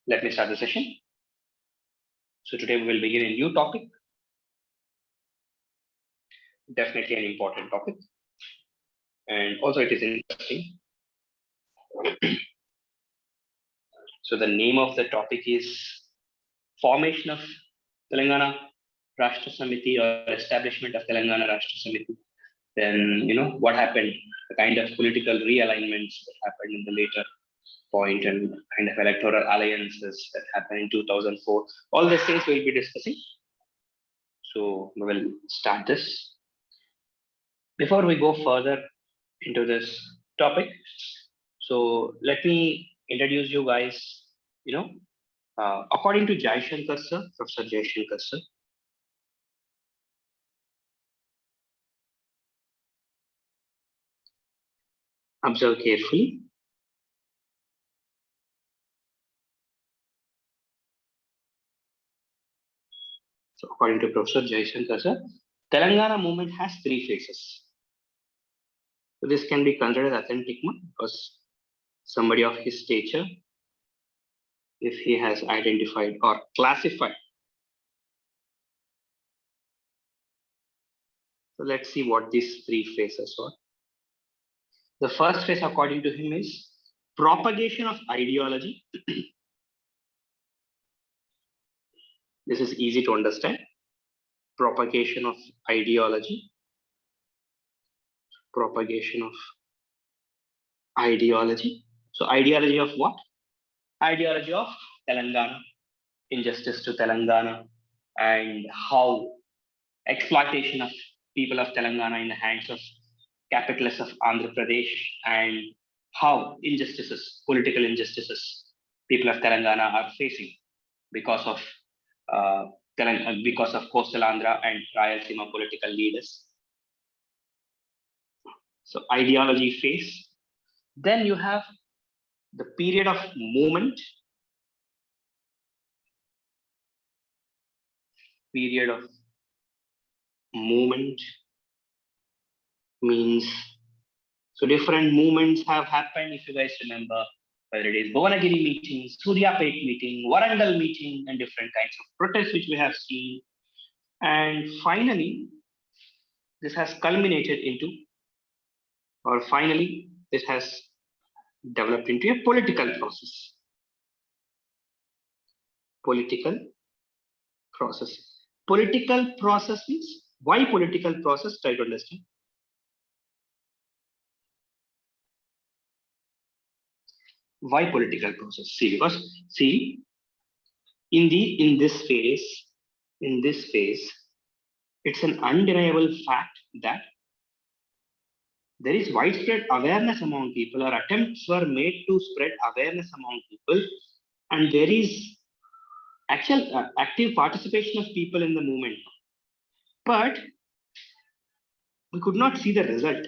Let me start the session. So today we will begin a new topic. Definitely an important topic. And also it is interesting. So the name of the topic is Formation of Telangana Rashtra Samiti, or establishment of Telangana Rashtra Samiti. Then, what happened, the kind of political realignments that happened in the later point and kind of electoral alliances that happened in 2004. All these things we'll be discussing. So we will start this. Before we go further into this topic, so let me introduce you guys, according to Jaishankar sir, Professor Jaishankar sir, observe carefully. So according to Professor Jaishankar sir, Telangana movement has 3 phases. So this can be considered authentic because somebody of his stature, if he has identified or classified. So let's see what these 3 phases are. The first phase, according to him, is propagation of ideology. This is easy to understand. Propagation of ideology. Propagation of ideology. So ideology of what? Ideology of Telangana, injustice to Telangana, and how exploitation of people of Telangana in the hands of capitalists of Andhra Pradesh, and how injustices, political injustices, people of Telangana are facing because of coastal Andhra and Rayalaseema political leaders. So ideology phase. Then you have the period of movement. Period of movement means, so different movements have happened, if you guys remember, whether it is Bhuvanagiri meeting, Suryapet meeting, Warangal meeting, and different kinds of protests which we have seen. And finally, this has culminated into, or finally, this has developed into a political process. Political process. Political process means, why political process? Try to understand. Why political process? See, because in this phase, it's an undeniable fact that there is widespread awareness among people, or attempts were made to spread awareness among people, and there is actual active participation of people in the movement. But we could not see the result.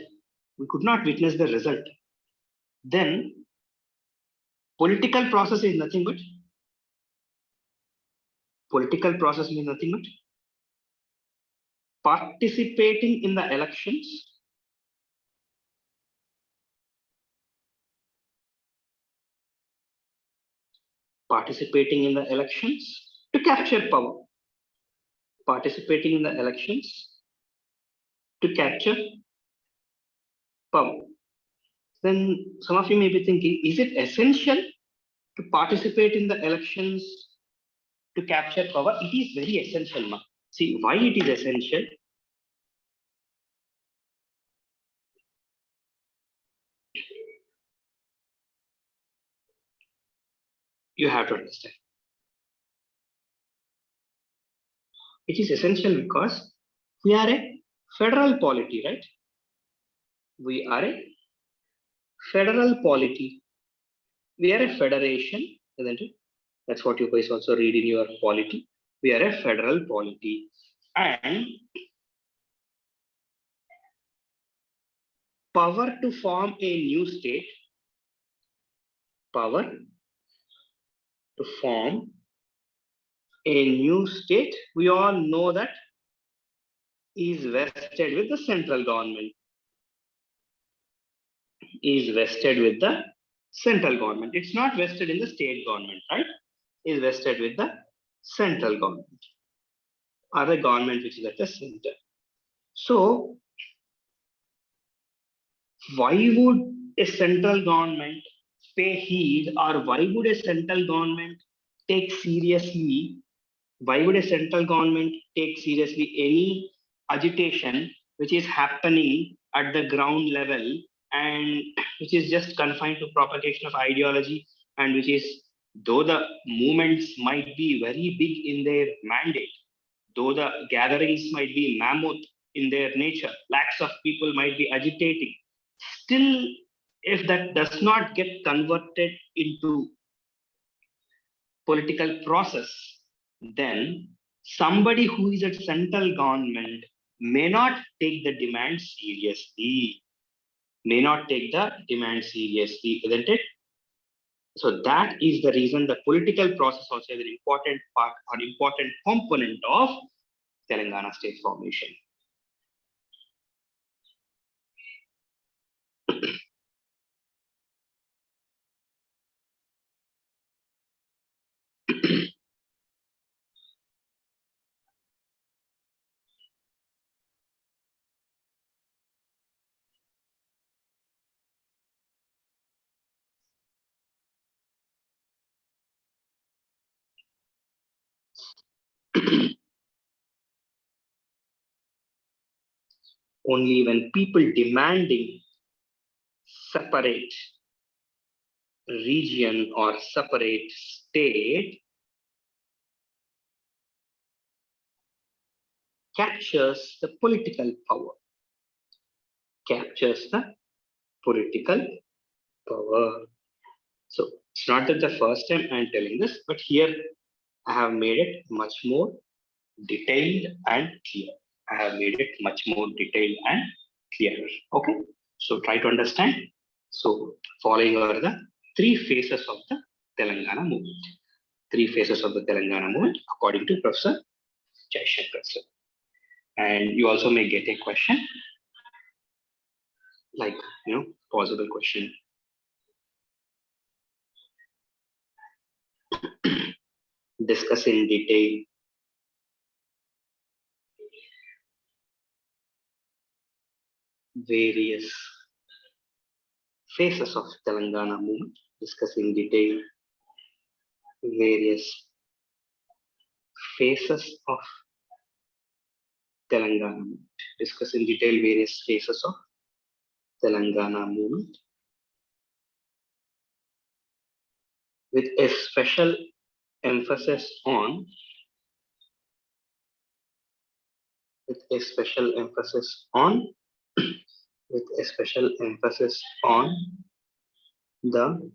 We could not witness the result. Then political process is nothing but participating in the elections, to capture power. Participating in the elections to capture power. Then some of you may be thinking, is it essential to participate in the elections to capture power? It is very essential, ma. See, why it is essential? You have to understand. It is essential because we are a federal polity, right? We are a federal polity. We are a federation, isn't it? That's what you guys also read in your polity. We are a federal polity. And power to form a new state, we all know that is vested with the central government. It's not vested in the state government, right? is vested with the central government or the government which is at the center. So why would a central government pay heed, or why would a central government take seriously? Why would a central government take seriously any agitation which is happening at the ground level and which is just confined to propagation of ideology, and which is, though the movements might be very big in their mandate, though the gatherings might be mammoth in their nature, lakhs of people might be agitating, still, if that does not get converted into political process, then somebody who is at central government may not take the demand seriously, isn't it? So that is the reason the political process also is an important part or important component of Telangana state formation. Only when people demanding separate region or separate state captures the political power. So it's not that the first time I'm telling this, but here I have made it much more detailed and clear. Okay. So try to understand. So following are the three phases of the Telangana movement. According to Professor Jaishankar sir. And you also may get a question, like, possible question. Discuss in detail various phases of Telangana movement. Discuss in detail various phases of Telangana movement. Discuss in detail various phases of Telangana movement with a special emphasis on the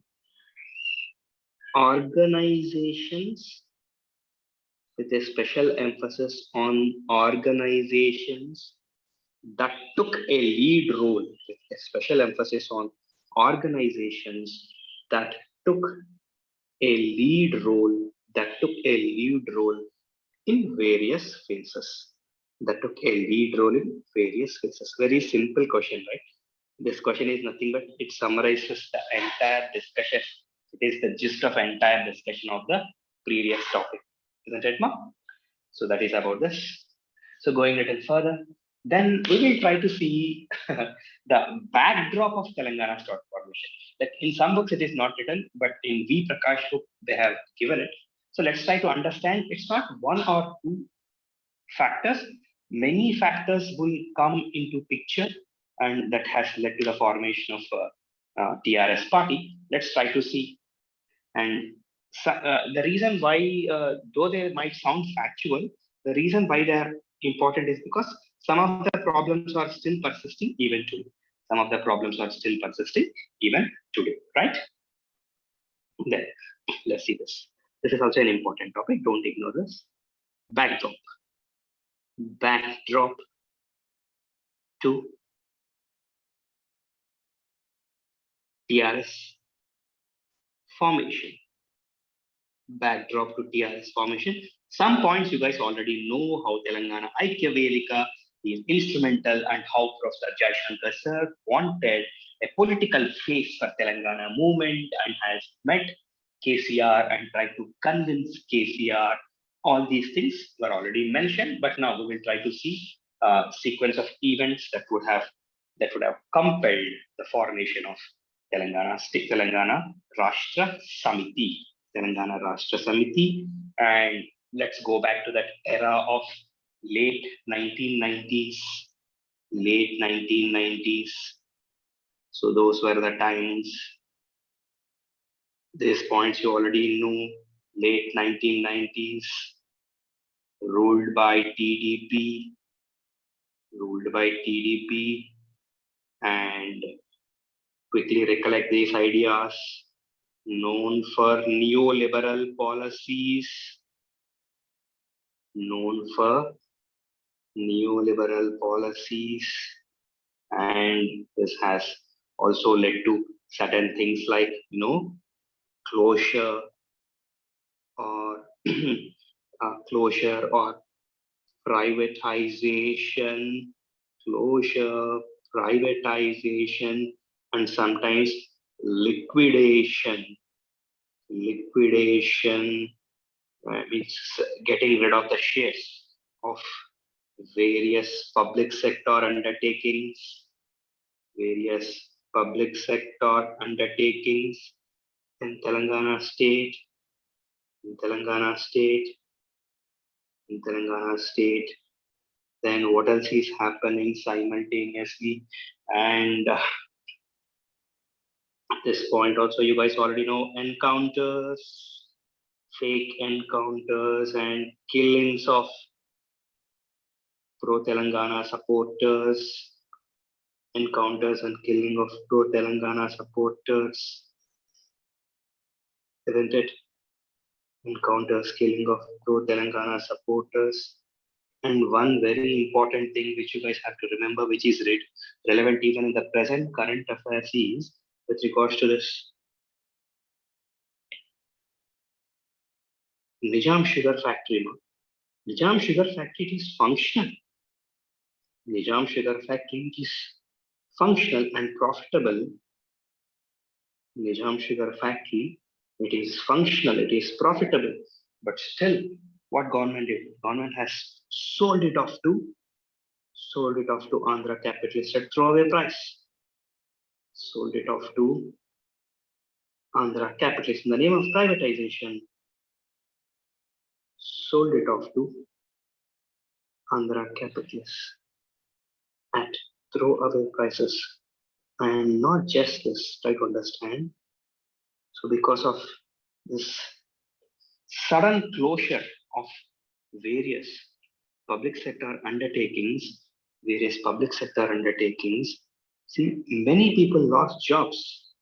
organizations that took a lead role, in various phases. Very simple question, right? This question is nothing but it summarizes the entire discussion. It is the gist of entire discussion of the previous topic, isn't it, Ma? So that is about this. So going a little further, then we will try to see the backdrop of Telangana state formation. Like in some books it is not written, but in V. Prakash book they have given it. So let's try to understand. It's not one or two factors. Many factors will come into picture, and that has led to the formation of TRS party. Let's try to see. And the reason why, though they might sound factual, the reason why they're important is because some of the problems are still persisting even today. Right? Then let's see this. This is also an important topic. Don't ignore this. Backdrop to TRS formation. Some points you guys already know how Telangana Aikya Velika is instrumental and how Professor Jaishankar sir wanted a political face for Telangana movement and has met KCR and try to convince KCR. All these things were already mentioned, but now we will try to see a sequence of events that would have compelled the formation of Telangana Rashtra Samiti. Telangana Rashtra Samiti. And let's go back to that era of late 1990s. Late 1990s. So those were the times. These points you already knew. Late 1990s. Ruled by TDP. And quickly recollect these ideas. Known for neoliberal policies. And this has also led to certain things like closure or privatization, and sometimes liquidation. Means getting rid of the shares of various public sector undertakings in Telangana state. Then what else is happening simultaneously? And at this point also you guys already know encounters, fake encounters and killings of pro-Telangana supporters. Encounters and killing of pro-Telangana supporters. Isn't it? Encounters, killing of pro-Telangana supporters. And one very important thing which you guys have to remember, which is relevant even in the present current affairs, is with regards to this Nizam Sugar Factory. Nizam Sugar Factory is functional. Nizam Sugar Factory is functional and profitable. Nizam Sugar Factory, it is functional, it is profitable, but still, what government did? Government has sold it off to Andhra capitalists at throwaway price. Sold it off to Andhra capitalists in the name of privatization. Sold it off to Andhra capitalists at throwaway prices. And not just this, try to understand. So because of this sudden closure of various public sector undertakings, see, many people lost jobs.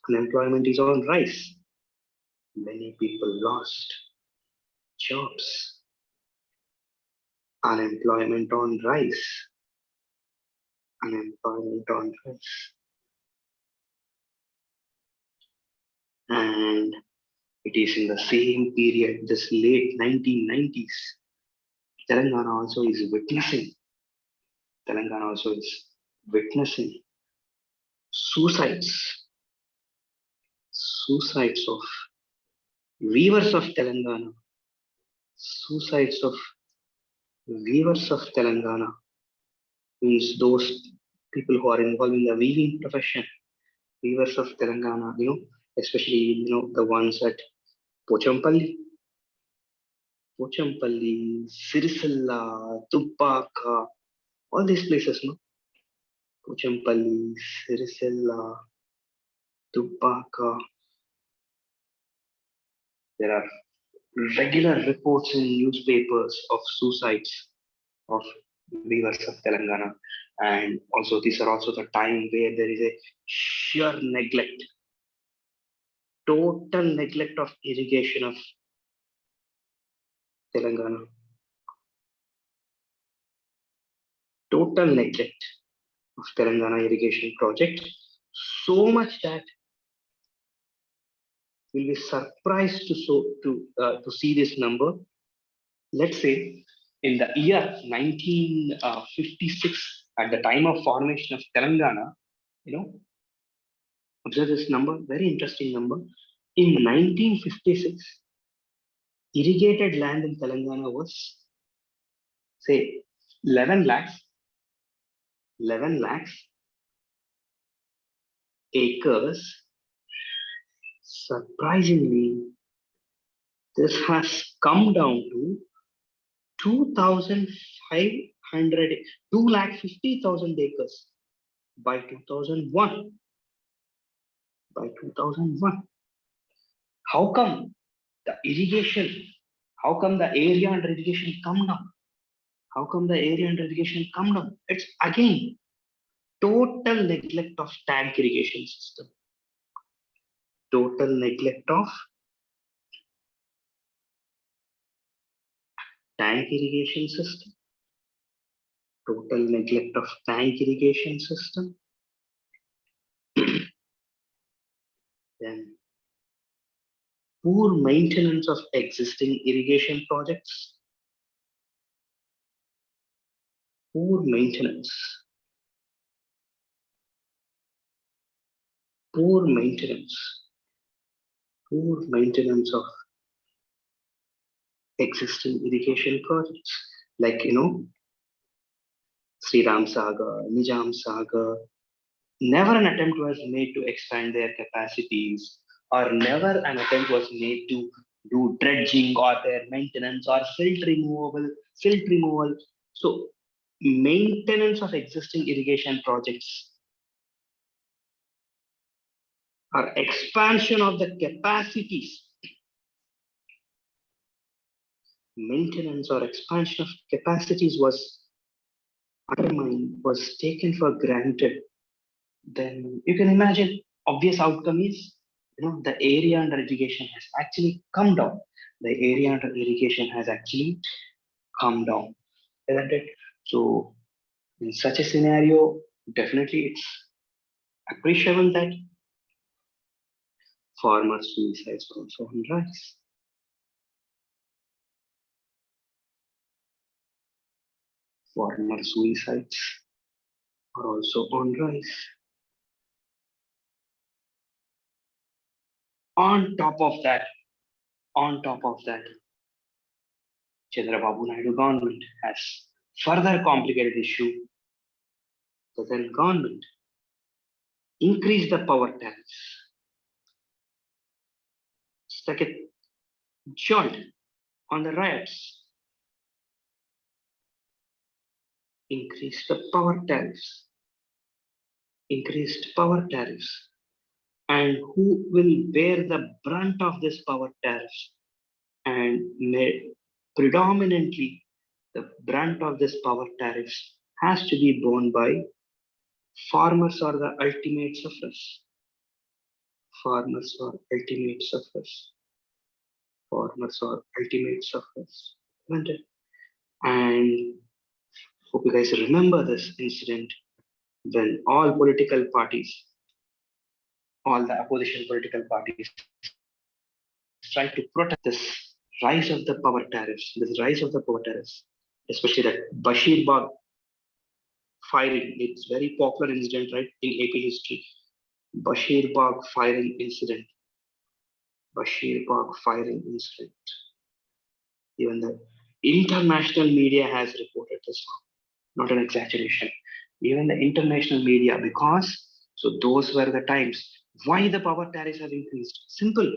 Unemployment is on rise. Many people lost jobs. Unemployment on rise. And it is in the same period, this late 1990s, Telangana also is witnessing suicides of weavers of Telangana. Means those people who are involved in the weaving profession. Weavers of Telangana, especially the ones at Pochampalli, Sirisilla, Tubbaka, all these places, Pochampalli, Sirisilla, Tubbaka. There are regular reports in newspapers of suicides of weavers of Telangana. And also these are also the time where there is a sheer neglect, total neglect of irrigation of Telangana. Total neglect of Telangana irrigation project. So much that you'll be surprised to see this number. Let's say in the year 1956, at the time of formation of Telangana, Observe this number, very interesting number. In 1956, irrigated land in Telangana was, say, 11 lakhs acres. Surprisingly, this has come down to 2,500, 2,50,000 acres by 2001. By 2001. How come the irrigation, how come the area under irrigation come down? How come the area under irrigation come down? It's again total neglect of tank irrigation system. Total neglect of tank irrigation system. Total neglect of tank irrigation system. Then poor maintenance of existing irrigation projects. Poor maintenance. Poor maintenance. Poor maintenance of existing irrigation projects. Like, Sri Ram Sagar, Nijam Sagar. Never an attempt was made to expand their capacities, or never an attempt was made to do dredging or their maintenance or silt removal. So maintenance of existing irrigation projects or expansion of the capacities, maintenance or expansion of capacities was undermined, was taken for granted. Then you can imagine obvious outcome is, the area under irrigation has actually come down. The area under irrigation has actually come down, isn't it? So in such a scenario, definitely it's appreciable that farmer suicides are also on rise. Farmer suicides are also on rise. On top of that, Chandrababu Naidu government has further complicated issue. The then government increased the power tariffs. It's like a jolt on the riots. Increased the power tariffs. Increased power tariffs. And who will bear the brunt of this power tariffs? And predominantly, the brunt of this power tariffs has to be borne by farmers or the ultimate sufferers. Farmers or ultimate sufferers. Farmers or ultimate sufferers. And hope you guys remember this incident when all political parties, all the opposition political parties tried to protest this rise of the power tariffs, especially that Bashir Bagh firing. It's very popular incident, right, in AP history. Bashir Bagh firing incident. Even the international media has reported this, not an exaggeration. Even the international media, because so those were the times. Why the power tariffs have increased? Simple.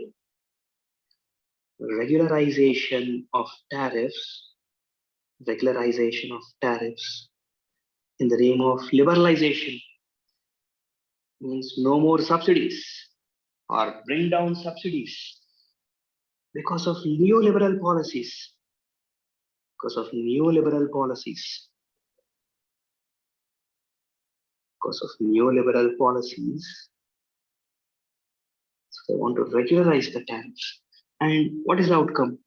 Regularization of tariffs in the name of liberalization means no more subsidies or bring down subsidies because of neoliberal policies. So they want to regularize the tariffs. And what is the outcome?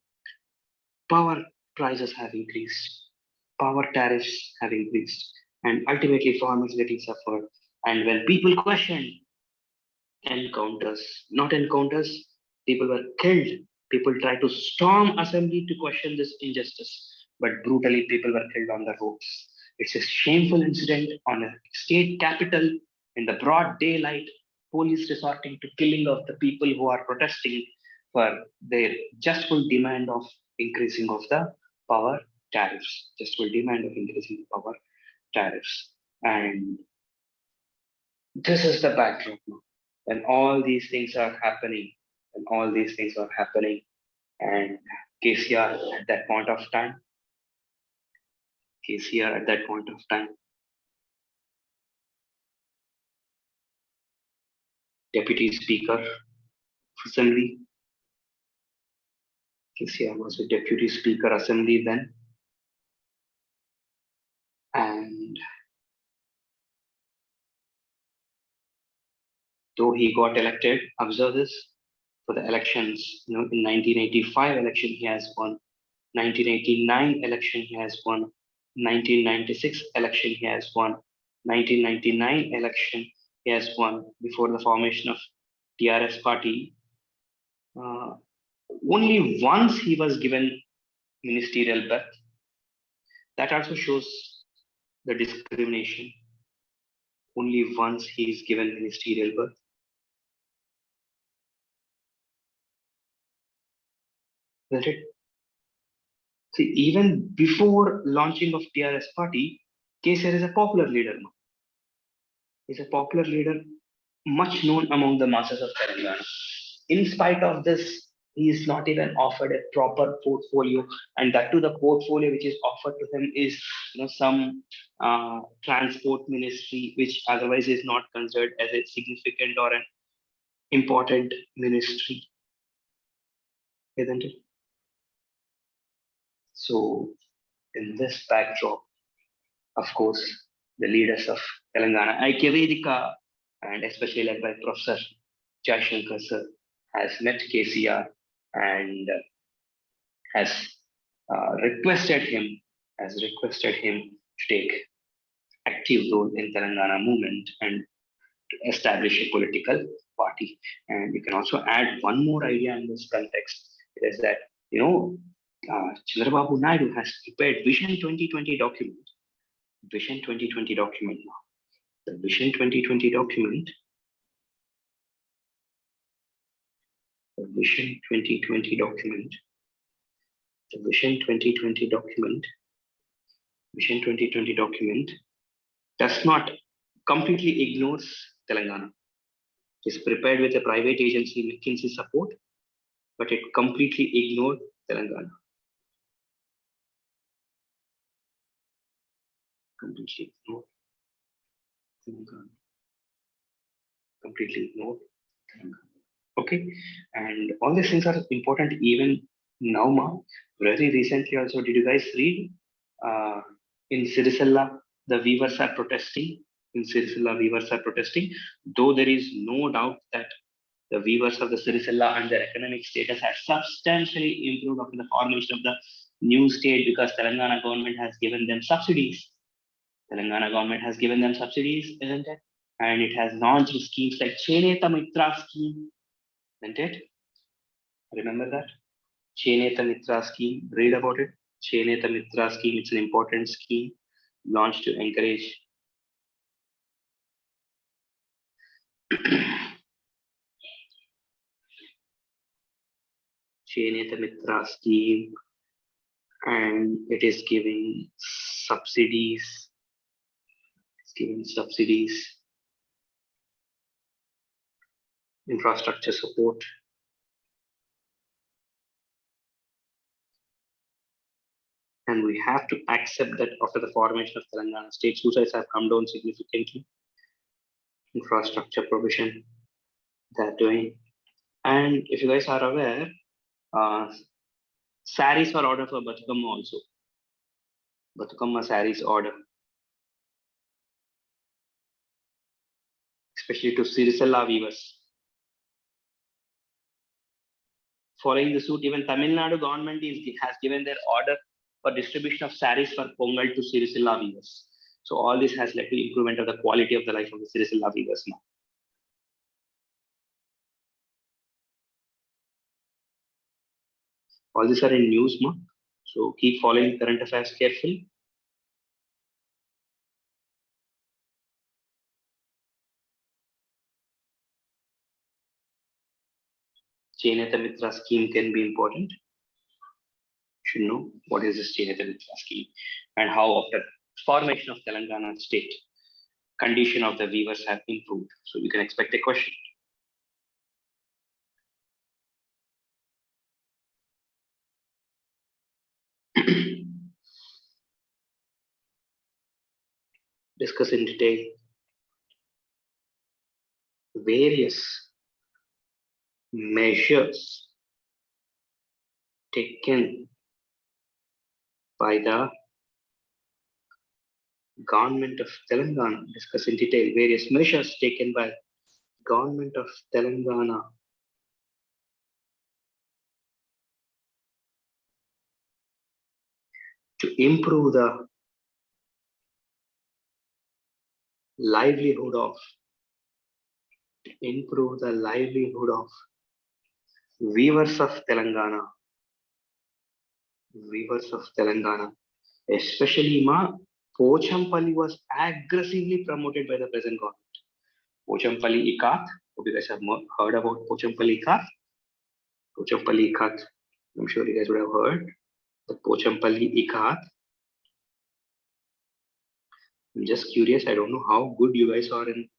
Power prices have increased, power tariffs have increased, and ultimately farmers getting suffered. And when people question not encounters, people were killed. People tried to storm assembly to question this injustice, but brutally people were killed on the roads. It's a shameful incident on a state capital in the broad daylight. police resorting to killing of the people who are protesting for their justful demand of increasing of the power tariffs, justful demand of increasing the power tariffs. And this is the backdrop now. When all these things are happening, and KCR at that point of time, Deputy Speaker of Assembly, KCR was a Deputy Speaker Assembly then, and though he got elected, observe this, for the elections, in 1985 election he has won, 1989 election he has won, 1996 election he has won, 1999 election he has won before the formation of TRS party. Only once he was given ministerial berth. That also shows the discrimination. Only once he is given ministerial berth. Isn't it? See, even before launching of TRS party, KCR is a popular leader now. He's a popular leader, much known among the masses of Telangana. In spite of this, he is not even offered a proper portfolio, and that too the portfolio which is offered to him is some transport ministry, which otherwise is not considered as a significant or an important ministry, isn't it? So in this backdrop, of course, the leaders of Telangana Aikya Vedika, and especially led by Professor Jaishankar sir, has met KCR and has requested him to take active role in Telangana movement and to establish a political party. And you can also add one more idea in this context, is that Chandrababu Naidu has prepared Vision 2020 document. Vision 2020 document now. The Vision 2020 document. The Vision 2020 document. The Vision 2020 document. Vision 2020 document does not completely ignores Telangana. It is prepared with a private agency McKinsey support, but it completely ignored Telangana. Completely ignored Telangana. Completely ignored Telangana. Okay, and all these things are important even now, ma. Very recently also, did you guys read in Sirisella, the weavers are protesting. In Sirisella, weavers are protesting, though there is no doubt that the weavers of the Sirisella and their economic status has substantially improved after the formation of the new state, because Telangana government has given them subsidies. Telangana government has given them subsidies, isn't it? And it has launched schemes like Cheneta Mitra scheme, isn't it? Remember that? Cheneta Mitra scheme, read about it. Cheneta Mitra scheme, it's an important scheme launched to encourage Cheneta Mitra scheme, and it is giving subsidies. It's giving subsidies, infrastructure support. And we have to accept that after the formation of Telangana, state suicides have come down significantly. Infrastructure provision they're doing. And if you guys are aware, saris are ordered for Batukama also. Batukama saris order. Especially to Sirisella weavers. Following the suit, even Tamil Nadu government has given their order for distribution of saris for Pongal to Sirisella weavers. So all this has led to improvement of the quality of the life of the Sirisella weavers now. All these are in news, ma. So keep following current affairs carefully. Cheneta Mitra scheme can be important. Should know what is this Cheneta Mitra scheme and how after formation of Telangana state, condition of the weavers have improved. So you can expect a question. Discuss in detail various measures taken by the government of Telangana. Discuss in detail various measures taken by government of Telangana to improve the livelihood of weavers of Telangana. Especially Pochampalli was aggressively promoted by the present government. Pochampalli Ikat. Hope you guys have heard about Pochampalli Ikat. Pochampalli Ikat. I'm sure you guys would have heard the Pochampalli Ikat. I'm just curious. I don't know how good you guys are in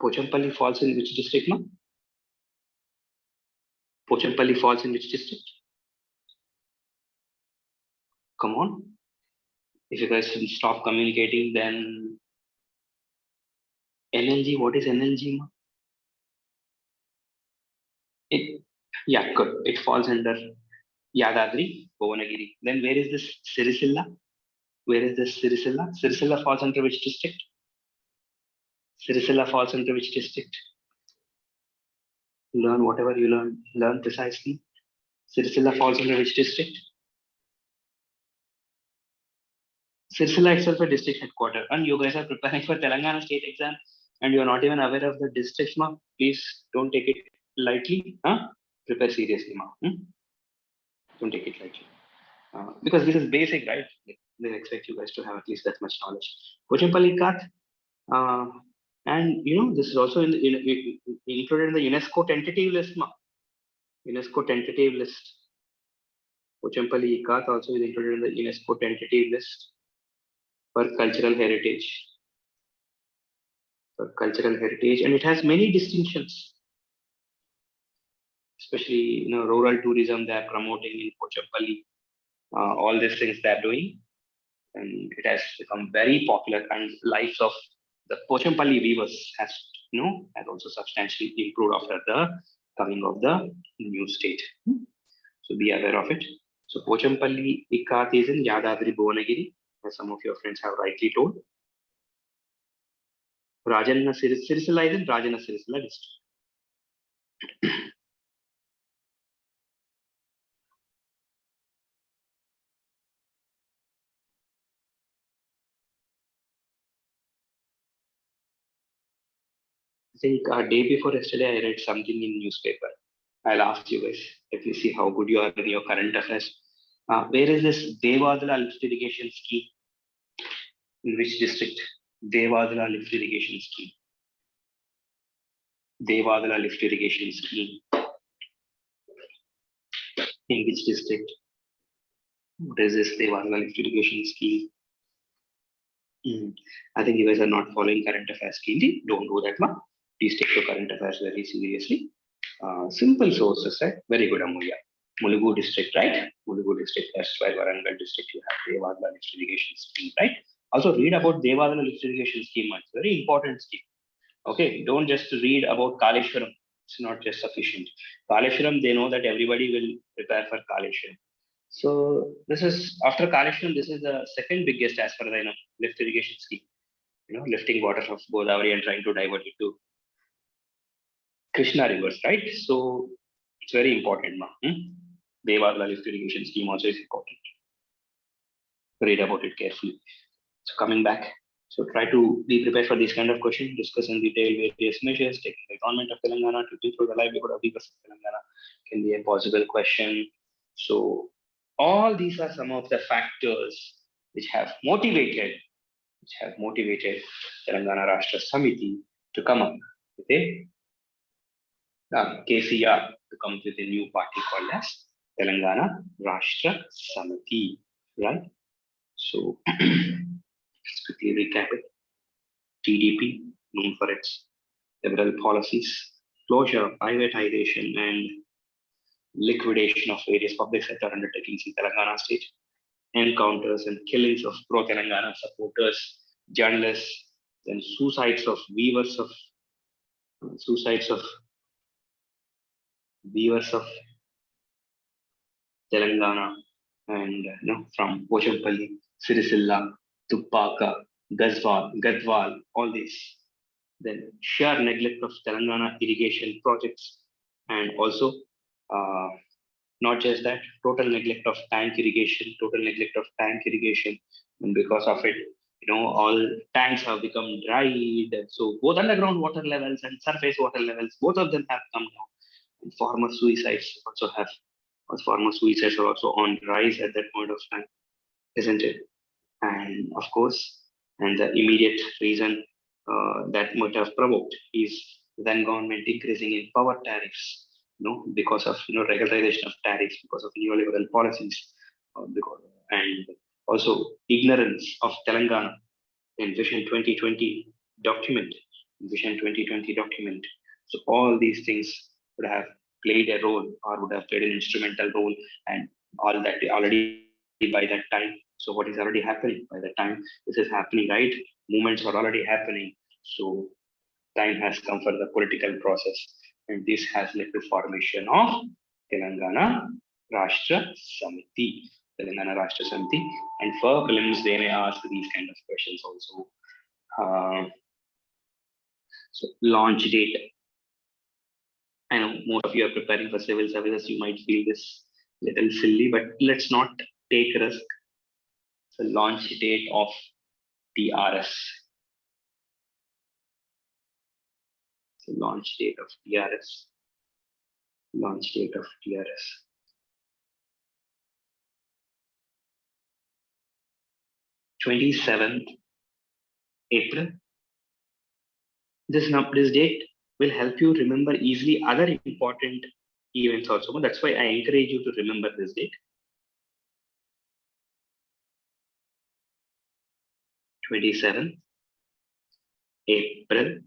Pochampalli falls in which district, no? Pochampalli falls in which district? Come on. If you guys stop communicating, then NLG, what is NLG? Yeah, good. It falls under Yadadri, Bhuvanagiri. Then where is this Sirisilla? Sirisilla falls under which district? Sirisilla falls under which district? Learn whatever you learn precisely. Sirisilla falls under which district? Sirisilla itself a district headquarter. And you guys are preparing for Telangana state exam and you are not even aware of the districts, ma. Please don't take it lightly. Huh? Prepare seriously, ma. Don't take it lightly. Because this is basic, right? They expect you guys to have at least that much knowledge. Pochampalli Kat, and this is also included in the UNESCO tentative list, ma. UNESCO tentative list. Pochampalli Ikat also is included in the UNESCO tentative list for cultural heritage. And it has many distinctions. Especially, rural tourism they are promoting in Pochampalli. All these things they are doing, and it has become very popular. And lives of the Pochampalli weavers has also substantially improved after the coming of the new state. So be aware of it. So Pochampalli Ikat is in Yadadri Bhuvanagiri, as some of your friends have rightly told. Rajanna Sirisilla is in Rajanna Sirisilla district. I think day before yesterday, I read something in newspaper. I'll ask you guys, let me see how good you are in your current affairs. Where is this Devadala lift irrigation scheme? In which district? Devadala lift irrigation scheme. Devadala lift irrigation scheme. In which district? What is this Devadala lift irrigation scheme? I think you guys are not following current affairs keenly. Don't do that, ma. Please take your current affairs very seriously. Simple sources, right? Very good, Amulya. Mulugu district, right? Mulugu district, that's why Warangal district, you have Devadala lift irrigation scheme, right? Also read about Devadala lift irrigation scheme. It's a very important scheme. Okay, don't just read about Kaleshwaram. It's not just sufficient. Kaleshwaram, they know that everybody will prepare for Kaleshwaram. So this is after Kaleshwaram, this is the second biggest as far as I know lift irrigation scheme. Lifting water from Godavari and trying to divert it to Krishna rivers, right? So it's very important, ma. Devadala lift irrigation scheme also is important. Read about it carefully. So coming back, so try to be prepared for these kind of questions. Discuss in detail various measures taken by government of Telangana to improve the livelihood of people of Telangana can be a possible question. So all these are some of the factors which have motivated Telangana Rashtra Samiti to come up with a KCR to come with a new party called as Telangana Rashtra Samiti, right? So let's quickly recap it. TDP, known for its liberal policies, closure, privatization, and liquidation of various public sector undertakings in Telangana state, encounters and killings of pro-Telangana supporters, journalists, and suicides of weavers of Telangana, and from Pochampalli, Sirisilla, Tuppaka, Gadwal, all these. Then sheer neglect of Telangana irrigation projects, and also uh, not just that, total neglect of tank irrigation, and because of it, all tanks have become dried. So both underground water levels and surface water levels, both of them have come down. And farmer suicides are also on rise at that point of time, isn't it? And of course, and the immediate reason that might have provoked is then government increasing in power tariffs, because of regularization of tariffs, because of neoliberal policies, and also ignorance of Telangana in Vision 2020 document, So all these things would have played a role, or would have played an instrumental role, and all that already by that time. So what is already happening by the time this is happening, right? Movements are already happening. So time has come for the political process, and this has led to formation of Telangana Rashtra Samiti. Telangana Rashtra Samiti, and for prelims they may ask these kind of questions also. So launch date. I know most of you are preparing for civil services. You might feel this little silly, but let's not take risk. The launch date of TRS. So launch date of TRS. Launch date of TRS. 27th April. This date will help you remember easily other important events also. That's why I encourage you to remember this date. 27th April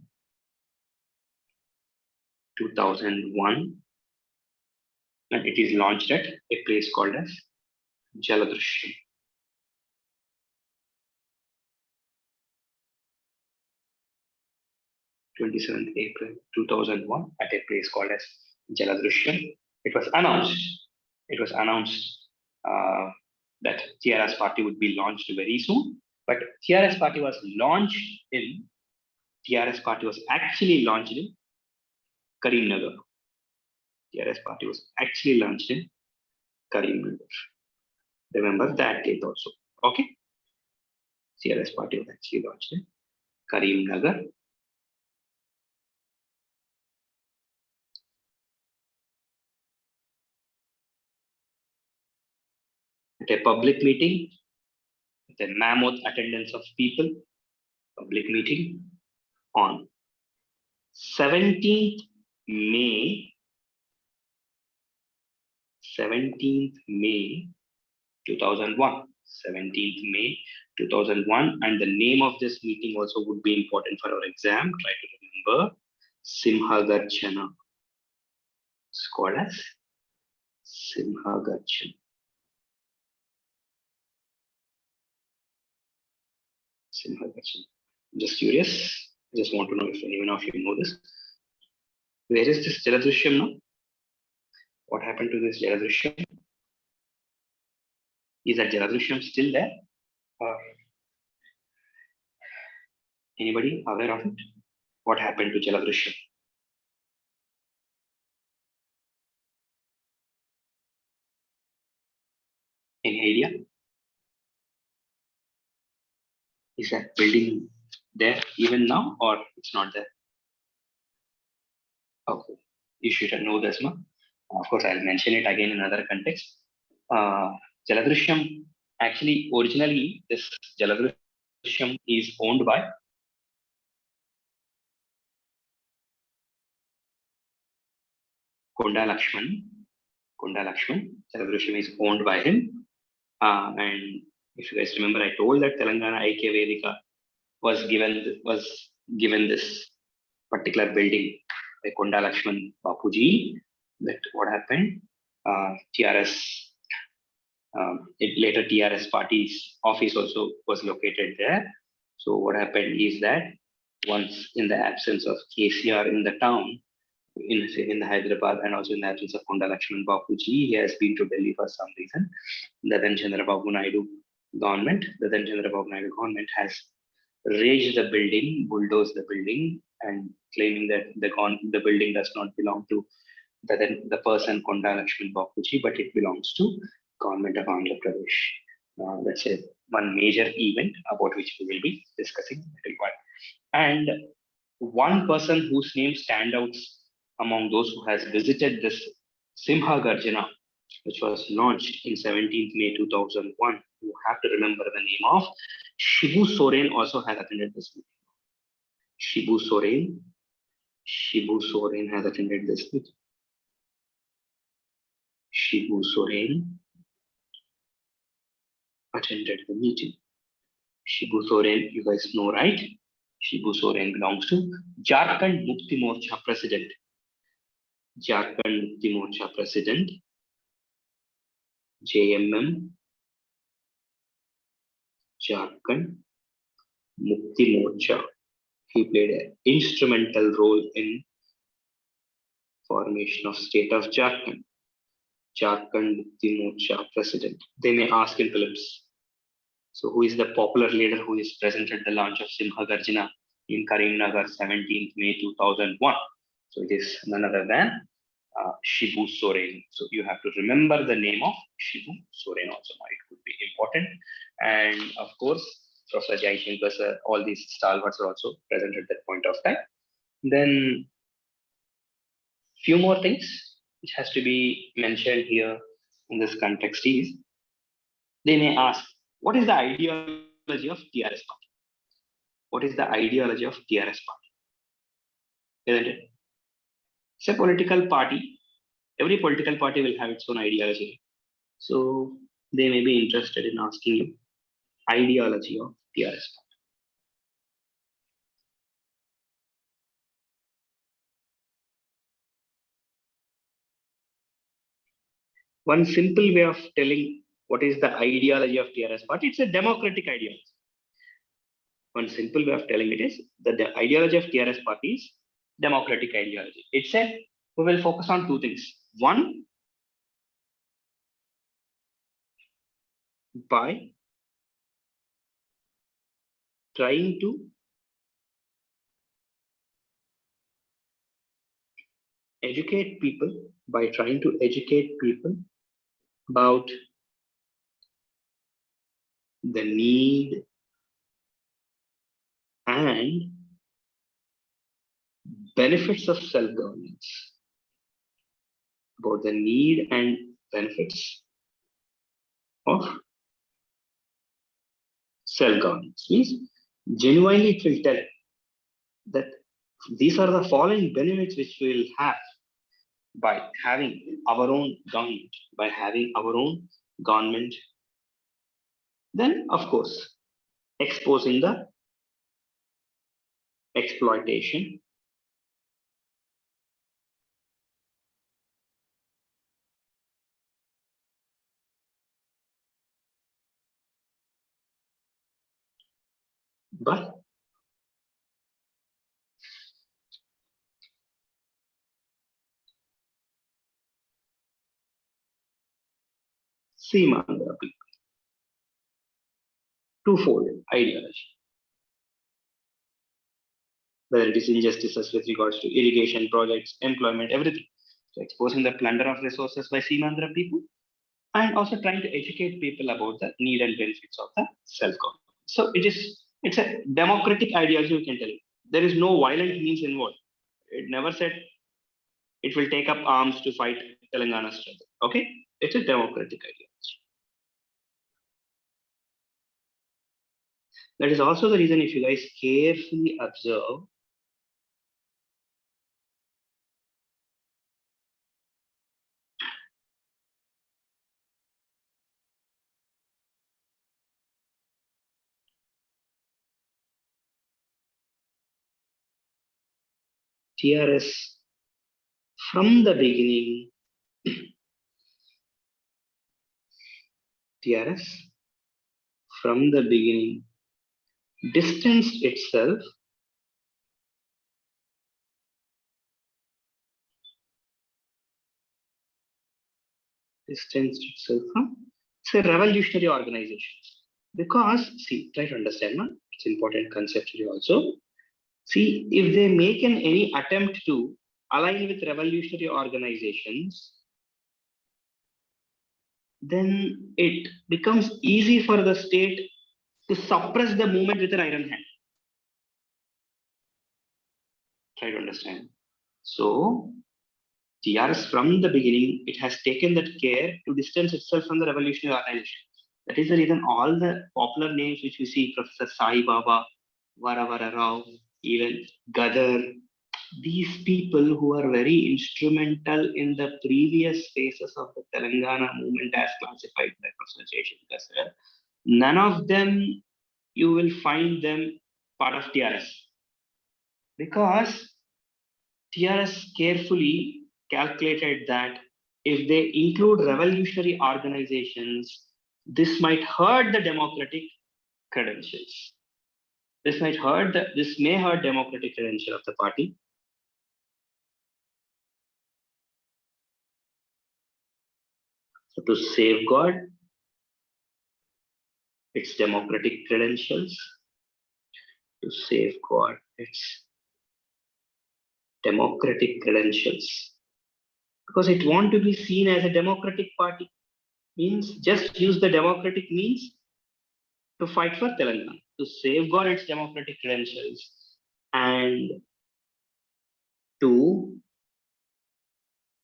2001, and it is launched at a place called as Jaladrishyam. 27th April 2001 at a place called as Jaladrishyam. It was announced that TRS party would be launched very soon, but TRS party was actually launched in Karimnagar. TRS party was actually launched in Karimnagar. Remember that date also. Okay. TRS party was actually launched in Karimnagar. At a public meeting, with a mammoth attendance of people, public meeting on 17th May 2001. 17th May 2001, and the name of this meeting also would be important for our exam. Try to remember. Simhagarjana. It's called as Simhagarjana. Simhagarjana. Just curious. Just want to know if anyone of you know this. Where is this Jaladrishyam now? What happened to this Jaladrishyam? Is that Jaladrishyam still there? Or anybody aware of it? What happened to Jaladrishyam? Any idea? Is that building there even now, or it's not there? Okay, you should know this, no? Of course, I'll mention it again in another context. Jaladrishyam, actually, originally, this Jaladrishyam is owned by Konda Lakshman. Jagruthi is owned by him. And if you guys remember, I told that Telangana Aikya Vedika was given this particular building by Konda Lakshman Bapuji. That what happened? TRS. Later, TRS party's office also was located there. So what happened is that once in the absence of KCR in the town, in the Hyderabad, and also in the absence of Konda Lakshman Bapuji, he has been to Delhi for some reason. The then Chandrababu Naidu government has razed the building, bulldozed the building, and claiming that the building does not belong to the person Konda Lakshman Bapuji, but it belongs to government of Andhra Pradesh. That's one major event about which we will be discussing in a while. And one person whose name stands out among those who has visited this Simha Garjana, which was launched in 17th May 2001, you have to remember the name of Shibu Soren also has attended this meeting. Shibu Soren has attended this meeting. Shibu Soren attended the meeting. Shibu Soren, you guys know, right? Shibu Soren belongs to Jharkhand Mukti Morcha president. Jharkhand Mukti Morcha president, JMM, Jharkhand Mukti Morcha. He played an instrumental role in formation of state of Jharkhand. Jharkhand Mukti Morcha president. They may ask in films. So who is the popular leader who is present at the launch of Simha Garjana in Karimnagar, 17th May 2001? So it is none other than Shibu Soren. So you have to remember the name of Shibu Soren also. It could be important. And of course, Professor Jaishankar sir, all these stalwarts are also present at that point of time. Then few more things which has to be mentioned here in this context is, they may ask, what is the ideology of TRS party? What is the ideology of TRS party? Isn't it? It's a political party. Every political party will have its own ideology. So they may be interested in asking you ideology of TRS party. One simple way of telling what is the ideology of TRS party, it's a democratic ideology. One simple way of telling it is that the ideology of TRS party is democratic ideology. It's we will focus on two things. One, by trying to educate people about the need and benefits of self-governance. About the need and benefits of self-governance. Means genuinely it will tell that these are the following benefits which we will have by having our own government, then of course exposing the exploitation, but Seemandra people. Twofold ideology. Whether it is injustices with regards to irrigation projects, employment, everything. So exposing the plunder of resources by Seemandra people, and also trying to educate people about the need and benefits of the self-government. So it's a democratic ideology, we can tell you. There is no violent means involved. It never said it will take up arms to fight Telangana struggle. Okay? It's a democratic ideology. That is also the reason, if you guys carefully observe, TRS from the beginning, TRS from the beginning distanced itself from, say, revolutionary organizations. Because, see, try to understand, no? It's important conceptually also. See, if they make any attempt to align with revolutionary organizations, then it becomes easy for the state to suppress the movement with an iron hand. Try to understand. So, TRS from the beginning, it has taken that care to distance itself from the revolutionary organization. That is the reason all the popular names which we see, Professor Sai Baba, Varavara Rao, even Gadar, these people who are very instrumental in the previous phases of the Telangana movement as classified by Professor Jaishankar, none of them you will find them part of TRS. Because TRS carefully calculated that if they include revolutionary organizations, this might hurt the democratic credentials. This may hurt democratic credential of the party. So to safeguard its democratic credentials, because it wants to be seen as a democratic party, means just use the democratic means to fight for Telangana, to safeguard its democratic credentials and to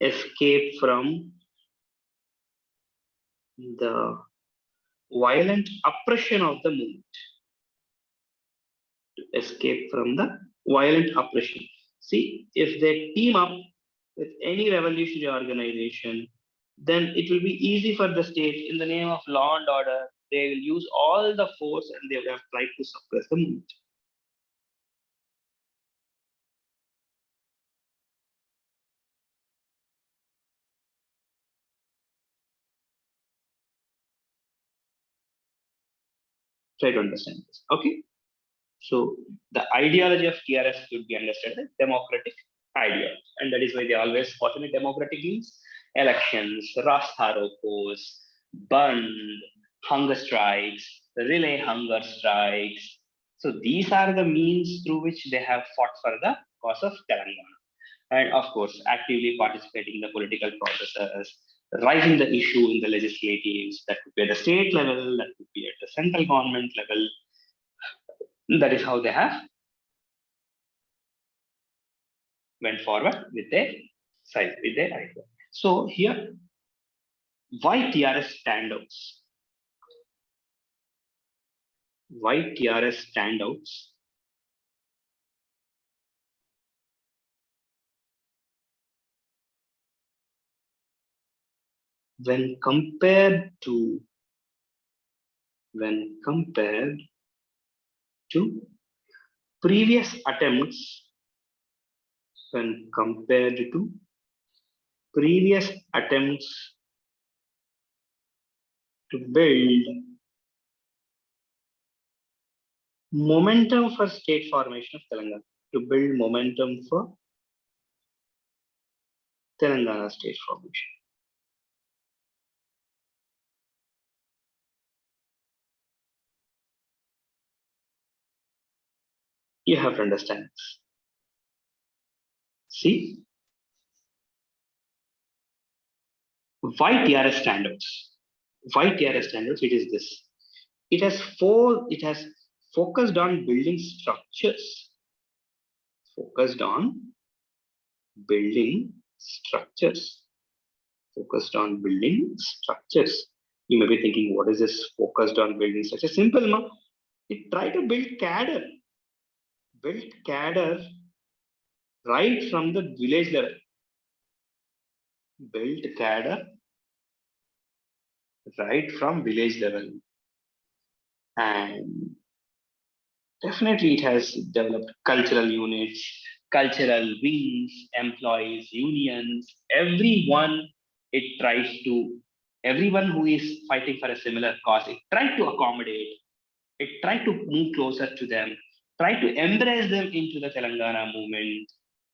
escape from the violent oppression of the movement. See, if they team up with any revolutionary organization, then it will be easy for the state, in the name of law and order, they will use all the force and they will have tried to suppress the movement. Try to understand this. Okay. So the ideology of TRS should be understood as democratic ideology. And that is why they always, what in democratic means? Elections, Rastha Rokos, Band, hunger strikes, relay hunger strikes. So these are the means through which they have fought for the cause of Telangana. And of course, actively participating in the political processes, raising the issue in the legislatives, that could be at the state level, that could be at the central government level. That is how they have went forward with their idea. So here, why TRS standouts? Why TRS standouts? When compared to previous attempts, to build momentum for state formation of Telangana, Telangana state formation. You have to understand this. See, why TRS standards? It is this. It has focused on building structures. You may be thinking, what is this focused on building structures? Simple, no? It tried to build cadre. Right from the village level. Right from village level. And definitely it has developed cultural units, cultural wings, employees, unions, everyone, it tries to, everyone who is fighting for a similar cause, it tries to accommodate, it tried to move closer to them, try to embrace them into the Telangana movement.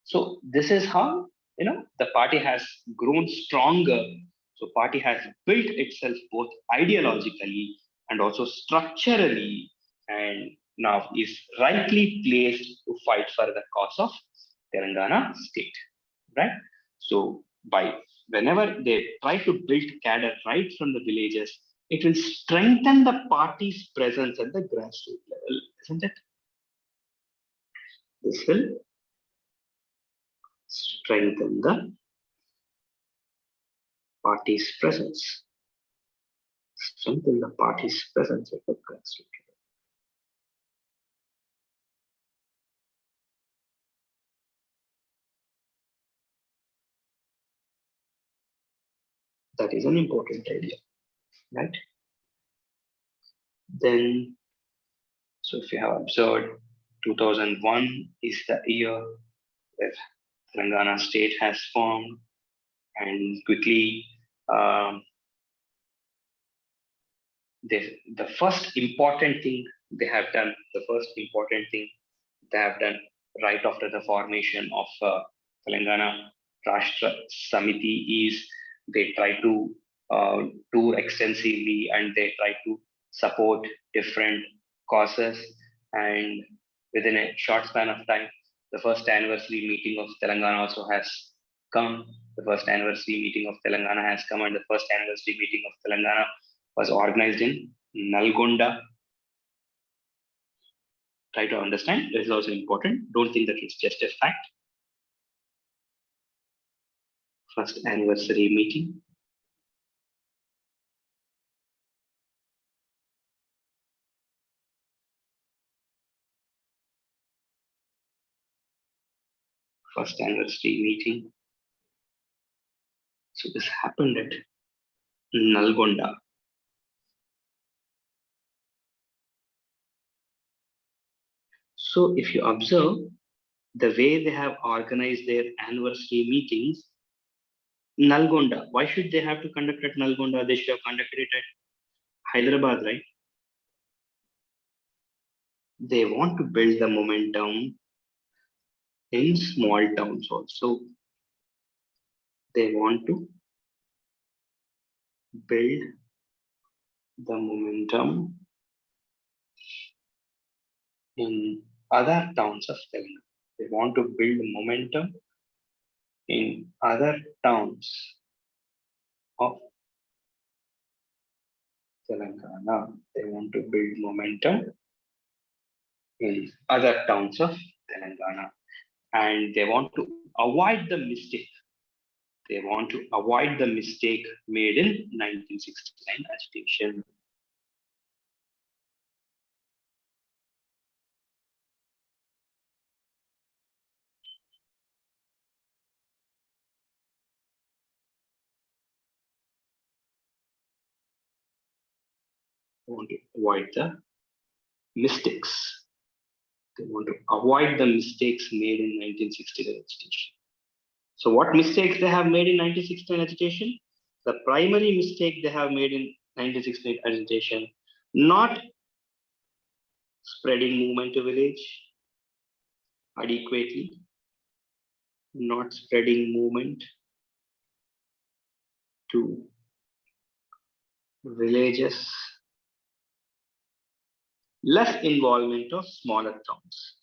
So this is how, the party has grown stronger. So party has built itself both ideologically and also structurally, and now is rightly placed to fight for the cause of Telangana state, right? So by whenever they try to build cadre right from the villages, it will strengthen the party's presence at the grassroots level, isn't it? This will strengthen the party's presence, strengthen the party's presence at the grassroots level. That is an important idea, right? Then, so if you have observed, 2001 is the year where Telangana state has formed, and quickly, um, the first important thing they have done, the first important thing they have done right after the formation of Telangana Rashtra Samiti is they try to tour extensively and they try to support different causes. And within a short span of time, the first anniversary meeting of Telangana also has come. The first anniversary meeting of Telangana has come, and the first anniversary meeting of Telangana was organized in Nalgonda. Try to understand. This is also important. Don't think that it's just a fact. First anniversary meeting. First anniversary meeting. So this happened at Nalgonda. So if you observe the way they have organized their anniversary meetings, Nalgonda, why should they have to conduct at Nalgonda? They should have conducted it at Hyderabad, right? They want to build the momentum in small towns also. They want to build the momentum in other towns of Telangana. They want to build momentum in other towns of Telangana. They want to build momentum in other towns of Telangana. And they want to avoid the mistake. They want to avoid the mistake made in 1969 agitation. They want to avoid the mistakes. They want to avoid the mistakes made in 1969 agitation. So what mistakes they have made in 1969 agitation? The primary mistake they have made in 1969 agitation, not spreading movement to village adequately, not spreading movement to villages, less involvement of smaller towns.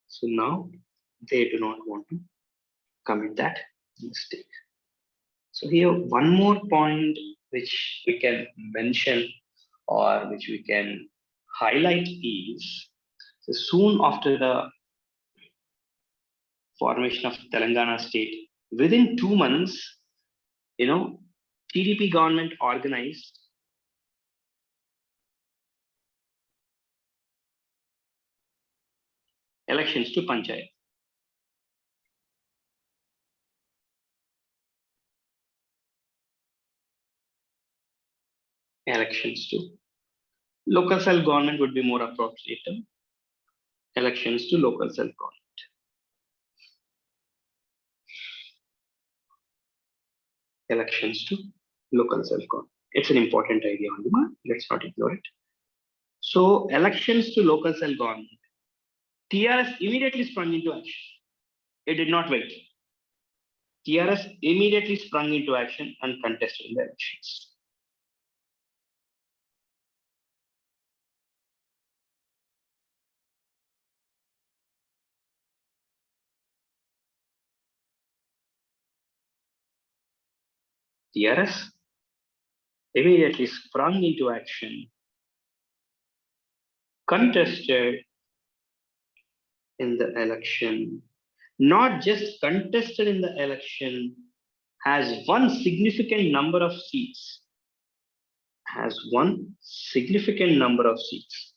So now they do not want to commit that mistake. So here one more point which we can mention or which we can highlight is, so soon after the formation of Telangana state, within 2 months, TDP government organized elections to Panchayat. Elections to Local self-government would be more appropriate term. Elections to local self-government. Elections to local self-government. It's an important idea on the mark. Let's not ignore it. So elections to local self-government. TRS immediately sprung into action. It did not wait. TRS immediately sprung into action and contested in the elections. TRS immediately sprung into action, contested in the election, not just contested in the election, has won significant number of seats. Has won significant number of seats.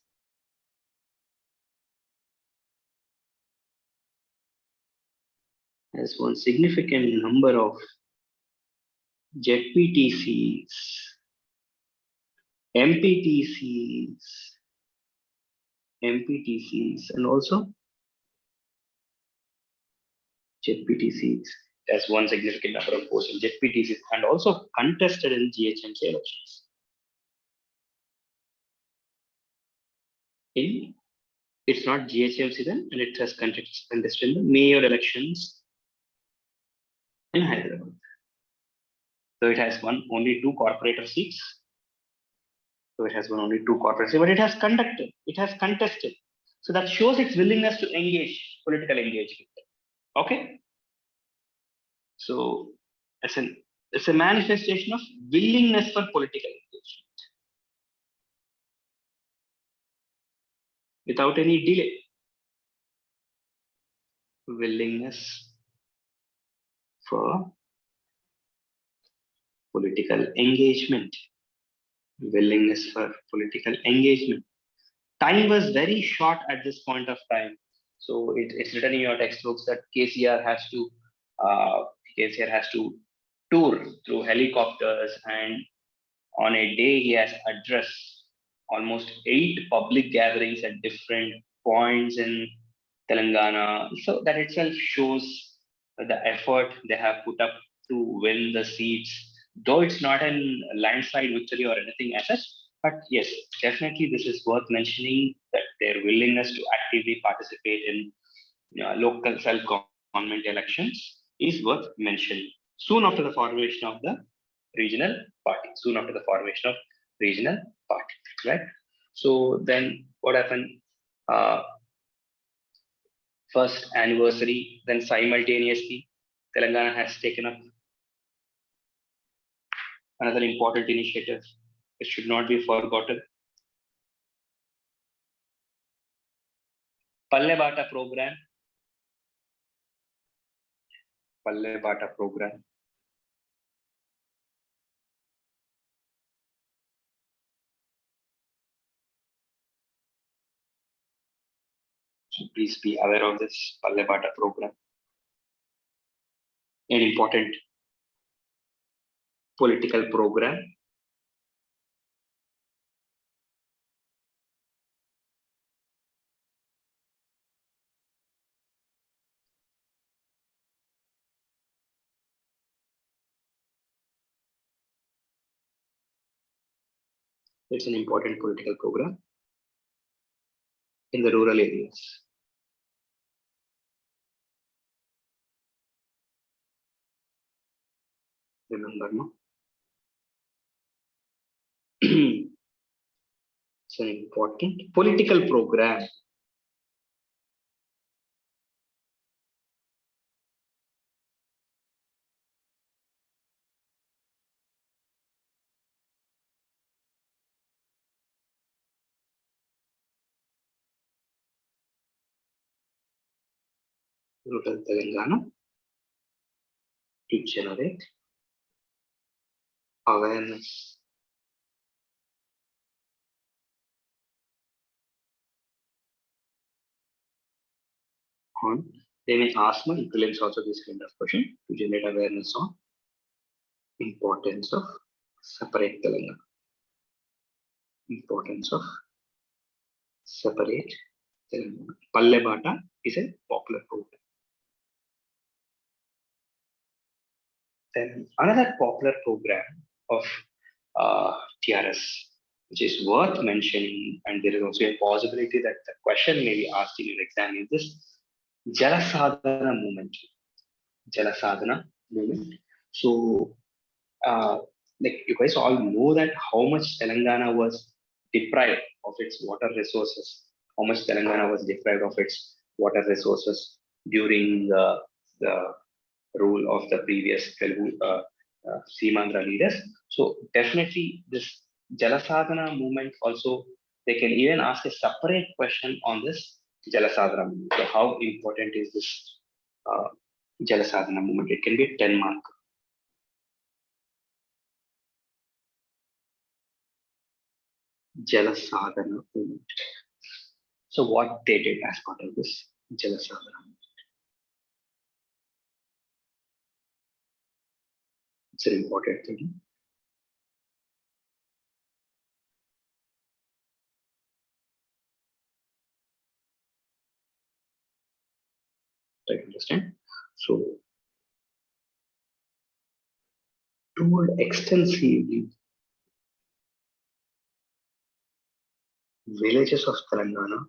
Has won significant number of ZPTCs, MPTCs, and also ZPTCs. Has won significant number of posts in ZPTCs and also contested in GHMC elections. It's not GHMC then, and it has contested in the mayor elections in Hyderabad. So it has won only 2 corporator seats. But it has contested. So that shows its willingness to engage, political engagement. Okay. So it's a manifestation of willingness for political engagement without any delay. Willingness for political engagement. Willingness for political engagement. Time was very short at this point of time. So it's written in your textbooks that KCR has to tour through helicopters, and on a day he has addressed almost 8 public gatherings at different points in Telangana. So that itself shows the effort they have put up to win the seats. Though it's not a landslide victory or anything as such, but yes, definitely this is worth mentioning that their willingness to actively participate in local self-government elections is worth mentioning. Soon after the formation of the regional party. Right? So then what happened? First anniversary, then simultaneously, Telangana has taken up another important initiative. It should not be forgotten. Palle Bata program. So please be aware of this Palle Bata program. An important political program. It's an important political program in the rural areas. Remember, no? It's an important political program. Rural Telangana to generate awareness on. They may ask my prelims also this kind of question to generate awareness on importance of separate Telangana. Importance of separate Telangana. Palle Bata is a popular program. Then another popular program of TRS, which is worth mentioning, and there is also a possibility that the question may be asked in your exam, is this Jalasadhana movement. Jalasadhana movement. So, like you guys all know that how much Telangana was deprived of its water resources, how much Telangana was deprived of its water resources during the rule of the previous Telugu Seemandra leaders. So definitely this Jalasadhana movement also, they can even ask a separate question on this Jalasadhana movement. So how important is this Jalasadhana movement? It can be a 10 mark. Jalasadhana movement. So what they did as part of this Jalasadhana movement? It's an important thing. I understand. So toured extensively villages of Telangana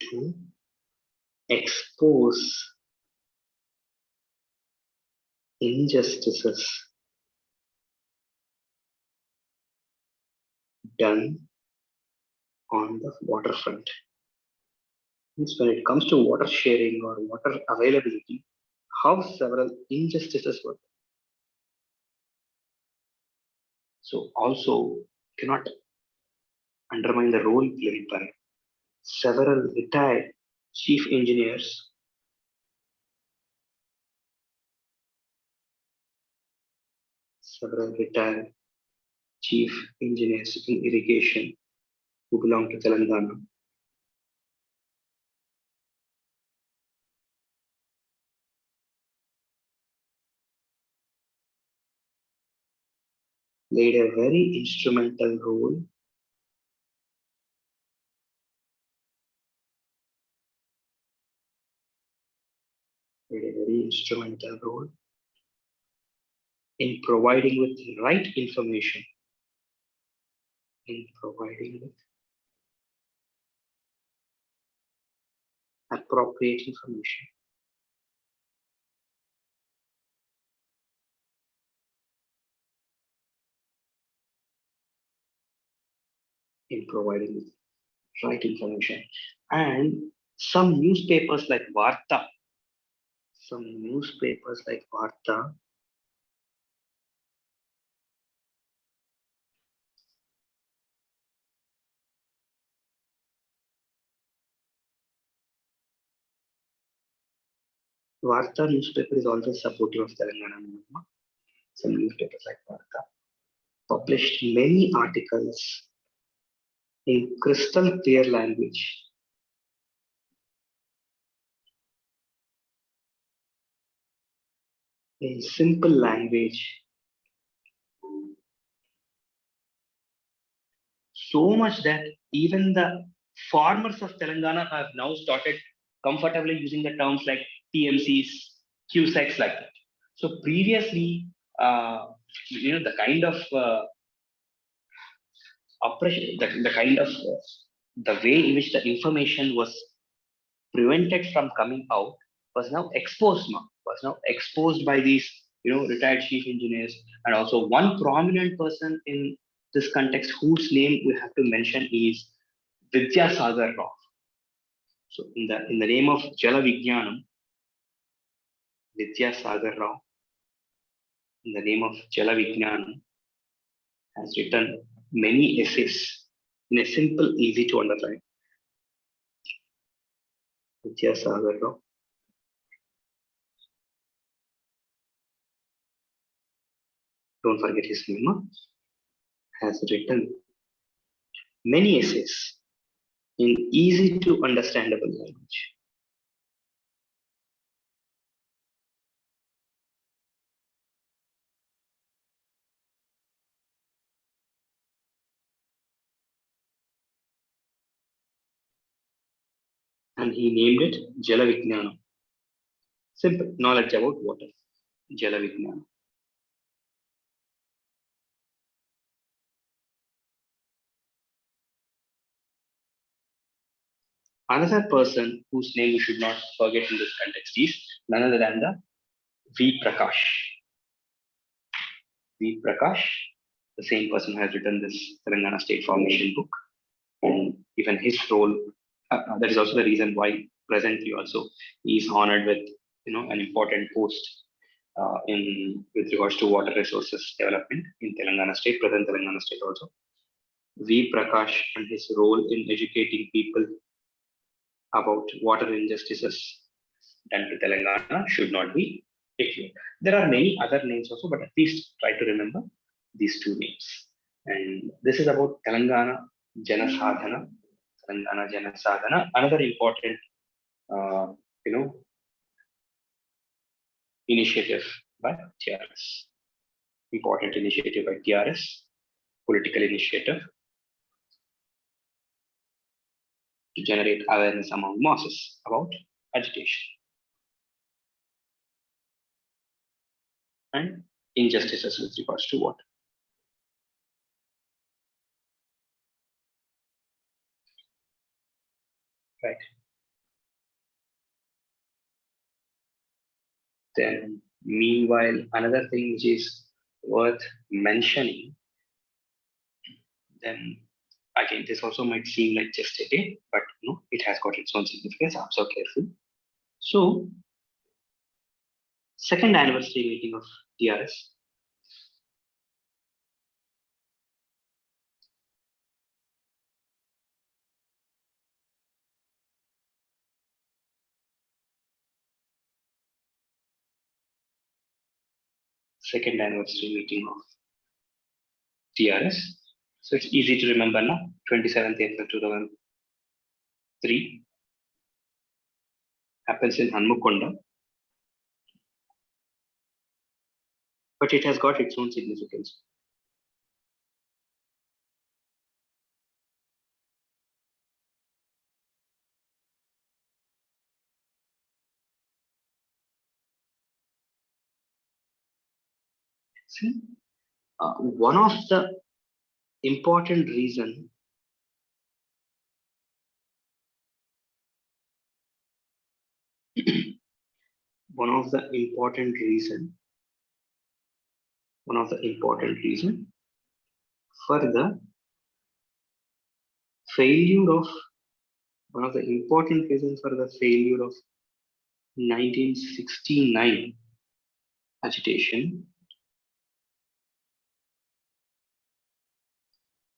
to expose injustices done on the waterfront. Means when it comes to water sharing or water availability, how several injustices were. So also cannot undermine the role played by several retired chief engineers, in irrigation who belong to Telangana. Played a very instrumental role in providing with the right information, in providing with appropriate information. In providing with right information. And some newspapers like Varta, Varta newspaper is also supportive of Telangana movement. Some newspapers like Varta published many articles in crystal clear language. In simple language, so much that even the farmers of Telangana have now started comfortably using the terms like TMCs, QSECs like that. So previously, the kind of oppression, the kind of the way in which the information was prevented from coming out was now exposed by these retired chief engineers, and also one prominent person in this context whose name we have to mention is Vidyasagar Rao. So in the name of Jala Vijnanam, Vidyasagar Rao, in the name of Jala Vijnanam, has written many essays in a simple, easy to underline. Vidyasagar Rao. Don't forget his name. Has written many essays in easy to understandable language. and he named it Jala Vijnana. Simple knowledge about water. Jala Vijnana. Another person whose name you should not forget in this context is none other than the V. Prakash. V. Prakash, the same person who has written this Telangana State Formation book, and even his role. That is also the reason why presently also he is honored with an important post in with regards to water resources development in Telangana State, present Telangana State also. V. Prakash and his role in educating people about water injustices done to Telangana should not be ignored. There are many other names also, but at least try to remember these two names. And this is about Telangana Jana Sadhana. Telangana Jana Sadhana. Another important, uh, you know, initiative by TRS. Important initiative by TRS. Political initiative to generate awareness among masses about agitation and injustices with regards to water. Right. Then, meanwhile, another thing which is worth mentioning, then again, this also might seem like just a day, but it has got its own significance. Observe carefully. So, second anniversary meeting of TRS. Second anniversary meeting of TRS. So it's easy to remember now. 27th April 2003 happens in Hanmukonda, but it has got its own significance. See, one of the important reason one of the important reason for the failure of one of the important reasons for the failure of 1969 agitation.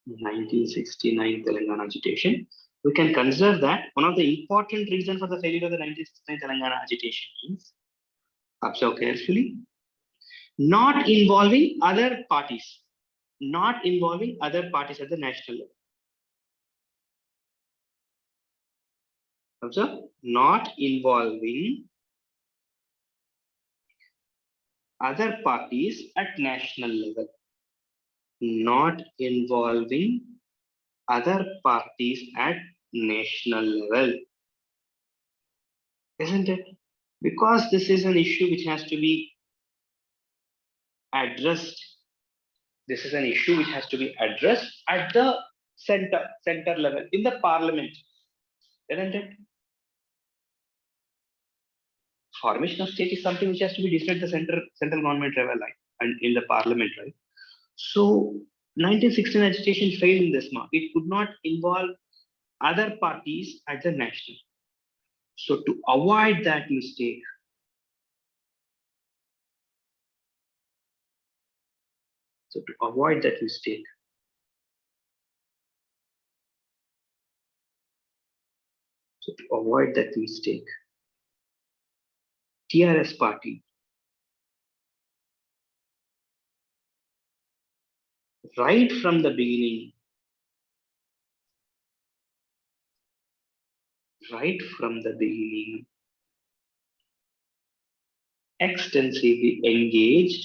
1969 Telangana agitation. We can consider that one of the important reasons for the failure of the 1969 Telangana agitation is, observe carefully, not involving other parties at the national level. Observe, not involving other parties at national level. Not involving other parties at national level. Isn't it? Because this is an issue which has to be addressed. This is an issue which has to be addressed at the center level in the parliament, isn't it? Formation of state is something which has to be decided at the central government level, right? And in the parliament, right? So 1916 agitation failed in this mark. It could not involve other parties at the national. So to avoid that mistake, TRS party right from the beginning, extensively engaged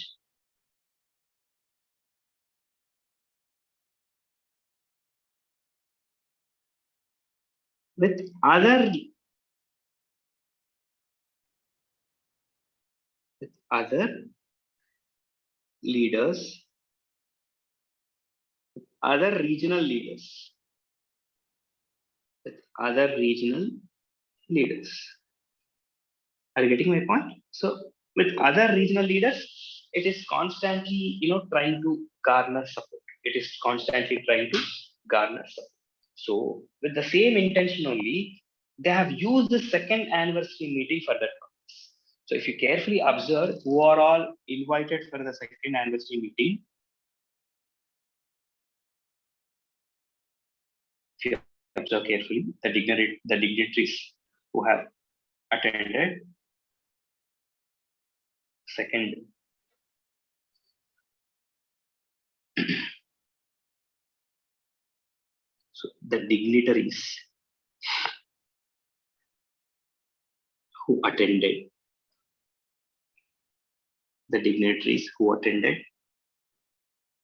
with other other leaders, other regional leaders, with other regional leaders. Are you getting my point? So with other regional leaders, it is constantly, trying to garner support. It is constantly trying to garner support. So with the same intention only, they have used the second anniversary meeting for that purpose. So if you carefully observe who are all invited for the second anniversary meeting, if you observe carefully, the dignitaries who have attended second so the dignitaries who attended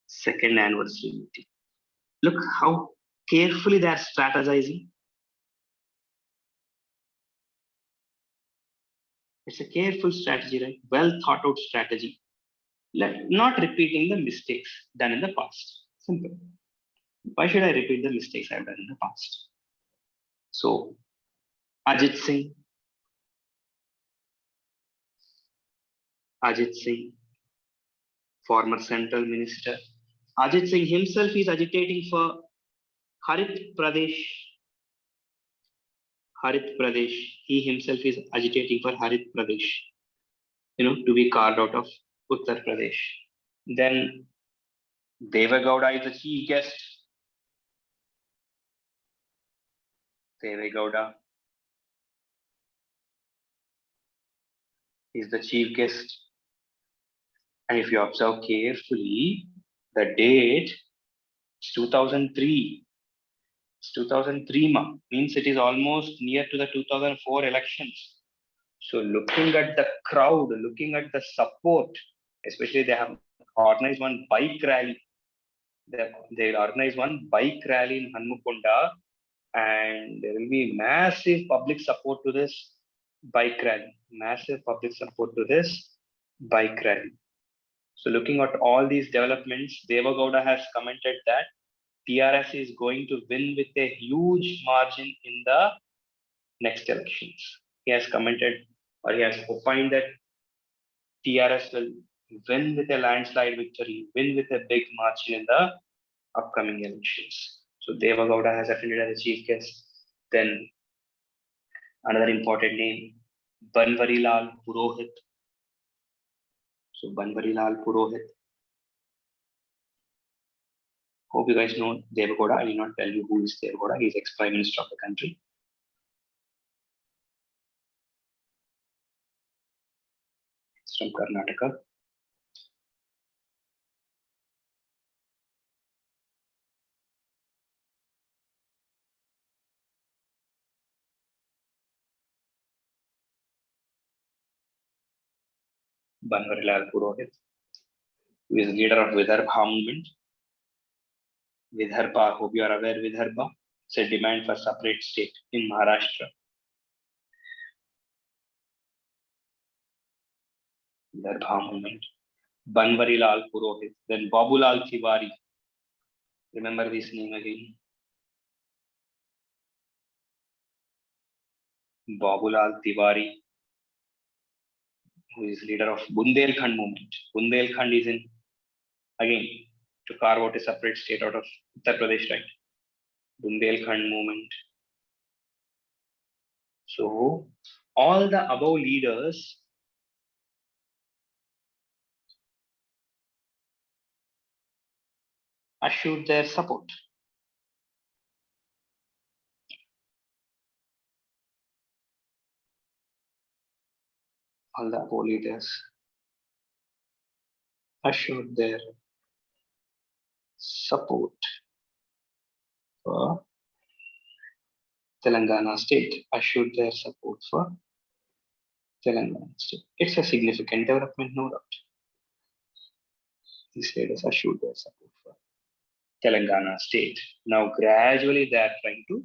second anniversary meeting. Look how carefully they are strategizing. It's a careful strategy, right? Well thought out strategy. Not repeating the mistakes done in the past. Simple. Why should I repeat the mistakes I've done in the past? So, Ajit Singh, former central minister. Ajit Singh himself is agitating for Harit Pradesh. He himself is agitating for Harit Pradesh, to be carved out of Uttar Pradesh. Then Devagowda is the chief guest. Devagowda is the chief guest. And if you observe carefully, the date is 2003. It's 2003 means it is almost near to the 2004 elections. So looking at the crowd, looking at the support, especially they have organized one bike rally. They organized one bike rally in Hanmukunda, and there will be massive public support to this bike rally. So looking at all these developments, Devagowda has commented that TRS is going to win with a huge margin in the next elections. He has commented, or he has opined, that TRS will win with a landslide victory, win with a big margin in the upcoming elections. So Devagowda has attended as a chief guest. Then another important name, Banwarilal Purohit. So Banwarilal Purohit. Hope you guys know Devagowda. I will not tell you who is Devagowda. He is ex-prime minister of the country. It's from Karnataka. Banwarilal Purohit, who is leader of Vidarbha movement. Vidarbha, hope you are aware, Vidarbha. It's a demand for separate state in Maharashtra. Vidarbha movement. Banwarilal Purohit. Then Babulal Tiwari. Remember this name again. Babulal Tiwari, who is leader of Bundelkhand movement. Bundelkhand is in, again, to carve out a separate state out of Uttar Pradesh, right? Bundelkhand movement. So all the above leaders assured their support. All the above leaders assured their support for Telangana state. Assured their support for Telangana state. It's a significant development, no doubt. These leaders assured their support for Telangana state. Now gradually they are trying to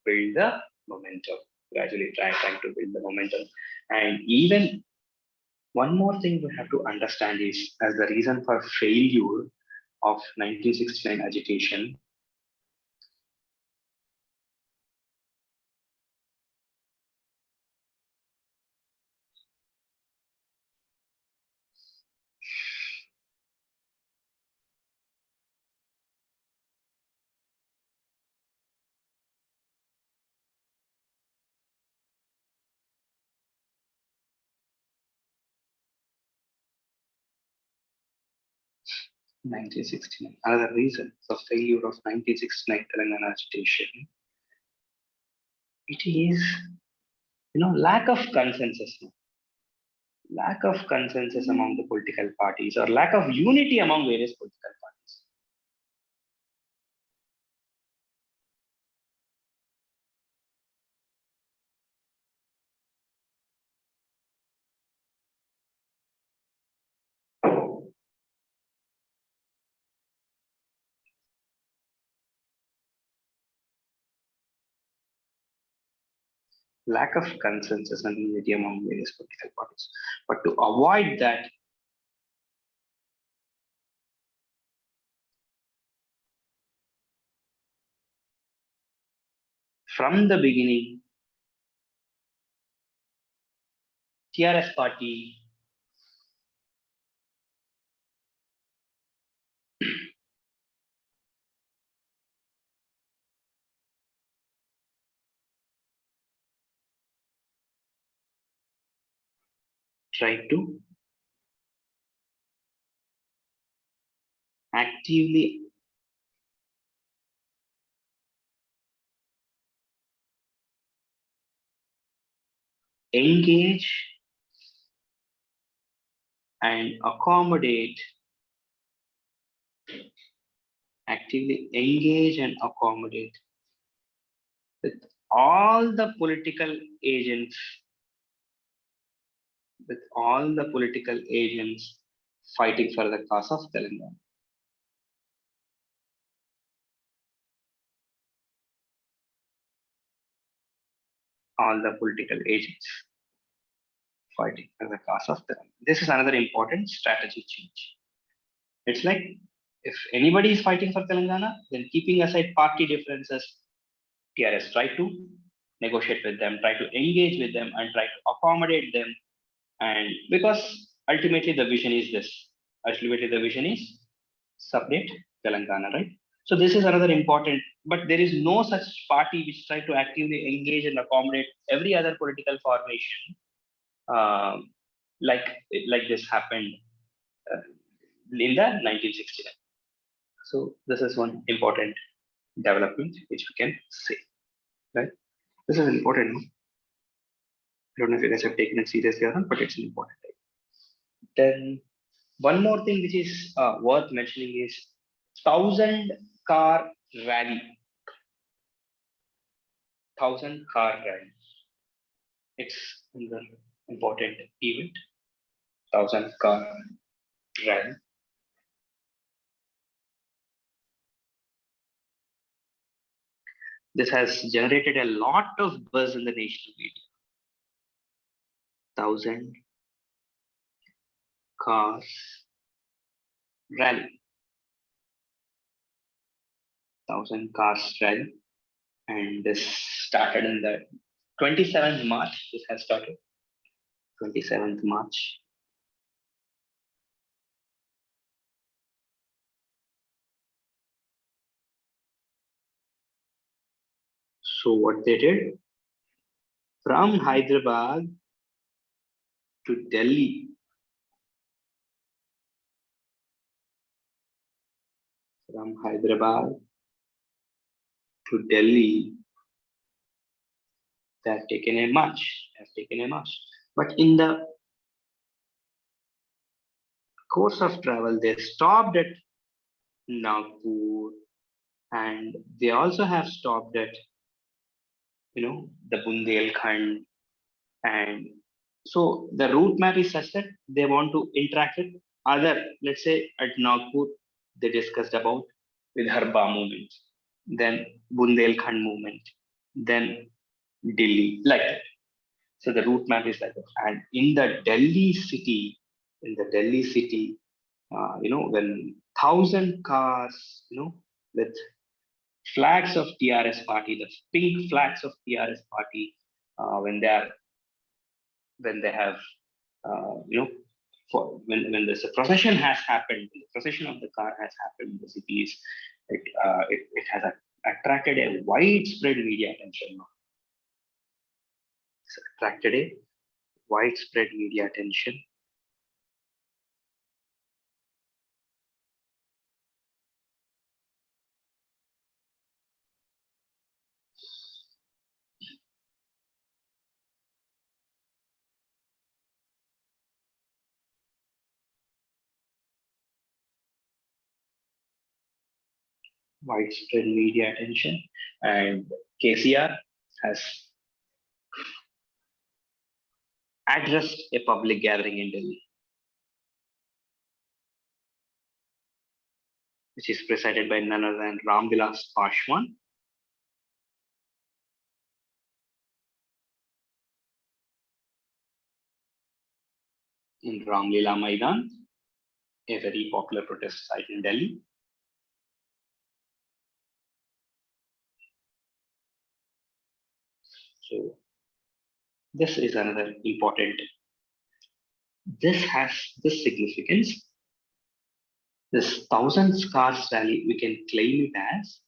build the momentum. And even One more thing we have to understand is, as the reason for failure of 1969 agitation, another reason for failure of 1969 Telangana agitation, it is, lack of consensus. Lack of consensus among the political parties, or lack of unity among various political parties. Lack of consensus and unity among various political parties. But to avoid that, from the beginning, TRS party tried to actively engage and accommodate with all the political agents, fighting for the cause of Telangana. All the political agents fighting for the cause of Telangana. This is another important strategy change. It's like, if anybody is fighting for Telangana, then keeping aside party differences, TRS try to negotiate with them, try to engage with them, and try to accommodate them. And because ultimately the vision is this, separate Telangana, right? So this is another important, but there is no such party which try to actively engage and accommodate every other political formation, like this happened in the 1969. So this is one important development which we can say, right? This is important. I don't know if you guys have taken it seriously or not, but it's an important thing. Then one more thing which is worth mentioning is 1,000-car rally. 1,000-car rally. It's another important event. 1,000-car rally. This has generated a lot of buzz in the national media. 1,000 cars rally. 1,000 cars rally. And this started in the 27th March. This has started 27th March. So what they did, from Hyderabad to Delhi, they have taken a march. But in the course of travel, they stopped at Nagpur, and they also have stopped at, the Bundelkhand. And so the route map is such that they want to interact with other, let's say at Nagpur, they discussed about Vidarbha movement, then Bundelkhand movement, then Delhi, like that. So the route map is like that. And in the Delhi city, when 1,000 cars, with flags of TRS party, the pink flags of TRS party, when they have, when this procession has happened, the procession of the car has happened in the cities, it has attracted a widespread media attention. It's attracted a widespread media attention. Widespread media attention, and KCR has addressed a public gathering in Delhi, which is presided by none other than Ram Vilas Paswan. In Ram Leela Maidan, a very popular protest site in Delhi. So this is another important. This has this significance. This 1,000 Scars rally, we can claim it as,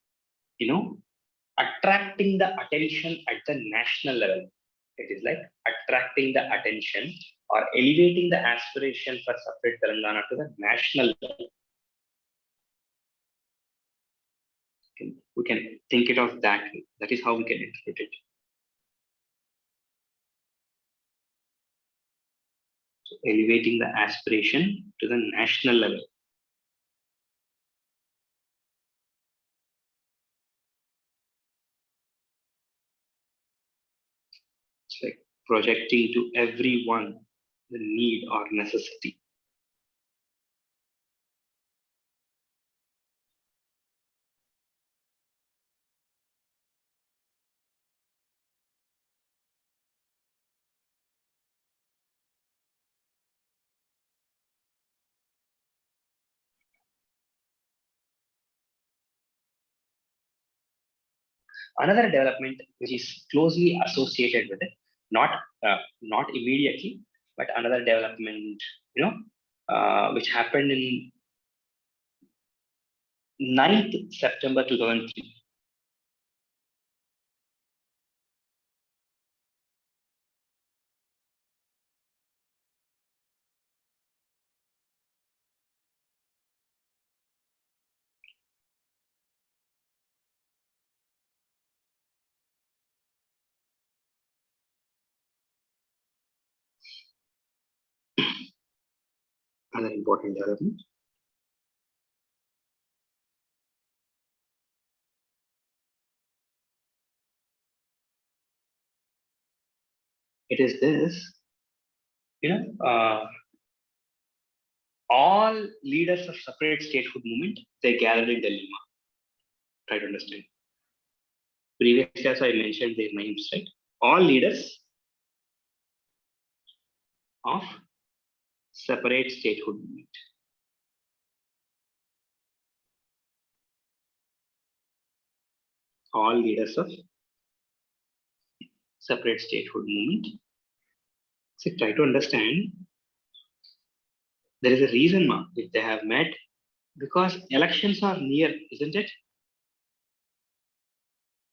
attracting the attention at the national level. It is like attracting the attention or elevating the aspiration for separate Telangana to the national level. We can think it of that way. That is how we can interpret it. So elevating the aspiration to the national level. It's like projecting to everyone the need or necessity. Another development which is closely associated with it, not immediately, but another development, which happened in 9th September 2003. Another important development. It is this, all leaders of separate statehood movement, they gathered in Delhi. Try to understand. Previously, as I mentioned their names, right? All leaders of separate statehood movement. All leaders of separate statehood movement. So try to understand. There is a reason, if they have met, because elections are near, isn't it?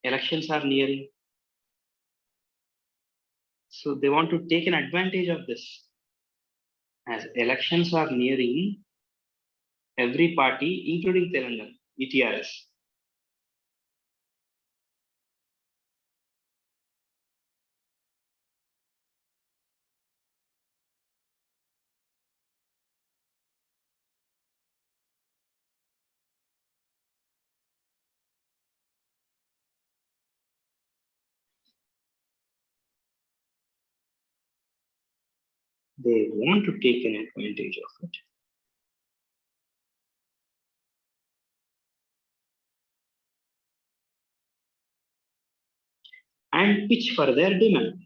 Elections are nearing. So they want to take an advantage of this. As elections are nearing, every party, including Telangana, ETRS, they want to take an advantage of it. And pitch for their demand.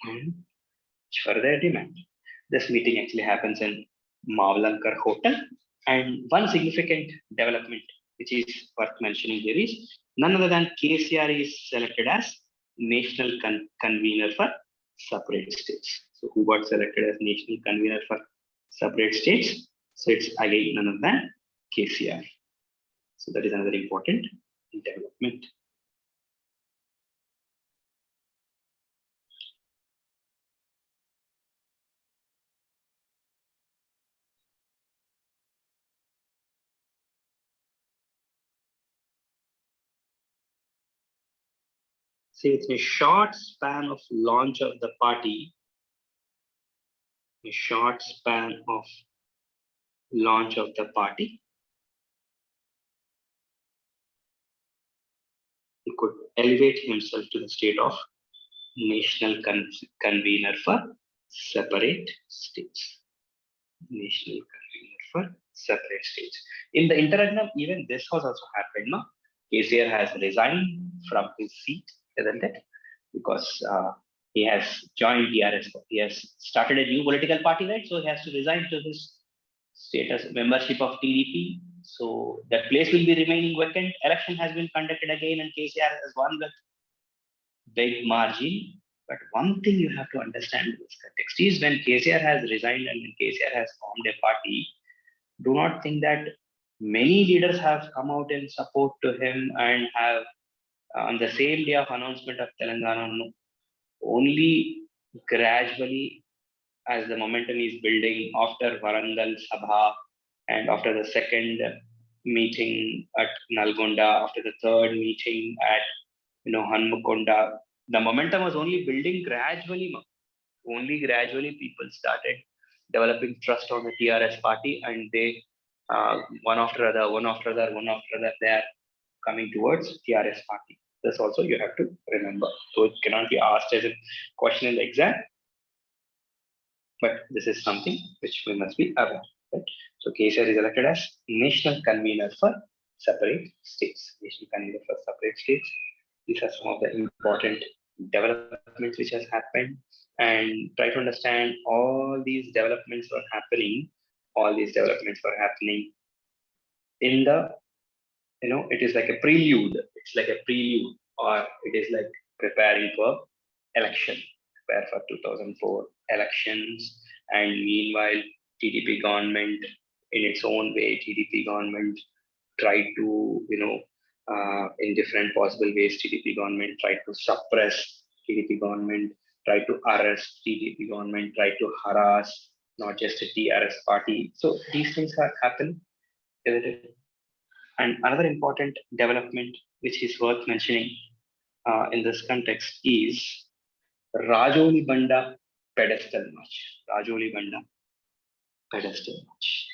and further demand. This meeting actually happens in Mavlankar Hotel. And one significant development which is worth mentioning here is none other than KCR is selected as national convener for separate states. So who got selected as national convener for separate states? So it's again none other than KCR. So that is another important development. See, it's a short span of launch of the party, a short span of launch of the party, he could elevate himself to the state of national convener for separate states. National convener for separate states. In the interregnum, even this has also happened. No? KCR has resigned from his seat, isn't it? Because he has joined TRS. He has started a new political party, right? So he has to resign to his status membership of TDP. So that place will be remaining vacant. Election has been conducted again, and KCR has won with big margin. But one thing you have to understand in this context is when KCR has resigned and when KCR has formed a party, do not think that many leaders have come out in support to him and have on the same day of announcement of Telangana. No. Only gradually, as the momentum is building after Warangal Sabha and after the second meeting at Nalgonda, after the third meeting at Hanmakonda, the momentum was only building gradually. Only gradually people started developing trust on the TRS party, and they one after another, they are coming towards TRS party. This also you have to remember. So it cannot be asked as a question in the exam, but this is something which we must be aware. Right? So KCR is elected as national convener for separate states. National convener for separate states. These are some of the important developments which has happened, and try to understand all these developments were happening. All these developments were happening in the, it is like a prelude. It's like a prelude, or it is like preparing for election. Prepare for 2004 elections, and meanwhile, TDP government, in its own way, TDP government tried to, in different possible ways, TDP government tried to suppress TDP government, tried to arrest TDP government, tried to harass not just the TRS party. So these things have happened. And another important development which is worth mentioning in this context is Rajoli Banda pedestal march. Rajoli Banda pedestal march.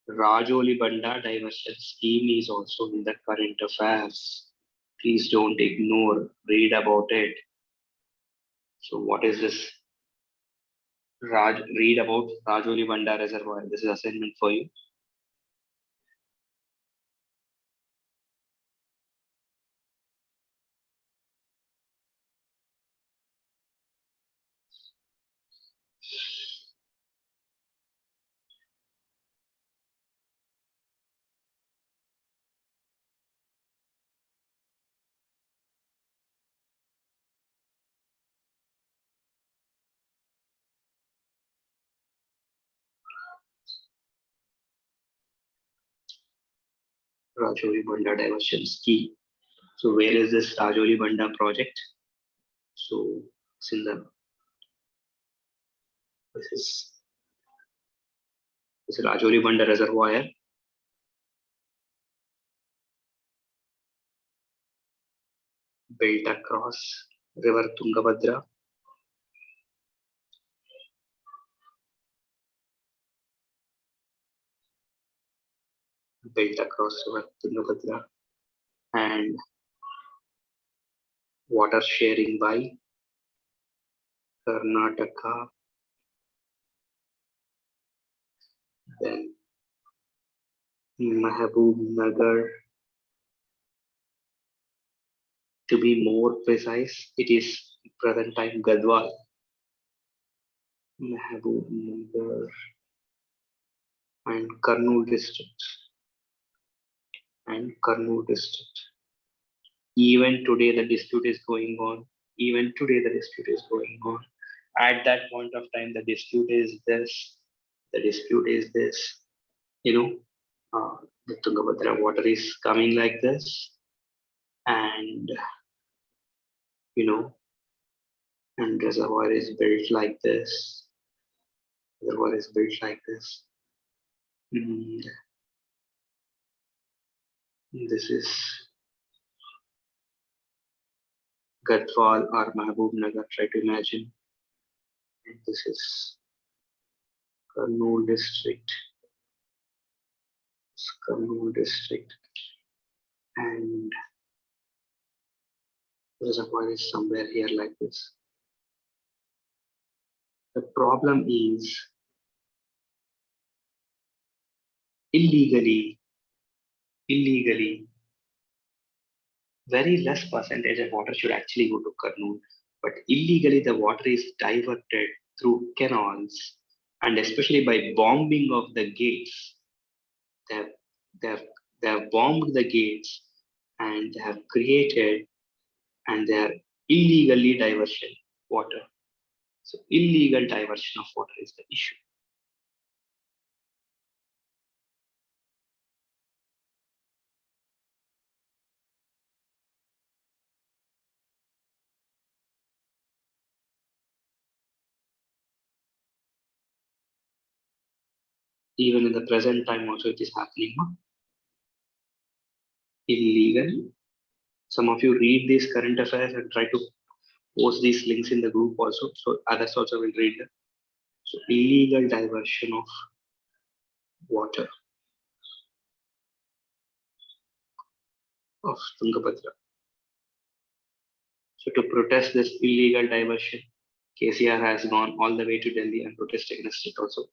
Rajoli Banda diversion scheme is also in the current affairs. Please don't ignore, read about it. So what is this? Read about Rajoli Banda Reservoir. This is assignment for you. Rajoli Banda diversion scheme. So where is this Rajoli Banda project? So it's in the this is Rajoli Banda Reservoir built across River Tungabhadra. Built across River Tungabhadra, and water sharing by Karnataka, then Mahbub Nagar. To be more precise, it is present time Gadwal. Mahbub Nagar and Kurnool district. Even today the dispute is going on. At that point of time, the dispute is this. You know, the Tungabhadra water is coming like this, and you know, and reservoir is built like this. And this is Gadwal or Mahbub Nagar. Try to imagine. And this is Kurnool district. And the reservoir is somewhere here like this. The problem is illegally, very less percentage of water should actually go to Kurnool, but illegally the water is diverted through canals, and especially by bombing of the gates. They have, they have, they have bombed the gates, and they have created, and they are illegally diversion water. So illegal diversion of water is the issue. Even in the present time also it is happening. Illegal. Some of you read these current affairs and try to post these links in the group also, so others also will read them. So illegal diversion of water of Tungabhadra. So to protest this illegal diversion, KCR has gone all the way to Delhi and protested against it also.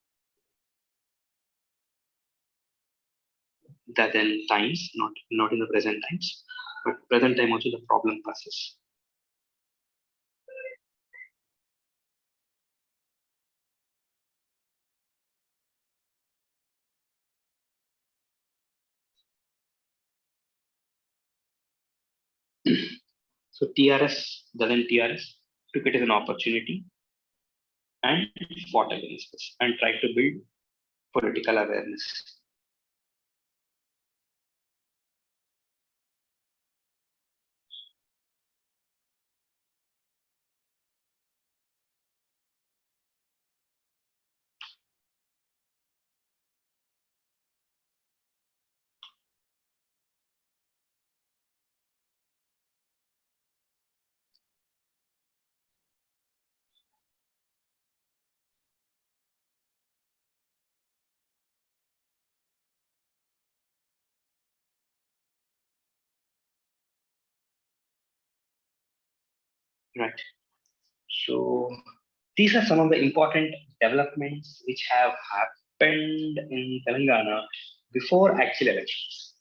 That then times, not in the present times, but present time also the problem passes. So TRS took it as an opportunity and fought against this and tried to build political awareness. Right. So these are some of the important developments which have happened in Telangana before actual elections.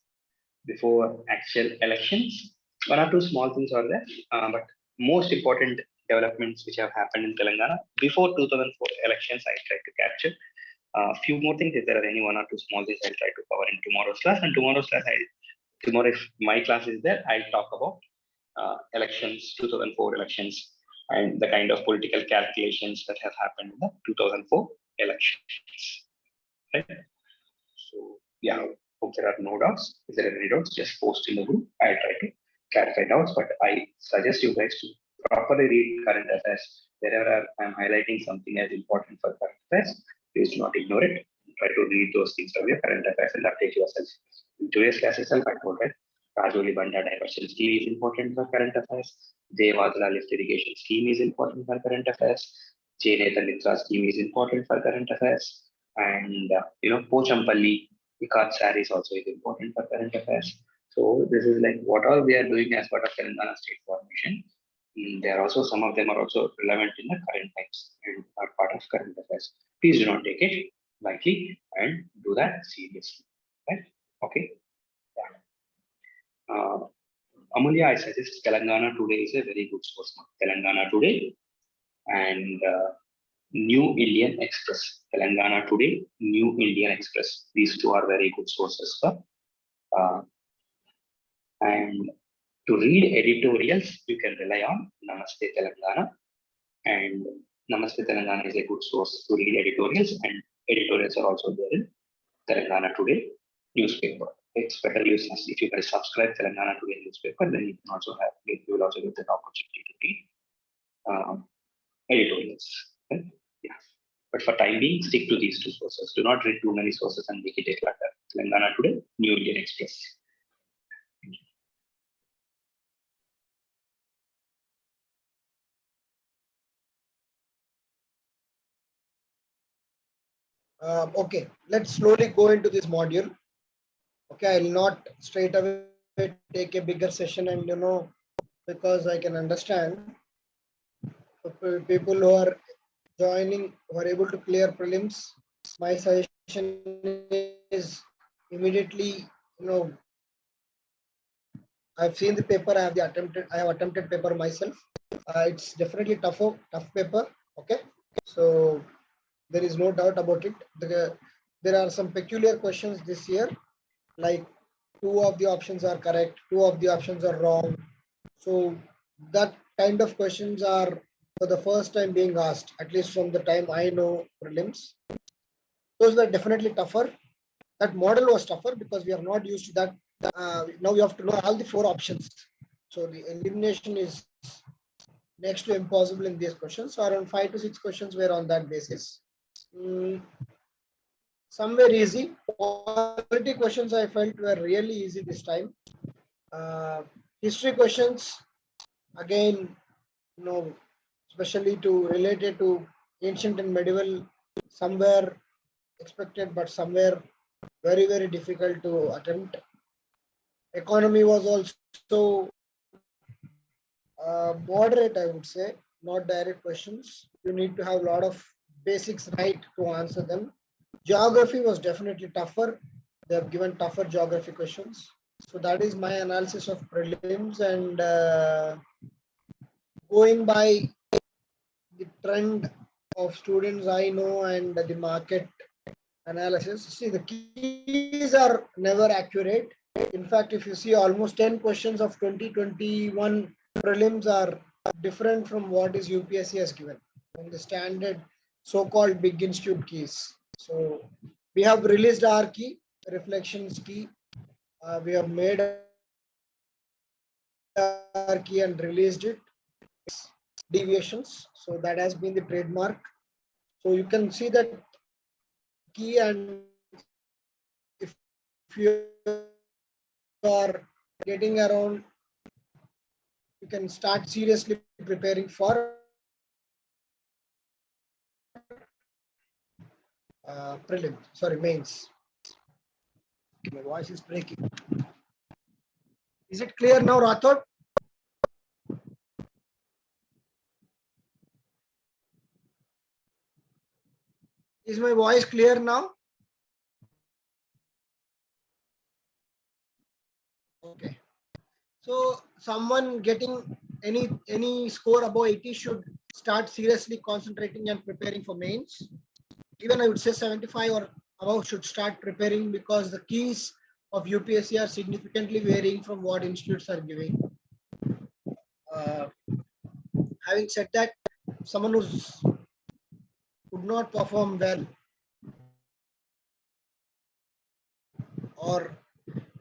One or two small things are there, but most important developments which have happened in Telangana before 2004 elections, I tried to capture. A few more things, if there are any one or two small things, I'll try to cover in tomorrow's class. And tomorrow, if my class is there, I'll talk about elections, 2004 elections, and the kind of political calculations that have happened in the 2004 elections. Right? So yeah, hope there are no doubts. If there are any doubts, just post in the group. I'll try to clarify doubts, but I suggest you guys to properly read current affairs. Wherever I'm highlighting something as important for current affairs, please do not ignore it. Try to read those things from your current affairs and update yourself. In today's class itself, I told that Rajoli Banda diversion scheme is important for current affairs. Jayavadla lift irrigation scheme is important for current affairs. Cheneta Mitra scheme is important for current affairs. And Pochampalli Vikat Saris also is important for current affairs. So this is like what all we are doing as part of Telangana state formation. There are also some of them are also relevant in the current times and are part of current affairs. Please do not take it lightly and do that seriously. Right? Okay. Amulya, I suggest Telangana Today is a very good source. Telangana Today and New Indian Express. Telangana Today, New Indian Express. These two are very good sources for. And to read editorials, you can rely on Namaste Telangana. And Namaste Telangana is a good source to read editorials, and editorials are also there in Telangana Today newspaper. It's better use if you guys subscribe Telangana Today newspaper, then you can also have you will also get an opportunity to read editorials. Okay? Yeah. But for time being, stick to these two sources. Do not read too many sources and make it a clutter. Telangana Today, New Indian Express. Okay, let's slowly go into this module. Okay, I'll not straight away take a bigger session, and because I can understand people who are joining, who are able to clear prelims, my suggestion is immediately, I've seen the paper, I have attempted paper myself. It's definitely tough paper. Okay, so there is no doubt about it. There are some peculiar questions this year, like 2 of the options are correct, 2 of the options are wrong. So that kind of questions are for the first time being asked, at least from the time I know prelims. Those were definitely tougher. That model was tougher because we are not used to that. Now you have to know all the 4 options. So the elimination is next to impossible in these questions. So around 5 to 6 questions were on that basis. Some were easy. Quality questions I felt were really easy this time. History questions, again, especially related to ancient and medieval, somewhere expected, but somewhere very, very difficult to attempt. Economy was also moderate, I would say, not direct questions. You need to have a lot of basics right to answer them. Geography was definitely tougher. They have given tougher geography questions. So that is my analysis of prelims, and going by the trend of students I know and the market analysis. See, the keys are never accurate. In fact, if you see, almost 10 questions of 2021 prelims are different from what is UPSC has given from the standard so-called big institute keys. So we have released our key, reflections key. We have made our key and released it. Deviations. So that has been the trademark. So you can see that key, and if you are getting around, you can start seriously preparing for mains. My voice is breaking. Is it clear now, Rathod? Is my voice clear now? Okay. So someone getting any score above 80 should start seriously concentrating and preparing for mains. Even I would say 75 or above should start preparing, because the keys of UPSC are significantly varying from what institutes are giving. Having said that, someone who could not perform well or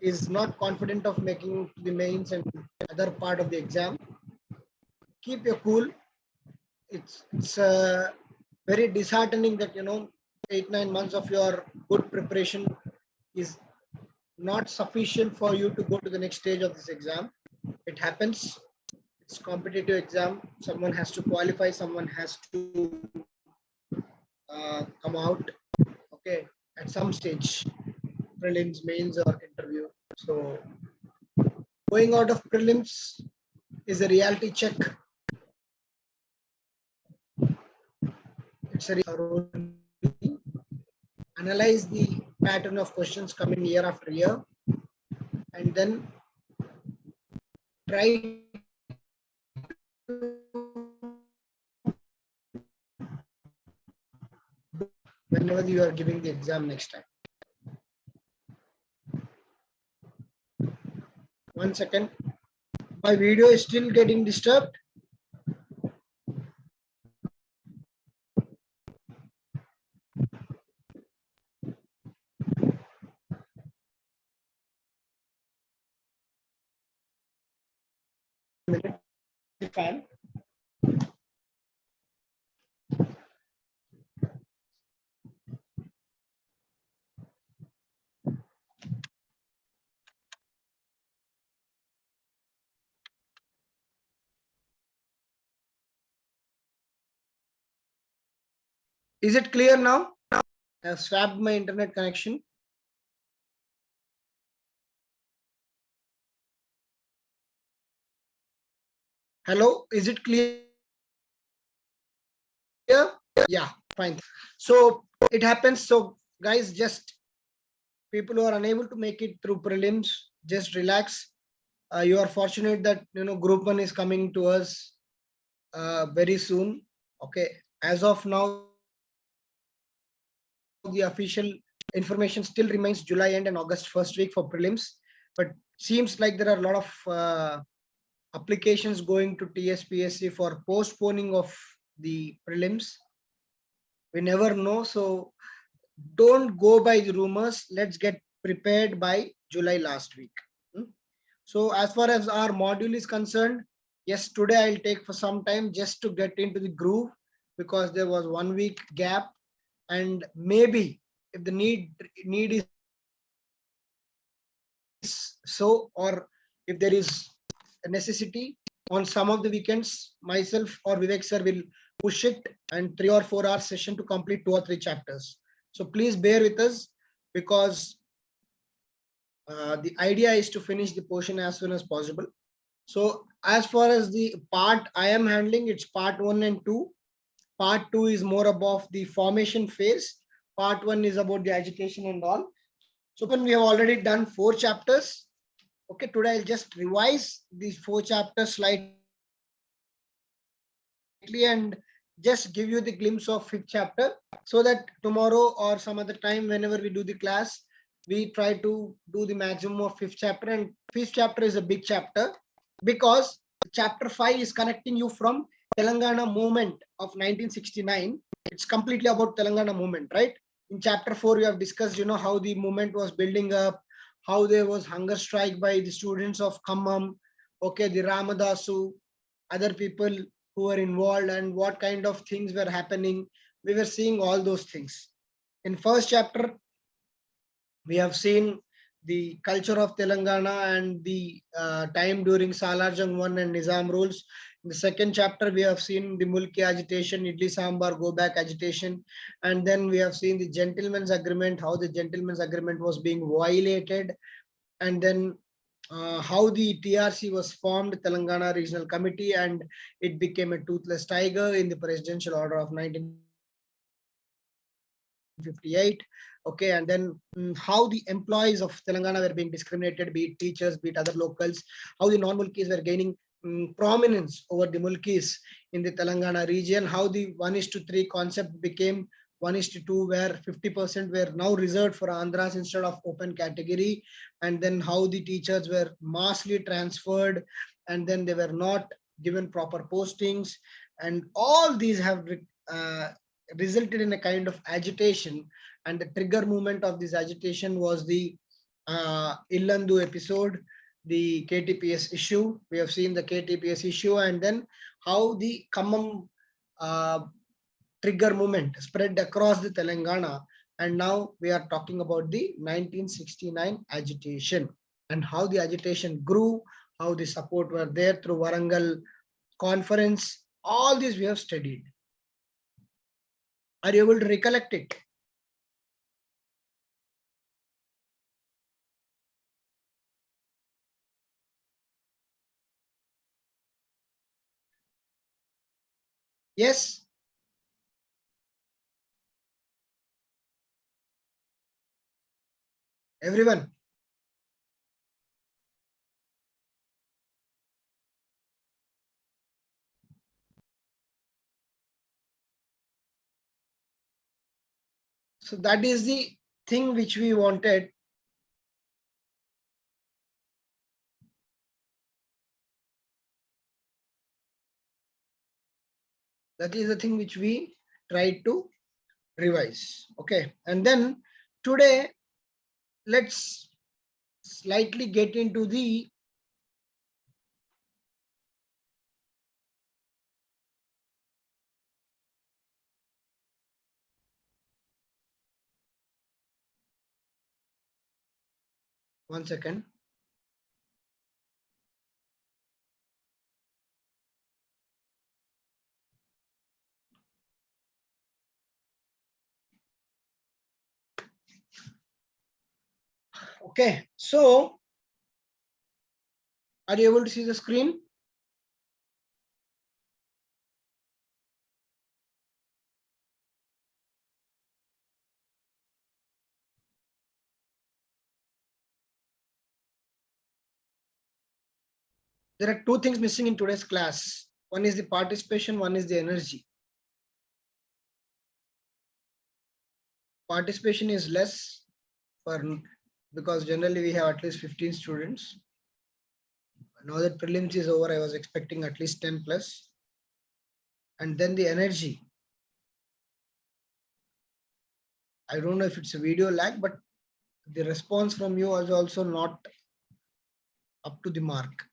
is not confident of making the mains and other part of the exam, keep your cool. It's very disheartening that 8-9 months of your good preparation is not sufficient for you to go to the next stage of this exam. It happens. It's competitive exam. Someone has to qualify. Someone has to come out. Okay, at some stage, prelims, mains, or interview. So going out of prelims is a reality check. It's a analyze the pattern of questions coming year after year, and then try whenever you are giving the exam next time. One second. My video is still getting disturbed. Fan. Is it clear now? I've swapped my internet connection. Hello, is it clear? Yeah, fine. So it happens. So guys, just people who are unable to make it through prelims, just relax. You are fortunate that group 1 is coming to us very soon. Okay, as of now, the official information still remains July end and August first week for prelims, but seems like there are a lot of applications going to TSPSC for postponing of the prelims. We never know, so don't go by the rumors. Let's get prepared by July last week. So as far as our module is concerned, yes, today I'll take for some time just to get into the groove, because there was 1 week gap, and maybe if the need is so, or if there is a necessity, on some of the weekends, myself or Vivek sir will push it and 3 or 4 hour session to complete 2 or 3 chapters. So please bear with us, because the idea is to finish the portion as soon as possible. So as far as the part I am handling, it's part 1 and 2. Part 2 is more about the formation phase. Part 1 is about the agitation and all. So when we have already done 4 chapters, okay, today I'll just revise these 4 chapters slightly and just give you the glimpse of 5th chapter, so that tomorrow or some other time, whenever we do the class, we try to do the maximum of 5th chapter. And 5th chapter is a big chapter, because chapter 5 is connecting you from Telangana movement of 1969. It's completely about Telangana movement, right? In chapter 4, we have discussed, how the movement was building up, how there was hunger strike by the students of Khammam, okay, the Ramadasu, other people who were involved, and what kind of things were happening. We were seeing all those things. In first chapter, we have seen the culture of Telangana and the time during Salar Jung 1 and Nizam rules. In the second chapter, we have seen the Mulki agitation, Idli Sambar, go back agitation. And then we have seen the gentleman's agreement, how the gentleman's agreement was being violated. And then how the TRC was formed, Telangana Regional Committee, and it became a toothless tiger in the presidential order of 1958. Okay, and then how the employees of Telangana were being discriminated, be it teachers, be it other locals, how the non-Mulkis were gaining prominence over the Mulkis in the Telangana region, how the 1:3 concept became 1:2, where 50% were now reserved for Andhras instead of open category, and then how the teachers were massively transferred, and then they were not given proper postings, and all these have resulted in a kind of agitation. And the trigger movement of this agitation was the Illandu episode, the KTPS issue. We have seen the KTPS issue, and then how the Khammam trigger movement spread across the Telangana. And now we are talking about the 1969 agitation, and how the agitation grew, how the support were there through Warangal conference. All this we have studied. Are you able to recollect it? Yes. Everyone. So that is the thing which we wanted. That is the thing which we tried to revise. Okay. And then today, let's slightly get into the one second. Okay. So are you able to see the screen? There are two things missing in today's class. One is the participation, one is the energy. Participation is less because generally we have at least 15 students. Now that prelims is over, I was expecting at least 10 plus. And then the energy. I don't know if it's a video lag, but the response from you is also not up to the mark.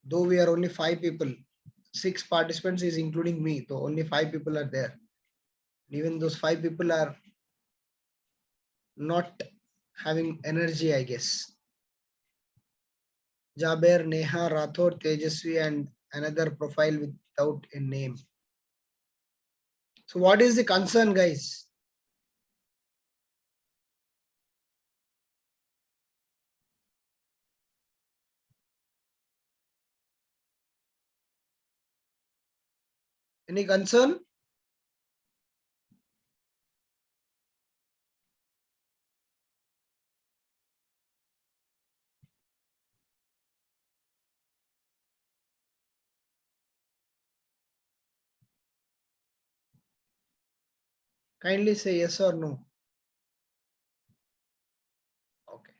Though we are only 5 people, 6 participants is including me, so only 5 people are there. Even those 5 people are not having energy, I guess. Jaber, Neha, Rathod, Tejasvi, and another profile without a name. So what is the concern, guys? Any concern? Kindly say yes or no. Okay.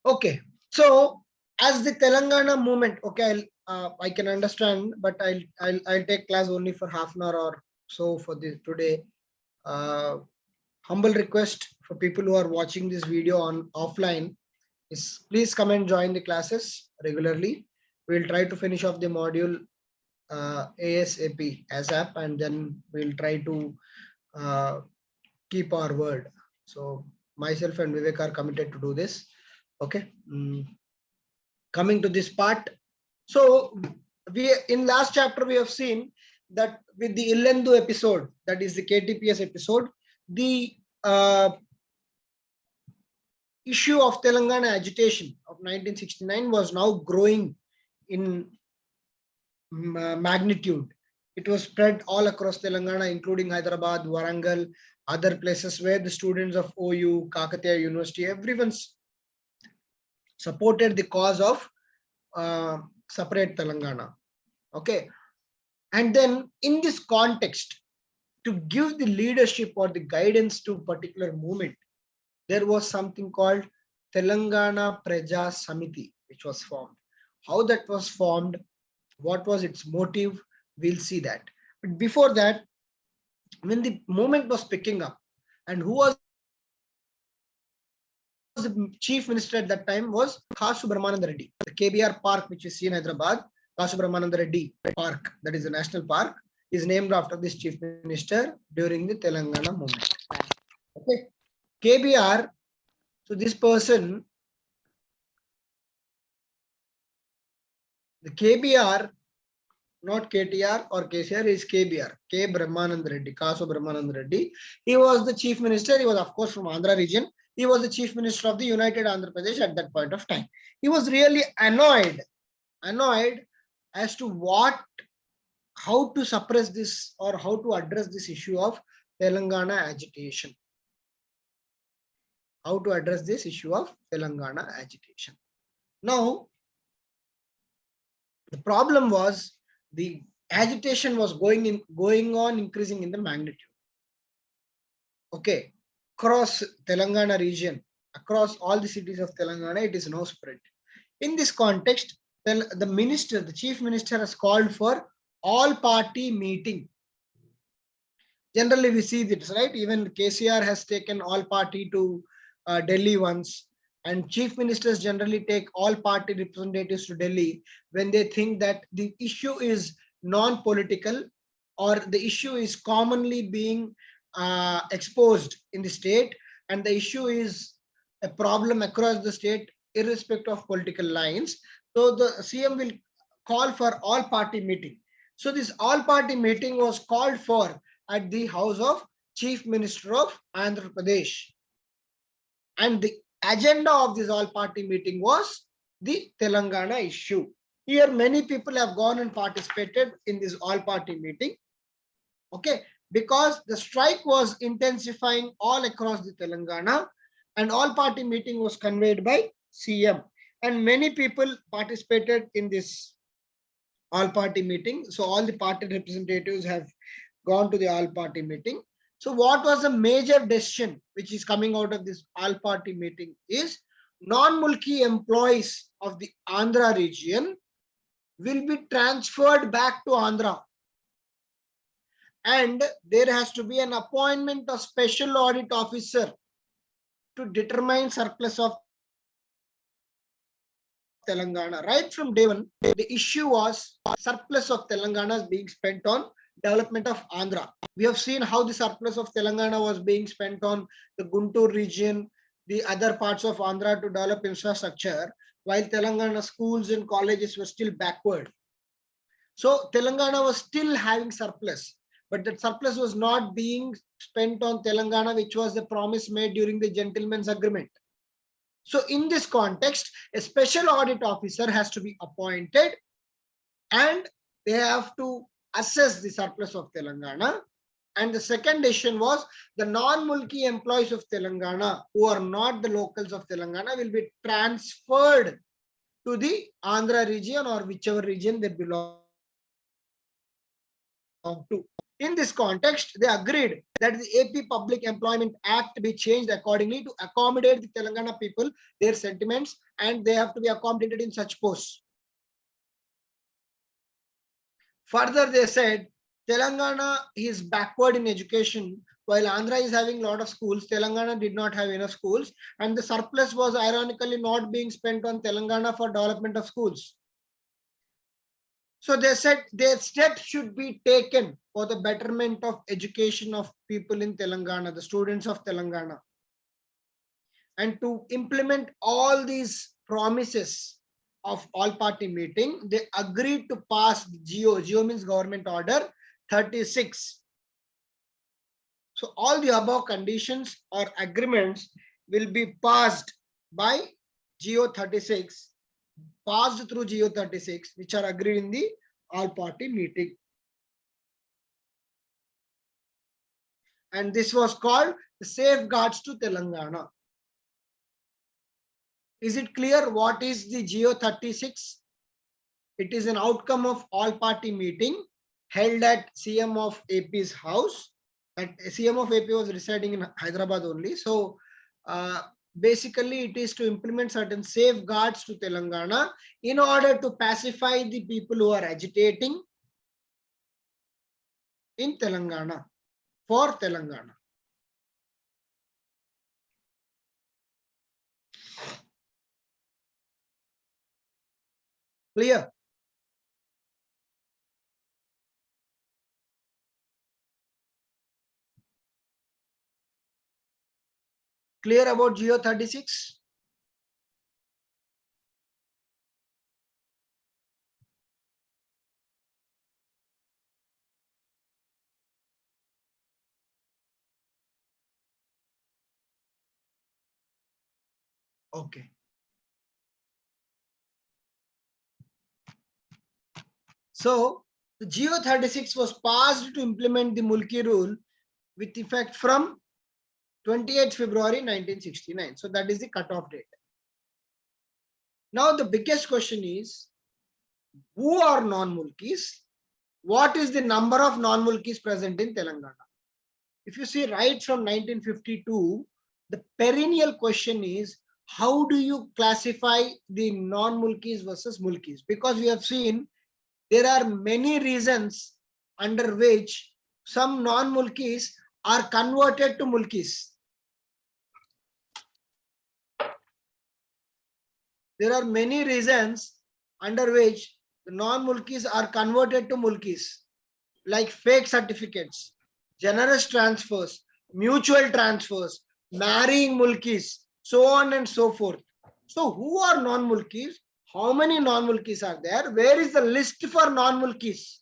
Okay. So as the Telangana movement, okay, I can understand, but I'll take class only for half an hour or so for this today. Humble request for people who are watching this video on offline is please come and join the classes regularly. We'll try to finish off the module ASAP, ASAP, and then we'll try to keep our word. So myself and Vivek are committed to do this. Okay. Coming to this part. So we in last chapter we have seen that with the Illendu episode, that is the KTPS episode, the issue of Telangana agitation of 1969 was now growing in magnitude. It was spread all across Telangana, including Hyderabad, Warangal, other places where the students of OU, Kakatiya University, everyone supported the cause of separate Telangana. Okay. And then in this context, to give the leadership or the guidance to particular movement, there was something called Telangana Praja Samiti, which was formed. How that was formed, what was its motive, we'll see that. But before that, when the movement was picking up, and who was the chief minister at that time was Kasu Brahmananda Reddy. The KBR Park, which you see in Hyderabad, Kasu Brahmananda Reddy Park, that is a national park, is named after this chief minister during the Telangana movement. Okay, KBR. So this person, the KBR, not KTR or KCR, is KBR, K. Brahmananda Reddy, Kasu Brahmananda Reddy. He was the chief minister. He was, of course, from Andhra region. He was the chief minister of the United Andhra Pradesh at that point of time. He was really annoyed as to how to suppress this or how to address this issue of Telangana agitation. How to address this issue of Telangana agitation. Now, the problem was the agitation was going on increasing in the magnitude. Okay, across Telangana region, across all the cities of Telangana, it is now spread. In this context, the chief minister has called for all party meeting. Generally, we see this, right? Even KCR has taken all party to Delhi once, and chief ministers generally take all party representatives to Delhi when they think that the issue is non-political or the issue is commonly being exposed in the state, and the issue is a problem across the state irrespective of political lines. So the CM will call for all party meeting. So this all party meeting was called for at the house of Chief Minister of Andhra Pradesh. And the agenda of this all party meeting was the Telangana issue. Here many people have gone and participated in this all party meeting. Okay, because the strike was intensifying all across the Telangana, and all party meeting was conveyed by CM, and many people participated in this all party meeting. So all the party representatives have gone to the all party meeting. So what was the major decision which is coming out of this all party meeting is non-mulki employees of the Andhra region will be transferred back to Andhra, and there has to be an appointment of special audit officer to determine surplus of Telangana. Right from day one, the issue was surplus of Telangana is being spent on development of Andhra. We have seen how the surplus of Telangana was being spent on the Guntur region, the other parts of Andhra to develop infrastructure, while Telangana schools and colleges were still backward. So Telangana was still having surplus, but that surplus was not being spent on Telangana, which was the promise made during the gentleman's agreement. So in this context, a special audit officer has to be appointed, and they have to assess the surplus of Telangana. And the second decision was the non-mulki employees of Telangana who are not the locals of Telangana will be transferred to the Andhra region or whichever region they belong to. In this context, they agreed that the AP Public Employment Act be changed accordingly to accommodate the Telangana people, their sentiments, and they have to be accommodated in such posts. Further, they said Telangana is backward in education, while Andhra is having a lot of schools. Telangana did not have enough schools, and the surplus was ironically not being spent on Telangana for development of schools. So they said their steps should be taken for the betterment of education of people in Telangana, the students of Telangana. And to implement all these promises of all party meeting, they agreed to pass GO. GO means Government Order 36. So all the above conditions or agreements will be passed by GO 36, passed through GO 36, which are agreed in the all party meeting. And this was called the safeguards to Telangana. Is it clear what is the GO 36? It is an outcome of all party meeting held at CM of AP's house. That CM of AP was residing in Hyderabad only. So basically it is to implement certain safeguards to Telangana in order to pacify the people who are agitating in Telangana, for Telangana. Clear? Clear about GO 36? Okay. So the GO 36 was passed to implement the Mulki rule with effect from 28th February 1969. So that is the cutoff date. Now the biggest question is, who are non-Mulkis? What is the number of non-Mulkis present in Telangana? If you see right from 1952, the perennial question is, how do you classify the non-Mulkis versus Mulkis? Because we have seen there are many reasons under which some non-Mulkis are converted to Mulkis. There are many reasons under which the non-Mulkis are converted to Mulkis, like fake certificates, generous transfers, mutual transfers, marrying Mulkis, so on and so forth. So who are non-Mulkis? How many non-Mulkis are there? Where is the list for non-Mulkis?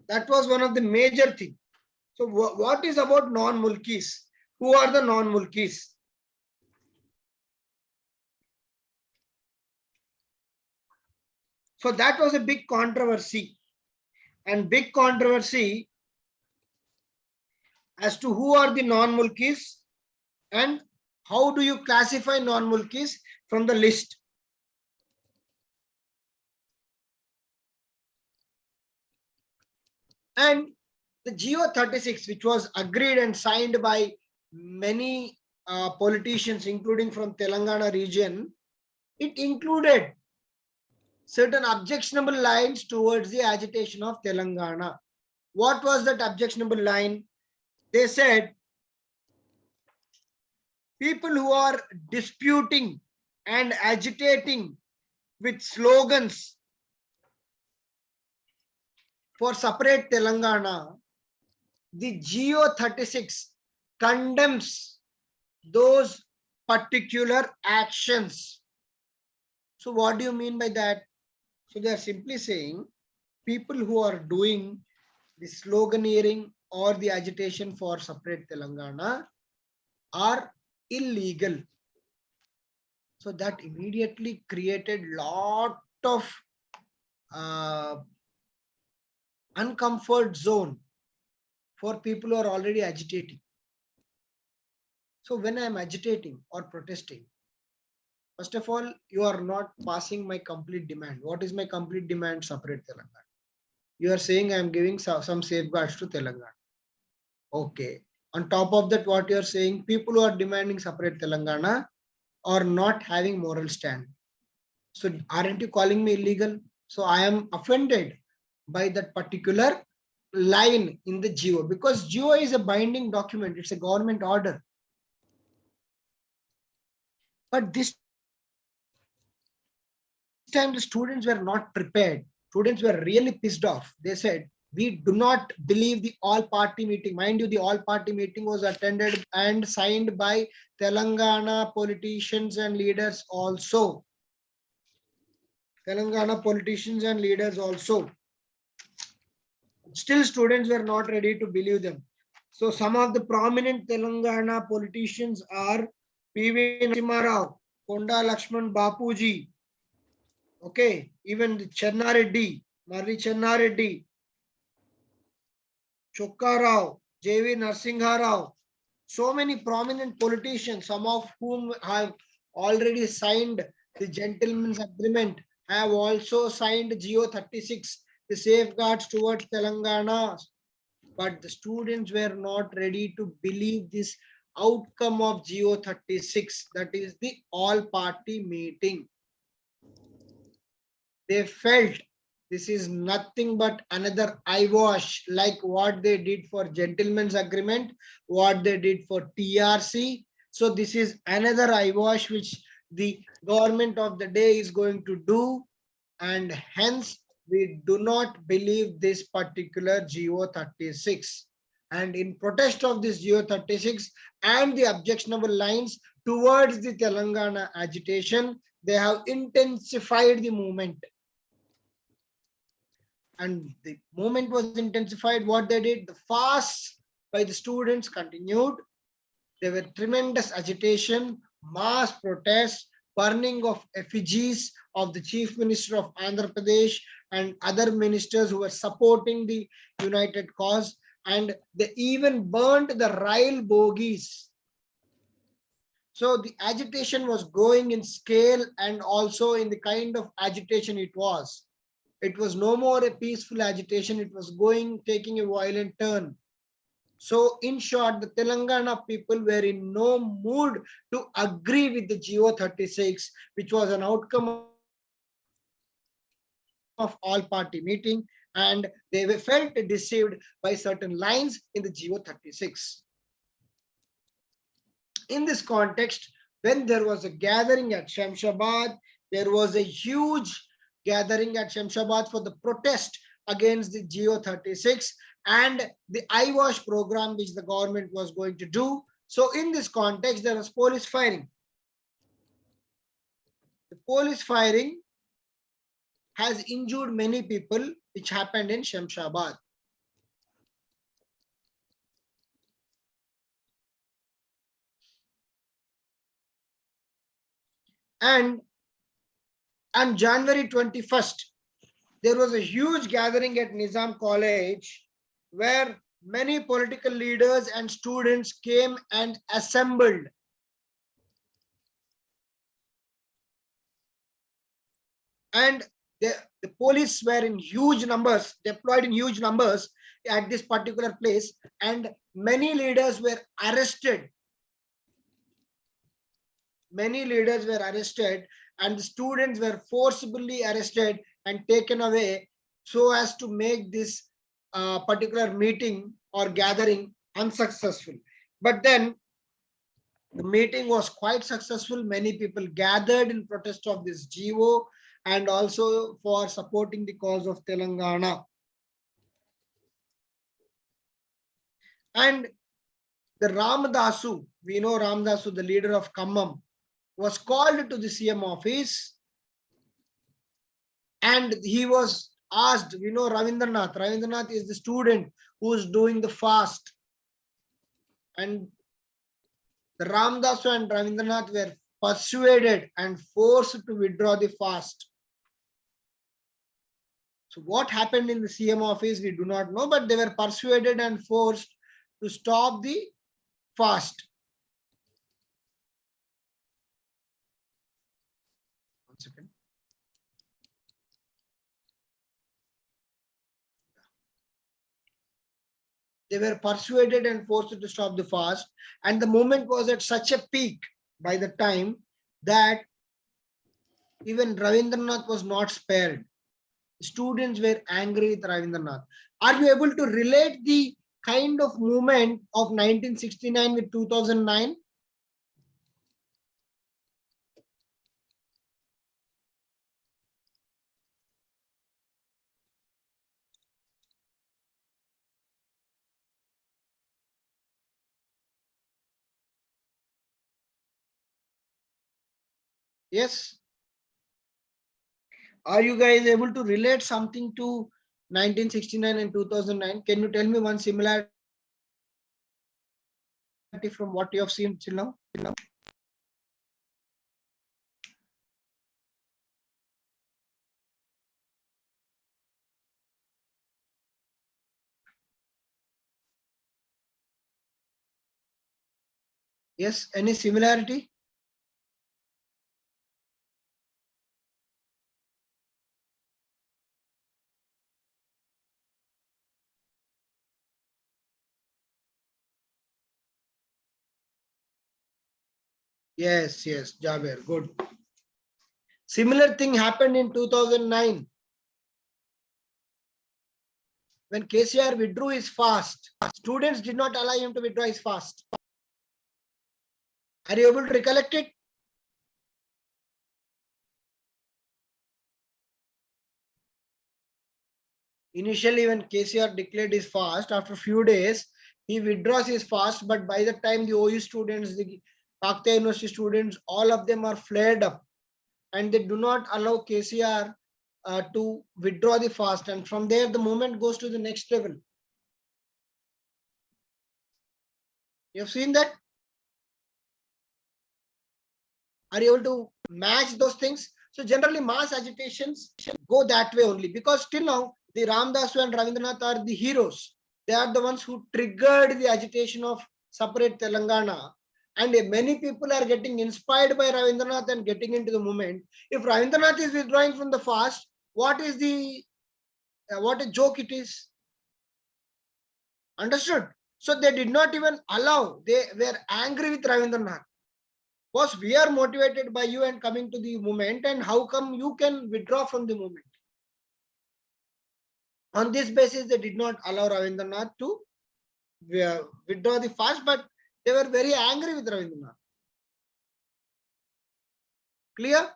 That was one of the major things. So what is about non-Mulkis? Who are the non-Mulkis? So that was a big controversy, and big controversy as to who are the non-Mulkis and how do you classify non-Mulkis from the list. And the GO 36, which was agreed and signed by many politicians, including from Telangana region, it included certain objectionable lines towards the agitation of Telangana. What was that objectionable line? They said, people who are disputing and agitating with slogans for separate Telangana, the GO 36 condemns those particular actions. So what do you mean by that? So they are simply saying people who are doing the sloganeering or the agitation for separate Telangana are illegal. So that immediately created lot of uncomfort zone for people who are already agitating. So when I am agitating or protesting, first of all, you are not passing my complete demand. What is my complete demand? Separate Telangana. You are saying I am giving some safeguards to Telangana. Okay. On top of that, what you are saying, people who are demanding separate Telangana are not having moral stand. So aren't you calling me illegal? So I am offended by that particular line in the GO, because GO is a binding document. It's a government order. But this time the students were not prepared. Students were really pissed off. They said, we do not believe the all-party meeting. Mind you, the all-party meeting was attended and signed by Telangana politicians and leaders also. Telangana politicians and leaders also. Still, students were not ready to believe them. So some of the prominent Telangana politicians are P.V. Narasimha Rao, Konda Lakshman Bapuji, okay, even Channareddy, Marri Channareddy, Chokka Rao, J.V. Narasimha Rao. So many prominent politicians, some of whom have already signed the gentleman's agreement, have also signed GO 36, the safeguards towards Telangana. But the students were not ready to believe this outcome of GO 36, that is the all-party meeting. They felt this is nothing but another eyewash, like what they did for gentleman's agreement, what they did for TRC. So this is another eyewash which the government of the day is going to do, and hence we do not believe this particular GO 36. And in protest of this GO 36 and the objectionable lines towards the Telangana agitation, they have intensified the movement. And the movement was intensified. What they did, the fast by the students continued. There were tremendous agitation. mass protests, burning of effigies of the Chief Minister of Andhra Pradesh and other ministers who were supporting the united cause, and they even burned the rail bogies. So the agitation was growing in scale and also in the kind of agitation it was. It was no more a peaceful agitation, it was taking a violent turn. So in short, the Telangana people were in no mood to agree with the GO 36, which was an outcome of all party meeting, and they were felt deceived by certain lines in the GO 36. In this context, when there was a gathering at Shamshabad, there was a huge gathering at Shamshabad for the protest against the GO 36 and the IWAS program which the government was going to do. So in this context, there was police firing. The police firing has injured many people, which happened in Shamshabad. And on January 21st, there was a huge gathering at Nizam College where many political leaders and students came and assembled. And the police were in huge numbers, deployed in huge numbers at this particular place, and many leaders were arrested. Many leaders were arrested, and the students were forcibly arrested and taken away so as to make this particular meeting or gathering unsuccessful. But then the meeting was quite successful. Many people gathered in protest of this GO and also for supporting the cause of Telangana. And the Ramdasu, we know Ramdasu, the leader of Khammam, was called to the CM office and he was asked, we know Ravindranath. Ravindranath is the student who is doing the fast. And the Ramdasu and Ravindranath were persuaded and forced to withdraw the fast. So what happened in the CM office, we do not know, but they were persuaded and forced to stop the fast. One second. They were persuaded and forced to stop the fast. And the movement was at such a peak by the time that even Ravindranath was not spared. Students were angry with Ravindranath. Are you able to relate the kind of movement of 1969 with 2009? Yes. Are you guys able to relate something to 1969 and 2009? Can you tell me one similarity from what you have seen till now? Yes, any similarity? Yes, yes, Jaber, good. Similar thing happened in 2009 when KCR withdrew his fast. Students did not allow him to withdraw his fast. Are you able to recollect it? Initially, when KCR declared his fast, after a few days, he withdraws his fast, but by the time the OU students, the Pakta University students, all of them are flared up and they do not allow KCR to withdraw the fast. And from there, the movement goes to the next level. You have seen that? Are you able to match those things? So generally mass agitations go that way only, because till now the Ramdasu and Ravindranath are the heroes. They are the ones who triggered the agitation of separate Telangana. And many people are getting inspired by Ravindranath and getting into the movement. If Ravindranath is withdrawing from the fast, what is the what a joke it is. Understood? So they did not even allow. They were angry with Ravindranath. Boss, we are motivated by you and coming to the movement, and how come you can withdraw from the movement? On this basis, they did not allow Ravindranath to withdraw the fast, but they were very angry with Ravindranath. Clear?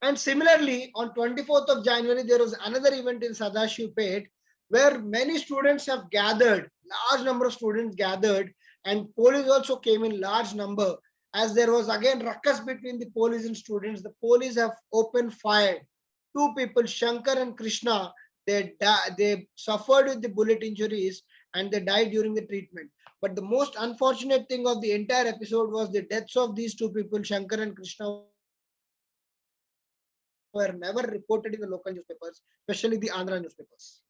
And similarly, on 24th of January, there was another event in Sadashivpet where many students have gathered, large number of students gathered, and police also came in large number. As there was again ruckus between the police and students, the police have opened fire. Two people, Shankar and Krishna, they suffered with the bullet injuries and they died during the treatment. But the most unfortunate thing of the entire episode was the deaths of these two people, Shankar and Krishna, were never reported in the local newspapers, especially the Andhra newspapers.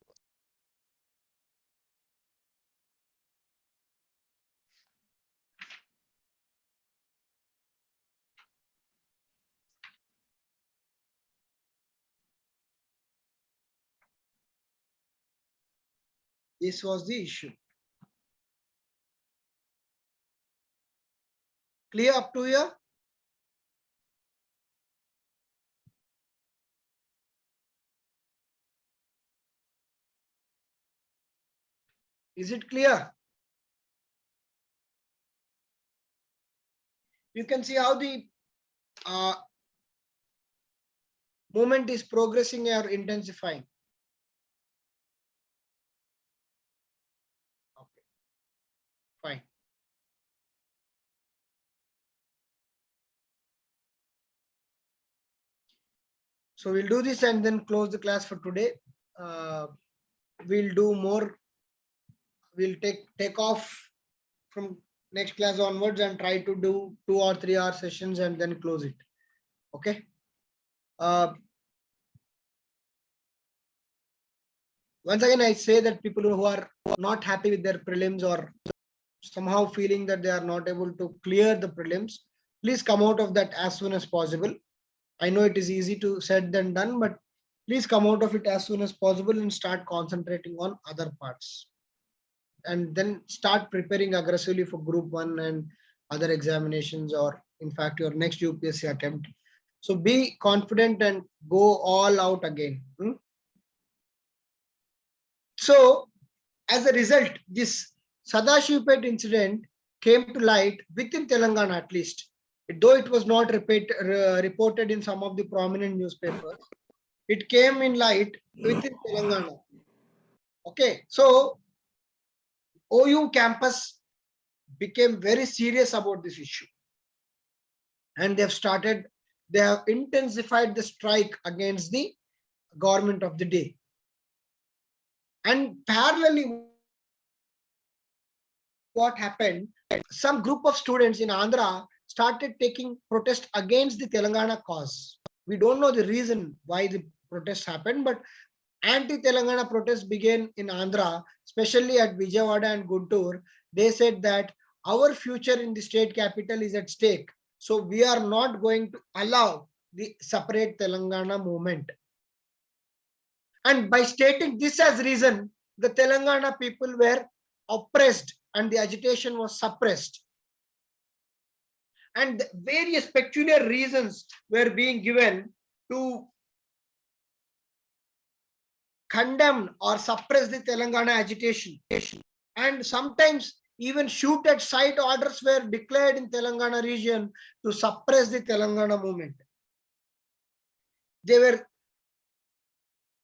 This was the issue. Clear up to here? Is it clear? You can see how the movement is progressing or intensifying. Okay, fine. So we'll do this and then close the class for today. We'll do more. We'll take off from next class onwards and try to do 2 or 3 hour sessions and then close it. Okay. Once again, I say that people who are not happy with their prelims or somehow feeling that they are not able to clear the prelims, please come out of that as soon as possible. I know it is easy to said than done, but please come out of it as soon as possible and start concentrating on other parts. And then start preparing aggressively for group 1 and other examinations, or in fact your next UPSC attempt. So be confident and go all out again. So as a result, this Sadashivpet incident came to light within Telangana at least, though it was not reported in some of the prominent newspapers. It came in light within Telangana. Okay, so OU campus became very serious about this issue, and they have intensified the strike against the government of the day. And parallelly, what happened, some group of students in Andhra started taking protest against the Telangana cause. We don't know the reason why the protests happened, but anti-Telangana protests began in Andhra, especially at Vijayawada and Guntur. They said that our future in the state capital is at stake. So we are not going to allow the separate Telangana movement. And by stating this as reason, the Telangana people were oppressed and the agitation was suppressed. And various peculiar reasons were being given to condemn or suppress the Telangana agitation. And sometimes even shoot at sight orders were declared in Telangana region to suppress the Telangana movement. There were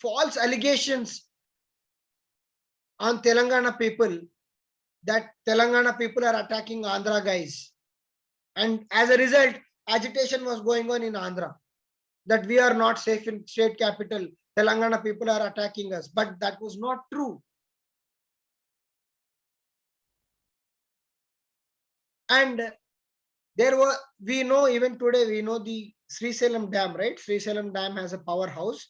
false allegations on Telangana people that Telangana people are attacking Andhra guys. And as a result, agitation was going on in Andhra that we are not safe in state capital. Telangana people are attacking us, but that was not true. And There were, we know even today, we know the Srisalem Dam, right? Srisalem Dam has a powerhouse.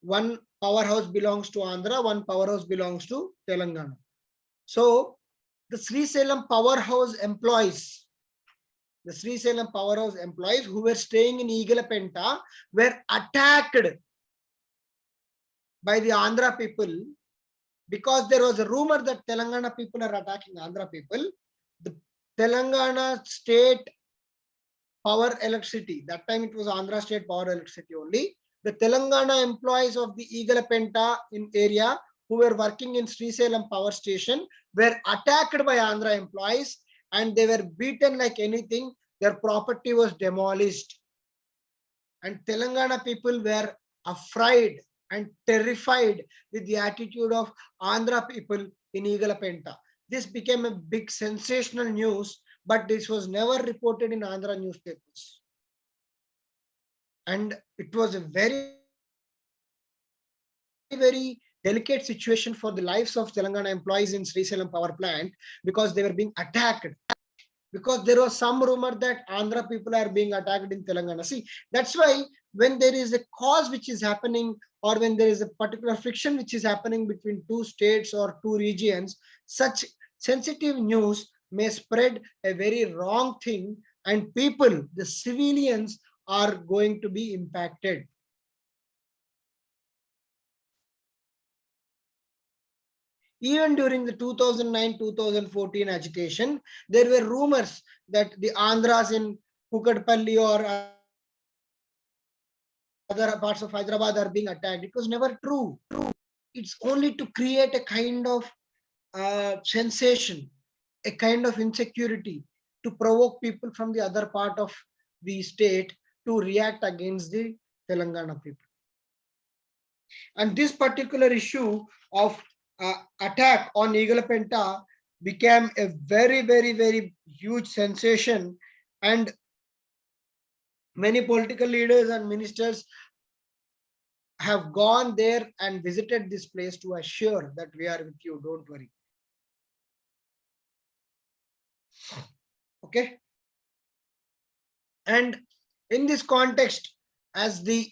One powerhouse belongs to Andhra, one powerhouse belongs to Telangana. So the Srisalem powerhouse employees, who were staying in Igalapenta were attacked by the Andhra people, because there was a rumor that Telangana people are attacking Andhra people. The Telangana state power electricity, that time it was Andhra state power electricity only. The Telangana employees of the Igalapenta in area who were working in Srisalem power station were attacked by Andhra employees, and they were beaten like anything. Their property was demolished. And Telangana people were afraid and terrified with the attitude of Andhra people in Igalapenta. This became a big sensational news, but this was never reported in Andhra newspapers. And it was a very, very delicate situation for the lives of Telangana employees in Srisalem power plant, because they were being attacked. Because there was some rumor that Andhra people are being attacked in Telangana. See, that's why when there is a cause which is happening, or when there is a particular friction which is happening between two states or two regions, such sensitive news may spread a very wrong thing, and people, the civilians, are going to be impacted. Even during the 2009-2014 agitation, there were rumors that the Andhras in Kukatpalli or other parts of Hyderabad are being attacked. It was never true. It's only to create a kind of sensation, a kind of insecurity, to provoke people from the other part of the state to react against the Telangana people. And this particular issue of attack on Igalapenta became a very, very, very huge sensation, and many political leaders and ministers have gone there and visited this place to assure that we are with you, don't worry. Okay. And in this context, as the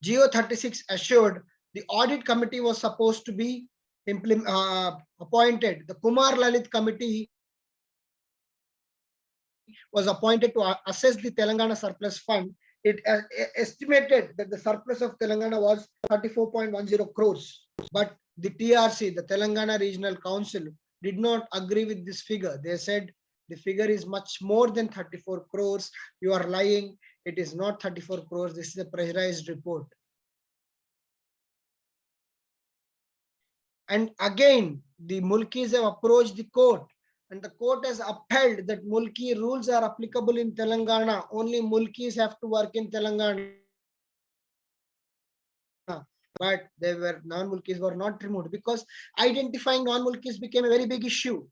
Geo 36 assured, the audit committee was supposed to be appointed. The Kumar Lalit committee was appointed to assess the Telangana surplus fund. It estimated that the surplus of Telangana was 34.10 crores. But the TRC, the Telangana Regional Council, did not agree with this figure. They said the figure is much more than 34 crores. You are lying. It is not 34 crores. This is a pressurized report. And again, the Mulkis have approached the court, and the court has upheld that Mulki rules are applicable in Telangana. Only Mulkis have to work in Telangana. But they were non-Mulkis were not removed, because identifying non-Mulkis became a very big issue.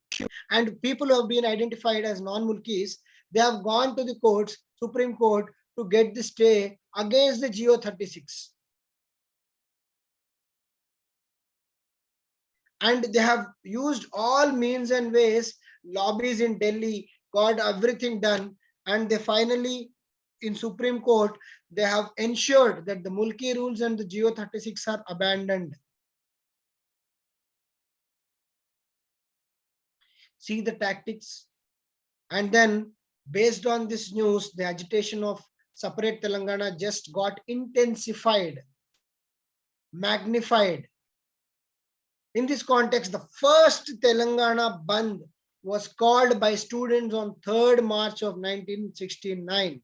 And people who have been identified as non-Mulkis, they have gone to the courts, Supreme Court, to get the stay against the Geo 36. And they have used all means and ways, lobbies in Delhi, got everything done, and they finally, in Supreme Court, they have ensured that the Mulki rules and the Geo 36 are abandoned. See the tactics. And then, based on this news, the agitation of separate Telangana just got intensified, magnified. In this context, the first Telangana Bandh was called by students on 3rd March of 1969,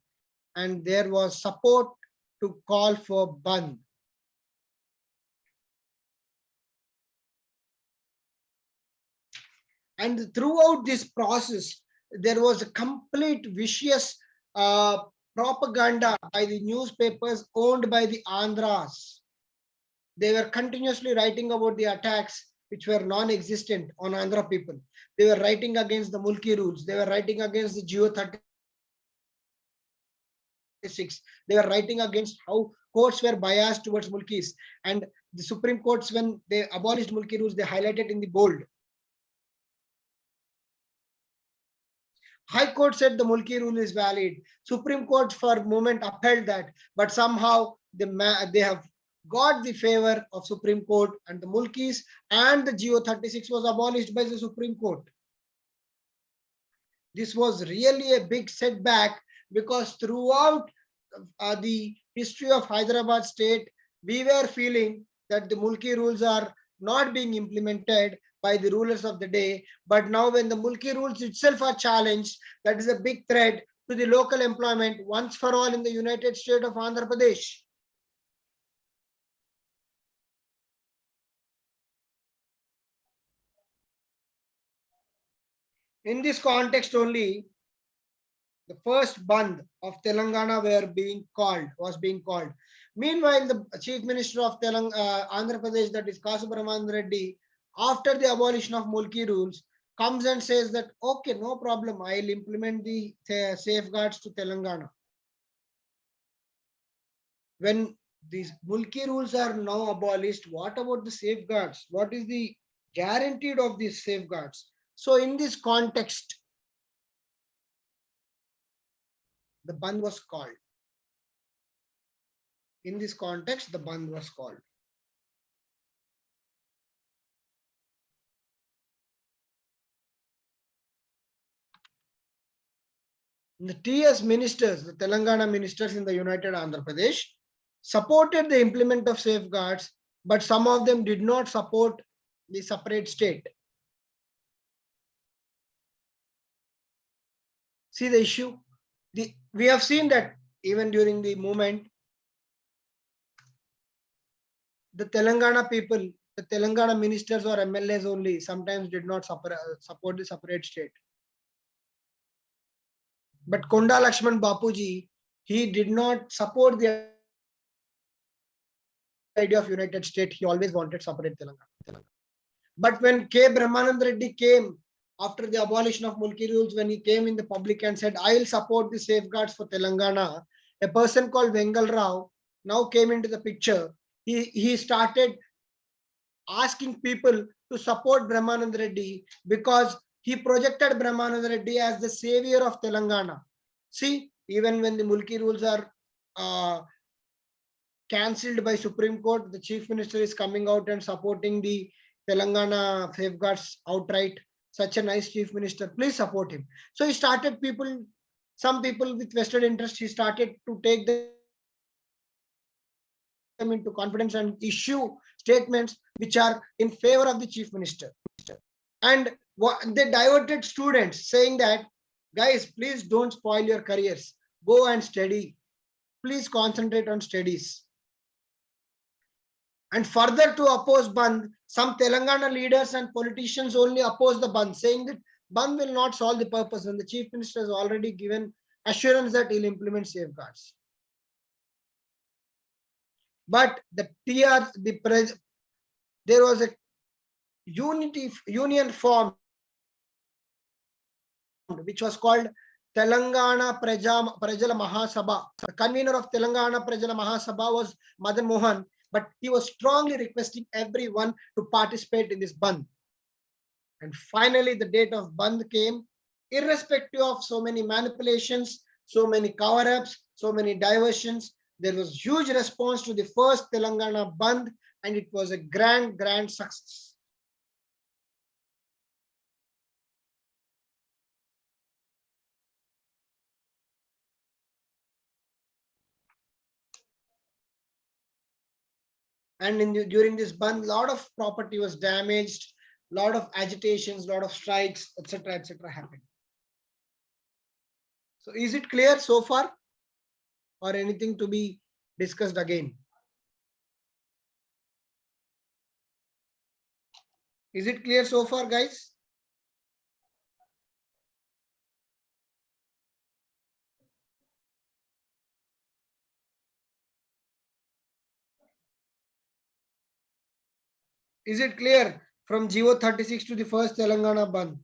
and there was support to call for Bandh. And throughout this process, there was a complete vicious propaganda by the newspapers owned by the Andhras. They were continuously writing about the attacks which were non-existent on Andhra people. They were writing against the Mulki rules. They were writing against the Geo 36. They were writing against how courts were biased towards Mulkis. And the Supreme Courts, when they abolished Mulki rules, they highlighted in the bold. High Court said the Mulki rule is valid. Supreme Court for a moment upheld that, but somehow they have got the favor of Supreme Court, and the Mulkis and the GO 36 was abolished by the Supreme Court. This was really a big setback, because throughout the history of Hyderabad state, we were feeling that the Mulki rules are not being implemented by the rulers of the day. But now when the Mulki rules itself are challenged, that is a big threat to the local employment once for all in the United State of Andhra Pradesh. In this context only, the first Bandh of Telangana was being called. Meanwhile, the Chief Minister of Andhra Pradesh, that is Kasu Brahmanand Reddy, after the abolition of Mulki rules, comes and says that, okay, no problem, I'll implement the safeguards to Telangana. When these Mulki rules are now abolished, what about the safeguards? What is the guaranteed of these safeguards? So in this context, the Bandh was called. In this context, the Bandh was called. The TS ministers, the Telangana ministers in the United Andhra Pradesh, supported the implement of safeguards, but some of them did not support the separate state. See the issue? We have seen that even during the movement, the Telangana people, the Telangana ministers or MLAs only sometimes did not support the separate state. But Konda Lakshman Bapuji, he did not support the idea of United State. He always wanted separate Telangana. But when K. Brahmanand Reddy came after the abolition of Mulki rules, when he came in the public and said, I will support the safeguards for Telangana, a person called Vengal Rao now came into the picture. He started asking people to support Brahmanand Reddy, because he projected Brahmanand Reddy as the savior of Telangana. See, even when the Mulki rules are cancelled by Supreme Court, the Chief Minister is coming out and supporting the Telangana safeguards outright. Such a nice Chief Minister, please support him. So he started some people with vested interest, he started to take them into confidence and issue statements which are in favor of the Chief Minister. And they diverted students, saying that, guys, please don't spoil your careers. Go and study. Please concentrate on studies. And further to oppose Bandh, some Telangana leaders and politicians only oppose the Bandh, saying that Bandh will not solve the purpose, and the Chief Minister has already given assurance that he'll implement safeguards. But there was a union formed, which was called Telangana Prajala Mahasabha. The convener of Telangana Prajala Mahasabha was Madan Mohan, but he was strongly requesting everyone to participate in this Bandh. And finally, the date of Bandh came, irrespective of so many manipulations, so many cover-ups, so many diversions. There was huge response to the first Telangana Bandh, and it was a grand success. And during this Bandh, a lot of property was damaged, a lot of agitations, a lot of strikes, etc., happened. So is it clear so far, or anything to be discussed again? Is it clear so far, guys? Is it clear from GO 36 to the first Telangana Bandh?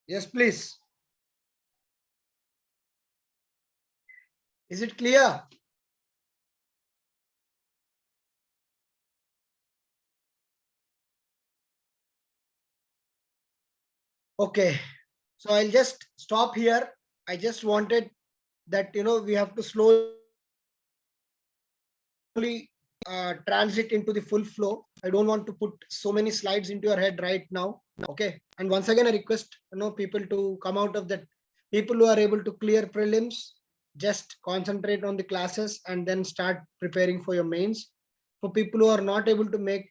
Yes, please. Is it clear? Okay. So I'll just stop here. I just wanted that, we have to slowly transit into the full flow. I don't want to put so many slides into your head right now. Okay. And once again, I request, people to come out of that. People who are able to clear prelims, just concentrate on the classes and then start preparing for your mains. For people who are not able to make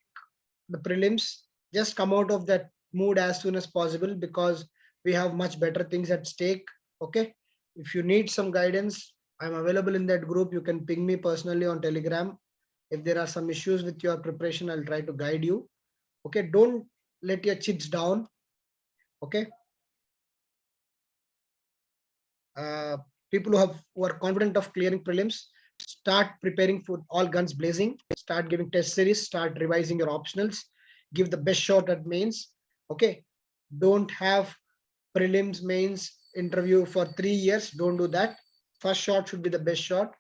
the prelims, just come out of that mood as soon as possible, because we have much better things at stake. Okay. If you need some guidance, I'm available in that group. You can ping me personally on Telegram. If there are some issues with your preparation, I'll try to guide you. Okay. Don't let your chips down. Okay. People who are confident of clearing prelims, start preparing for all guns blazing, start giving test series, start revising your optionals, give the best shot at mains. Okay. Don't have prelims, mains, interview for 3 years. Don't do that. First shot should be the best shot.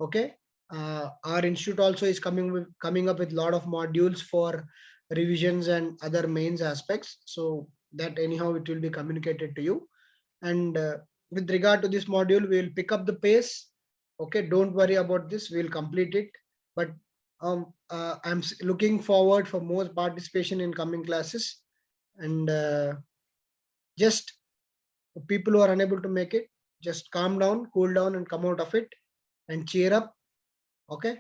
Okay. Our institute also is coming up with a lot of modules for revisions and other mains aspects, so that anyhow it will be communicated to you. And with regard to this module, we will pick up the pace. Okay, don't worry about this, we'll complete it. But I'm looking forward for more participation in coming classes. And just people who are unable to make it, just calm down, cool down, and come out of it and cheer up. Okay,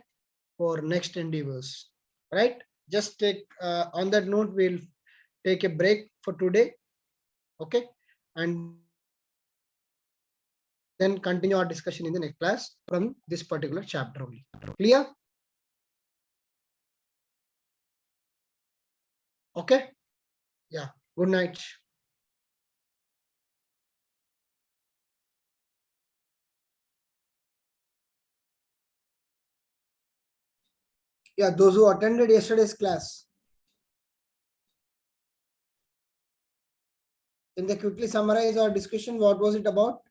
for next endeavors. Right, just take on that note, we'll take a break for today. Okay, and then continue our discussion in the next class from this particular chapter only. Clear? Okay. Yeah. Good night. Yeah, those who attended yesterday's class, can they quickly summarize our discussion? What was it about?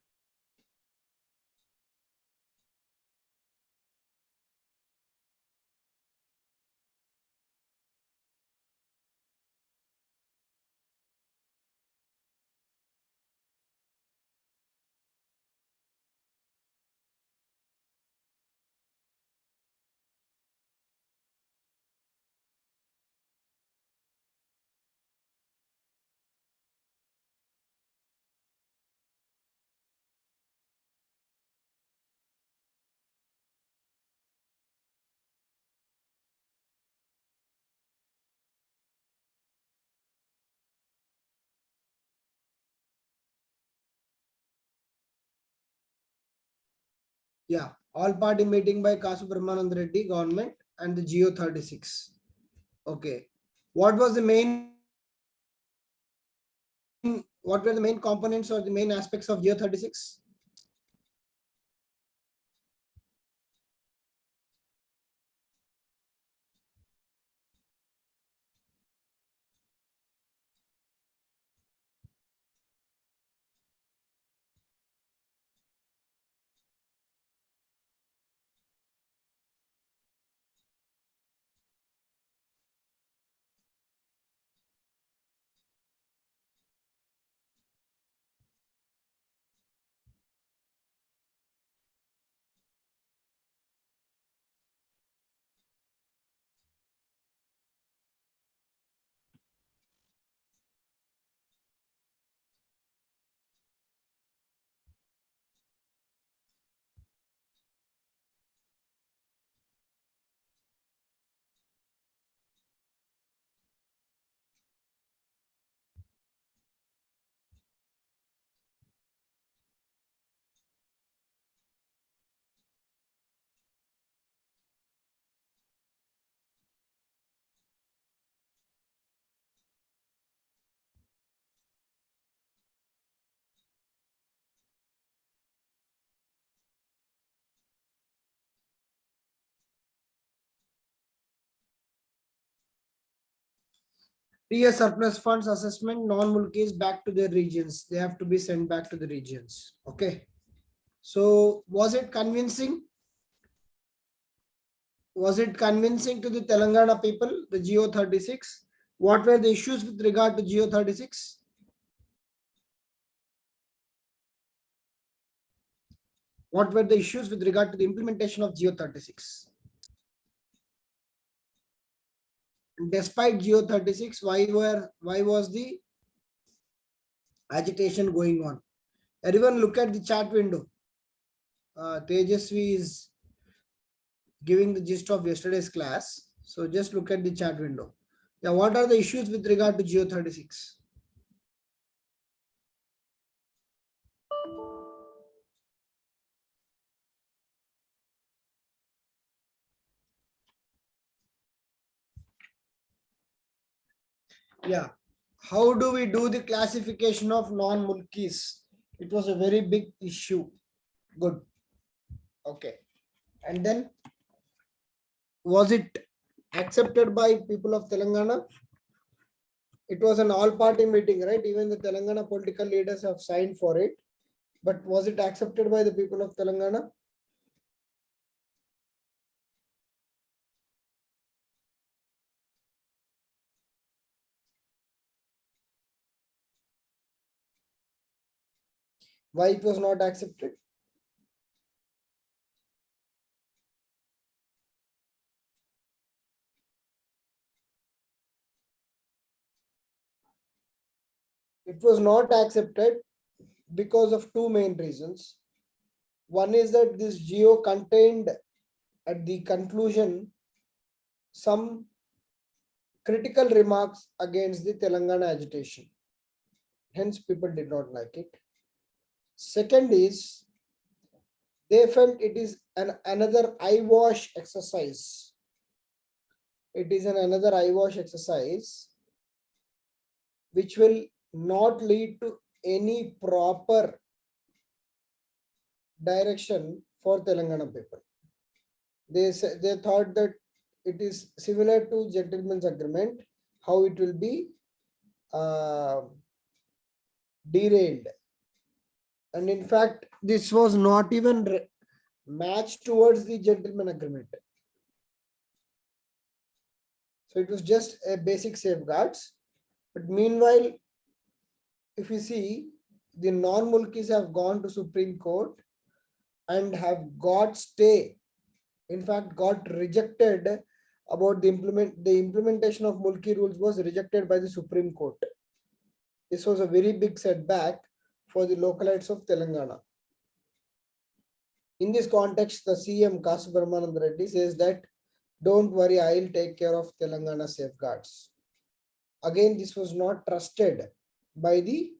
Yeah, all party meeting by Kasu Brahmanand Reddy government and the Geo 36. Okay. What was the main, what were the main components or the main aspects of Geo 36? Pre-year surplus funds assessment, non-mulkis back to their regions. They have to be sent back to the regions. Okay. So was it convincing? Was it convincing to the Telangana people, the GO 36? What were the issues with regard to GO 36? What were the issues with regard to the implementation of GO 36? Despite GO 36, why was the agitation going on? Everyone look at the chat window. Tejasvi is giving the gist of yesterday's class. So just look at the chat window. Yeah, what are the issues with regard to GO 36? Yeah. How do we do the classification of non-mulkis? It was a very big issue. Good. Okay. And then was it accepted by people of Telangana? It was an all-party meeting, right? Even the Telangana political leaders have signed for it. But was it accepted by the people of Telangana? Why it was not accepted? It was not accepted because of two main reasons. One is that this GO contained at the conclusion some critical remarks against the Telangana agitation. Hence, people did not like it. Second is they felt it is another eyewash exercise. It is another eyewash exercise which will not lead to any proper direction for Telangana people. They thought that it is similar to gentleman's agreement, how it will be derailed. And in fact, this was not even matched towards the gentleman agreement. So it was just a basic safeguards. But meanwhile, if you see, the non-mulkis have gone to Supreme Court and have got stay. In fact, got rejected about the implementation of mulki rules was rejected by the Supreme Court. This was a very big setback for the localites of Telangana. In this context, the CM Kasu Brahmanand Reddy says that don't worry, I'll take care of Telangana safeguards. Again, this was not trusted by the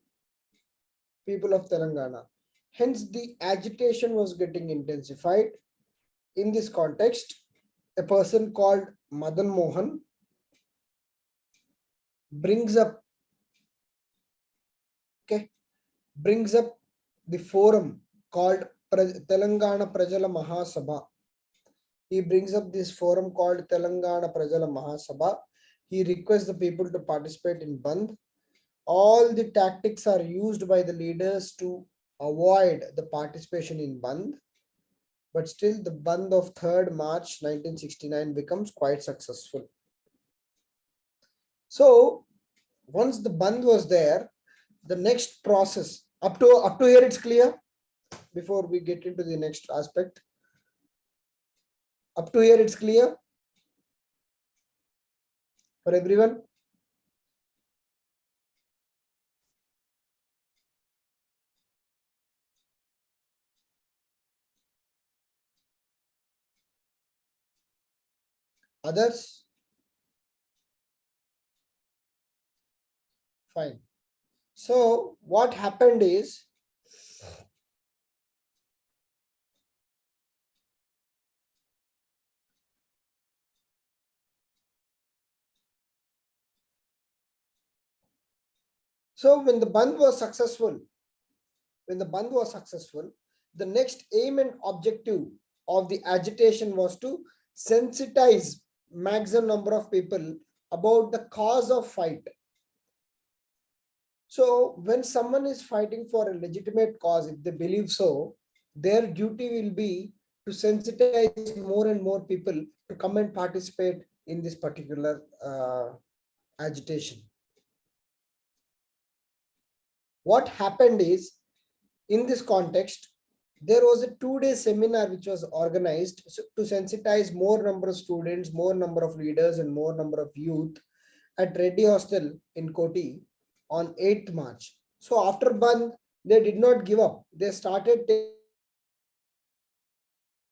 people of Telangana. Hence, the agitation was getting intensified. In this context, a person called Madan Mohan brings up the forum called Telangana Prajala Mahasabha. He brings up this forum called Telangana Prajala Mahasabha. He requests the people to participate in Bandh. All the tactics are used by the leaders to avoid the participation in Bandh. But still, the Bandh of 3rd March 1969 becomes quite successful. So, once the Bandh was there, the next process, up to here it's clear, before we get into the next aspect. Up to here it's clear for everyone. Others? Fine. So what happened is, so when the Bandh was successful, the next aim and objective of the agitation was to sensitize maximum number of people about the cause of fight. So when someone is fighting for a legitimate cause, if they believe so, their duty will be to sensitize more and more people to come and participate in this particular agitation. What happened is, in this context, there was a 2-day seminar which was organized to sensitize more number of students, more number of leaders, and more number of youth at Reddy Hostel in Koti on 8th March. So after Bandh, they did not give up. They started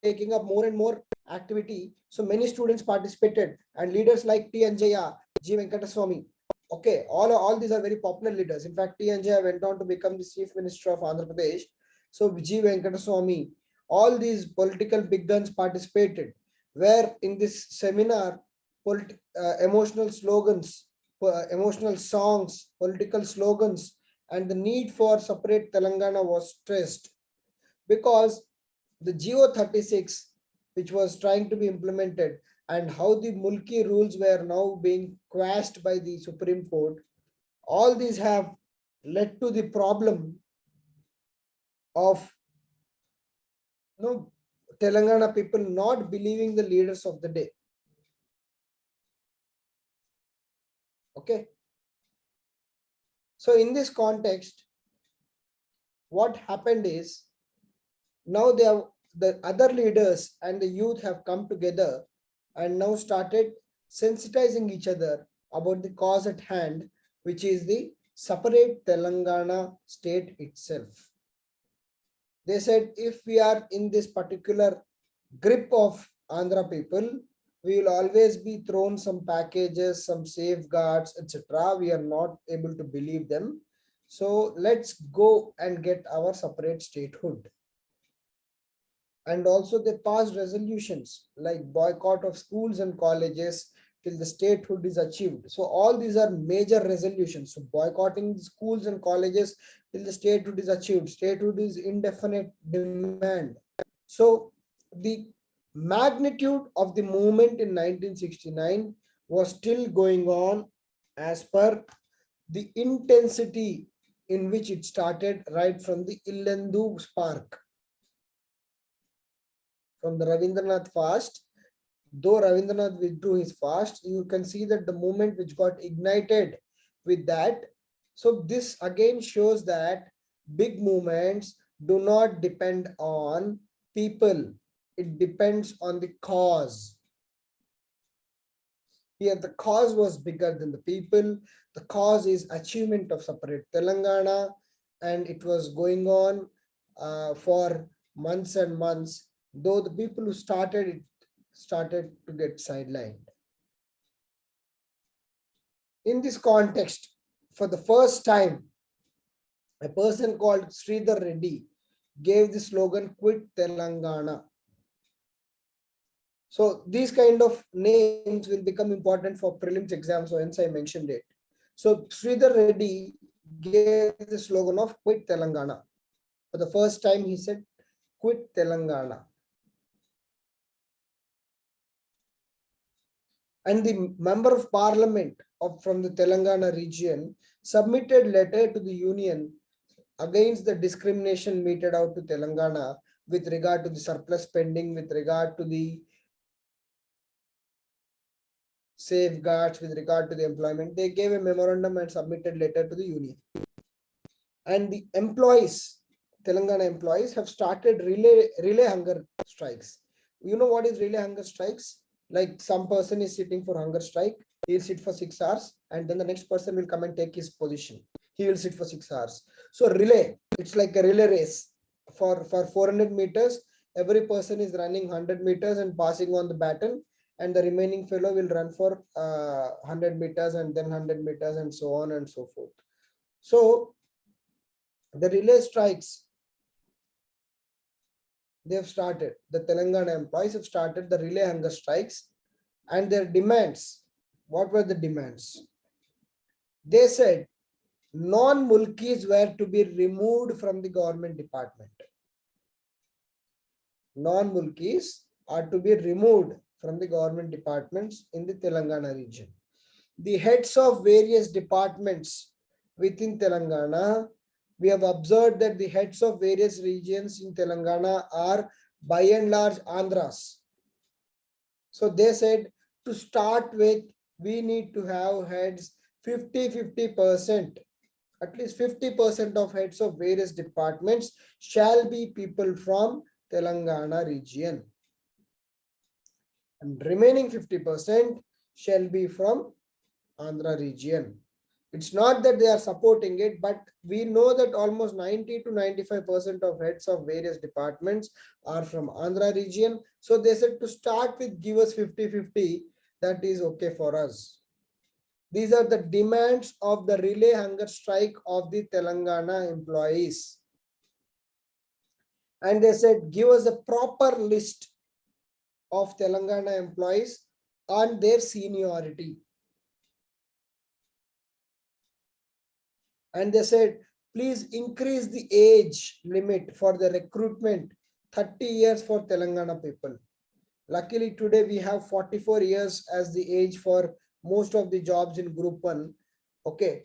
taking up more and more activity. So many students participated, and leaders like T. Anjaya, G. Venkataswamy. Okay, all these are very popular leaders. In fact, T. Anjaya went on to become the Chief Minister of Andhra Pradesh. So G. Venkataswamy, all these political big guns participated, where in this seminar, emotional slogans, emotional songs, political slogans, and the need for separate Telangana was stressed, because the Geo 36, which was trying to be implemented, and how the Mulki rules were now being quashed by the Supreme Court, all these have led to the problem of Telangana people not believing the leaders of the day. Okay. So in this context, what happened is, now the other leaders and the youth have come together and now started sensitizing each other about the cause at hand, which is the separate Telangana state itself. They said, if we are in this particular grip of Andhra people, we will always be thrown some packages, some safeguards, etc. We are not able to believe them. So let's go and get our separate statehood. And also they passed resolutions like boycott of schools and colleges till the statehood is achieved. So all these are major resolutions. So boycotting the schools and colleges till the statehood is achieved. Statehood is indefinite demand. So the magnitude of the movement in 1969 was still going on as per the intensity in which it started right from the Illendu spark. From the Ravindranath fast, though Ravindranath withdrew his fast, you can see that the movement which got ignited with that. So this again shows that big movements do not depend on people. It depends on the cause. Here the cause was bigger than the people. The cause is achievement of separate Telangana, and it was going on for months and months, though the people who started it started to get sidelined. In this context, for the first time, a person called Sridhar Reddy gave the slogan, "Quit Telangana." So these kind of names will become important for prelims exams, so hence I mentioned it. So Sridhar Reddy gave the slogan of "Quit Telangana." For the first time, he said, "Quit Telangana." And the member of parliament from the Telangana region submitted letter to the union against the discrimination meted out to Telangana with regard to the surplus spending, with regard to the safeguards, with regard to the employment. They gave a memorandum and submitted letter to the union. And the employees, Telangana employees, have started relay hunger strikes. You know what is relay hunger strikes? Like some person is sitting for hunger strike, he'll sit for 6 hours, and then the next person will come and take his position. He will sit for 6 hours. So relay, it's like a relay race. For 400 meters, every person is running 100 meters and passing on the baton, and the remaining fellow will run for 100 meters and then 100 meters and so on and so forth. So the relay strikes, they have started. The Telangana employees have started the relay hunger strikes, and their demands. What were the demands? They said non-mulkis were to be removed from the government department. Non-mulkis are to be removed from the government departments in the Telangana region. The heads of various departments within Telangana, we have observed that the heads of various regions in Telangana are by and large Andhras. So they said to start with, we need to have heads 50-50%. At least 50% of heads of various departments shall be people from Telangana region. And remaining 50% shall be from Andhra region. It's not that they are supporting it, but we know that almost 90 to 95% of heads of various departments are from Andhra region. So they said to start with, give us 50-50. That is okay for us. These are the demands of the relay hunger strike of the Telangana employees. And they said, give us a proper list of Telangana employees and their seniority. And they said, please increase the age limit for the recruitment, 30 years for Telangana people. Luckily, today we have 44 years as the age for most of the jobs in Group 1. Okay,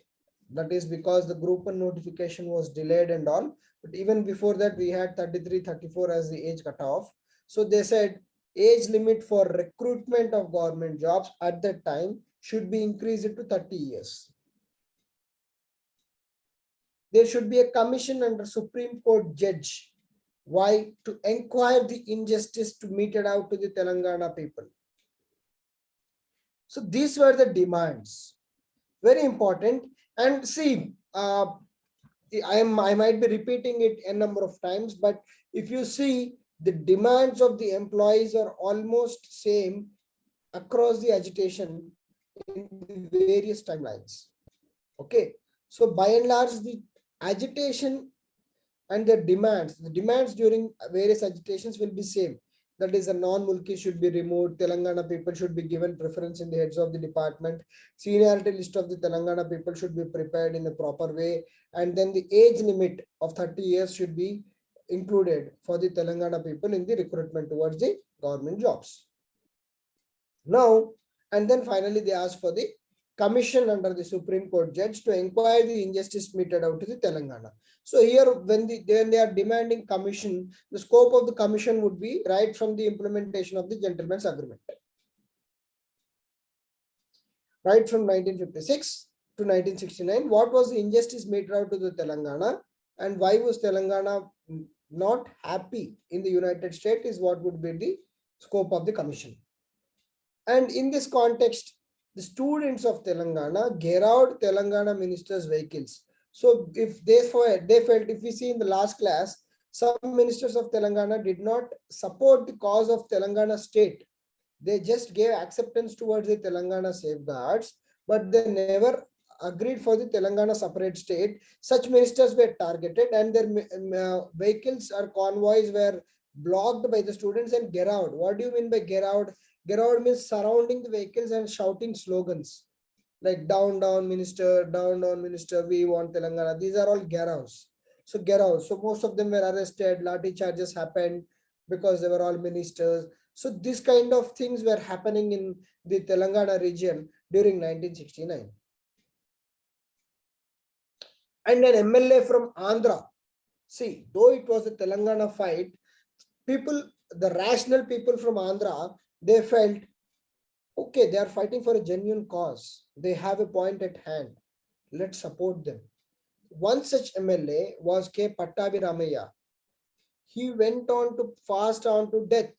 that is because the Group 1 notification was delayed and all. But even before that, we had 33, 34 as the age cutoff. So they said age limit for recruitment of government jobs at that time should be increased to 30 years. There should be a commission under Supreme Court judge. Why? To inquire the injustice to mete it out to the Telangana people. So these were the demands. Very important. And see, I might be repeating it a number of times, but if you see, the demands of the employees are almost same across the agitation in the various timelines. Okay, so by and large, the agitation and the demands during various agitations will be same. That is, a non-mulki should be removed. Telangana people should be given preference in the heads of the department. Seniority list of the Telangana people should be prepared in a proper way. And then the age limit of 30 years should be included for the Telangana people in the recruitment towards the government jobs. Now, and then finally they asked for the commission under the Supreme Court judge to inquire the injustice meted out to the Telangana. So here, when they are demanding commission, the scope of the commission would be right from the implementation of the gentleman's agreement. Right from 1956 to 1969, what was the injustice meted out to the Telangana, and why was Telangana not happy in the United States is what would be the scope of the commission. And in this context, the students of Telangana garrowed Telangana ministers' vehicles. So if they felt, if we see in the last class, some ministers of Telangana did not support the cause of Telangana state. They just gave acceptance towards the Telangana safeguards, but they never agreed for the Telangana separate state. Such ministers were targeted and their vehicles or convoys were blocked by the students and garrowed. What do you mean by garrowed? Garrowed means surrounding the vehicles and shouting slogans like down, down minister, we want Telangana. These are all garrows. So garrows. So most of them were arrested, lathi charges happened because they were all ministers. So this kind of things were happening in the Telangana region during 1969. And an MLA from Andhra. See, though it was a Telangana fight, people, the rational people from Andhra, they felt, okay, they are fighting for a genuine cause. They have a point at hand. Let's support them. One such MLA was K. Pattabhiramayya. He went on to fast on to death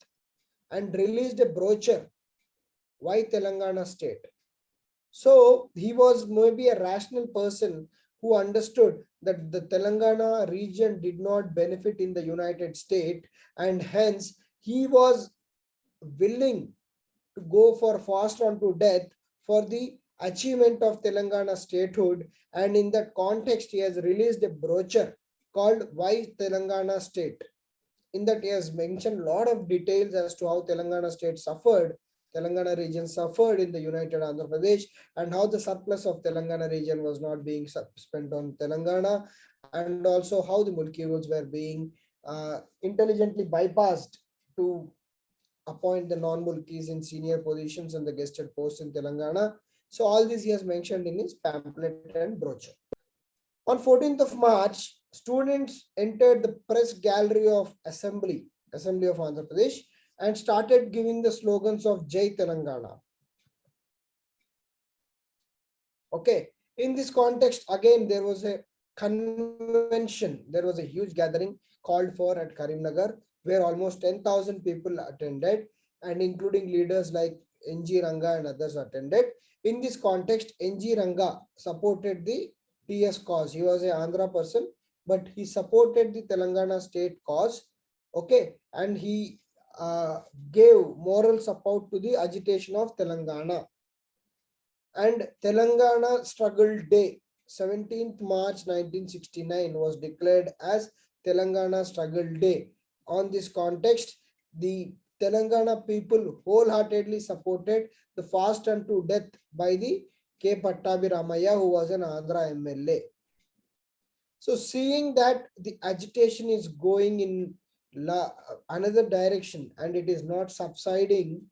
and released a brochure, Why Telangana State. So he was maybe a rational person who understood that the Telangana region did not benefit in the United States, and hence he was willing to go for fast on to death for the achievement of Telangana statehood. And in that context, he has released a brochure called Why Telangana State. In that, he has mentioned a lot of details as to how Telangana state suffered, Telangana region suffered in the United Andhra Pradesh, and how the surplus of Telangana region was not being spent on Telangana, and also how the Mulki rules were being intelligently bypassed to appoint the non-Mulkis in senior positions and the guested posts in Telangana. So all this he has mentioned in his pamphlet and brochure. On 14th of March, students entered the press gallery of Assembly of Andhra Pradesh and started giving the slogans of Jai Telangana. Okay, in this context, again, there was a convention, there was a huge gathering called for at Karimnagar, where almost 10,000 people attended, and including leaders like NG Ranga and others attended. In this context, NG Ranga supported the TS cause. He was an Andhra person, but he supported the Telangana state cause. Okay, and he gave moral support to the agitation of Telangana. And Telangana Struggle Day, 17th March 1969, was declared as Telangana Struggle Day. On this context, the Telangana people wholeheartedly supported the fast unto death by the K. Pattabi Ramaya, who was an Andhra MLA. So seeing that the agitation is going in another direction and it is not subsiding,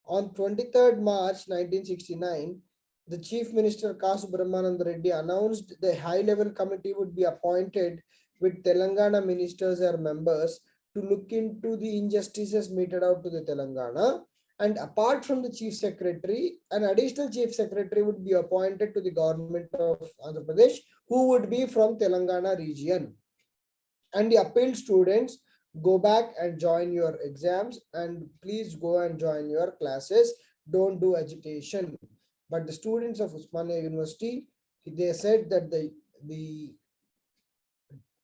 on 23rd March 1969, the Chief Minister Kasu Brahmananda Reddy announced the high-level committee would be appointed with Telangana ministers or members to look into the injustices meted out to the Telangana. And apart from the Chief Secretary, an additional Chief Secretary would be appointed to the government of Andhra Pradesh, who would be from Telangana region. And the appealed students, go back and join your exams and please go and join your classes. Don't do agitation. But the students of Osmania University, they said that the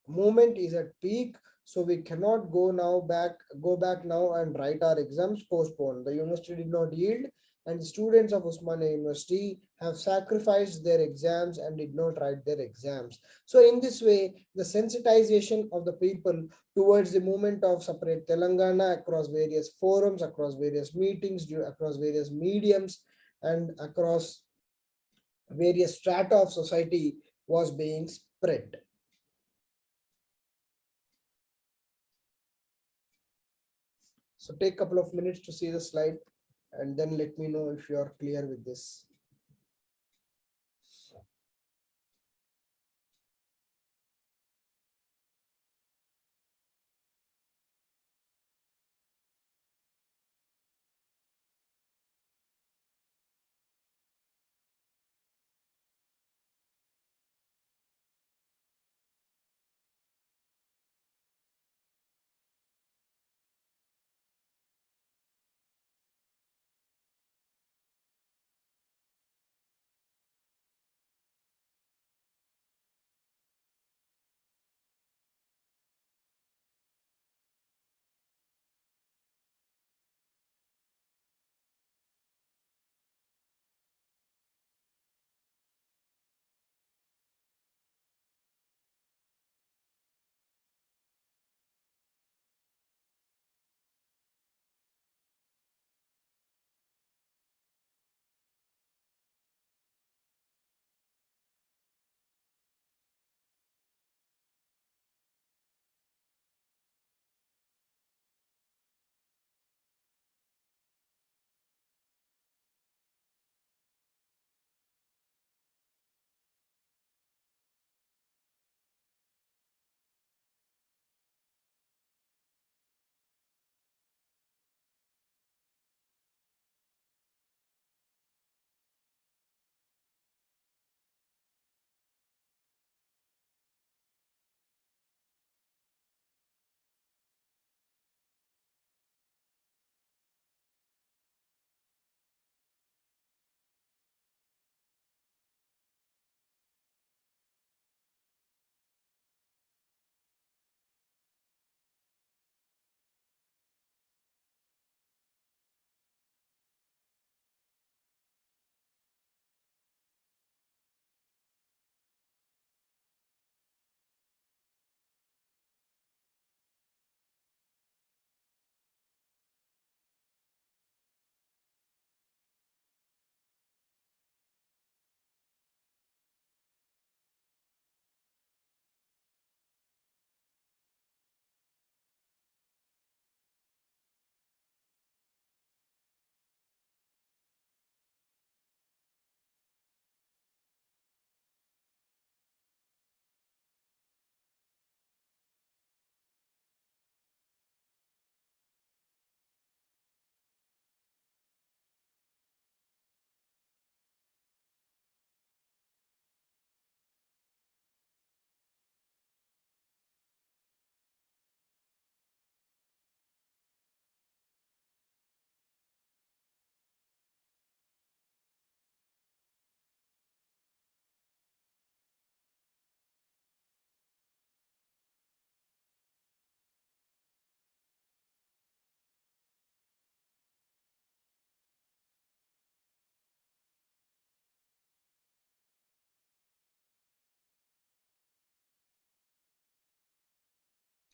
movement is at peak, so we cannot go back now and write our exams, postpone. The university did not yield, and the students of Osmania University have sacrificed their exams and did not write their exams. So in this way, the sensitization of the people towards the movement of separate Telangana across various forums, across various meetings, across various mediums, and across various strata of society was being spread. So take a couple of minutes to see the slide and then let me know if you are clear with this.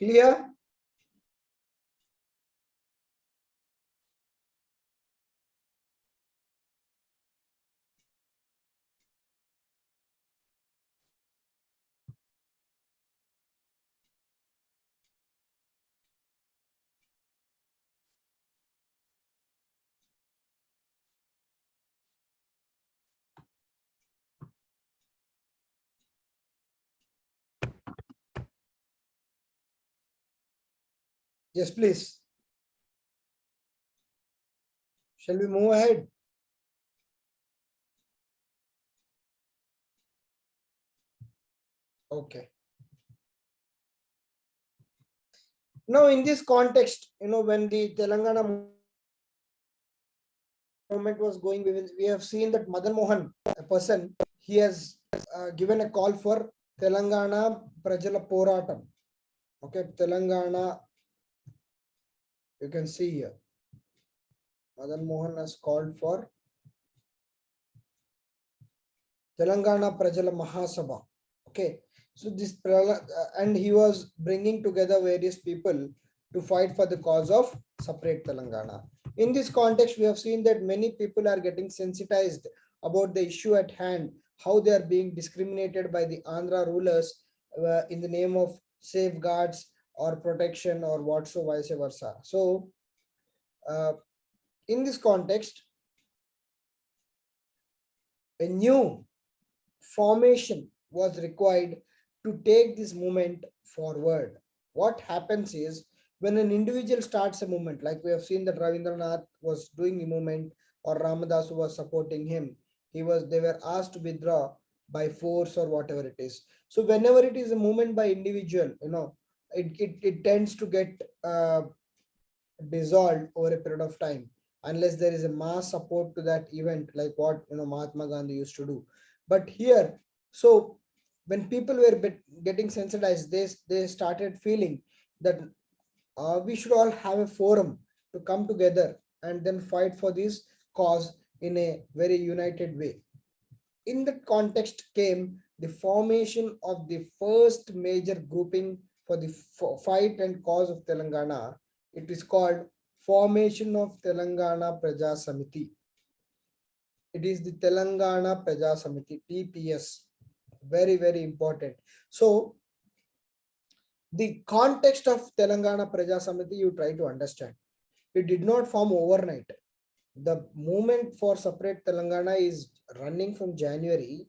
Clear? Yes, please. Shall we move ahead? Okay. Now, in this context, when the Telangana movement was going, we have seen that Madan Mohan, a person, he has given a call for Telangana Prajala Poratam. Okay, Telangana, you can see here. Madan Mohan has called for Telangana Prajala Mahasabha. Okay, so this and he was bringing together various people to fight for the cause of separate Telangana. In this context, we have seen that many people are getting sensitized about the issue at hand, how they are being discriminated by the Andhra rulers in the name of safeguards or protection or whatsoever, vice versa. So, in this context, a new formation was required to take this movement forward. What happens is when an individual starts a movement, like we have seen that Ravindranath was doing the movement or Ramadas was supporting him, they were asked to withdraw by force or whatever it is. So whenever it is a movement by individual, it tends to get dissolved over a period of time unless there is a mass support to that event, like what Mahatma Gandhi used to do. But here, so when people were getting sensitized, they started feeling that we should all have a forum to come together and then fight for this cause in a very united way. In that context came the formation of the first major grouping for the fight and cause of Telangana. It is called Formation of Telangana Praja Samiti. It is the Telangana Praja Samiti, TPS. Very, very important. So, the context of Telangana Praja Samiti, you try to understand. It did not form overnight. The movement for separate Telangana is running from January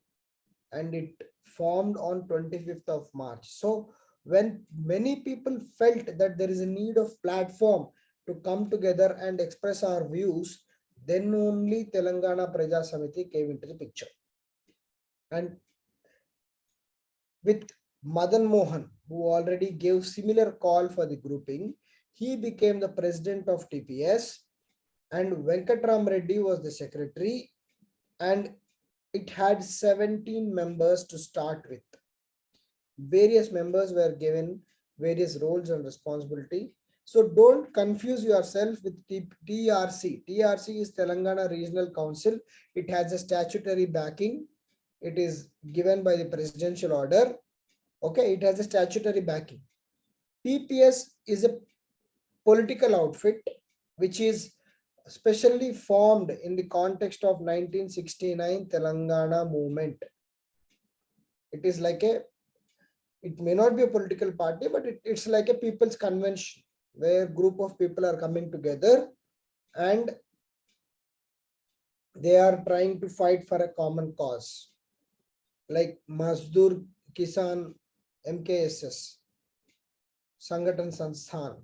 and it formed on 25th of March. So when many people felt that there is a need of platform to come together and express our views, then only Telangana Praja Samiti came into the picture. And with Madan Mohan, who already gave similar call for the grouping, he became the president of TPS and Venkatram Reddy was the secretary, and it had 17 members to start with. Various members were given various roles and responsibility. So don't confuse yourself with TRC. TRC is Telangana Regional Council. It has a statutory backing. It is given by the presidential order. Okay, it has a statutory backing. TPS is a political outfit which is specially formed in the context of 1969 Telangana movement. It is like it may not be a political party, but it's like a people's convention where group of people are coming together and they are trying to fight for a common cause, like Mazdur Kisan MKSS, Sangatan Sansthan,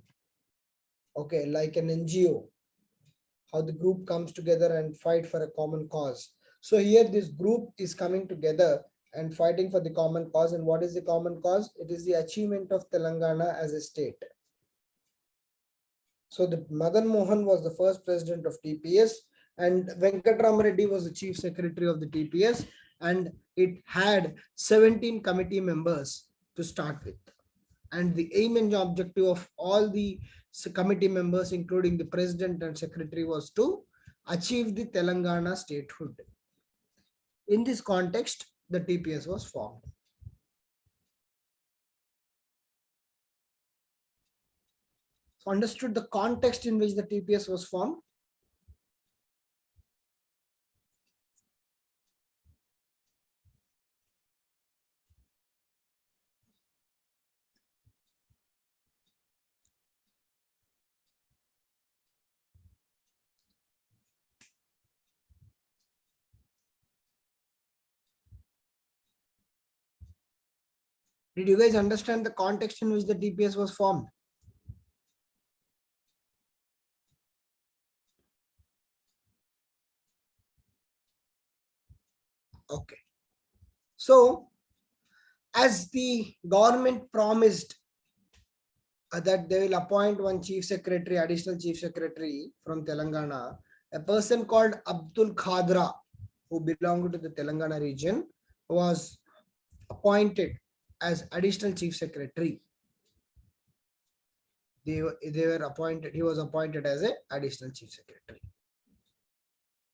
okay, like an NGO, how the group comes together and fight for a common cause. So here this group is coming together and fighting for the common cause. And what is the common cause? It is the achievement of Telangana as a state. So the Madan Mohan was the first president of TPS and Venkatram Reddy was the chief secretary of the TPS, and it had 17 committee members to start with. And the aim and objective of all the committee members, including the president and secretary, was to achieve the Telangana statehood. In this context, the TPS was formed. understood the context in which the TPS was formed? Did you guys understand the context in which the TPS was formed? Okay. So, as the government promised that they will appoint one chief secretary, additional chief secretary from Telangana, a person called Abdul Khadra, who belonged to the Telangana region, was appointed as additional chief secretary. They were appointed, he was appointed as an additional chief secretary.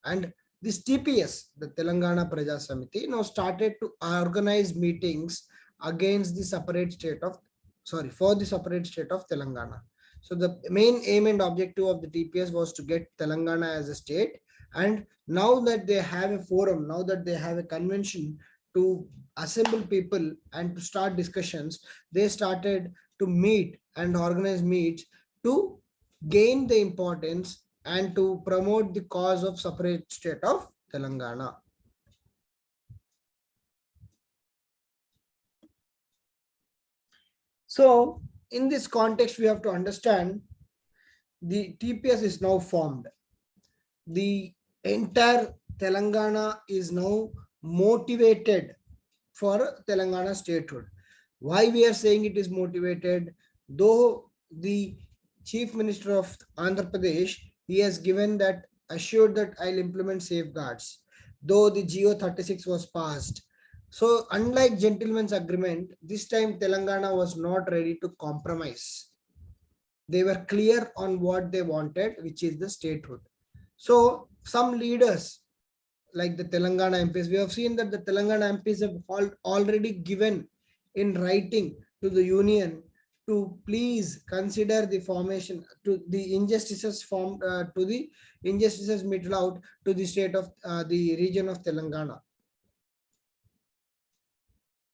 And this TPS, the Telangana Praja Samiti, now started to organize meetings against the separate state of, for the separate state of Telangana. So the main aim and objective of the TPS was to get Telangana as a state. And now that they have a forum, now that they have a convention to assemble people and to start discussions, they started to meet and organize meets to gain the importance and to promote the cause of separate state of Telangana. So in this context, we have to understand the TPS is now formed. The entire Telangana is now motivated for Telangana statehood. Why we are saying it is motivated? Though the Chief Minister of Andhra Pradesh, he has given that assured that I'll implement safeguards, though the GO 36 was passed. So unlike gentleman's agreement, this time Telangana was not ready to compromise. They were clear on what they wanted, which is the statehood. So some leaders like the Telangana MPs, we have seen that the Telangana MPs have already given in writing to the union to please consider the formation to the injustices formed to the injustices meted out to the state of the region of Telangana.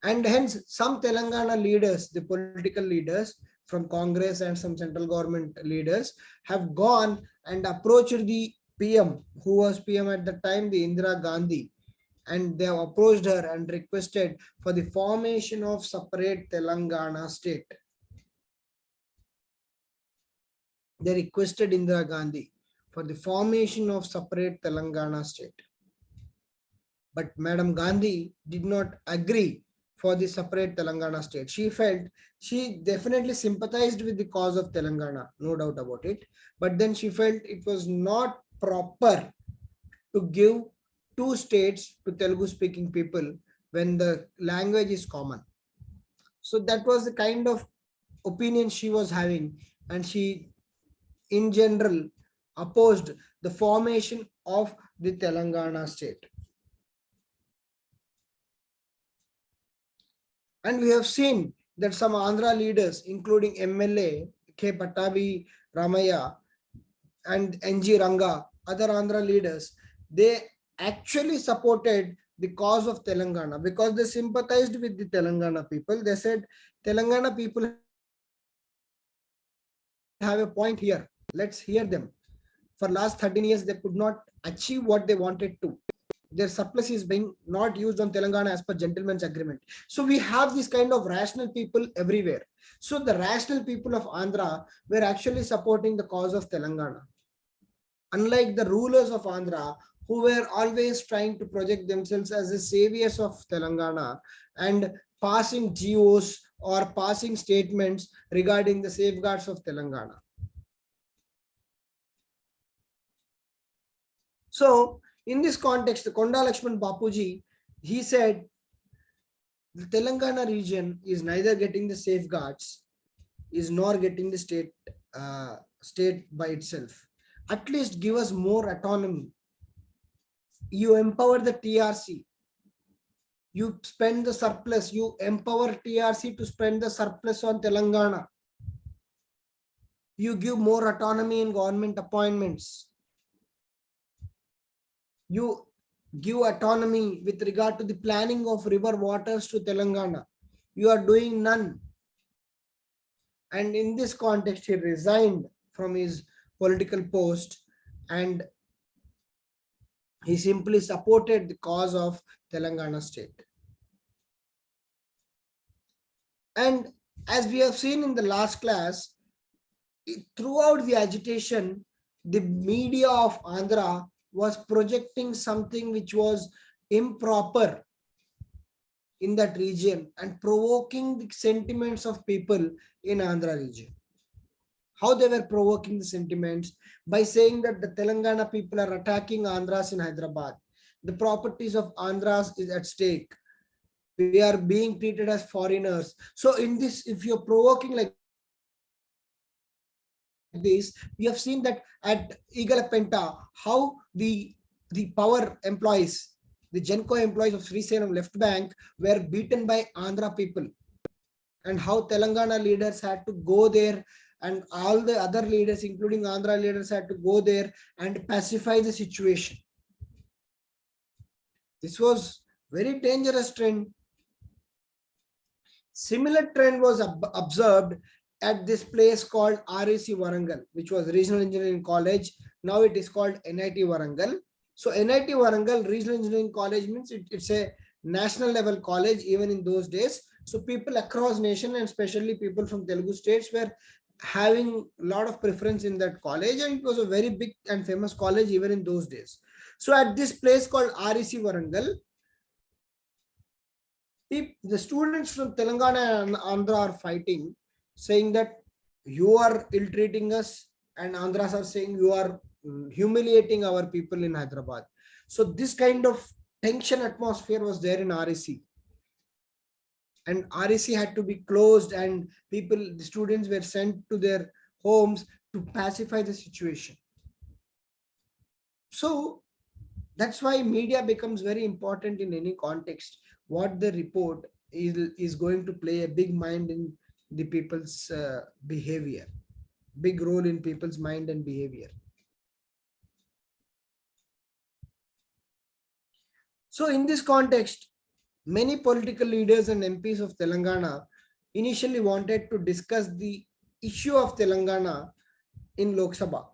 And hence some Telangana leaders, the political leaders from Congress and some central government leaders have gone and approached the PM, who was PM at the time, the Indira Gandhi, and they have approached her and requested for the formation of separate Telangana state. They requested Indira Gandhi for the formation of separate Telangana state. But Madam Gandhi did not agree for the separate Telangana state. She felt, she definitely sympathized with the cause of Telangana, no doubt about it. But then she felt it was not proper to give two states to Telugu speaking people when the language is common. So that was the kind of opinion she was having, and she in general opposed the formation of the Telangana state. And we have seen that some Andhra leaders, including MLA K. Pattabi Ramaya and NG Ranga, other Andhra leaders, they actually supported the cause of Telangana because they sympathized with the Telangana people. They said, Telangana people have a point here. Let's hear them. For last 13 years, they could not achieve what they wanted to. Their surplus is being not used on Telangana as per gentleman's agreement. So we have this kind of rational people everywhere. So the rational people of Andhra were actually supporting the cause of Telangana. Unlike the rulers of Andhra, who were always trying to project themselves as the saviors of Telangana and passing GOs or passing statements regarding the safeguards of Telangana. So in this context, the Konda Lakshman Bapuji, he said, the Telangana region is neither getting the safeguards, is nor getting the state by itself. At least give us more autonomy. You empower the TRC. You spend the surplus. You empower TRC to spend the surplus on Telangana. You give more autonomy in government appointments. You give autonomy with regard to the planning of river waters to Telangana. You are doing none. And in this context, he resigned from his political post and he simply supported the cause of Telangana state. And as we have seen in the last class, throughout the agitation, the media of Andhra was projecting something which was improper in that region and provoking the sentiments of people in Andhra region. How they were provoking the sentiments? By saying that the Telangana people are attacking Andhras in Hyderabad. The properties of Andhras is at stake. We are being treated as foreigners. So in this, if you're provoking like this, we have seen that at Eagle-Penta, how the power employees, the Genco employees of Srisenam left bank were beaten by Andhra people, and how Telangana leaders had to go there and all the other leaders, including Andhra leaders, had to go there and pacify the situation. This was very dangerous trend. Similar trend was observed at this place called REC Warangal, which was Regional Engineering College. Now it is called NIT Warangal. So NIT Warangal Regional Engineering College means it's a national level college even in those days. So people across nation and especially people from Telugu states were having a lot of preference in that college, and it was a very big and famous college even in those days. So at this place called REC Warangal, the students from Telangana and Andhra are fighting, saying that you are ill-treating us, and Andhras are saying you are humiliating our people in Hyderabad. So this kind of tension atmosphere was there in REC. And REC had to be closed and the students were sent to their homes to pacify the situation. So that's why media becomes very important in any context. What they report is going to play a big mind in the people's behavior, big role in people's mind and behavior. So in this context, many political leaders and MPs of Telangana initially wanted to discuss the issue of Telangana in Lok Sabha.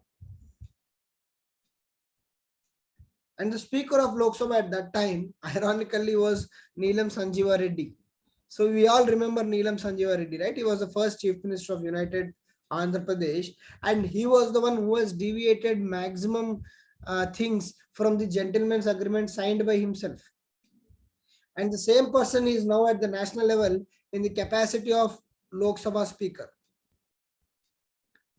And the speaker of Lok Sabha at that time, ironically, was Neelam Sanjeeva Reddy. So we all remember Neelam Sanjeeva Reddy, right? He was the first Chief Minister of United Andhra Pradesh, and he was the one who has deviated maximum things from the gentleman's agreement signed by himself. And the same person is now at the national level in the capacity of Lok Sabha Speaker.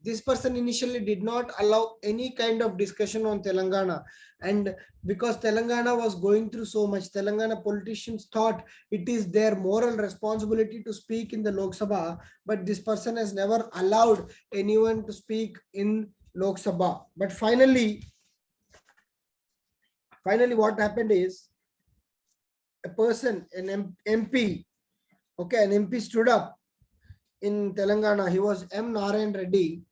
This person initially did not allow any kind of discussion on Telangana, and because Telangana was going through so much, Telangana politicians thought it is their moral responsibility to speak in the Lok Sabha, but this person has never allowed anyone to speak in Lok Sabha. But finally what happened is a person, an MP, okay, an MP stood up in Telangana. He was M. Narayan Reddy.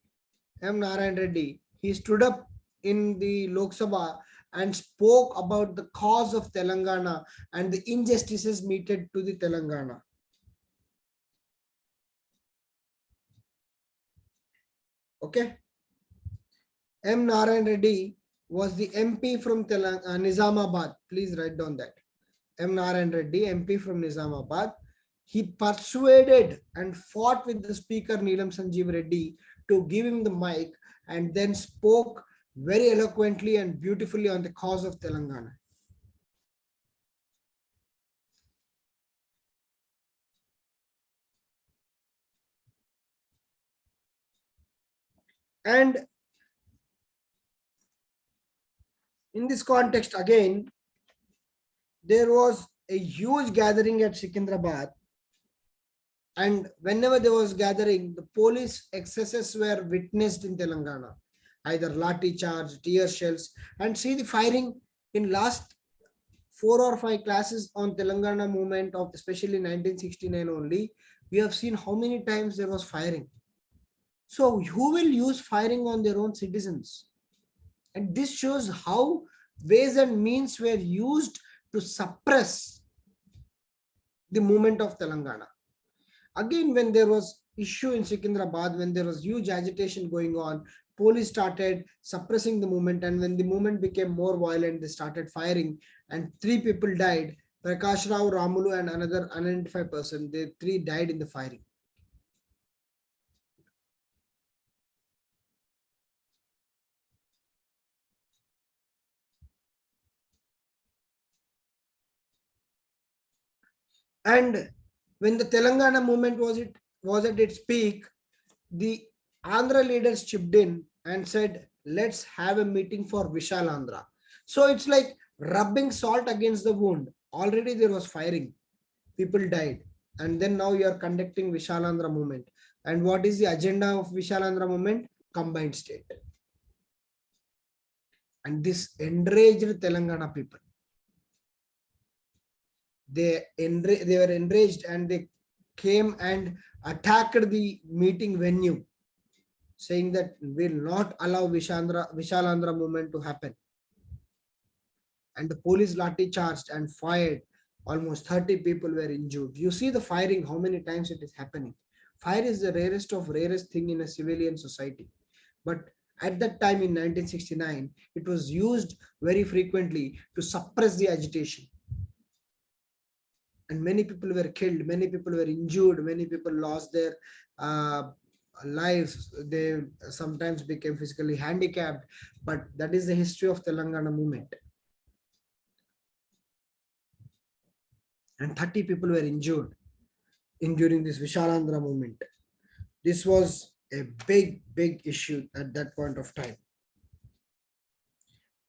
He stood up in the Lok Sabha and spoke about the cause of Telangana and the injustices meted to the Telangana. Okay. M. Narayan Reddy was the MP from Nizamabad. Please write down that. M. Narayan Reddy, MP from Nizamabad. He persuaded and fought with the speaker Neelam Sanjeev Reddy to give him the mic, and then spoke very eloquently and beautifully on the cause of Telangana. And in this context, again, there was a huge gathering at Secunderabad. And whenever there was gathering, the police excesses were witnessed in Telangana, either lathi charge, tear shells, and see the firing in last 4 or 5 classes on Telangana movement of especially 1969 only. We have seen how many times there was firing. So who will use firing on their own citizens? And this shows how ways and means were used to suppress the movement of Telangana. Again, when there was issue in Secunderabad, when there was huge agitation going on, police started suppressing the movement, and when the movement became more violent, they started firing, and 3 people died. Prakash Rao, Ramulu, and another unidentified person. They 3 died in the firing. And when the Telangana movement was at its peak, the Andhra leaders chipped in and said, let's have a meeting for Vishal Andhra. So it's like rubbing salt against the wound. Already there was firing, people died, and then now you are conducting Vishal Andhra movement. And what is the agenda of Vishal Andhra movement? Combined state. And this enraged Telangana people. They were enraged, and they came and attacked the meeting venue, saying that we will not allow Vishal Andhra movement to happen. And the police lathi charged and fired. Almost 30 people were injured. You see the firing, how many times it is happening. Fire is the rarest thing in a civilian society. But at that time in 1969, it was used very frequently to suppress the agitation. And many people were killed, many people were injured, many people lost their lives. They sometimes became physically handicapped. But that is the history of Telangana movement. And 30 people were injured during this Vishal Andhra movement. This was a big issue at that point of time.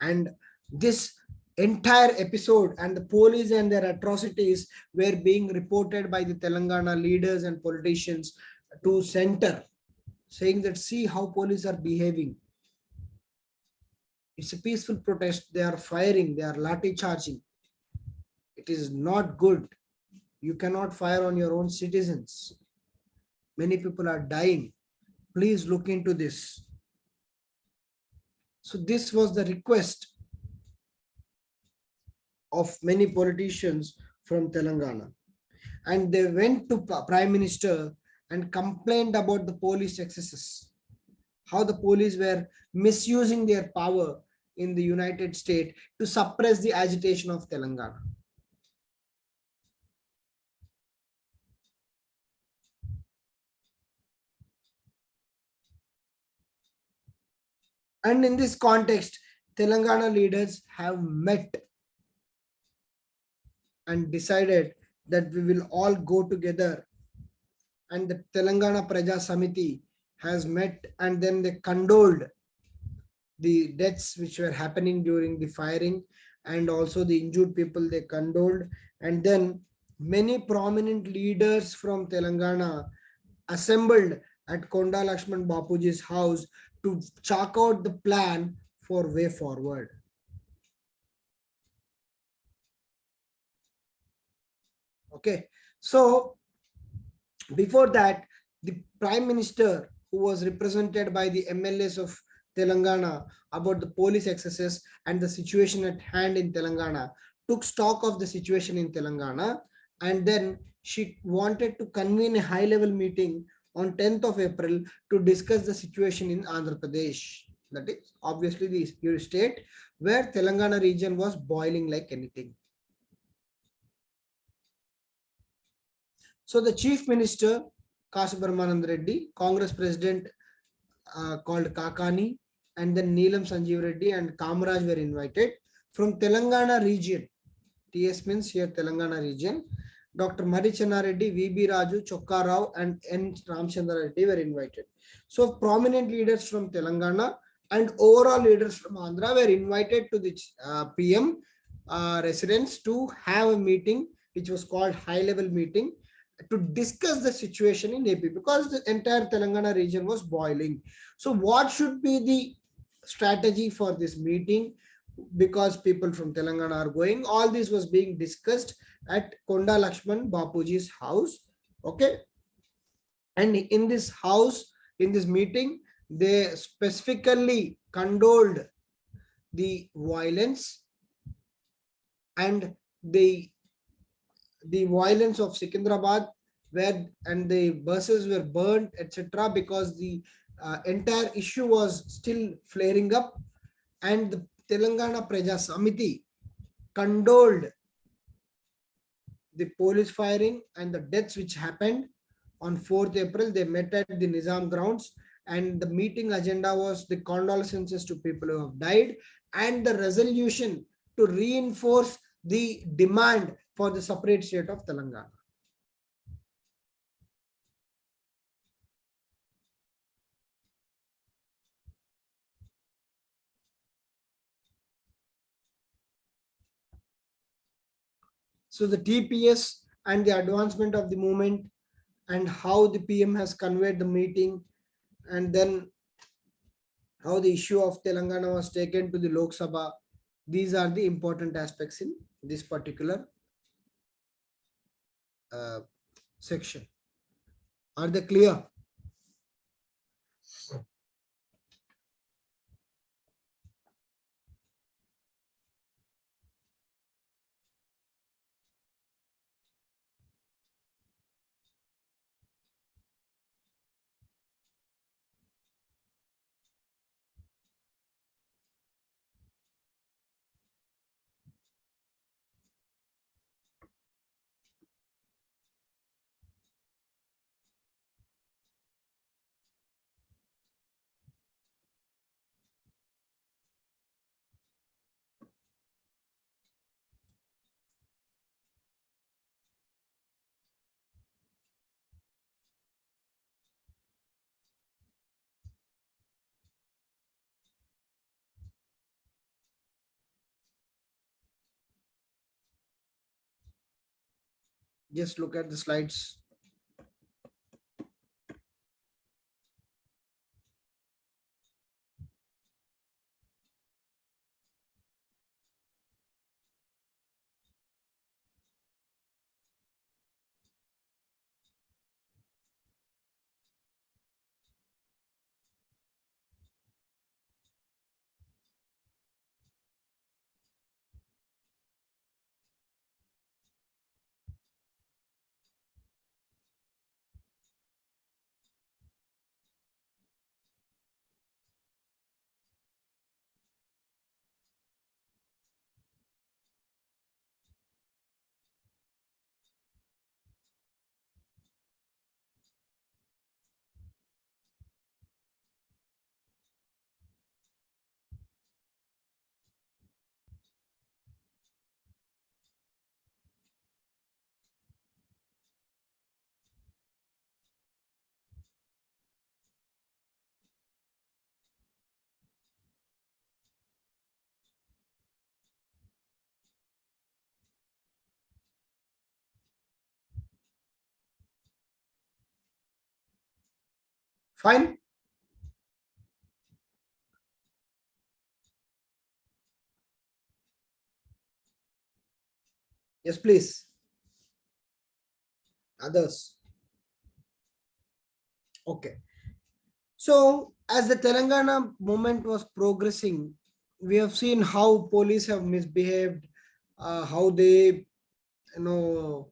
And this entire episode and the police and their atrocities were being reported by the Telangana leaders and politicians to center, saying that see how police are behaving. It's a peaceful protest. They are firing, they are lathi charging. It is not good. You cannot fire on your own citizens. Many people are dying. Please look into this. So this was the request of many politicians from Telangana. And they went to Prime Minister and complained about the police excesses, how the police were misusing their power in the United States to suppress the agitation of Telangana. And in this context, Telangana leaders have met and decided that we will all go together. And the Telangana Praja Samiti has met, and then they condoled the deaths which were happening during the firing, and also the injured people they condoled. And then many prominent leaders from Telangana assembled at Konda Lakshman Bapuji's house to chalk out the plan for way forward. Okay, so before that, the Prime Minister, who was represented by the MLAs of Telangana about the police excesses and the situation at hand in Telangana, took stock of the situation in Telangana, and then she wanted to convene a high-level meeting on 10th of April to discuss the situation in Andhra Pradesh. That is obviously the state where Telangana region was boiling like anything. So the Chief Minister, Kashi Brahmanand Reddy, Congress President called Kakani, and then Neelam Sanjeev Reddy and Kamaraj were invited. From Telangana region, TS means here Telangana region, Dr. Marichanna Reddy, VB Raju, Chokka Rao, and N. Ramchandra Reddy were invited. So prominent leaders from Telangana and overall leaders from Andhra were invited to the PM residence to have a meeting, which was called high-level meeting, to discuss the situation in AP, because the entire Telangana region was boiling. So what should be the strategy for this meeting? Because people from Telangana are going, all this was being discussed at Konda Lakshman Bapuji's house. Okay. And in this house, In this meeting, they specifically condoled the violence and the violence of Secunderabad, where and the buses were burned, etc., because the entire issue was still flaring up, and the Telangana Praja Samiti condoled the police firing and the deaths which happened on 4th April. They met at the Nizam grounds, and the meeting agenda was the condolences to people who have died and the resolution to reinforce the demand for the separate state of Telangana. So the TPS and the advancement of the movement, and how the PM has conveyed the meeting, and then how the issue of Telangana was taken to the Lok Sabha. These are the important aspects in this particular section. Are they clear? Just look at the slides. Fine. Yes, please. Others. Okay. So as the Telangana movement was progressing, we have seen how police have misbehaved, how they, were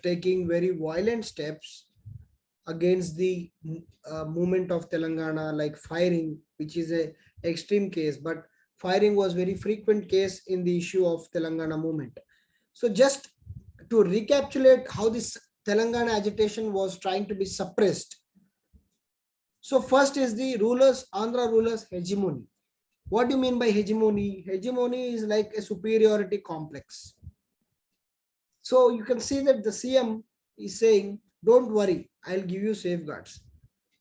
taking very violent steps against the movement of Telangana, like firing, which is a extreme case, but firing was very frequent case in the issue of Telangana movement. So just to recapitulate how this Telangana agitation was trying to be suppressed. So first is the rulers, Andhra rulers hegemony. What do you mean by hegemony? Hegemony is like a superiority complex. So you can see that the CM is saying, don't worry, I'll give you safeguards.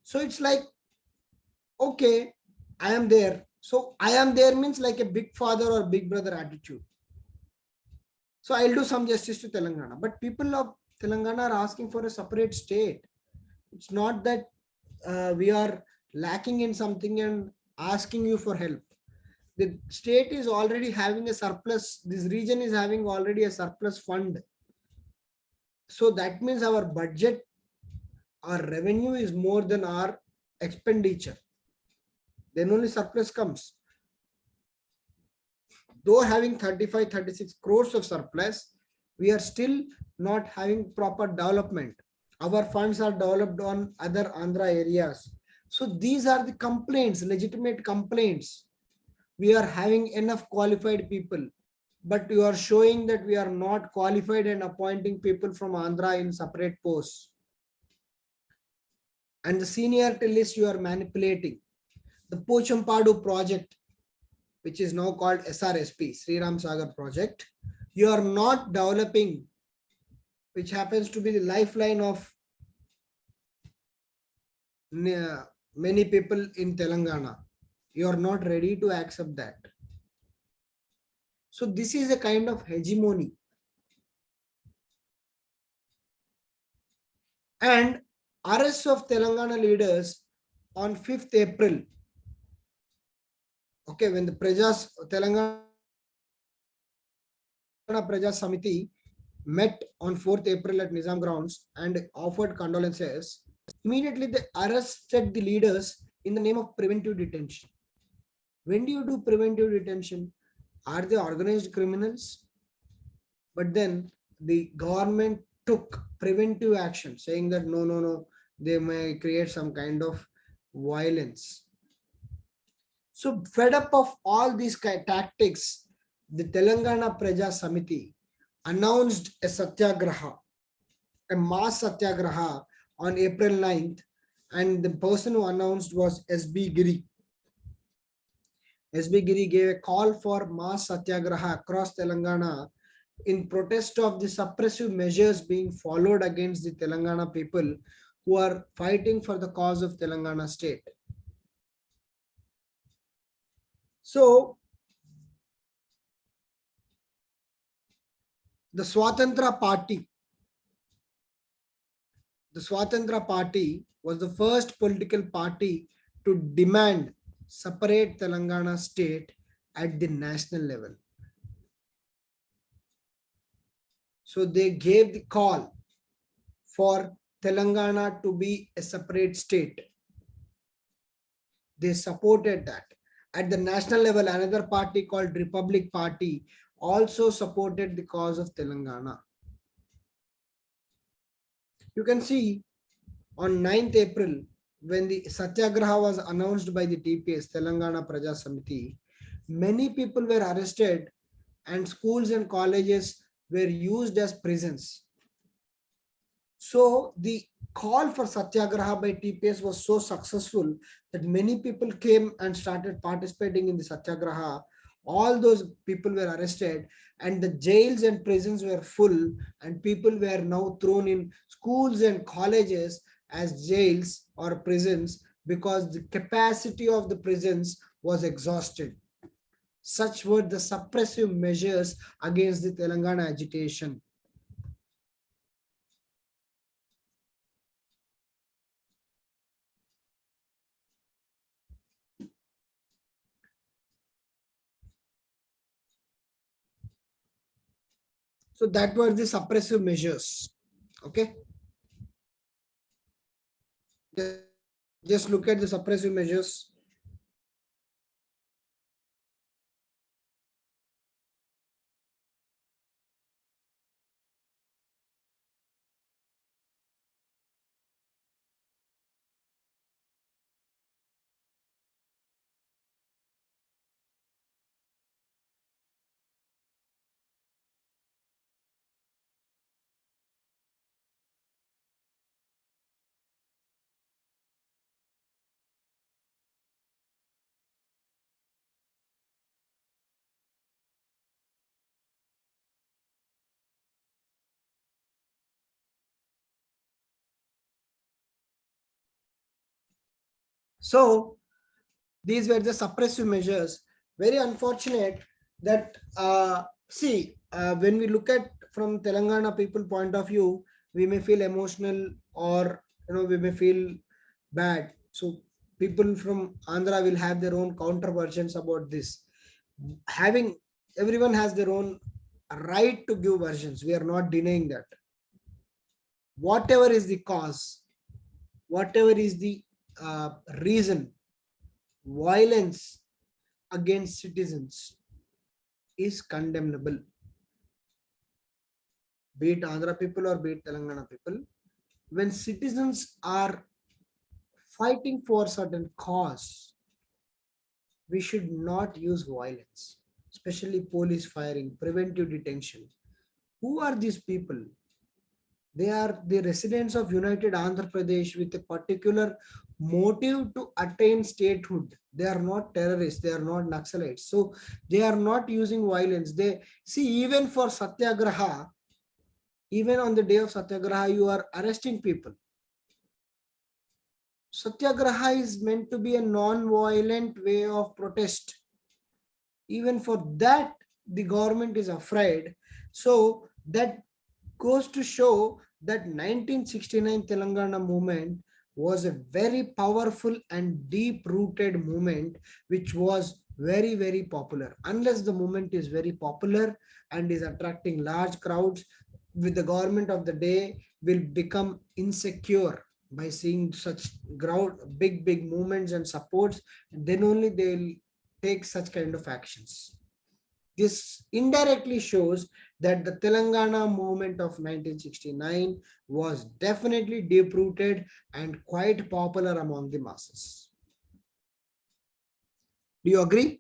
So it's like, okay, I am there. So I am there means like a big father or big brother attitude. So I'll do some justice to Telangana. But people of Telangana are asking for a separate state. It's not that we are lacking in something and asking you for help. The state is already having a surplus. This region is having already a surplus fund. So that means our budget our revenue is more than our expenditure, then only surplus comes. Though having 35, 36 crores of surplus, we are still not having proper development. Our funds are developed on other Andhra areas. So these are the complaints, legitimate complaints. We are having enough qualified people, but you are showing that we are not qualified and appointing people from Andhra in separate posts. And the seniority list you are manipulating. The Pochampadu project, which is now called SRSP, Sri Ram Sagar project, you are not developing, which happens to be the lifeline of many people in Telangana. You are not ready to accept that. So this is a kind of hegemony. And arrests of Telangana leaders on 5th April. Okay, when the Telangana Praja Samiti met on 4th April at Nizam grounds and offered condolences, immediately they arrested the leaders in the name of preventive detention. When do you do preventive detention? Are they organized criminals? But then the government took preventive action, saying that no, they may create some kind of violence. So fed up of all these tactics, the Telangana Praja Samiti announced a satyagraha, a mass satyagraha on April 9th, and the person who announced was SB Giri. SB Giri gave a call for mass satyagraha across Telangana in protest of the suppressive measures being followed against the Telangana people who are fighting for the cause of Telangana state. So the Swatantra Party was the first political party to demand separate Telangana state at the national level. So they gave the call for Telangana to be a separate state. They supported that. At the national level, another party called Republic Party also supported the cause of Telangana. You can see on 9th April, when the Satyagraha was announced by the TPS, Telangana Praja Samiti, many people were arrested and schools and colleges were used as prisons. So the call for Satyagraha by TPS was so successful that many people came and started participating in the Satyagraha. All those people were arrested and the jails and prisons were full, and people were now thrown in schools and colleges as jails or prisons because the capacity of the prisons was exhausted. Such were the suppressive measures against the Telangana agitation. So that were the suppressive measures. Okay. Just look at the suppressive measures. So these were the suppressive measures. Very unfortunate that when we look at from Telangana people point of view, we may feel emotional or we may feel bad. So people from Andhra will have their own counter versions about this. Everyone has their own right to give versions. We are not denying that. Whatever is the cause, whatever is the reason, violence against citizens is condemnable. Be it Andhra people or be it Telangana people, when citizens are fighting for certain cause, we should not use violence, especially police firing, preventive detention. Who are these people? They are the residents of United Andhra Pradesh with a particular motive to attain statehood. They are not terrorists, they are not Naxalites. So they are not using violence. They see, even for Satyagraha, even on the day of Satyagraha, you are arresting people. Satyagraha is meant to be a non-violent way of protest. Even for that, the government is afraid. So that goes to show that 1969 Telangana movement was a very powerful and deep-rooted movement, which was very, very popular. Unless the movement is very popular and is attracting large crowds, with the government of the day will become insecure by seeing such big movements and supports, then only they will take such kind of actions. This indirectly shows that the Telangana movement of 1969 was definitely deep-rooted and quite popular among the masses. Do you agree?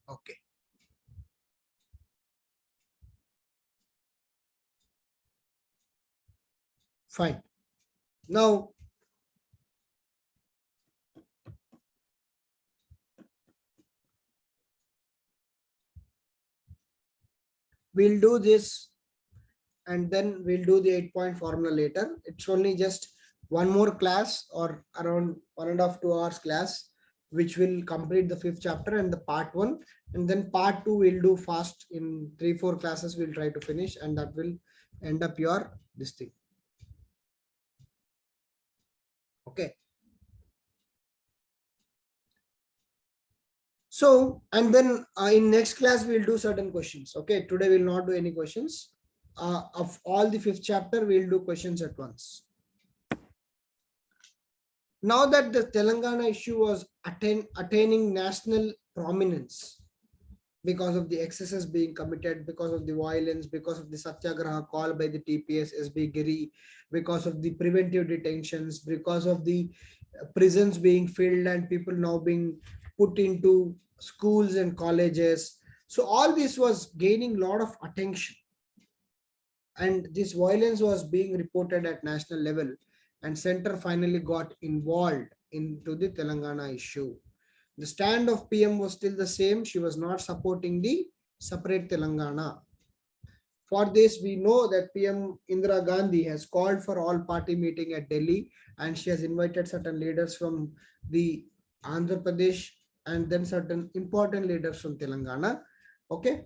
Okay. Fine. Now, we'll do this and then we'll do the 8-point formula later. It's only just one more class or around 1.5 to 2 hours class, which will complete the 5th chapter and the part 1. And then part 2 we'll do fast in 3-4 classes. We'll try to finish, and that will end up your this thing. Okay. So, and then in next class, we'll do certain questions. Okay. Today we'll not do any questions. Of all the 5th chapter, we'll do questions at once. Now that the Telangana issue was attaining national prominence because of the excesses being committed, because of the violence, because of the Satyagraha call by the TPSSB Giri, because of the preventive detentions, because of the prisons being filled and people now being put into schools and colleges. So all this was gaining a lot of attention. And this violence was being reported at national level, and center finally got involved into the Telangana issue. The stand of PM was still the same. She was not supporting the separate Telangana. For this, we know that PM Indira Gandhi has called for all party meeting at Delhi, and she has invited certain leaders from the Andhra Pradesh and then certain important leaders from Telangana. Okay.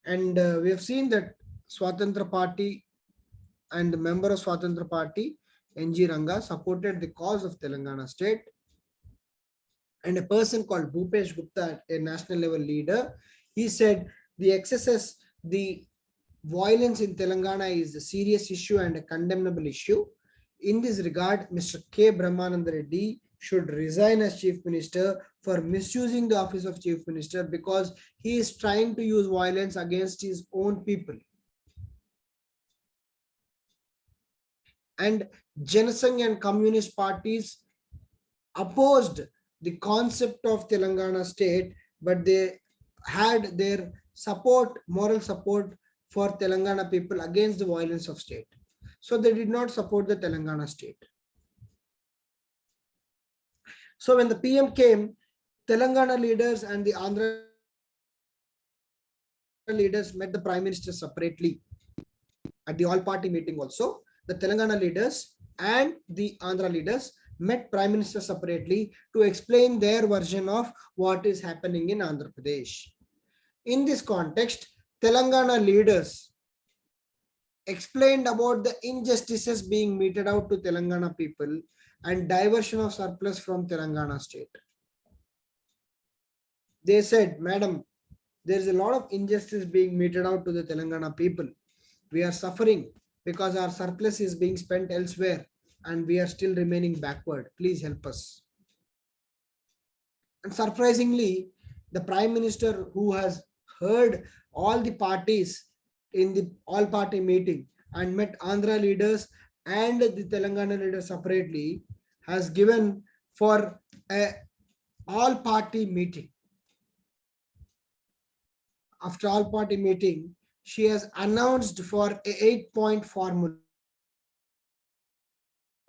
And we have seen that Swatantra Party and the member of Swatantra Party, NG Ranga, supported the cause of Telangana state. And a person called Bhupesh Gupta, a national level leader, he said the excesses, the violence in Telangana is a serious issue and a condemnable issue. In this regard, Mr. K. Brahmananda Reddy should resign as chief minister for misusing the office of chief minister, because he is trying to use violence against his own people. And Janasangh and communist parties opposed the concept of Telangana state, but they had their support, moral support for Telangana people against the violence of state. So they did not support the Telangana state. So when the PM came, Telangana leaders and the Andhra leaders met the Prime Minister separately at the all-party meeting also. The Telangana leaders and the Andhra leaders met Prime Minister separately to explain their version of what is happening in Andhra Pradesh. In this context, Telangana leaders explained about the injustices being meted out to Telangana people and diversion of surplus from Telangana state. They said, Madam, there is a lot of injustice being meted out to the Telangana people. We are suffering because our surplus is being spent elsewhere and we are still remaining backward. Please help us. And surprisingly, the Prime Minister, who has heard all the parties in the all party meeting and met Andhra leaders and the Telangana leaders separately, has given for a all party meeting. After all party meeting, she has announced for a 8-point formula,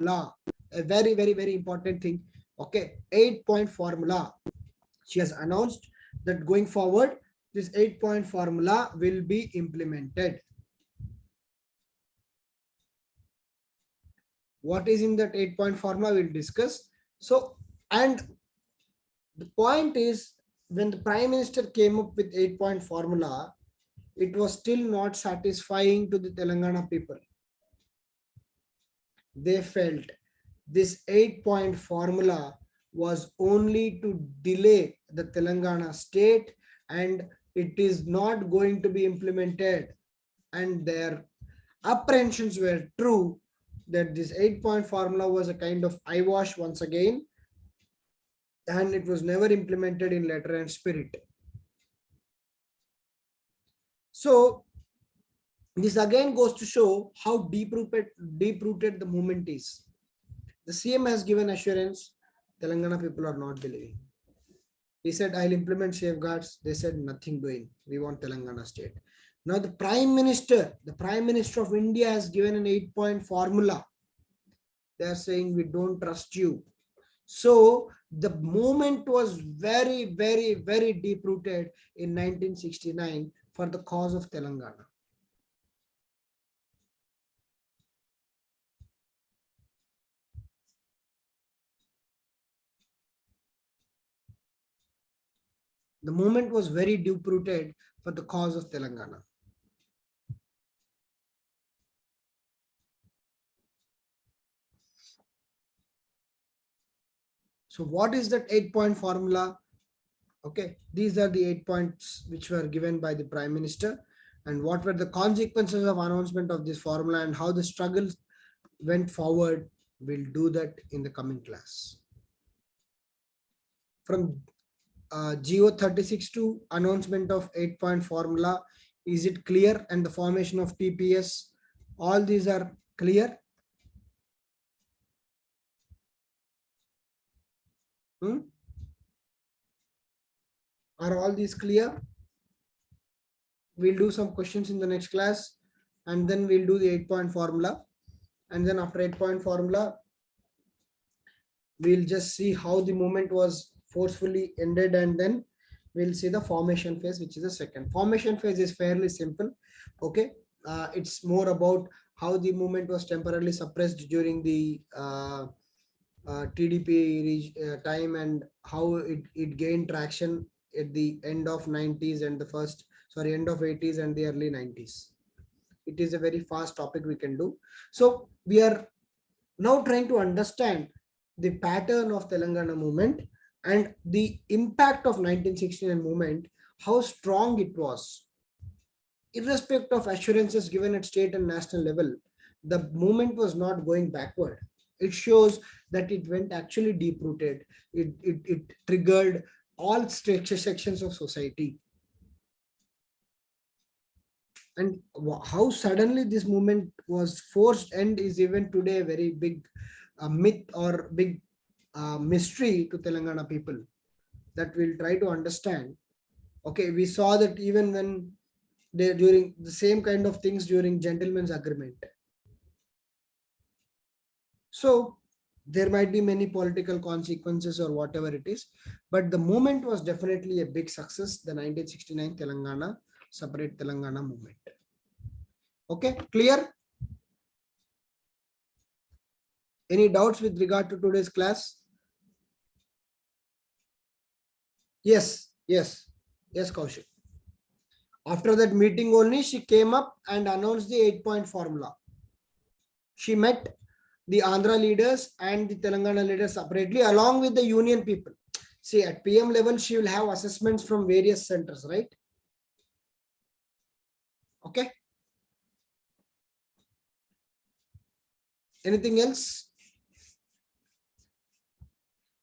a very, very, very important thing. Okay, 8-point formula. She has announced that going forward, this 8-point formula will be implemented. What is in that 8-point formula we'll discuss. So, and the point is, when the Prime Minister came up with 8-point formula, it was still not satisfying to the Telangana people. They felt this 8-point formula was only to delay the Telangana state and it is not going to be implemented. And their apprehensions were true that this 8-point formula was a kind of eyewash once again, and it was never implemented in letter and spirit. So this again goes to show how deep-rooted the movement is. The CM has given assurance, Telangana people are not believing. He said, I'll implement safeguards. They said, nothing doing. We want Telangana state. Now the Prime Minister of India has given an 8-point formula. They are saying, we don't trust you. So the movement was very, very, very deep-rooted in 1969 for the cause of Telangana. The movement was very deep-rooted for the cause of Telangana. So what is that 8-point formula? Okay, these are the 8 points which were given by the Prime Minister, and what were the consequences of announcement of this formula and how the struggles went forward. We'll do that in the coming class. From GO 36 to announcement of 8-point formula, is it clear? And the formation of TPS, all these are clear. Are all these clear? We'll do some questions in the next class and then we'll do the 8-point formula. And then after 8-point formula, we'll just see how the movement was forcefully ended, and then we'll see the formation phase, which is the second. Formation phase is fairly simple. Okay, it's more about how the movement was temporarily suppressed during the TDP time and how it gained traction at the end of 90s and end of 80s and the early 90s. It is a very fast topic we can do. So we are now trying to understand the pattern of Telangana movement and the impact of 1969 movement, how strong it was. Irrespective of assurances given at state and national level, the movement was not going backward. It shows that it went actually deep-rooted. It triggered all sections of society. And how suddenly this movement was forced end is even today a very big myth or big mystery to Telangana people that we'll try to understand. Okay, we saw that even when they during the same kind of things during gentleman's agreement. So there might be many political consequences or whatever it is, but the movement was definitely a big success, the 1969 Telangana, separate Telangana movement. Okay, clear? Any doubts with regard to today's class? Yes, Kaushik. After that meeting only, she came up and announced the 8-point formula. She met the Andhra leaders and the Telangana leaders separately along with the union people. See, at PM level, she will have assessments from various centers, right? Okay. Anything else?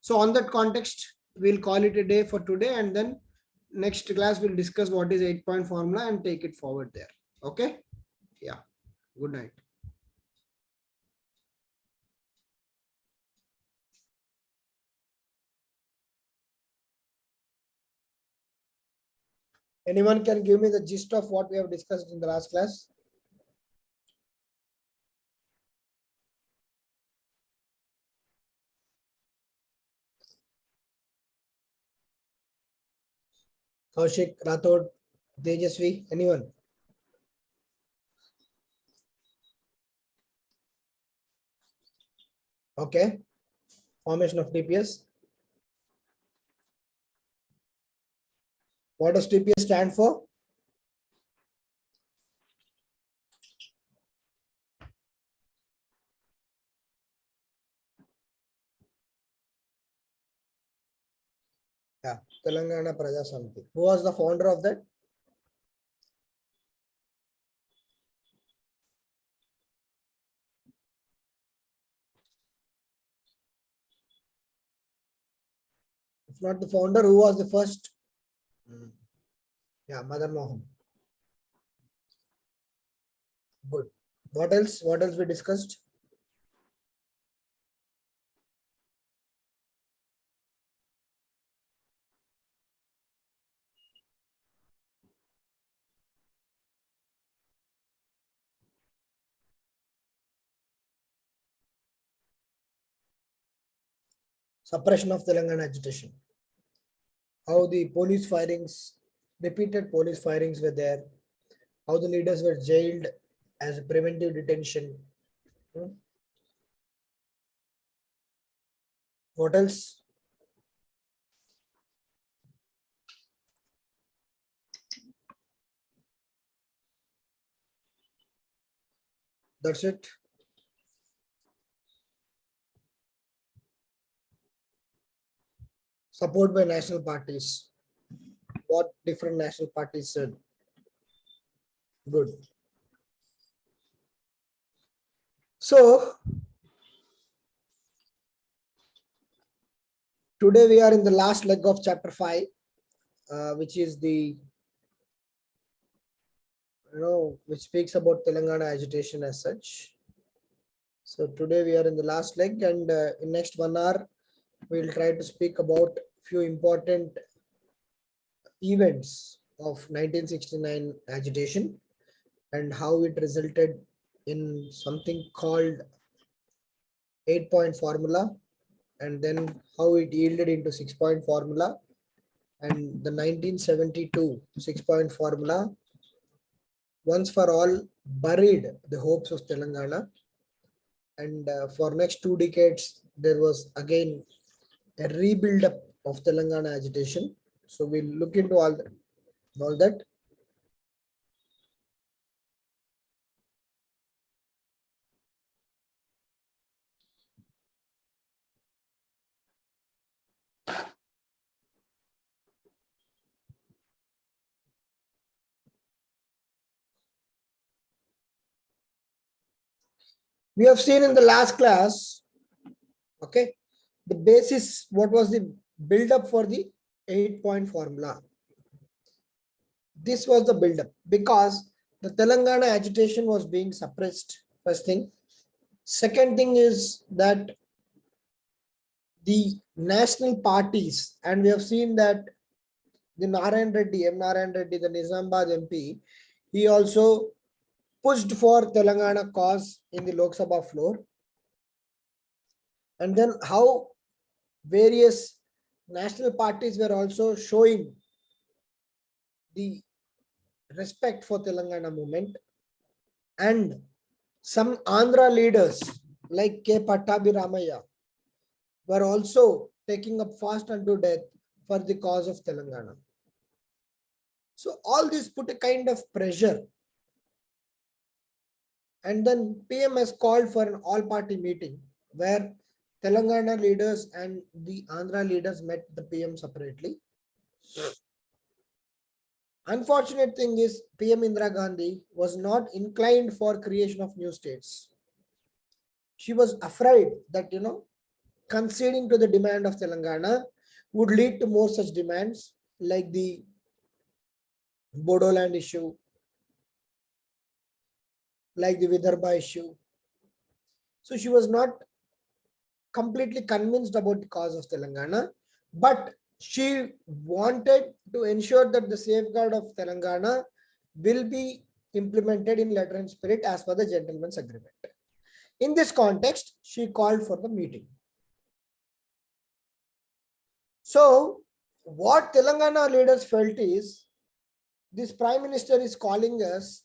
So on that context, we'll call it a day for today, and then next class we'll discuss what is 8-point formula and take it forward there. Okay. Yeah. Good night. Anyone can give me the gist of what we have discussed in the last class? Kaushik, Rathod, Tejasvi, anyone? Okay. Formation of TPS. What does TPS stand for? Yeah, Telangana Praja Samiti. Who was the founder of that? If not the founder, who was the first? Yeah, Mother Mohan. Good. What else? What else we discussed? Suppression of Telangana agitation. How the police firings, repeated police firings were there. How the leaders were jailed as a preventive detention. What else? That's it. Support by national parties. What different national parties said? Good. So today we are in the last leg of chapter 5, which is the which speaks about Telangana agitation as such. So today we are in the last leg, and in next 1 hour we'll try to speak about few important events of 1969 agitation and how it resulted in something called 8-point formula, and then how it yielded into 6-point formula, and the 1972 6-point formula once for all buried the hopes of Telangana, and for next 2 decades there was again a rebuild up of Telangana agitation. So we'll look into all that. We have seen in the last class, okay, the basis, what was the build up for the 8-point formula. This was the build up because the Telangana agitation was being suppressed, first thing. Second thing is that the national parties, and we have seen that the Narayan Reddy, the Nizamabad MP, he also pushed for Telangana cause in the Lok Sabha floor. And then how various national parties were also showing the respect for Telangana movement, and some Andhra leaders like K. Pattabhiramaya were also taking up fast unto death for the cause of Telangana. So all this put a kind of pressure. And then PM has called for an all-party meeting where Telangana leaders and the Andhra leaders met the PM separately. Unfortunate thing is PM Indira Gandhi was not inclined for creation of new states. She was afraid that, conceding to the demand of Telangana would lead to more such demands like the Bodoland issue, like the Vidarbha issue. So she was not completely convinced about the cause of Telangana, but she wanted to ensure that the safeguard of Telangana will be implemented in letter and spirit as per the gentleman's agreement. In this context, she called for the meeting. So what Telangana leaders felt is, this Prime Minister is calling us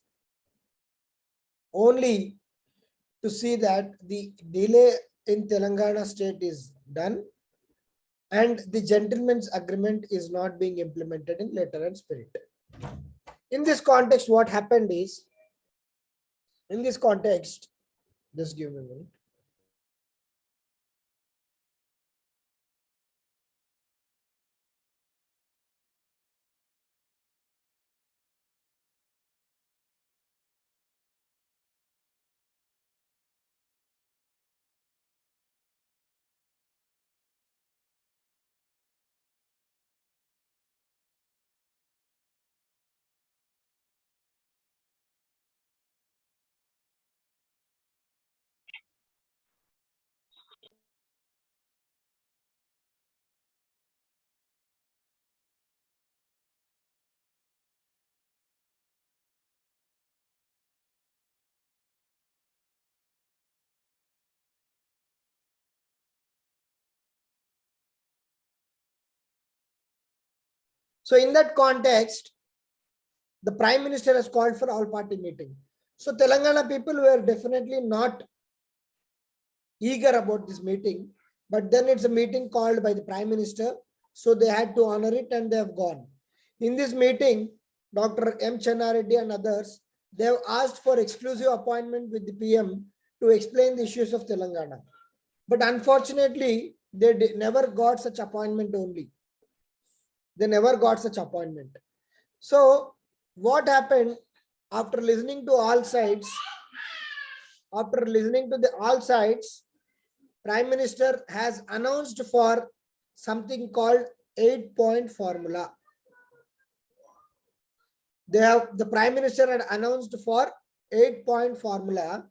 only to see that the delay in Telangana state is done and the gentleman's agreement is not being implemented in letter and spirit. In this context, what happened is, just give me a minute. So in that context, the Prime Minister has called for all-party meeting. So Telangana people were definitely not eager about this meeting, but then it's a meeting called by the Prime Minister, so they had to honor it and they have gone. In this meeting, Dr. M. Channareddy and others, they have asked for exclusive appointment with the PM to explain the issues of Telangana. But unfortunately, they never got such appointment only. They never got such appointment. So what happened after listening to all sides? After listening to all sides, Prime Minister has announced for something called 8-point formula. The Prime Minister had announced for 8-point formula.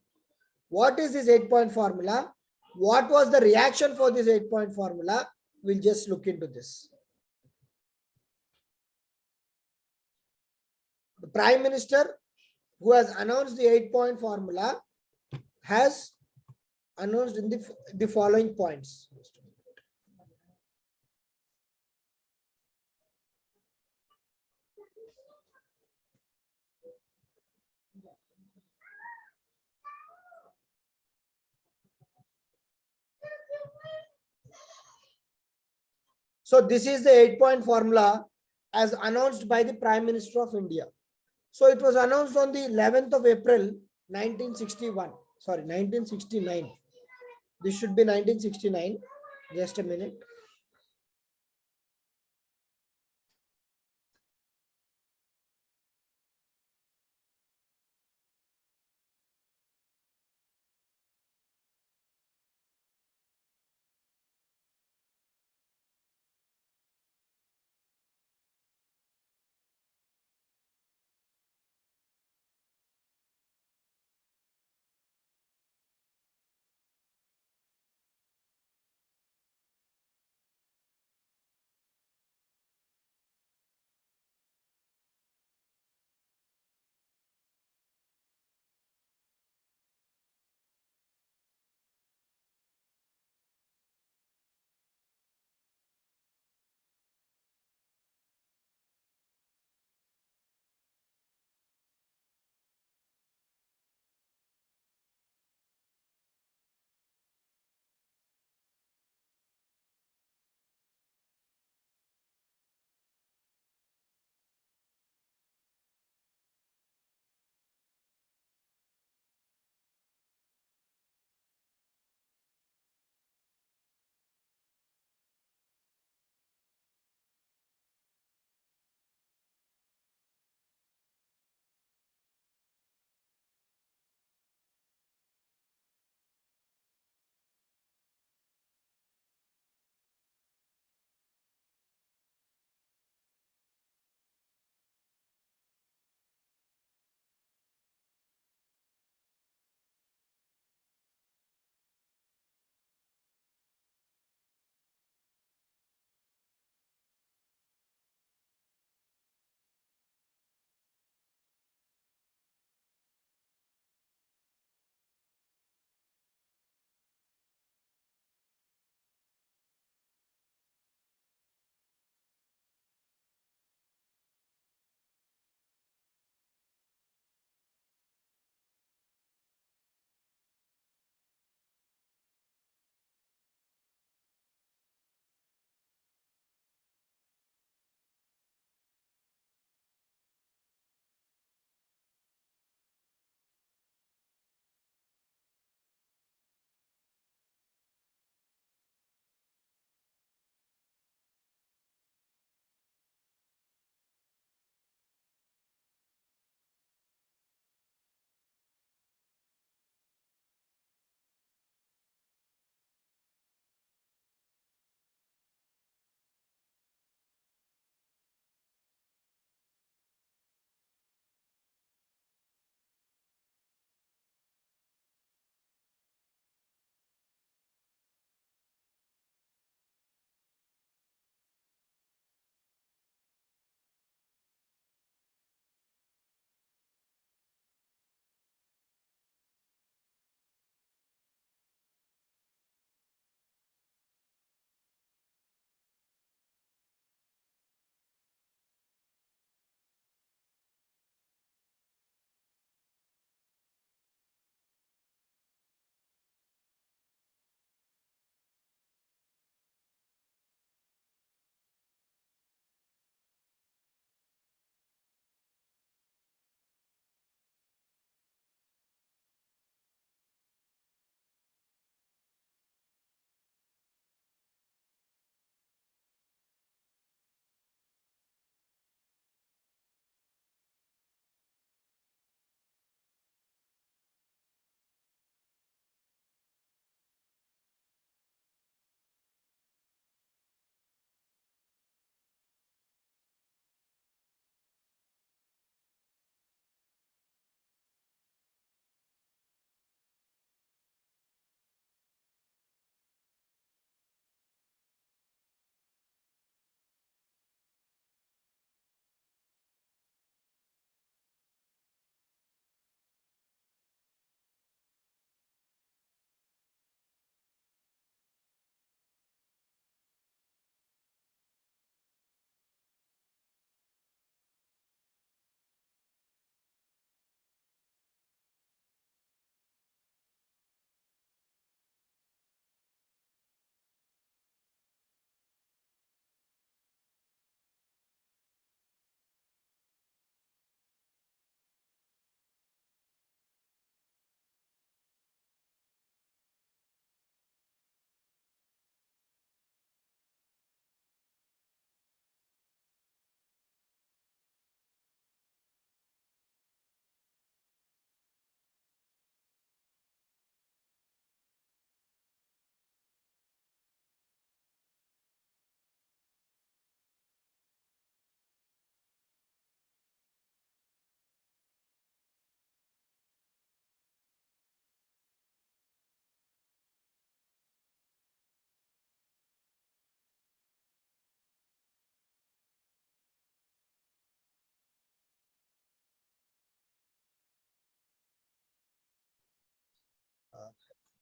What is this 8-point formula? What was the reaction for this 8-point formula? We'll just look into this. The Prime Minister who has announced the 8-point formula has announced in the following points. So this is the 8-point formula as announced by the Prime Minister of India. So it was announced on the 11th of April, 1961. Sorry, 1969. This should be 1969. Just a minute.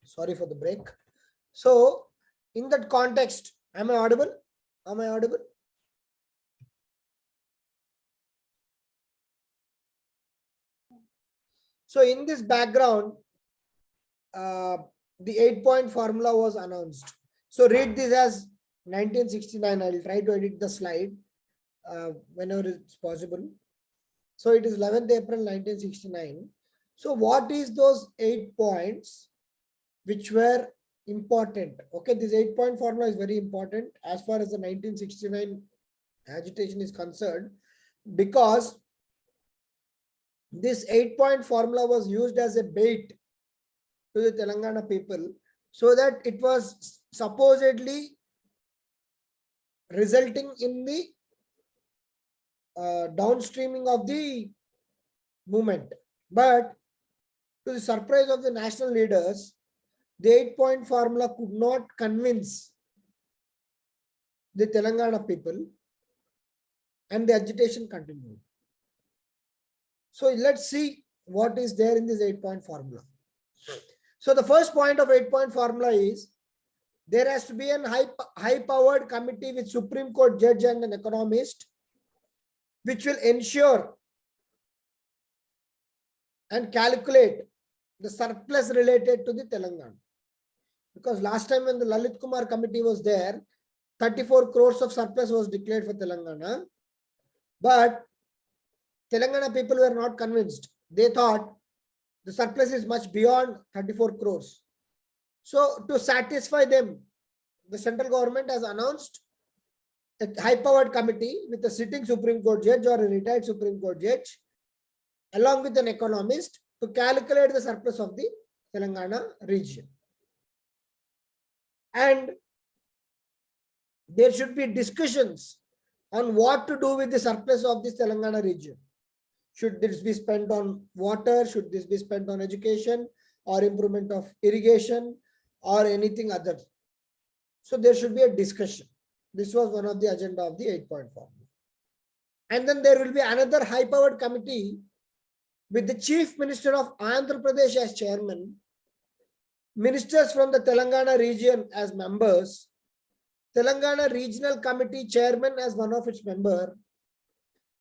Sorry for the break. So in that context, am I audible? Am I audible? So in this background, the 8-point formula was announced. So read this as 1969. I'll try to edit the slide whenever it's possible. So it is 11th April 1969. So what is those 8 points which were important? Okay, this 8-point formula is very important as far as the 1969 agitation is concerned, because this 8-point formula was used as a bait to the Telangana people, so that it was supposedly resulting in the downstreaming of the movement. But to the surprise of the national leaders, the 8-point formula could not convince the Telangana people, and the agitation continued. So let's see what is there in this 8-point formula. So the first point of 8-point formula is there has to be an high-powered committee with Supreme Court judge and an economist, which will ensure and calculate the surplus related to the Telangana. Because last time when the Lalit Kumar committee was there, 34 crores of surplus was declared for Telangana. But Telangana people were not convinced. They thought the surplus is much beyond 34 crores. So to satisfy them, the central government has announced a high-powered committee with a sitting Supreme Court judge or a retired Supreme Court judge, along with an economist, to calculate the surplus of the Telangana region. And there should be discussions on what to do with the surplus of this Telangana region. Should this be spent on water? Should this be spent on education or improvement of irrigation or anything other? So there should be a discussion. This was one of the agenda of the 8-point formula. And then there will be another high-powered committee with the Chief Minister of Andhra Pradesh as chairman, ministers from the Telangana region as members, Telangana Regional Committee chairman as one of its members.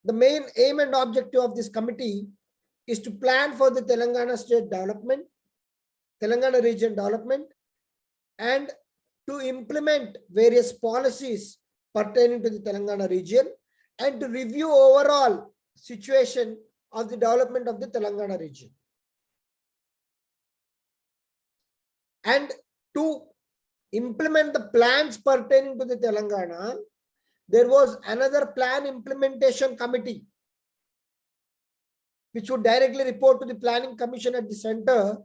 The main aim and objective of this committee is to plan for the Telangana state development, Telangana region development, and to implement various policies pertaining to the Telangana region, and to review overall situation of the development of the Telangana region. And to implement the plans pertaining to the Telangana, there was another plan implementation committee, which would directly report to the planning commission at the center.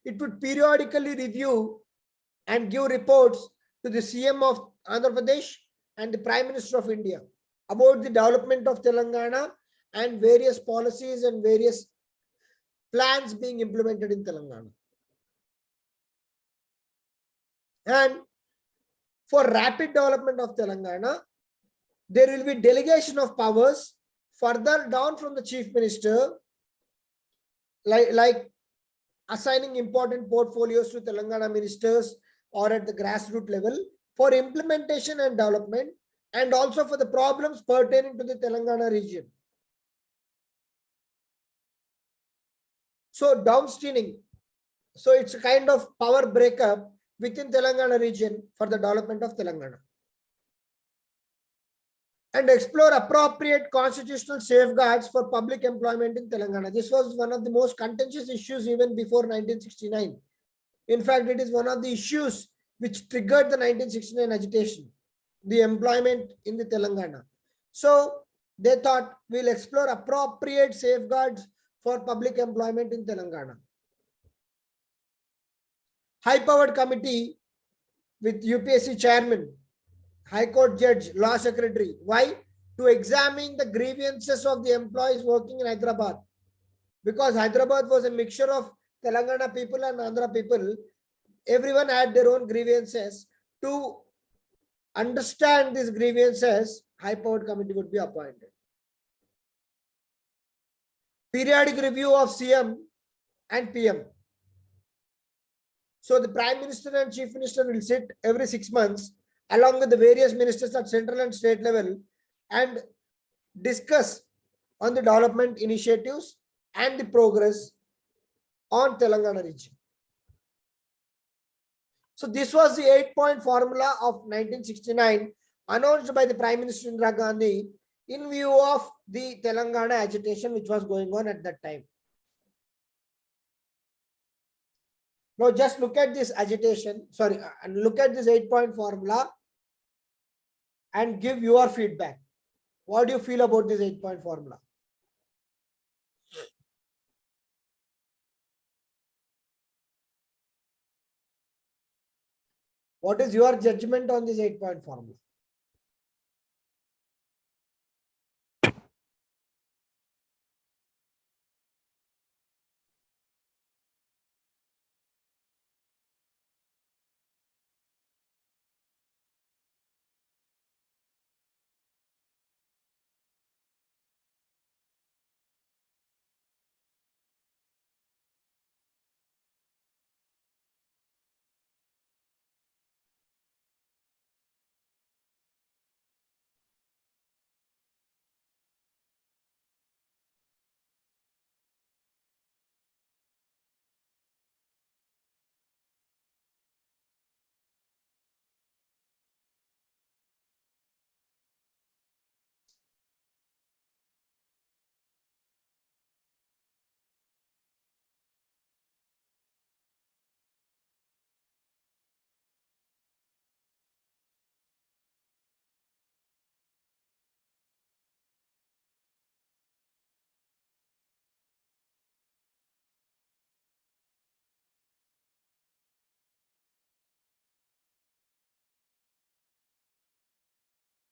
It would periodically review and give reports to the CM of Andhra Pradesh and the Prime Minister of India about the development of Telangana and various policies and various plans being implemented in Telangana. And for rapid development of Telangana, there will be delegation of powers further down from the Chief Minister, like assigning important portfolios to Telangana ministers or at the grassroots level for implementation and development, and also for the problems pertaining to the Telangana region. So downstreaming, so it's a kind of power breakup within Telangana region for the development of Telangana. And explore appropriate constitutional safeguards for public employment in Telangana. This was one of the most contentious issues even before 1969. In fact, it is one of the issues which triggered the 1969 agitation, the employment in the Telangana. So they thought we'll explore appropriate safeguards for public employment in Telangana. High-powered committee with UPSC chairman, High Court judge, law secretary. Why? To examine the grievances of the employees working in Hyderabad. Because Hyderabad was a mixture of Telangana people and Andhra people. Everyone had their own grievances. To understand these grievances, high-powered committee would be appointed. Periodic review of CM and PM. So the Prime Minister and Chief Minister will sit every 6 months along with the various ministers at central and state level and discuss on the development initiatives and the progress on Telangana region. So this was the 8-point formula of 1969 announced by the Prime Minister Indira Gandhi in view of the Telangana agitation which was going on at that time. Now just look at this agitation, and look at this 8-point formula and give your feedback. What do you feel about this 8-point formula? What is your judgment on this 8-point formula?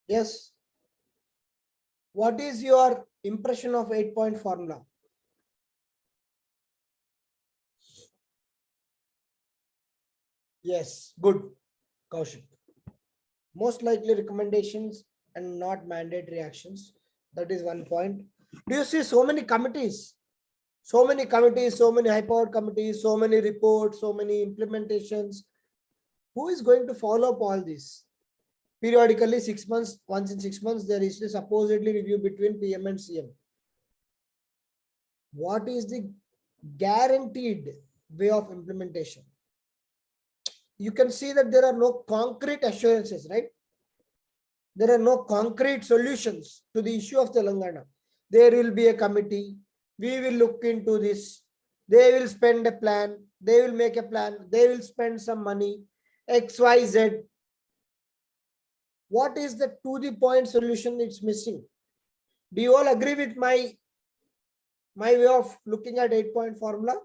Yes. What is your impression of 8-point formula? Yes, good, Kaushik. Most likely recommendations and not mandatory actions. That is one point. Do you see so many committees? So many committees, so many high-powered committees, so many reports, so many implementations. Who is going to follow up all this? Periodically, 6 months, once in 6 months, there is a supposedly review between PM and CM. What is the guaranteed way of implementation? You can see that there are no concrete assurances, right? There are no concrete solutions to the issue of Telangana. There will be a committee. We will look into this. They will spend a plan. They will make a plan. They will spend some money. X, Y, Z. What is the to-the-point solution it's missing? Do you all agree with my way of looking at 8-point formula?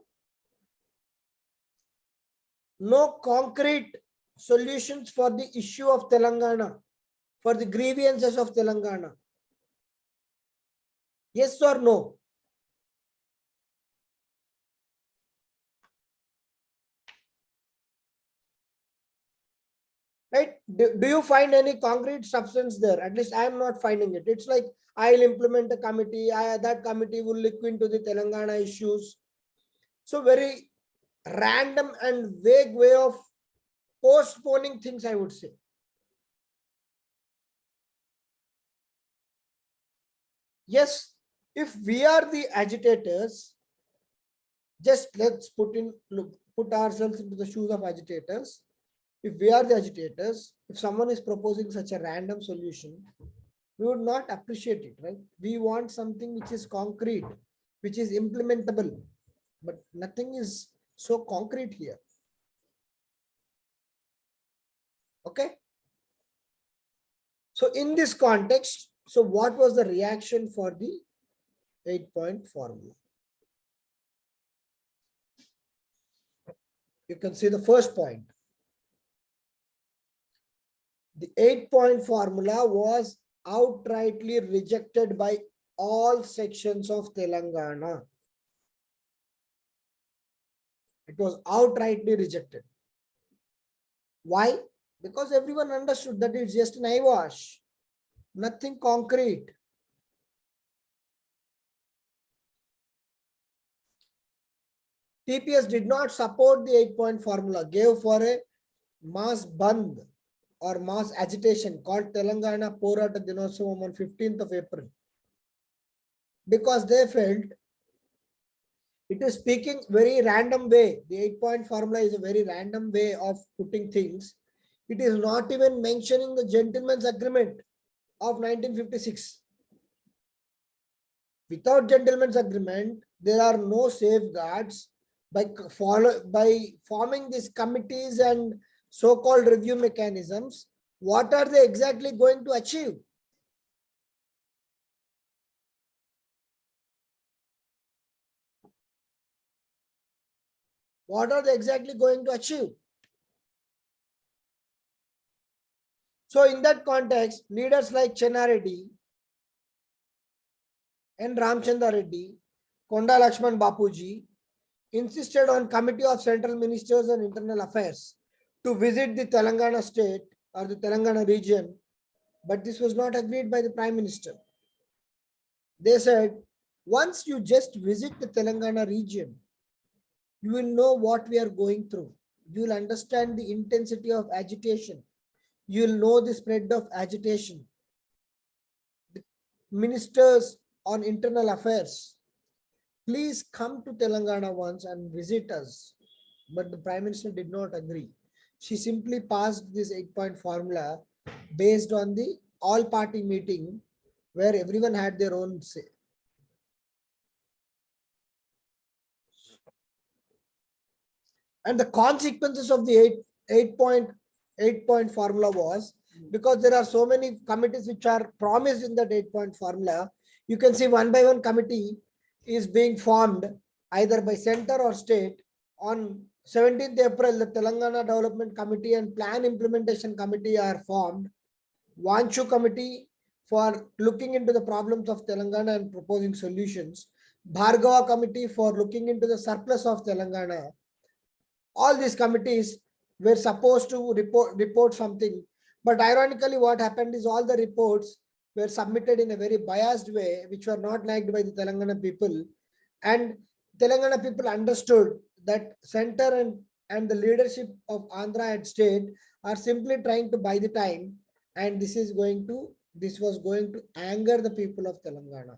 No concrete solutions for the issue of Telangana, for the grievances of Telangana. Yes or no? Right? Do you find any concrete substance there? At least I am not finding it. It's like I'll implement a committee. That committee will look into the Telangana issues. So very random and vague way of postponing things, I would say. Yes, if we are the agitators, just let's put ourselves into the shoes of agitators. If we are the agitators, if someone is proposing such a random solution, we would not appreciate it, right? We want something which is concrete, which is implementable, but nothing is so concrete here. Okay. So in this context, so what was the reaction for the 8-point formula? You can see the first point. The 8-point formula was outrightly rejected by all sections of Telangana. It was outrightly rejected. Why? Because everyone understood that it's just an eyewash, nothing concrete. TPS did not support the 8-point formula, gave for a mass bandh or mass agitation called Telangana Porata Dinotsavam on 15th of April. Because they felt it is speaking very random way. The 8-point formula is a very random way of putting things. It is not even mentioning the gentleman's agreement of 1956. Without gentleman's agreement, there are no safeguards by forming these committees and so-called review mechanisms. What are they exactly going to achieve? What are they exactly going to achieve? So in that context, leaders like Chenna Reddy and Ramchandra Reddy, Konda Lakshman Bapuji insisted on Committee of Central Ministers and Internal Affairs to visit the Telangana state or the Telangana region, but this was not agreed by the Prime Minister. They said, once you just visit the Telangana region, you will know what we are going through. You will understand the intensity of agitation. You will know the spread of agitation. The ministers on internal affairs, please come to Telangana once and visit us. But the Prime Minister did not agree. She simply passed this 8-point formula based on the all-party meeting where everyone had their own say. And the consequences of the 8-point formula was, because there are so many committees which are promised in that 8-point formula, you can see one by one committee is being formed either by center or state. On 17th April, the Telangana Development Committee and Plan Implementation Committee are formed. Vanshu Committee for looking into the problems of Telangana and proposing solutions. Bhargava Committee for looking into the surplus of Telangana. All these committees were supposed to report something, but ironically what happened is all the reports were submitted in a very biased way, which were not liked by the Telangana people. And Telangana people understood that center and the leadership of Andhra and state are simply trying to buy the time, and this was going to anger the people of Telangana.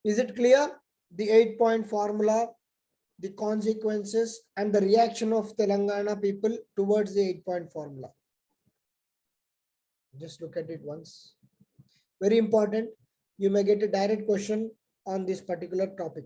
Is it clear? The 8-point formula, the consequences and the reaction of Telangana people towards the 8-point formula. Just look at it once. Very important. You may get a direct question on this particular topic.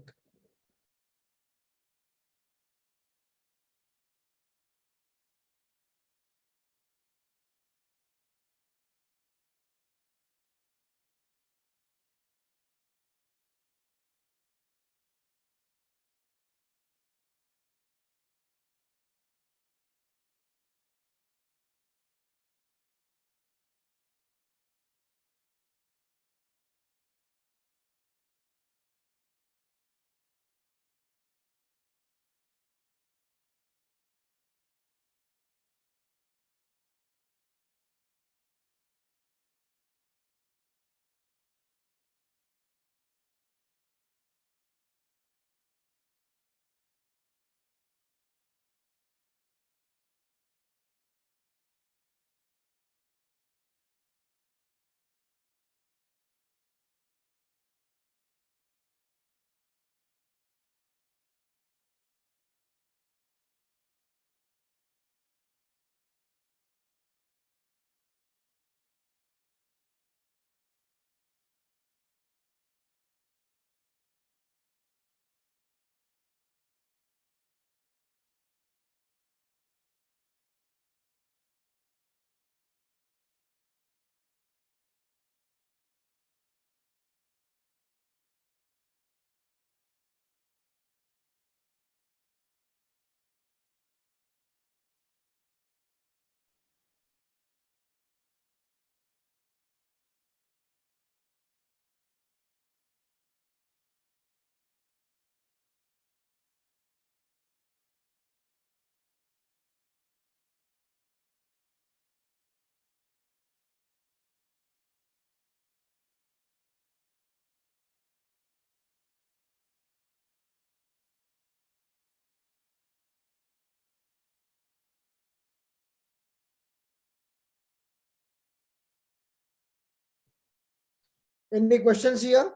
Any questions here?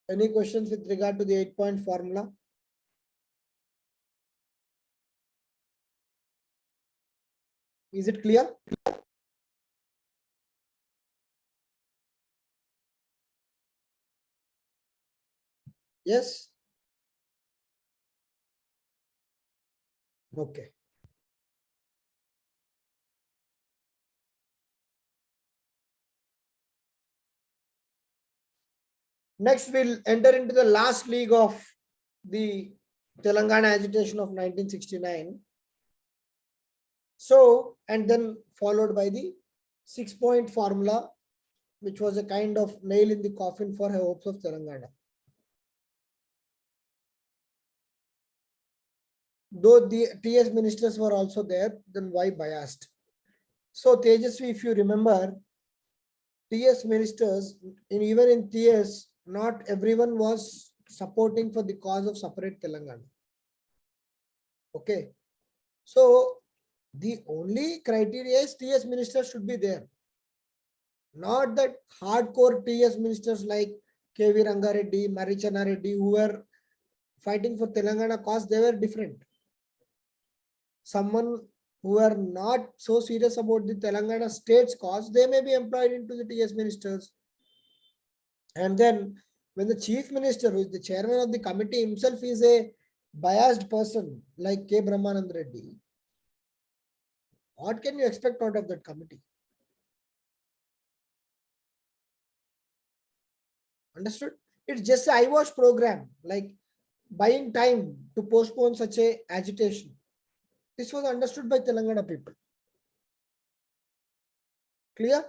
Any questions with regard to the 8-point formula? Is it clear? Yes? Okay. Next, we'll enter into the last league of the Telangana agitation of 1969. So, and then followed by the 6-point formula, which was a kind of nail in the coffin for hopes of Telangana. Though the TS ministers were also there, then why biased? So, Tejasvi, if you remember, TS ministers, even in TS, not everyone was supporting for the cause of separate Telangana. Okay. So, the only criteria is TS ministers should be there. Not that hardcore TS ministers like KV Rangareddy, Marichana Reddy, who were fighting for Telangana cause, they were different. Someone who are not so serious about the Telangana state's cause, they may be employed into the TS ministers. And then when the chief minister, who is the chairman of the committee himself, is a biased person like K. Brahmanand Reddy, what can you expect out of that committee? Understood? It's just a eyewash program, like buying time to postpone such a agitation. This was understood by Telangana people. Clear?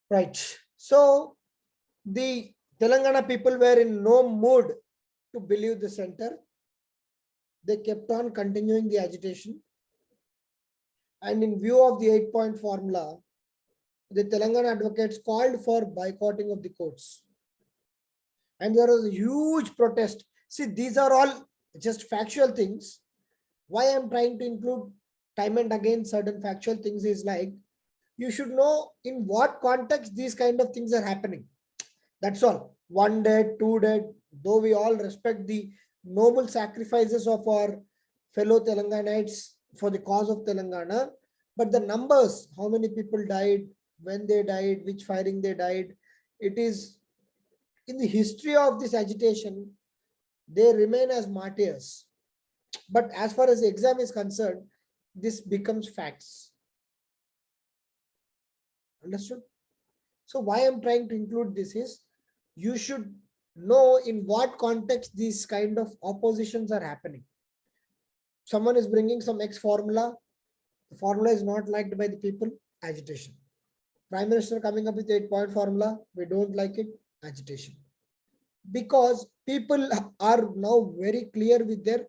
Right. So the Telangana people were in no mood to believe the center. They kept on continuing the agitation. And in view of the 8-point formula, the Telangana advocates called for boycotting of the courts. And there was a huge protest. See, these are all just factual things. Why I'm trying to include time and again certain factual things is like, you should know in what context these kind of things are happening. That's all. 1 dead, 2 dead, though we all respect the noble sacrifices of our fellow Telanganites for the cause of Telangana, but the numbers, how many people died, when they died, which firing they died, it is in the history of this agitation, they remain as martyrs. But as far as the exam is concerned, this becomes facts. Understood? So why I'm trying to include this is, you should know in what context these kind of oppositions are happening. Someone is bringing some X formula. The formula is not liked by the people, agitation. Prime Minister coming up with 8-point formula, we don't like it, agitation. Because people are now very clear with their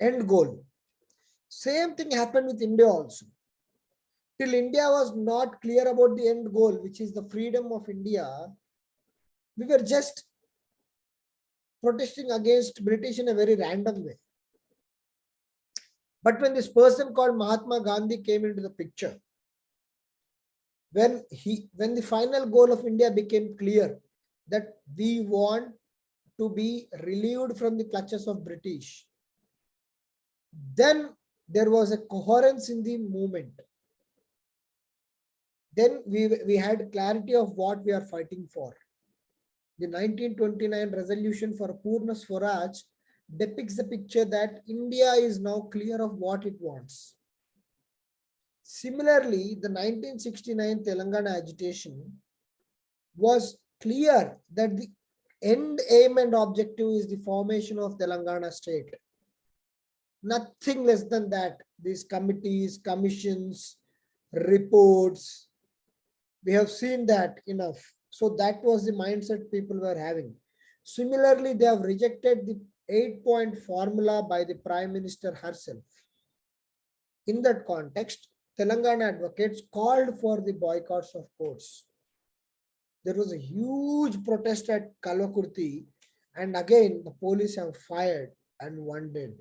end goal. Same thing happened with India also. Till India was not clear about the end goal, which is the freedom of India, we were just protesting against British in a very random way. But when this person called Mahatma Gandhi came into the picture, when the final goal of India became clear that we want to be relieved from the clutches of British, then there was a coherence in the movement. Then we had clarity of what we are fighting for. The 1929 resolution for Purna Swaraj depicts the picture that India is now clear of what it wants. Similarly, the 1969 Telangana agitation was clear that the end aim and objective is the formation of Telangana state. Nothing less than that. These committees, commissions, reports, we have seen that enough. So that was the mindset people were having. Similarly, they have rejected the 8-point formula by the Prime Minister herself. In that context, Telangana advocates called for the boycotts of courts. There was a huge protest at Kalakurti And again, the police have fired and one dead.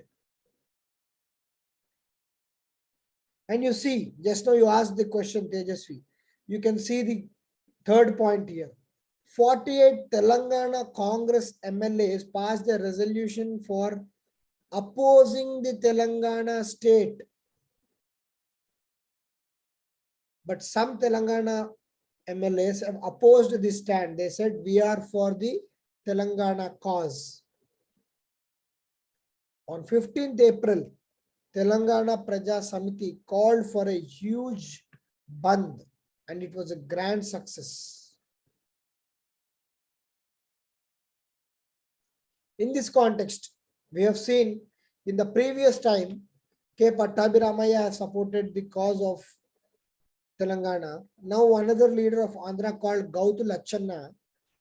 And you see, just now you asked the question, Tejasvi. You can see the third point here. 48 Telangana Congress MLAs passed a resolution for opposing the Telangana state. But some Telangana MLAs have opposed this stand. They said, we are for the Telangana cause. On 15th April, Telangana Praja Samiti called for a huge bandh and it was a grand success. In this context, we have seen in the previous time, K. Pattabhiramaya has supported the cause of Telangana. Now another leader of Andhra called Gautu Lachanna,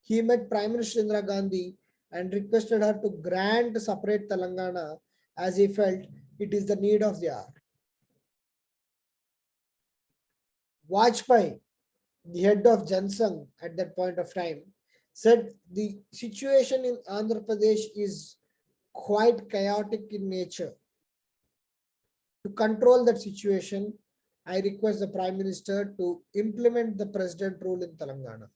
he met Prime Minister Indira Gandhi and requested her to grant separate Telangana as he felt it is the need of the hour. Vajpayee, the head of Jansangh at that point of time, said the situation in Andhra Pradesh is quite chaotic in nature. To control that situation, I request the Prime Minister to implement the President rule in Telangana.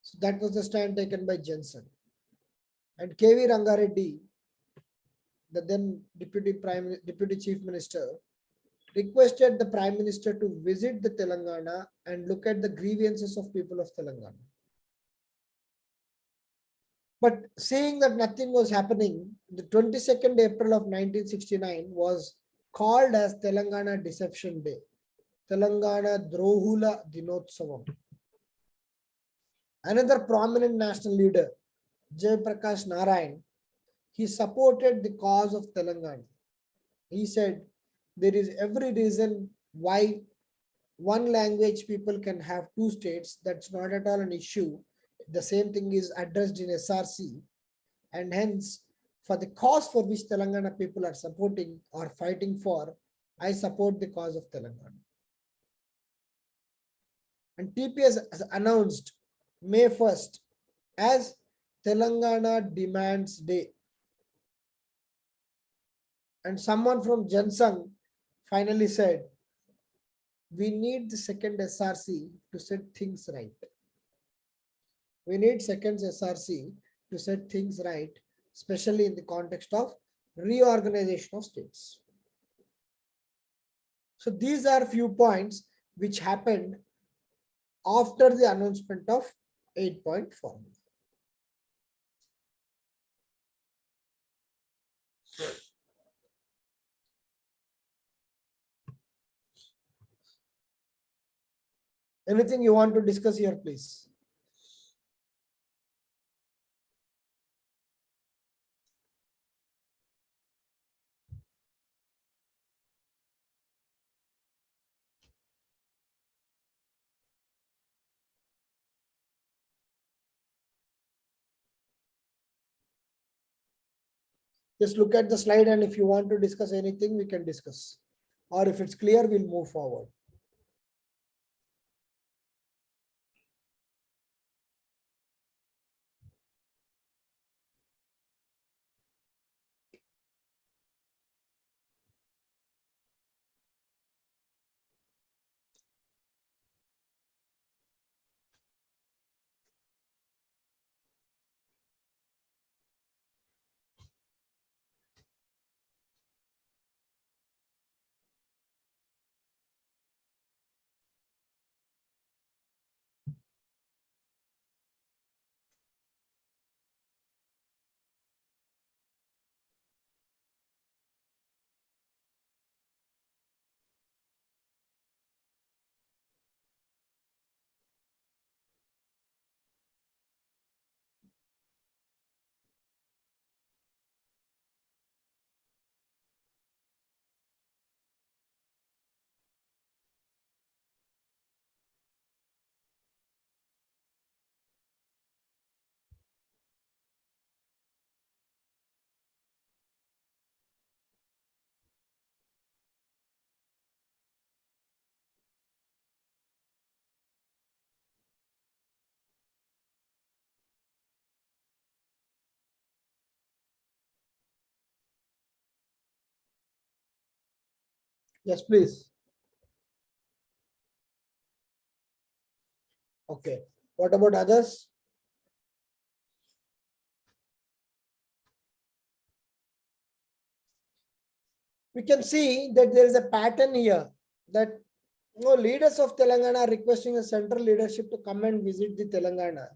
So that was the stand taken by Jansangh. And K.V. Rangareddy, the then Deputy Chief Minister, requested the Prime Minister to visit the Telangana and look at the grievances of people of Telangana. But seeing that nothing was happening, the 22nd April of 1969 was called as Telangana Deception Day, Telangana Drohula Dinotsavam. Another prominent national leader, Jai Prakash Narayan, he supported the cause of Telangana. He said, there is every reason why one language people can have two states. That's not at all an issue. The same thing is addressed in SRC. And hence, for the cause for which Telangana people are supporting or fighting for, I support the cause of Telangana. And TPS has announced May 1st as Telangana Demands Day. And someone from Jansangh finally said, we need the second SRC to set things right. We need second SRC to set things right, especially in the context of reorganization of states. So these are few points which happened after the announcement of 8-point formula. Anything you want to discuss here, please? Just look at the slide and if you want to discuss anything, we can discuss. Or if it's clear, we'll move forward. Yes, please. Okay. What about others? We can see that there is a pattern here that leaders of Telangana are requesting a central leadership to come and visit the Telangana,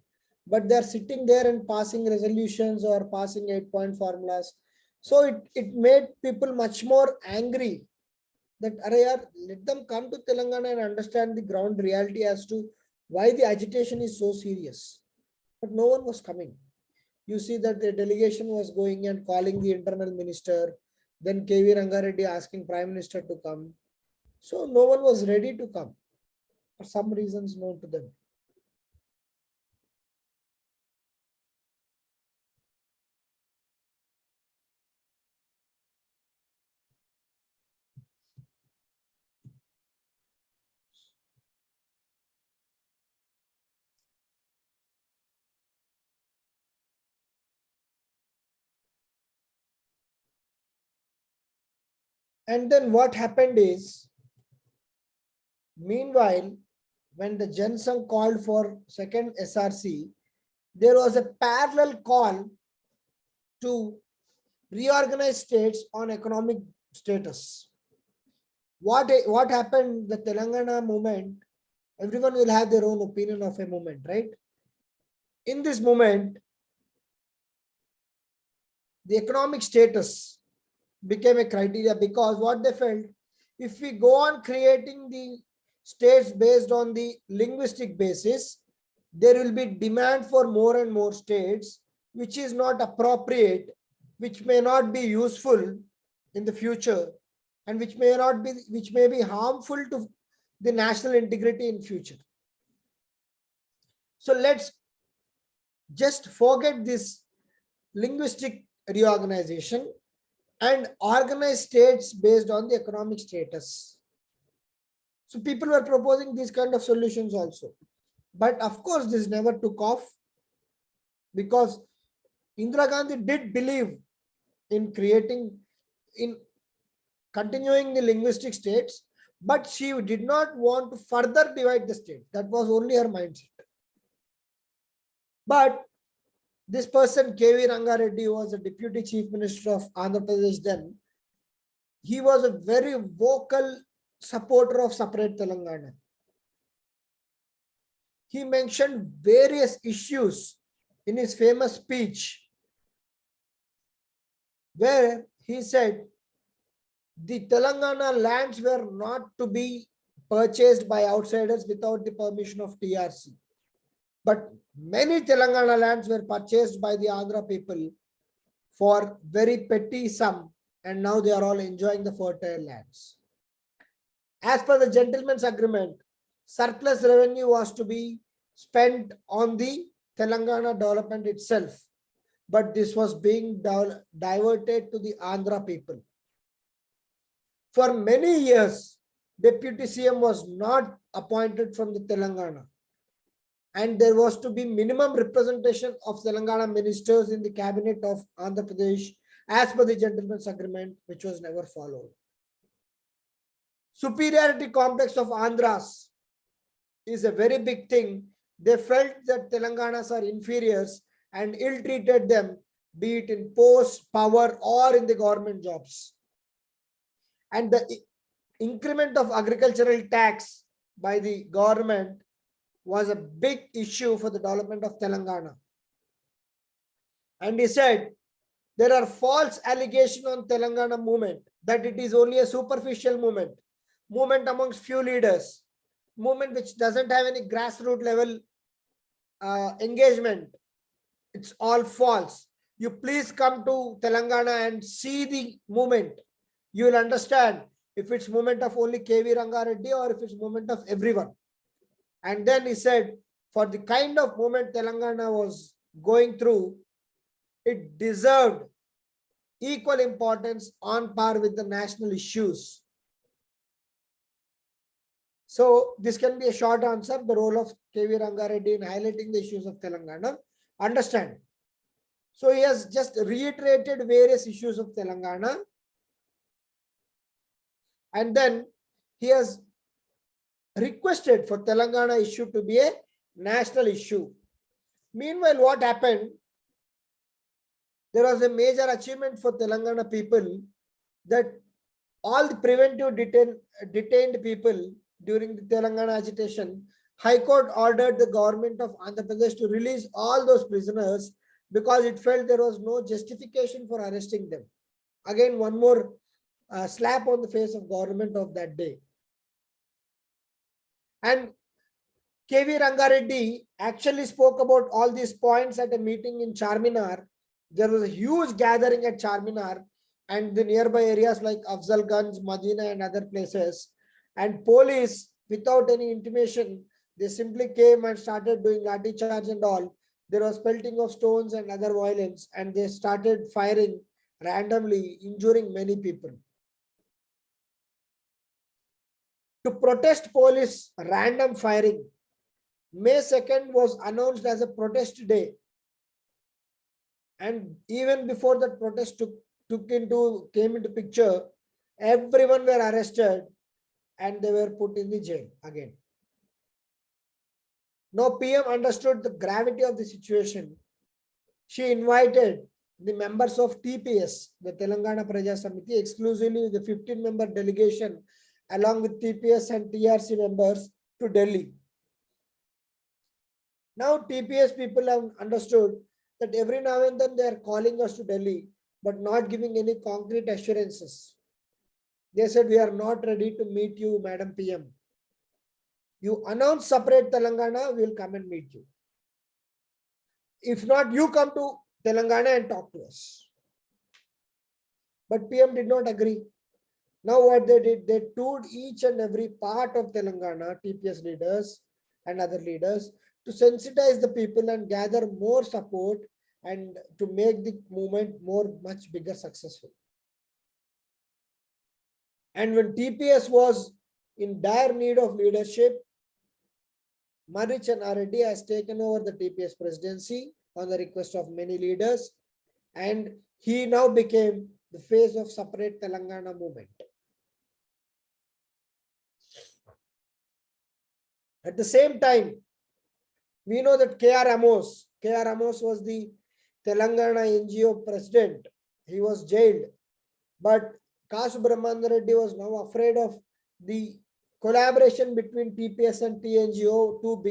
but they are sitting there and passing resolutions or passing 8-point formulas. So it made people much more angry that let them come to Telangana and understand the ground reality as to why the agitation is so serious. But no one was coming. You see that the delegation was going and calling the internal minister, then KV Rangareddy asking Prime Minister to come. So no one was ready to come for some reasons known to them. And then what happened is, meanwhile, when the Jan Sangh called for second SRC, there was a parallel call to reorganize states on economic status. What happened, the Telangana movement, everyone will have their own opinion of a movement, right? In this movement, the economic status became a criteria because what they felt, if we go on creating the states based on the linguistic basis, there will be demand for more and more states, which is not appropriate, which may not be useful in the future, and which may be harmful to the national integrity in future. So let's just forget this linguistic reorganization and organize states based on the economic status. So people were proposing these kind of solutions also. But of course, this never took off because Indira Gandhi did believe in continuing the linguistic states, but she did not want to further divide the state. That was only her mindset. But this person, KV Rangareddy, was a deputy chief minister of Andhra Pradesh then. He was a very vocal supporter of separate Telangana. He mentioned various issues in his famous speech where he said the Telangana lands were not to be purchased by outsiders without the permission of TRC. But many Telangana lands were purchased by the Andhra people for very petty sum, and now they are all enjoying the fertile lands. As per the gentleman's agreement, surplus revenue was to be spent on the Telangana development itself, but this was being diverted to the Andhra people. For many years, Deputy CM was not appointed from the Telangana, and there was to be minimum representation of Telangana ministers in the cabinet of Andhra Pradesh as per the gentleman's agreement, which was never followed. Superiority complex of Andhras is a very big thing. They felt that Telanganas are inferiors and ill-treated them, be it in post, power, or in the government jobs. And the increment of agricultural tax by the government was a big issue for the development of Telangana. And he said, there are false allegations on Telangana movement that it is only a superficial movement amongst few leaders, movement which doesn't have any grassroots level engagement. It's all false. You please come to Telangana and see the movement. You will understand if it's movement of only KV Rangareddy or if it's movement of everyone. And then he said, for the kind of movement Telangana was going through, it deserved equal importance on par with the national issues. So this can be a short answer, the role of KV Rangareddy in highlighting the issues of Telangana. Understand. So he has just reiterated various issues of Telangana. And then he has requested for Telangana issue to be a national issue. Meanwhile, what happened? There was a major achievement for Telangana people, that all the preventive detained people during the Telangana agitation, High Court ordered the government of Andhra Pradesh to release all those prisoners because it felt there was no justification for arresting them. Again, one more slap on the face of government of that day. And K.V. Rangareddy actually spoke about all these points at a meeting in Charminar. There was a huge gathering at Charminar and the nearby areas like Afzalganj, Madina and other places. And police, without any intimation, they simply came and started doing lathi charge and all. There was pelting of stones and other violence, and they started firing randomly, injuring many people. To protest police random firing, May 2nd was announced as a protest day. And even before that protest came into picture, everyone were arrested and they were put in the jail again. Now PM understood the gravity of the situation. She invited the members of TPS, the Telangana Praja Samiti, exclusively the 15-member delegation along with TPS and TRC members to Delhi. Now TPS people have understood that every now and then they are calling us to Delhi, but not giving any concrete assurances. They said, we are not ready to meet you, Madam PM. You announce separate Telangana, we will come and meet you. If not, you come to Telangana and talk to us. But PM did not agree. Now what they did, they toured each and every part of Telangana, TPS leaders and other leaders, to sensitize the people and gather more support and to make the movement much bigger successful. And when TPS was in dire need of leadership, Marichan Reddy has taken over the TPS presidency on the request of many leaders, and he now became the face of separate Telangana movement. At the same time, we know that K.R. Amos was the Telangana NGO president. He was jailed, but K. Subramanian Reddy was now afraid of the collaboration between TPS and TNGO, two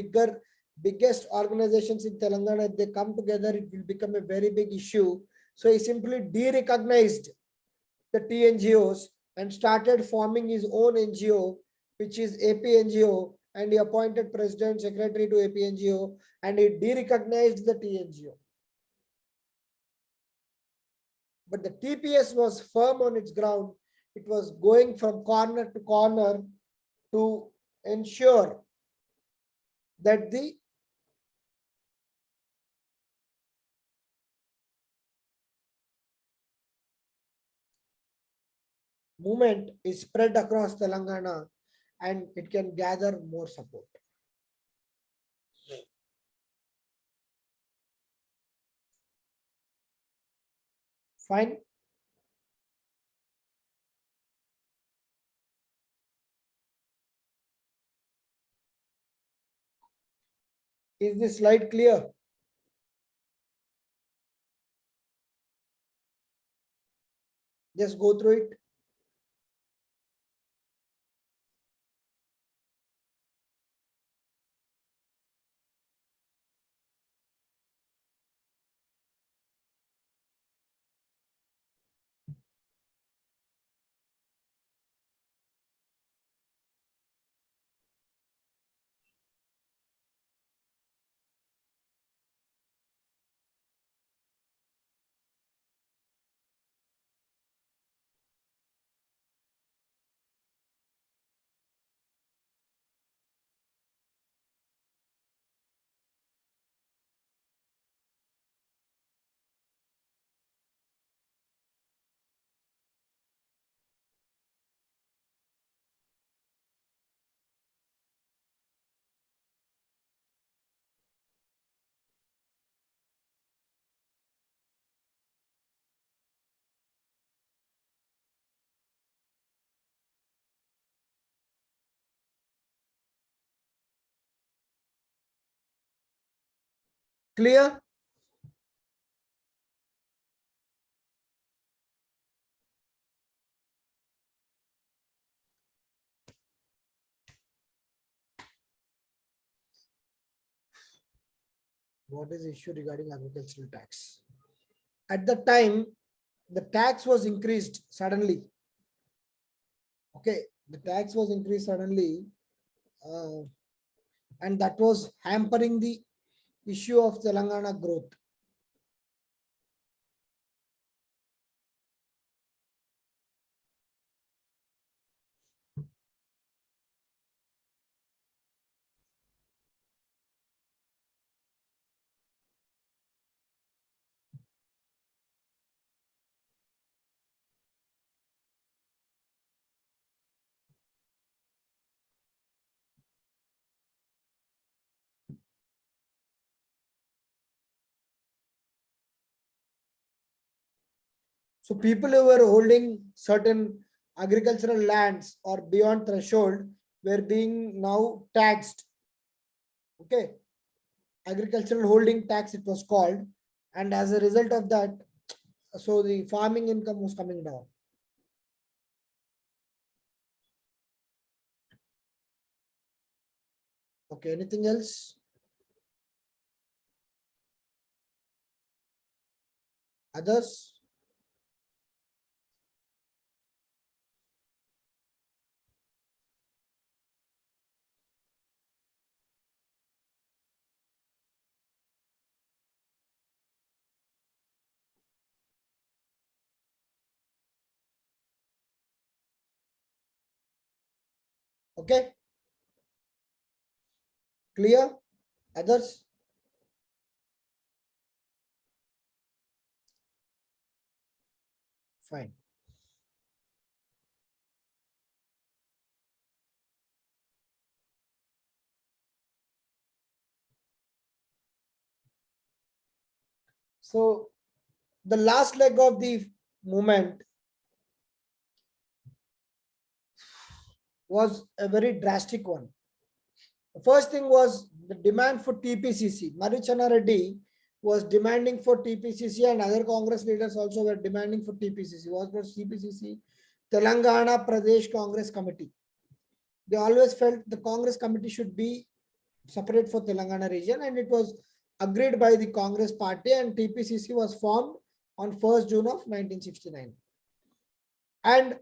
biggest organizations in Telangana. If they come together, it will become a very big issue. So he simply de-recognized the TNGOs and started forming his own NGO, which is AP NGO, and he appointed president, secretary to AP NGO, and he de-recognized the TNGO. But the TPS was firm on its ground. It was going from corner to corner to ensure that the movement is spread across Telangana and it can gather more support. Fine. Is this slide clear? Just go through it. Clear? What is the issue regarding agricultural tax? At the time, the tax was increased suddenly. Okay, the tax was increased suddenly, and that was hampering the issue of Telangana growth. So people who were holding certain agricultural lands or beyond threshold were being now taxed. Okay, agricultural holding tax it was called, and as a result of that, so the farming income was coming down. Okay, anything else? Others? Okay, clear? Others? Fine. So the last leg of the movement was a very drastic one. The first thing was the demand for TPCC. Marichana Reddy was demanding for TPCC, and other Congress leaders also were demanding for TPCC. What was TPCC? Telangana Pradesh Congress Committee. They always felt the Congress committee should be separate for Telangana region, and it was agreed by the Congress party, and TPCC was formed on 1st June of 1969. And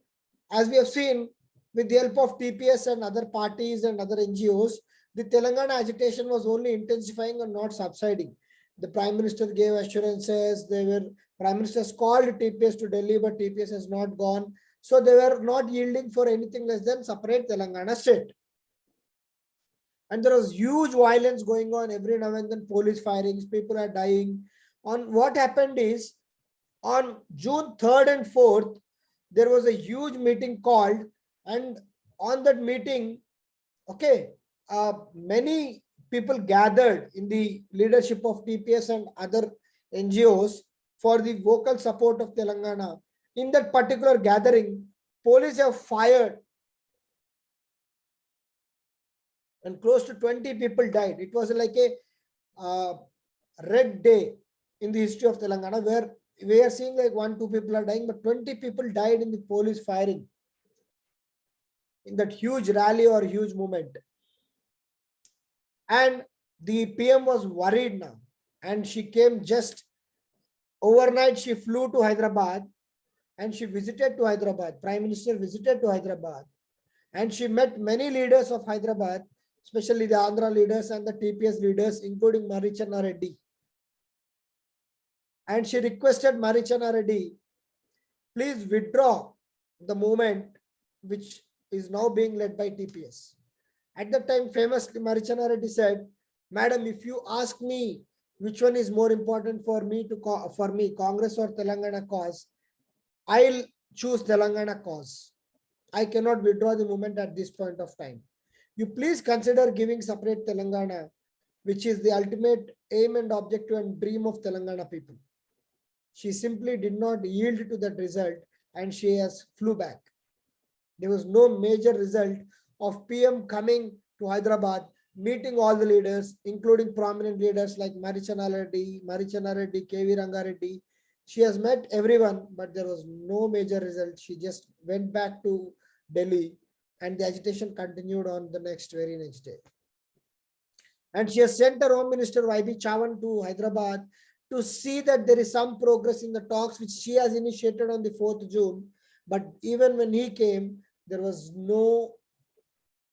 as we have seen, with the help of TPS and other parties and other NGOs, the Telangana agitation was only intensifying and not subsiding. The Prime Minister gave assurances. Prime Ministers called TPS to Delhi, but TPS has not gone. So they were not yielding for anything less than separate Telangana state. And there was huge violence going on every now and then, police firings, people are dying. On what happened is, on June 3rd and 4th, there was a huge meeting called, and on that meeting, okay, many people gathered in the leadership of TPS and other NGOs for the vocal support of Telangana. In that particular gathering, police have fired and close to 20 people died. It was like a red day in the history of Telangana, where we are seeing like 1-2 people are dying, but 20 people died in the police firing in that huge rally or huge movement. And the PM was worried now, and she came just overnight. She flew to Hyderabad and she visited to Hyderabad. Prime Minister visited to Hyderabad, and she met many leaders of Hyderabad, especially the Andhra leaders and the TPS leaders, including Marichana Reddy. And she requested Marichana Reddy, please withdraw the movement which is now being led by TPS. At that time, famously, Marichana Reddy said, Madam, if you ask me which one is more important for me, Congress or Telangana cause, I'll choose Telangana cause. I cannot withdraw the movement at this point of time. You please consider giving separate Telangana, which is the ultimate aim and objective and dream of Telangana people. She simply did not yield to that result, and she has flew back. There was no major result of PM coming to Hyderabad meeting all the leaders, including prominent leaders like Marichana Reddy, KV Rangareddy. She has met everyone, but there was no major result. She just went back to Delhi and the agitation continued on the very next day. And she has sent her Home Minister YB Chavan to Hyderabad to see that there is some progress in the talks which she has initiated on the 4th June. But even when he came, there was no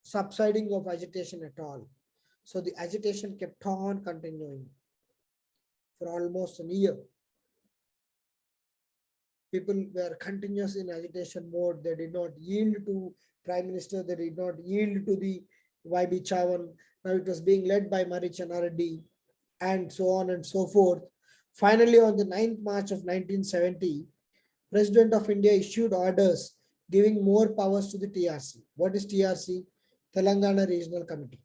subsiding of agitation at all. So the agitation kept on continuing for almost a year. People were continuous in agitation mode. They did not yield to Prime Minister. They did not yield to the YB Chavan. Now it was being led by Marichana Reddy and so on and so forth. Finally, on the 9th March of 1970, President of India issued orders giving more powers to the TRC. What is TRC? Telangana Regional Committee.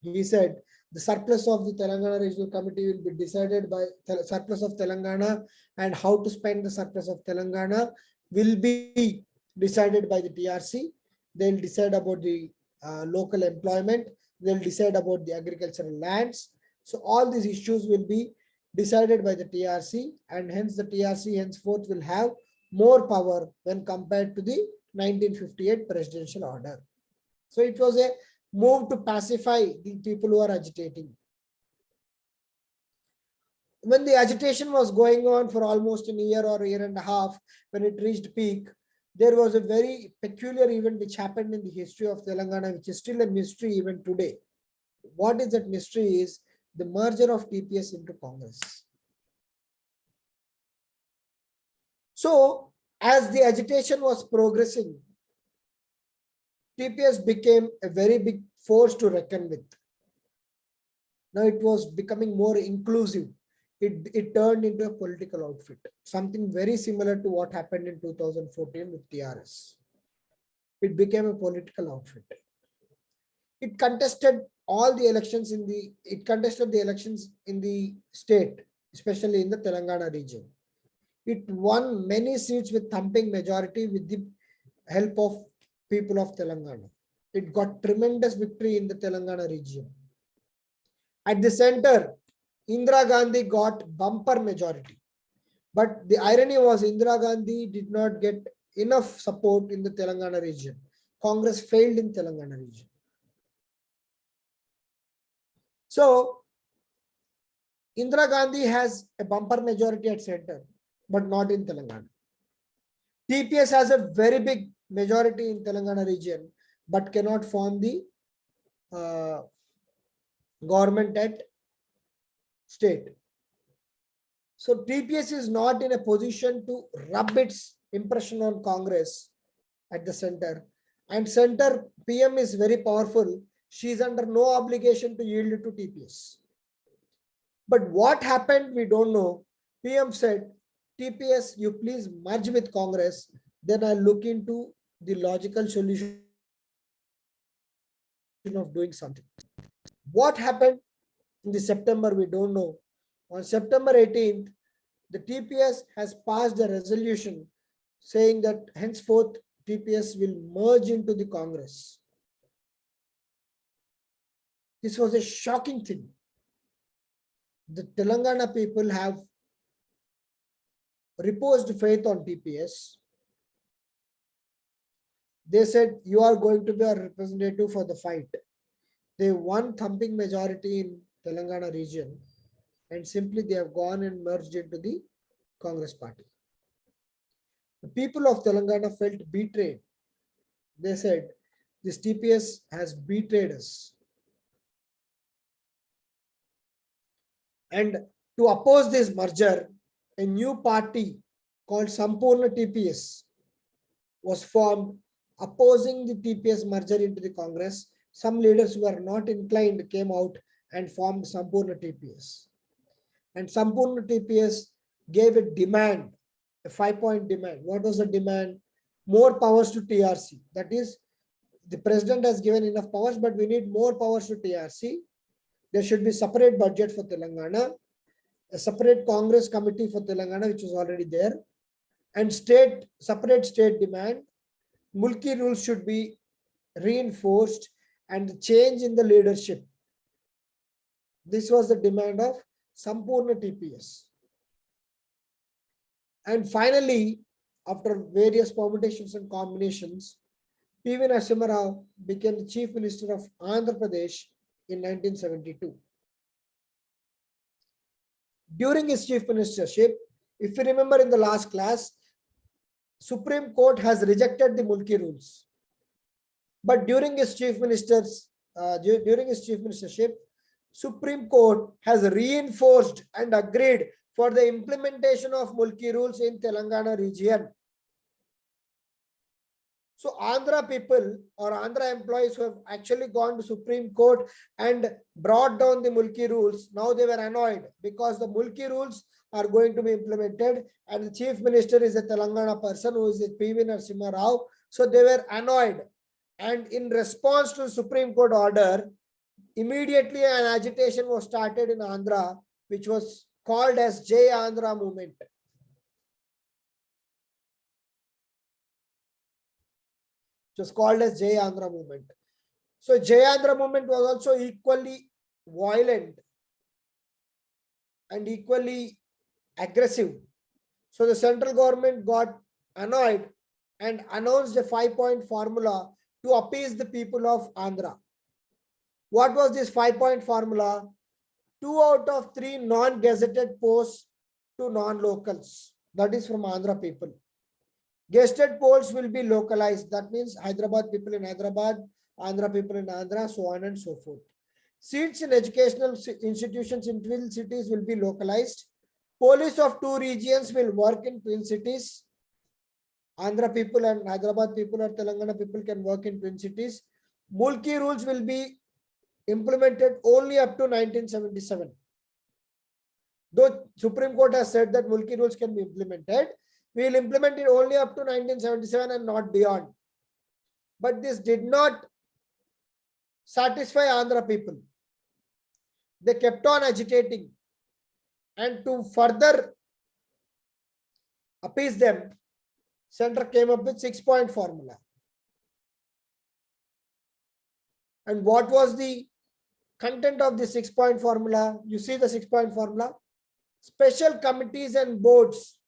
He said the surplus of the Telangana Regional Committee will be decided by surplus of Telangana, and how to spend the surplus of Telangana will be decided by the TRC. They'll decide about the local employment. They'll decide about the agricultural lands. So all these issues will be decided by the TRC, and hence the TRC henceforth will have more power when compared to the 1958 presidential order. So it was a move to pacify the people who are agitating. When the agitation was going on for almost a year or a year and a half, when it reached peak, there was a very peculiar event which happened in the history of Telangana, which is still a mystery even today. What is that mystery is the merger of TPS into Congress. So as the agitation was progressing, TPS became a very big force to reckon with. Now it was becoming more inclusive. It turned into a political outfit, something very similar to what happened in 2014 with TRS. It became a political outfit. It contested the elections in the state, especially in the Telangana region. It won many seats with thumping majority with the help of people of Telangana. It got tremendous victory in the Telangana region. At the center, Indira Gandhi got bumper majority. But the irony was Indira Gandhi did not get enough support in the Telangana region. Congress failed in Telangana region. So Indira Gandhi has a bumper majority at center, but not in Telangana. TPS has a very big majority in Telangana region, but cannot form the government at state. So TPS is not in a position to rub its impression on Congress at the center. And center PM is very powerful. She is under no obligation to yield to TPS. But what happened, we don't know. PM said, TPS, you please merge with Congress. Then I'll look into the logical solution of doing something. What happened in the September, we don't know. On September 18th, the TPS has passed a resolution saying that henceforth TPS will merge into the Congress. This was a shocking thing. The Telangana people have reposed faith on TPS. They said, you are going to be our representative for the fight. They won thumping majority in Telangana region, and simply they have gone and merged into the Congress party. The people of Telangana felt betrayed. They said, this TPS has betrayed us. And to oppose this merger, a new party called Sampurna TPS was formed, opposing the TPS merger into the Congress. Some leaders who were not inclined came out and formed Sampurna TPS. And Sampurna TPS gave a demand, a 5-point demand. What was the demand? More powers to TRC. That is, the president has given enough powers, but we need more powers to TRC. There should be separate budget for Telangana, a separate Congress committee for Telangana, which was already there, and separate state demand. Mulki rules should be reinforced, and the change in the leadership. This was the demand of Sampurna TPS. And finally, after various permutations and combinations, P.V. Narasimha Rao became the Chief Minister of Andhra Pradesh in 1972. During his chief ministership, if you remember in the last class, Supreme Court has rejected the Mulki rules. But during his chief ministership, Supreme Court has reinforced and agreed for the implementation of Mulki rules in Telangana region. So Andhra people or Andhra employees who have actually gone to Supreme Court and brought down the Mulki rules, now they were annoyed because the Mulki rules are going to be implemented and the chief minister is a Telangana person who is P.V. Narasimha Rao. So they were annoyed, and in response to the Supreme Court order, immediately an agitation was started in Andhra, which was called as Jai Andhra movement. It was called as Jai Andhra movement. So Jai Andhra movement was also equally violent and equally aggressive. So the central government got annoyed and announced a 5-point formula to appease the people of Andhra. What was this 5-point formula? 2 out of 3 non-gazetted posts to non-locals. That is from Andhra people. Gazetted polls will be localized. That means Hyderabad people in Hyderabad, Andhra people in Andhra, so on and so forth. Seats in educational institutions in twin cities will be localized. Police of 2 regions will work in twin cities. Andhra people and Hyderabad people or Telangana people can work in twin cities. Mulki rules will be implemented only up to 1977. Though Supreme Court has said that Mulki rules can be implemented, we will implement it only up to 1977 and not beyond. But this did not satisfy Andhra people. They kept on agitating, and to further appease them, Center came up with 6-point formula. And what was the content of the 6-point formula? You see the 6-point formula. Special committees and boards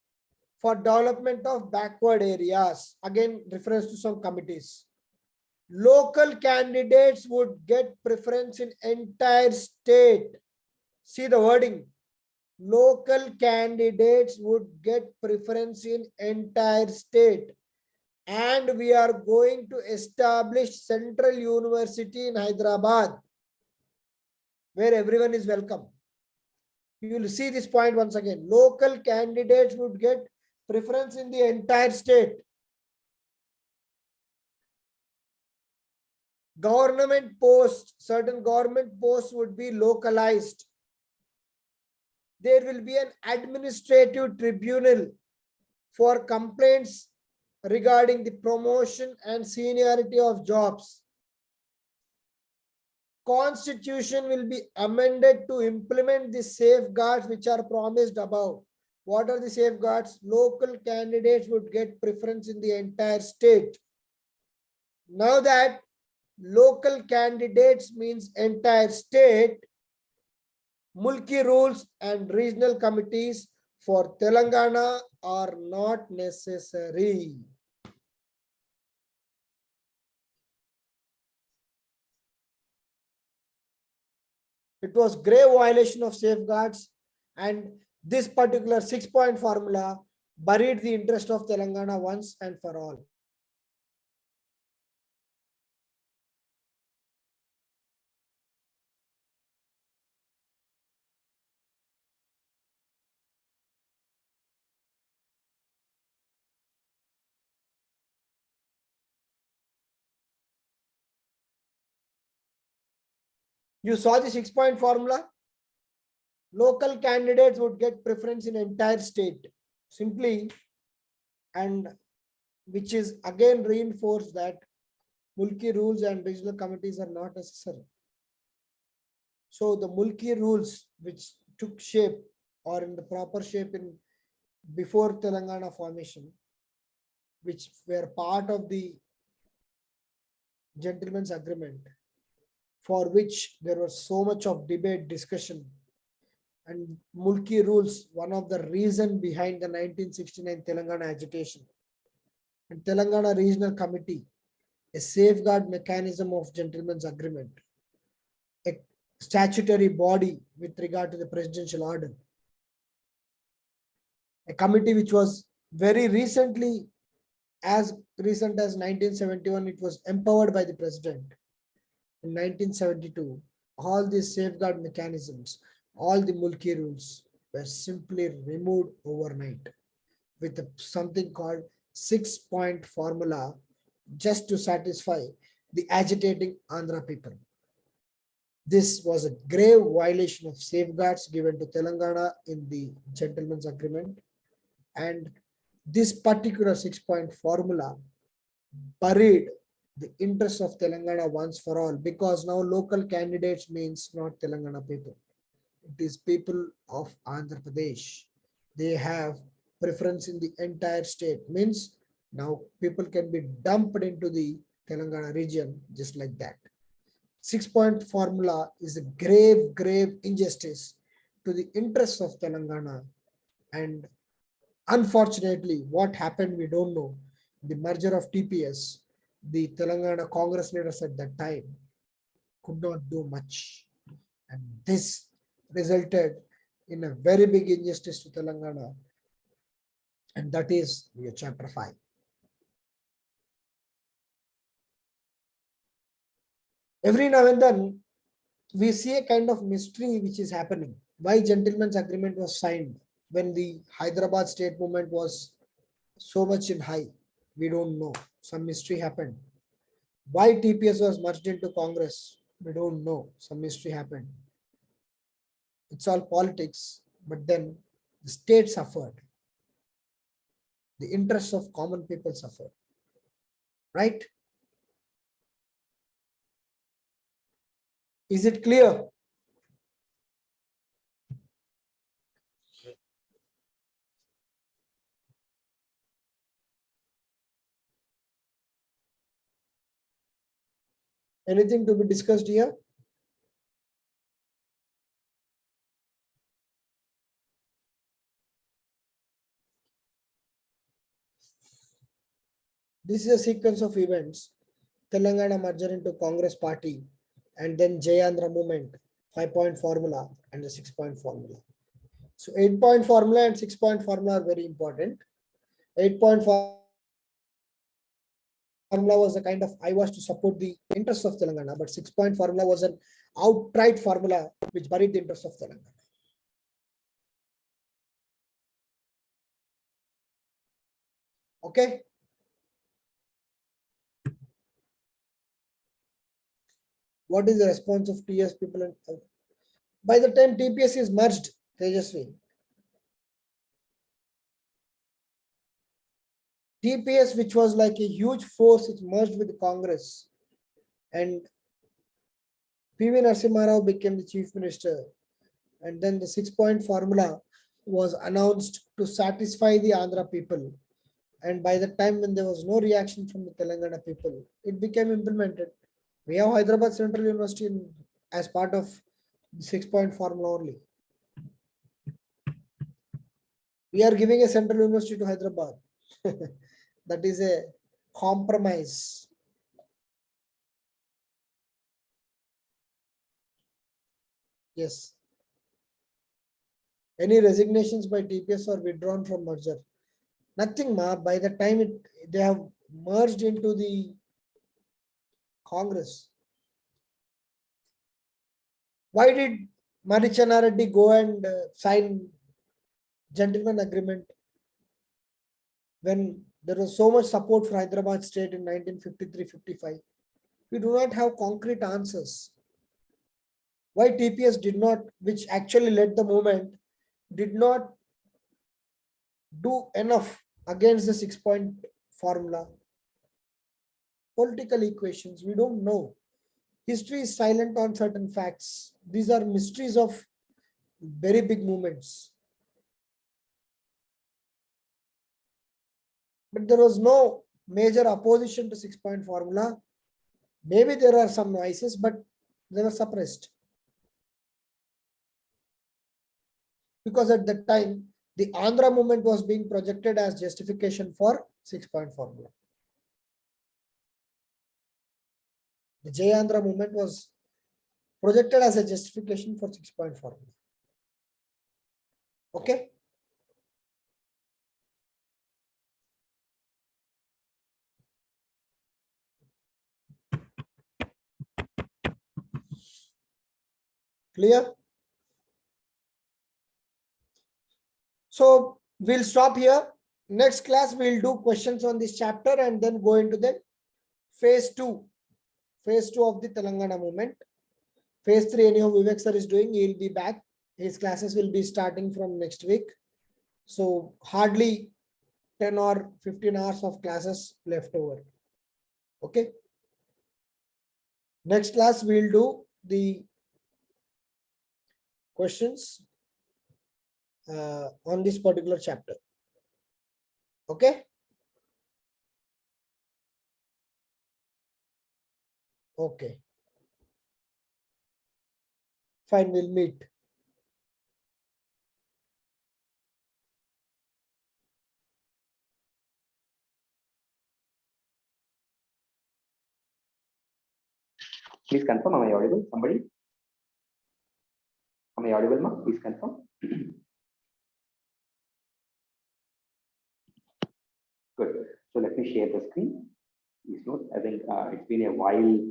for development of backward areas. Again, reference to some committees. Local candidates would get preference in entire state. See the wording. Local candidates would get preference in entire state. And we are going to establish Central University in Hyderabad, where everyone is welcome. You will see this point once again. Local candidates would get preference in the entire state. Government posts, certain government posts would be localized. There will be an administrative tribunal for complaints regarding the promotion and seniority of jobs. Constitution will be amended to implement the safeguards which are promised above. What are the safeguards? Local candidates would get preference in the entire state. Now that local candidates means entire state, Mulki rules and regional committees for Telangana are not necessary. It was grave violation of safeguards, and this particular 6-point formula buried the interest of Telangana once and for all. You saw the 6-point formula. Local candidates would get preference in entire state. Simply, and which is again reinforced that Mulki rules and regional committees are not necessary. So the Mulki rules which took shape or in the proper shape in before Telangana formation, which were part of the gentleman's agreement, for which there was so much of debate, discussion, and Mulki rules, one of the reason behind the 1969 Telangana agitation. And Telangana Regional Committee, a safeguard mechanism of gentleman's agreement, a statutory body with regard to the presidential order, a committee which was very recently, as recent as 1971, it was empowered by the president. In 1972, all these safeguard mechanisms, all the Mulki rules were simply removed overnight with something called 6-point formula just to satisfy the agitating Andhra people. This was a grave violation of safeguards given to Telangana in the gentleman's agreement, and this particular 6-point formula buried the interests of Telangana once for all, because now local candidates means not Telangana people. It is people of Andhra Pradesh. They have preference in the entire state, means now people can be dumped into the Telangana region just like that. 6-point formula is a grave injustice to the interests of Telangana, and unfortunately what happened we don't know. The merger of TPS, the Telangana Congress leaders at that time could not do much, and this resulted in a very big injustice to Telangana, and that is your chapter 5. Every now and then we see a kind of mystery which is happening. Why gentleman's agreement was signed when the Hyderabad state movement was so much in high? We don't know. Some mystery happened. Why TPS was merged into Congress? We don't know. Some mystery happened. It's all politics, but then the state suffered. The interests of common people suffered. Right? Is it clear? Anything to be discussed here? This is a sequence of events. Telangana merger into Congress party, and then Jayandhra movement, 5-point formula and the 6-point formula. So 8-point formula and 6-point formula are very important. 8-point formula was a kind of I was to support the interests of Telangana, but 6-point formula was an outright formula which buried the interests of Telangana. Okay. What is the response of TS people? And by the time TPS is merged, Tejasvi, TPS, which was like a huge force, it merged with Congress, and PV Narasimha Rao became the chief minister, and then the 6-point formula was announced to satisfy the Andhra people, and by the time when there was no reaction from the Telangana people, it became implemented. We have Hyderabad Central University as part of the 6-point formula only. We are giving a Central University to Hyderabad. That is a compromise. Yes. Any resignations by TPS or withdrawn from merger? Nothing, ma. By the time they have merged into the Congress. Why did Marichana Reddy go and sign gentleman agreement when there was so much support for Hyderabad state in 1953-55? We do not have concrete answers. Why TPS did not, which actually led the movement, did not do enough against the 6-point formula? Political equations, we don't know. History is silent on certain facts. These are mysteries of very big movements. But there was no major opposition to 6-point formula. Maybe there are some noises, but They were suppressed. Because at that time, the Andhra movement was being projected as justification for 6-point formula. The Jai Andhra movement was projected as a justification for 6-point formula. Okay. Clear? So we'll stop here. Next class, we'll do questions on this chapter and then go into the phase 2. Phase 2 of the Telangana movement. Phase 3, anyhow, Vivek sir is doing. He'll be back. His classes will be starting from next week. So hardly 10 or 15 hours of classes left over. Okay. Next class, we'll do the questions on this particular chapter. Okay. Okay. Fine, we'll meet. Please confirm, am I audible? Somebody? Am I audible, ma? Please confirm. Good. So let me share the screen. Please note, I think it's been a while.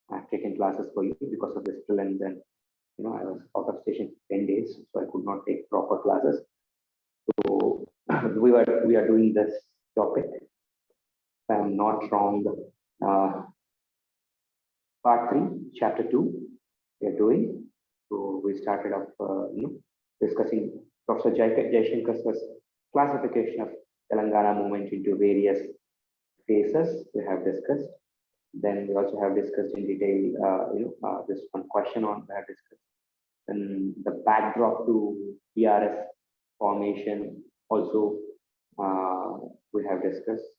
I've taken classes for you because of this drill, and then I was out of station 10 days, so I could not take proper classes. So we are doing this topic. If I'm not wrong, part 3, chapter 2, we are doing. So we started off, discussing Professor Jaishankar's classification of Telangana movement into various phases. We have discussed. Then we also have discussed in detail, this one question on that discussed. And the backdrop to TRS formation also we have discussed.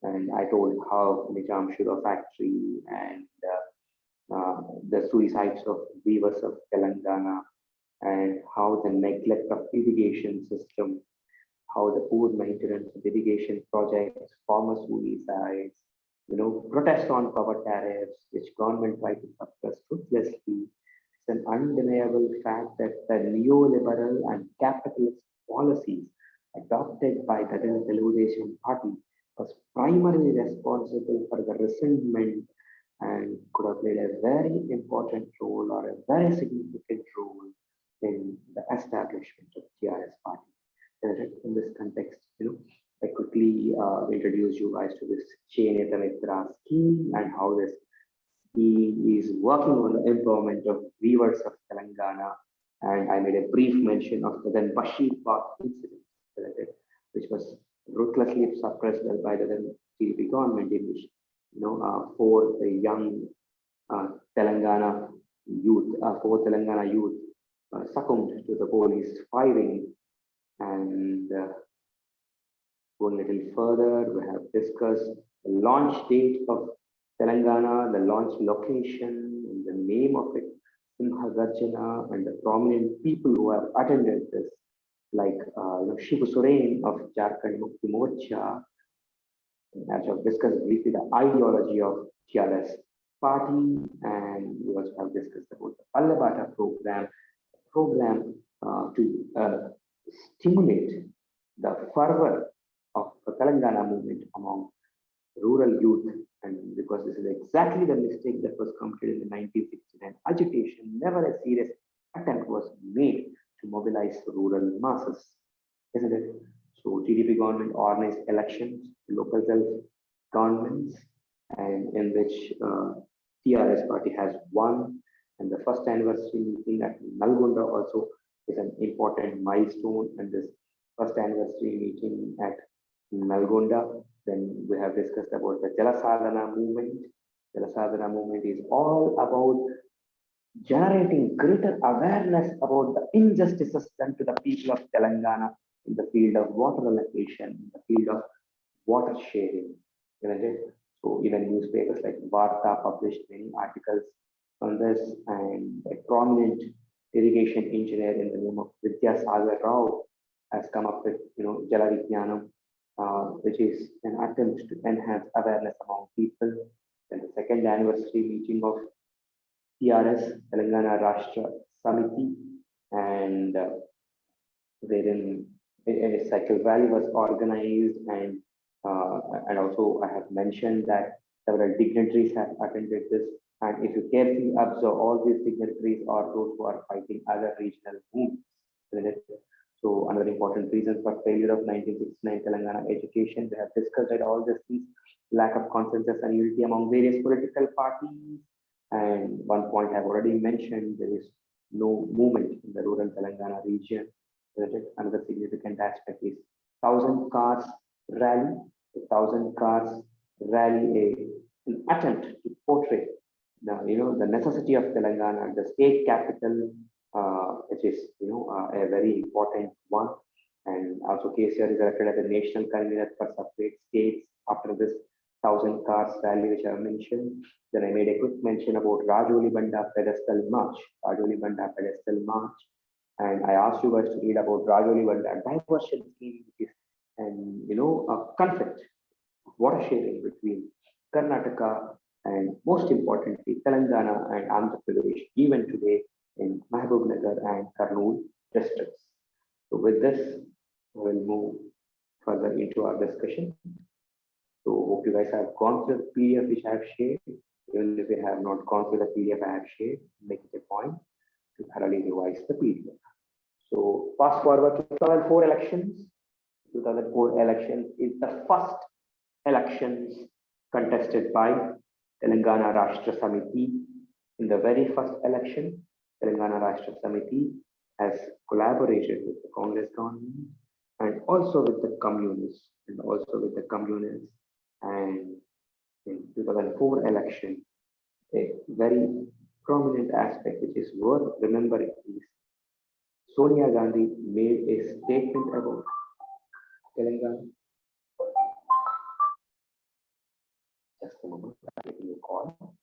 And I told how Nishant Sugar Factory and the suicides of weavers of Telangana, and how the neglect of irrigation system, how the poor maintenance of irrigation projects, farmer suicides, protest on power tariffs, which government tried to suppress ruthlessly. It's an undeniable fact that the neoliberal and capitalist policies adopted by the Telangana party was primarily responsible for the resentment and could have played a very important role or a very significant role in the establishment of TRS party. In this context, I quickly introduce you guys to this Cheneta Mitra scheme and how this scheme is working on the empowerment of weavers of Telangana. And I made a brief mention of the then Bashir Bagh incident, which was ruthlessly suppressed by the then TDP government, in which 4 young Telangana youth succumbed to the police firing. And going a little further, we have discussed the launch date of Telangana, the launch location, and the name of it, Simha Garjana, and the prominent people who have attended this, like Shivu Soren of Jharkhand Mukti Morcha. As I've discussed briefly the ideology of TRS party, and we also have discussed about the Allabata program to stimulate the fervor of the Telangana movement among rural youth. And because this is exactly the mistake that was committed in the 1969 agitation, never a serious attempt was made to mobilize rural masses, isn't it? So TDP government organized elections, local self-governments, and in which TRS party has won. And the first anniversary meeting at Nalgonda also is an important milestone. And this first anniversary meeting at Nalgonda, then we have discussed about the Jalasadhana movement. Jalasadhana movement is all about generating greater awareness about the injustices done to the people of Telangana in the field of water allocation, in the field of water sharing. So even newspapers like Varta published many articles on this, and a prominent irrigation engineer in the name of Vidyasagar Rao has come up with, Jala Vijnanam, which is an attempt to enhance awareness among people. Then the second anniversary meeting of TRS, Telangana Rashtra Samiti, and wherein a cycle rally was organized, and also I have mentioned that several dignitaries have attended this. And if you carefully observe, all these dignitaries are those who are fighting other regional movements. So another important reason for failure of 1969 Telangana education, we have discussed that all these things, lack of consensus and unity among various political parties. And one point I've already mentioned, there is no movement in the rural Telangana region. Another significant aspect is 1,000 cars rally. The 1,000 cars rally, an attempt to portray the necessity of Telangana, the state capital, which is a very important one. And also KCR is elected as a national convener for separate states after this 1,000 cars rally, which I mentioned. Then I made a quick mention about Rajoli Banda pedestal march. Rajoli Banda pedestal march. And I asked you guys to read about Rajoli Banda diversion scheme, which is a conflict, water sharing between Karnataka and most importantly Telangana and Andhra Pradesh, even today in Mahbubnagar and Kurnool districts. So with this, we'll move further into our discussion. So hope you guys have gone through the PDF which I have shared. Even if you have not gone through the PDF I have shared, make it a point to thoroughly revise the PDF. So fast forward to 2004 elections. 2004 elections is the first elections contested by Telangana Rashtra Samiti. In the very first election, Telangana Rashtra Samiti has collaborated with the Congress government and also with the communists and in 2004 election, a very prominent aspect which is worth remembering is Sonia Gandhi made a statement about Telangana. Just a moment, I'm taking a call.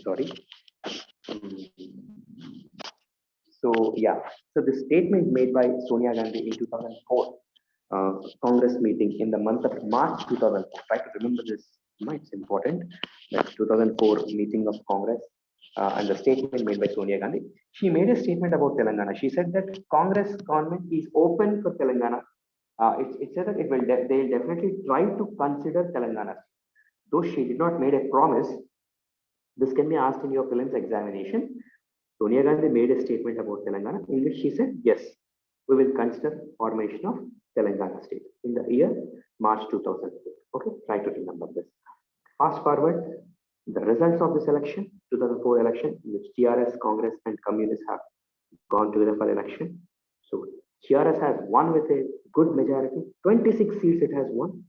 sorry. So yeah, so the statement made by Sonia Gandhi in 2004 Congress meeting in the month of March 2004. Try to remember this. It's important. That 2004 meeting of Congress and the statement made by Sonia Gandhi. She made a statement about Telangana. She said that Congress government is open for Telangana. It said that they will definitely try to consider Telangana. Though she did not made a promise, this can be asked in your prelims examination. Sonia Gandhi made a statement about Telangana in which she said, yes, we will consider formation of Telangana state in the year March 2004. Okay, try to remember this. Fast forward, the results of this election, 2004 election, in which TRS, Congress, and Communists have gone together for election. So TRS has won with a good majority. 26 seats it has won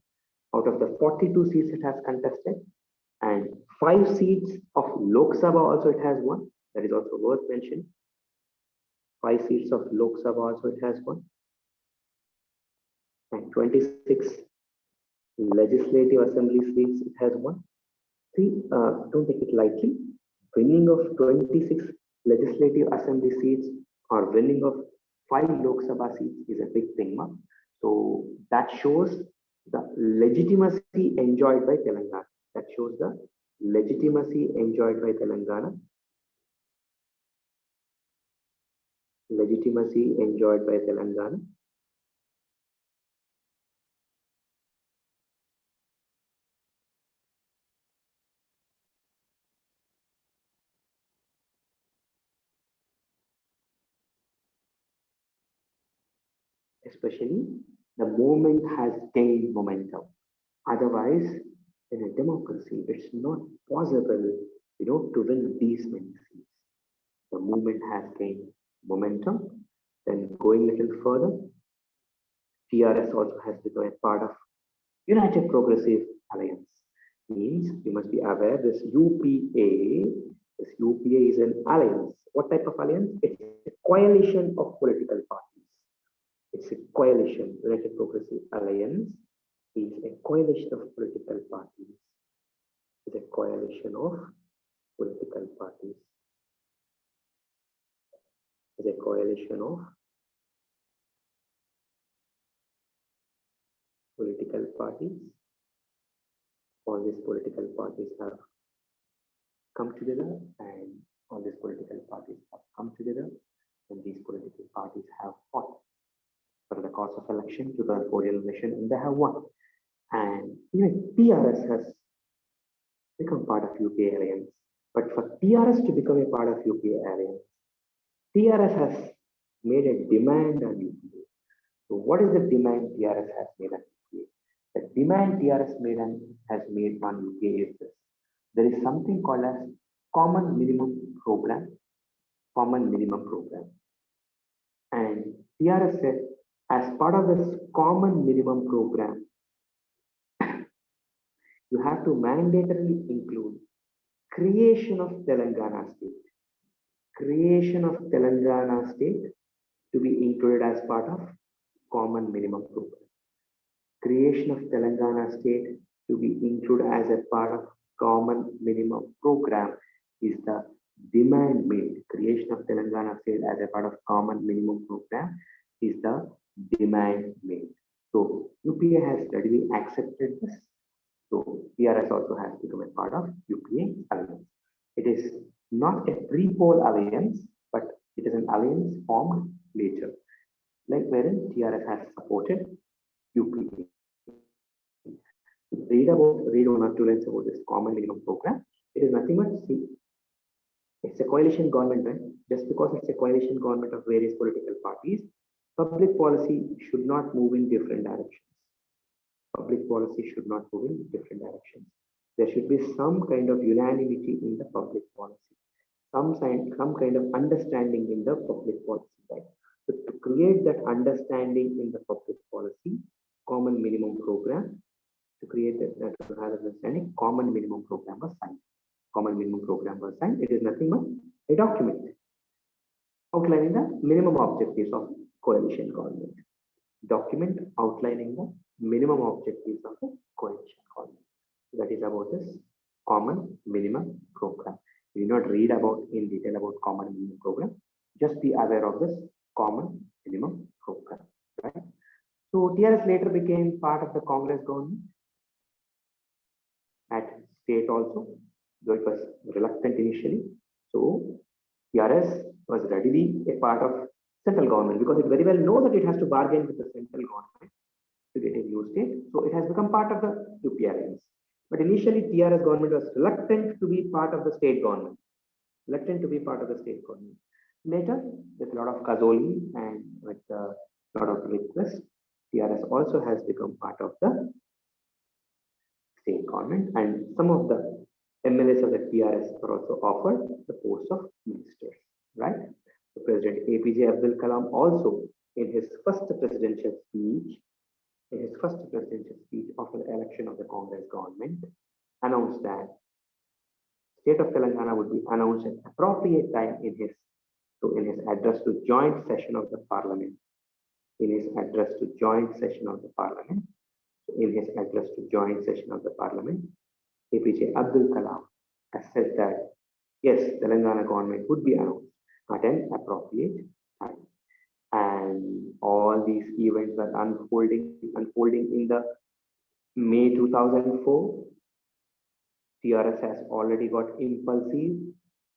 out of the 42 seats it has contested, and 5 seats of Lok Sabha also it has won. That is also worth mentioning. 5 seats of Lok Sabha also it has won, and 26 legislative assembly seats it has won. See, don't take it lightly. Winning of 26 legislative assembly seats or winning of 5 Lok Sabha seats is a big thing. So that shows the legitimacy enjoyed by Telangana. That shows the legitimacy enjoyed by Telangana. Legitimacy enjoyed by Telangana. Especially the movement has gained momentum. Otherwise, in a democracy, it's not possible, to win these many seats. The movement has gained momentum. Then going a little further, TRS also has become a part of United Progressive Alliance. Means you must be aware this UPA is an alliance. What type of alliance? It's a coalition of political parties. It's a coalition. United Progressive Alliance is a coalition of political parties. It's a coalition of political parties. It's a coalition of political parties. All these political parties have come together, and all these political parties have come together, and these political parties have fought for the cause of election, 2004 election, and they have won. And even TRS has become part of UPA alliance. But for TRS to become a part of UPA alliance, TRS has made a demand on UPA. So what is the demand TRS has made on UPA? The demand TRS has made on UPA is this. There is something called as common minimum program. Common minimum program. And TRS said, as part of this common minimum program, you have to mandatorily include creation of Telangana state. Creation of Telangana state to be included as part of common minimum program. Creation of Telangana state to be included as a part of common minimum program is the demand made. Creation of Telangana state as a part of common minimum program is the demand made. So UPA has steadily accepted this. So TRS also has become a part of UPA alliance. It is not a pre-poll alliance, but it is an alliance formed later, like wherein TRS has supported UPA. Read one or two lines about this common minimum program. It is nothing but, see, it's a coalition government, right? Just because it's a coalition government of various political parties, public policy should not move in different directions. Public policy should not move in different directions. There should be some kind of unanimity in the public policy, some kind of understanding in the public policy. Right? So to create that understanding in the public policy, common minimum program, to create that to have understanding, common minimum program was signed. Common minimum program was signed. It is nothing but a document outlining the minimum objectives of coalition government. Document outlining the minimum objectives of the coalition government. That is about this common minimum program. You need not read about in detail about common minimum program. Just be aware of this common minimum program, right? So TRS later became part of the Congress government at state also, though it was reluctant initially. So TRS was readily a part of central government because it very well knows that it has to bargain with the central government to get a new state. So it has become part of the UP alliance. But initially TRS government was reluctant to be part of the state government. Reluctant to be part of the state government. Later, with a lot of cazoli and with a lot of requests, TRS also has become part of the state government, and some of the MLAs of the TRS were also offered the post of ministers, right? So President APJ Abdul Kalam also, in his first presidential speech, after the election of the Congress government, announced that state of Telangana would be announced at appropriate time in his address to joint session of the parliament. APJ Abdul Kalam has said that yes, Telangana government would be announced at an appropriate time. And all these events were unfolding in the May 2004. TRS has already got impulsive.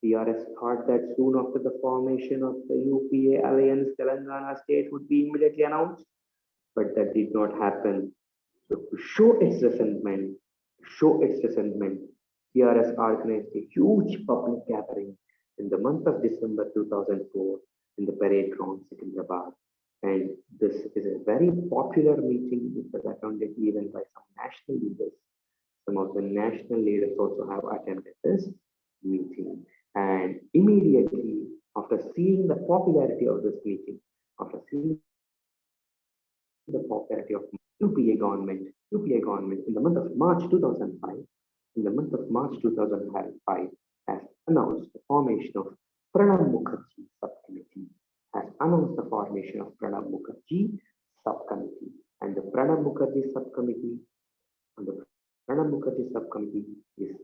TRS thought that soon after the formation of the UPA alliance, Telangana state would be immediately announced, but that did not happen. So to show its resentment, TRS organized a huge public gathering in the month of December 2004 in the parade ground, Secunderabad. And this is a very popular meeting which was attended even by some national leaders. Some of the national leaders also have attended this meeting. And immediately after seeing the popularity of this meeting, after seeing the popularity of UPA government in the month of March 2005, has announced the formation of Pranab Mukherjee subcommittee, and the Pranab Mukherjee subcommittee is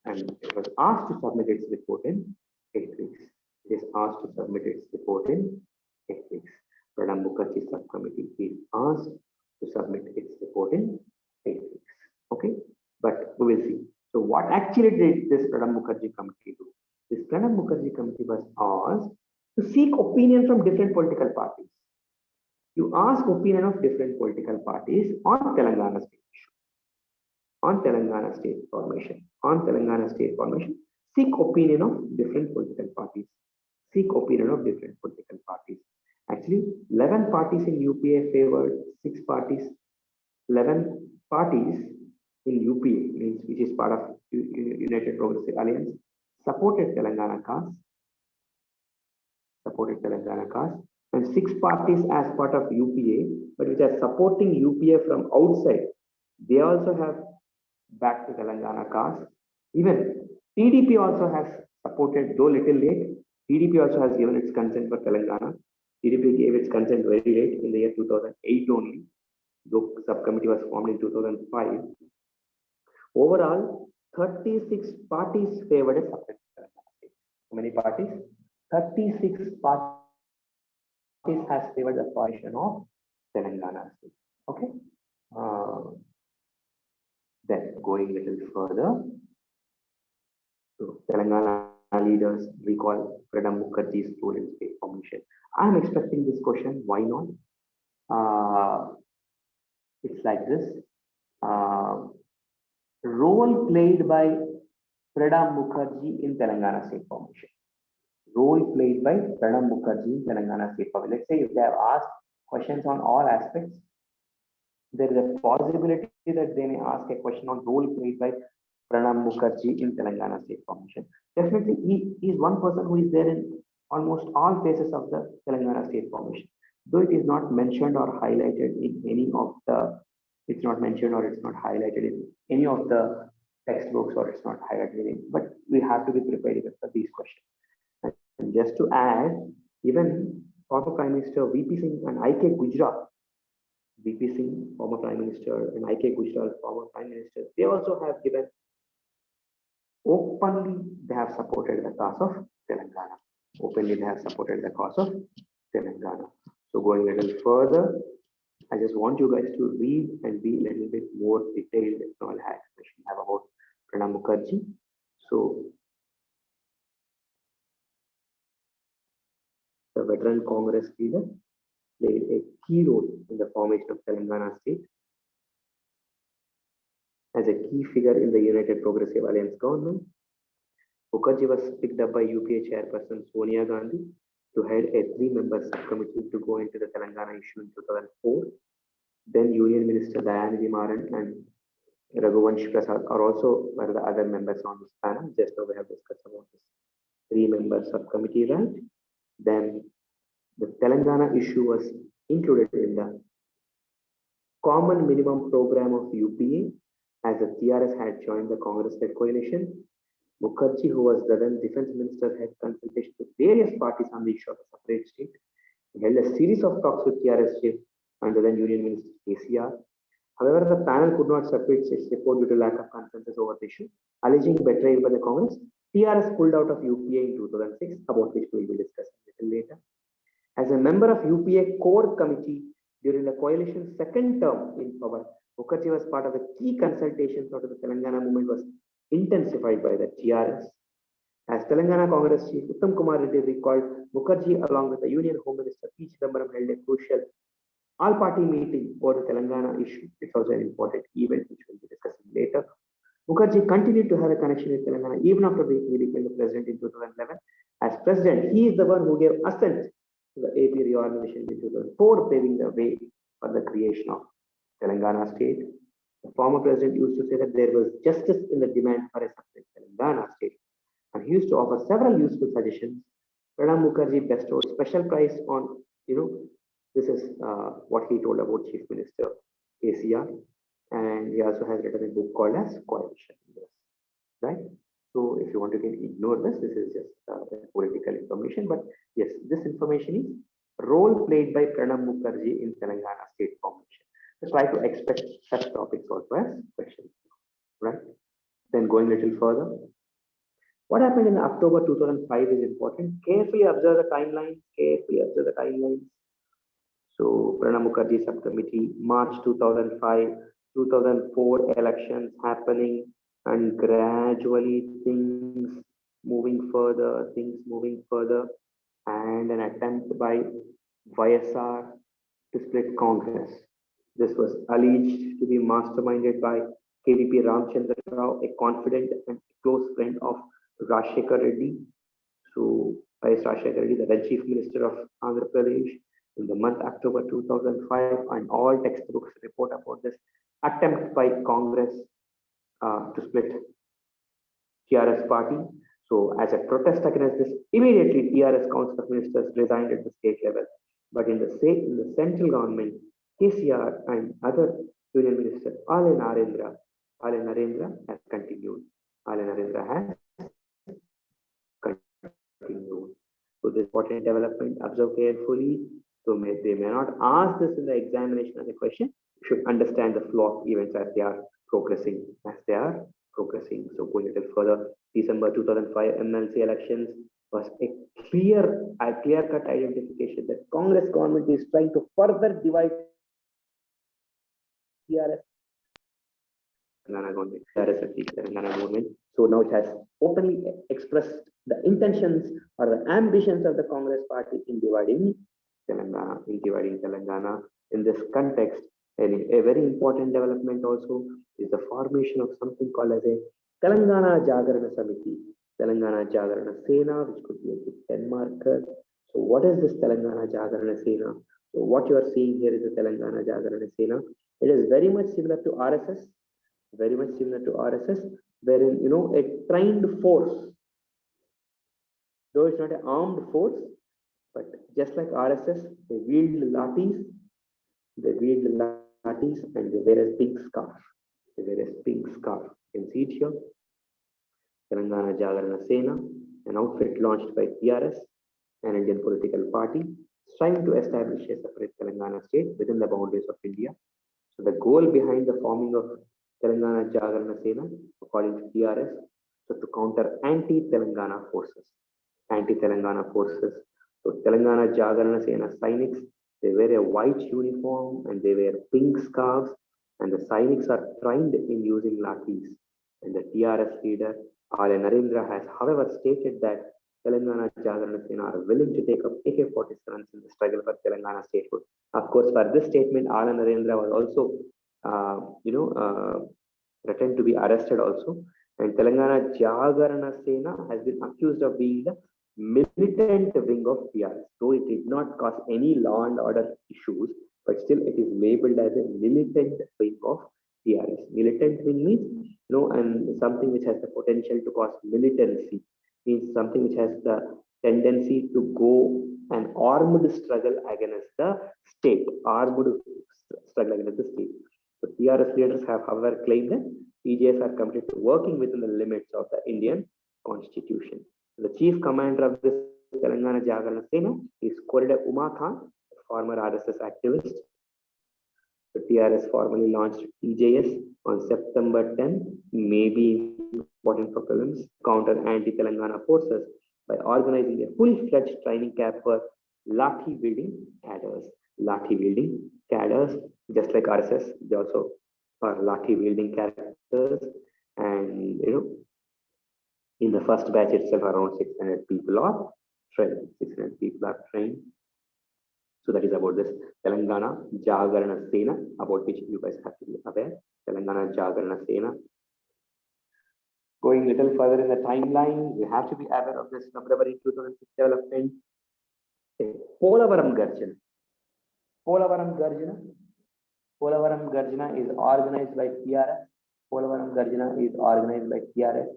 and it was asked to submit its report in 8 weeks. Pranab Mukherjee subcommittee is asked to submit its report in 8 weeks. Okay, but we will see. So what actually did this Pranab Mukherjee committee do? This Pranab Mukherjee committee was asked to seek opinion from different political parties. You ask opinion of different political parties on Telangana state issue, on Telangana state formation, seek opinion of different political parties. Actually, 11 parties in UPA favored, 6 parties, 11 parties in UPA, means which is part of United Progressive Alliance, supported Telangana cause, and 6 parties as part of UPA, but which are supporting UPA from outside. They also have back to Telangana cause. Even TDP also has supported, though little late. TDP also has given its consent for Telangana. TDP gave its consent very late in the year 2008 only, though subcommittee was formed in 2005. Overall, 36 parties favored a separate Telangana state. How many parties? 36 parties has favored the formation of Telangana state. Okay. Then going a little further, so Telangana leaders recall Pranab Mukherjee's role in state formation. I am expecting this question. Why not? It's like this. Role played by Pranab Mukherjee in Telangana state formation. Let's say if they have asked questions on all aspects, there is a possibility that they may ask a question on role played by Pranab Mukherjee in Telangana state formation. Definitely, he is one person who is there in almost all phases of the Telangana state formation. Though it is not mentioned or highlighted in any of the, it's not highlighted in any of the textbooks, or it's not highlighted in, but we have to be prepared for these questions. And just to add, even former Prime Minister VP Singh and IK Gujral, former Prime Minister, and IK Gujral, former Prime Minister, they also have given Openly, they have supported the cause of Telangana. Openly, they have supported the cause of Telangana. So going a little further, I just want you guys to read and be a little bit more detailed on information I have about Pranab Mukherjee. So the veteran Congress leader played a key role in the formation of Telangana state as a key figure in the United Progressive Alliance government. Mukherjee was picked up by UPA chairperson Sonia Gandhi to head a 3-member subcommittee to go into the Telangana issue in 2004. Then Union Minister Dayanidhi Maran and Raghuvansh Prasad are also one of the other members on this panel. Just now we have discussed about this 3-member subcommittee, right? Then the Telangana issue was included in the common minimum program of UPA as the TRS had joined the Congress-led coalition. Mukherjee, who was the then defense minister, had consultation with various parties on the issue of a separate state. He held a series of talks with TRS chief and the then Union Minister KCR. However, the panel could not separate its report due to lack of consensus over the issue. Alleging betrayal by the Congress, TRS pulled out of UPA in 2006, about which we will discuss a little later. As a member of UPA core committee during the coalition's second term in power, Mukherjee was part of the key consultations after the Telangana movement was intensified by the TRS. As Telangana Congress chief Uttam Kumar Reddy recalled, Mukherjee along with the Union Home Minister P. Chidambaram held a crucial all-party meeting over the Telangana issue. It's also an important event which we'll be discussing later. Mukherjee continued to have a connection with Telangana even after he became the president in 2011. As president, he is the one who gave assent to the AP reorganization in 2004, paving the way for the creation of Telangana state. The former president used to say that there was justice in the demand for a separate Telangana state, and he used to offer several useful suggestions. Pranab Mukherjee bestowed special prize on, this is what he told about Chief Minister KCR, and he also has written a book called as Coalition, right? So if you want to ignore this, this is just political information, but yes, this information is role played by Pranab Mukherjee in Telangana state formation. So try to expect such topics also as questions, right? Then going a little further, what happened in October 2005 is important. Carefully observe the timelines. Carefully observe the timelines. So Pranab Mukherjee subcommittee, March 2005, 2004 elections happening, and gradually things moving further, and an attempt by YSR to split Congress. This was alleged to be masterminded by KVP Ramchandra Rao, a confident and close friend of Rajshekar Reddy. So, I.S. Rajshekar Reddy, the then Chief Minister of Andhra Pradesh, in the month October 2005, and all textbooks report about this attempt by Congress to split TRS party. So, as a protest against this, immediately TRS Council of Ministers resigned at the state level. But in the central government, KCR and other Union Minister Ale Narendra has continued. Ale Narendra has continued. So this important development, observe carefully. So they may not ask this in the examination as a question. You should understand the flow of events as they are progressing. So going a little further, December 2005 MLC elections was a clear-cut identification that Congress government is trying to further divide TRS Telangana government, Telangana movement. So now it has openly expressed the intentions or the ambitions of the Congress party in dividing Telangana. In this context, a very important development also is the formation of something called as a Telangana Jagarana Samiti, Telangana Jagarana Sena, which could be a good 10 marker. So what is this Telangana Jagarana Sena? So what you are seeing here is the Telangana Jagarana Sena. It is very much similar to RSS, wherein a trained force, though it's not an armed force, but just like RSS, they wield lathis and they wear a pink scarf. You can see it here. Telangana Jagarana Sena, an outfit launched by TRS, an Indian political party, striving to establish a separate Telangana state within the boundaries of India. So the goal behind the forming of Telangana Jagarana Sena, according to TRS, So to counter anti-Telangana forces. Anti-Telangana forces. So Telangana Jagarana Sena Sainiks, they wear a white uniform and they wear pink scarves, and the Sainiks are trained in using lathis. And the TRS leader, R. Narendra, has however stated that Telangana Jagarana Sena are willing to take up AK-47s in the struggle for Telangana statehood. Of course, for this statement, R. Narendra was also, threatened to be arrested also. And Telangana Jagarana Sena has been accused of being the militant wing of TRS. Though it did not cause any law and order issues, but still it is labeled as a militant wing of TRS. Militant wing means, and something which has the potential to cause militancy, means something which has the tendency to go an armed struggle against the state, armed struggle against the state. So TRS leaders have, however, claimed that TJs are committed to working within the limits of the Indian Constitution. The chief commander of this Telangana Jagarana Sena is Korida Uma Khan, former RSS activist. The TRS formally launched TJS on September 10, maybe important for films, counter anti-Telangana forces by organizing a full-fledged training camp for lathi wielding cadres. Lathi wielding cadres, just like RSS, they also are lathi wielding characters. And in the first batch itself, around 600 people are trained. 600 people are trained. So that is about this Telangana Jagarana Sena, about which you guys have to be aware. Telangana Jagarana Sena. Going a little further in the timeline, we have to be aware of this February 2006 development. Polavaram Garjana. Polavaram Garjana. Polavaram Garjana is organized by TRS. Polavaram Garjana is organized by TRS.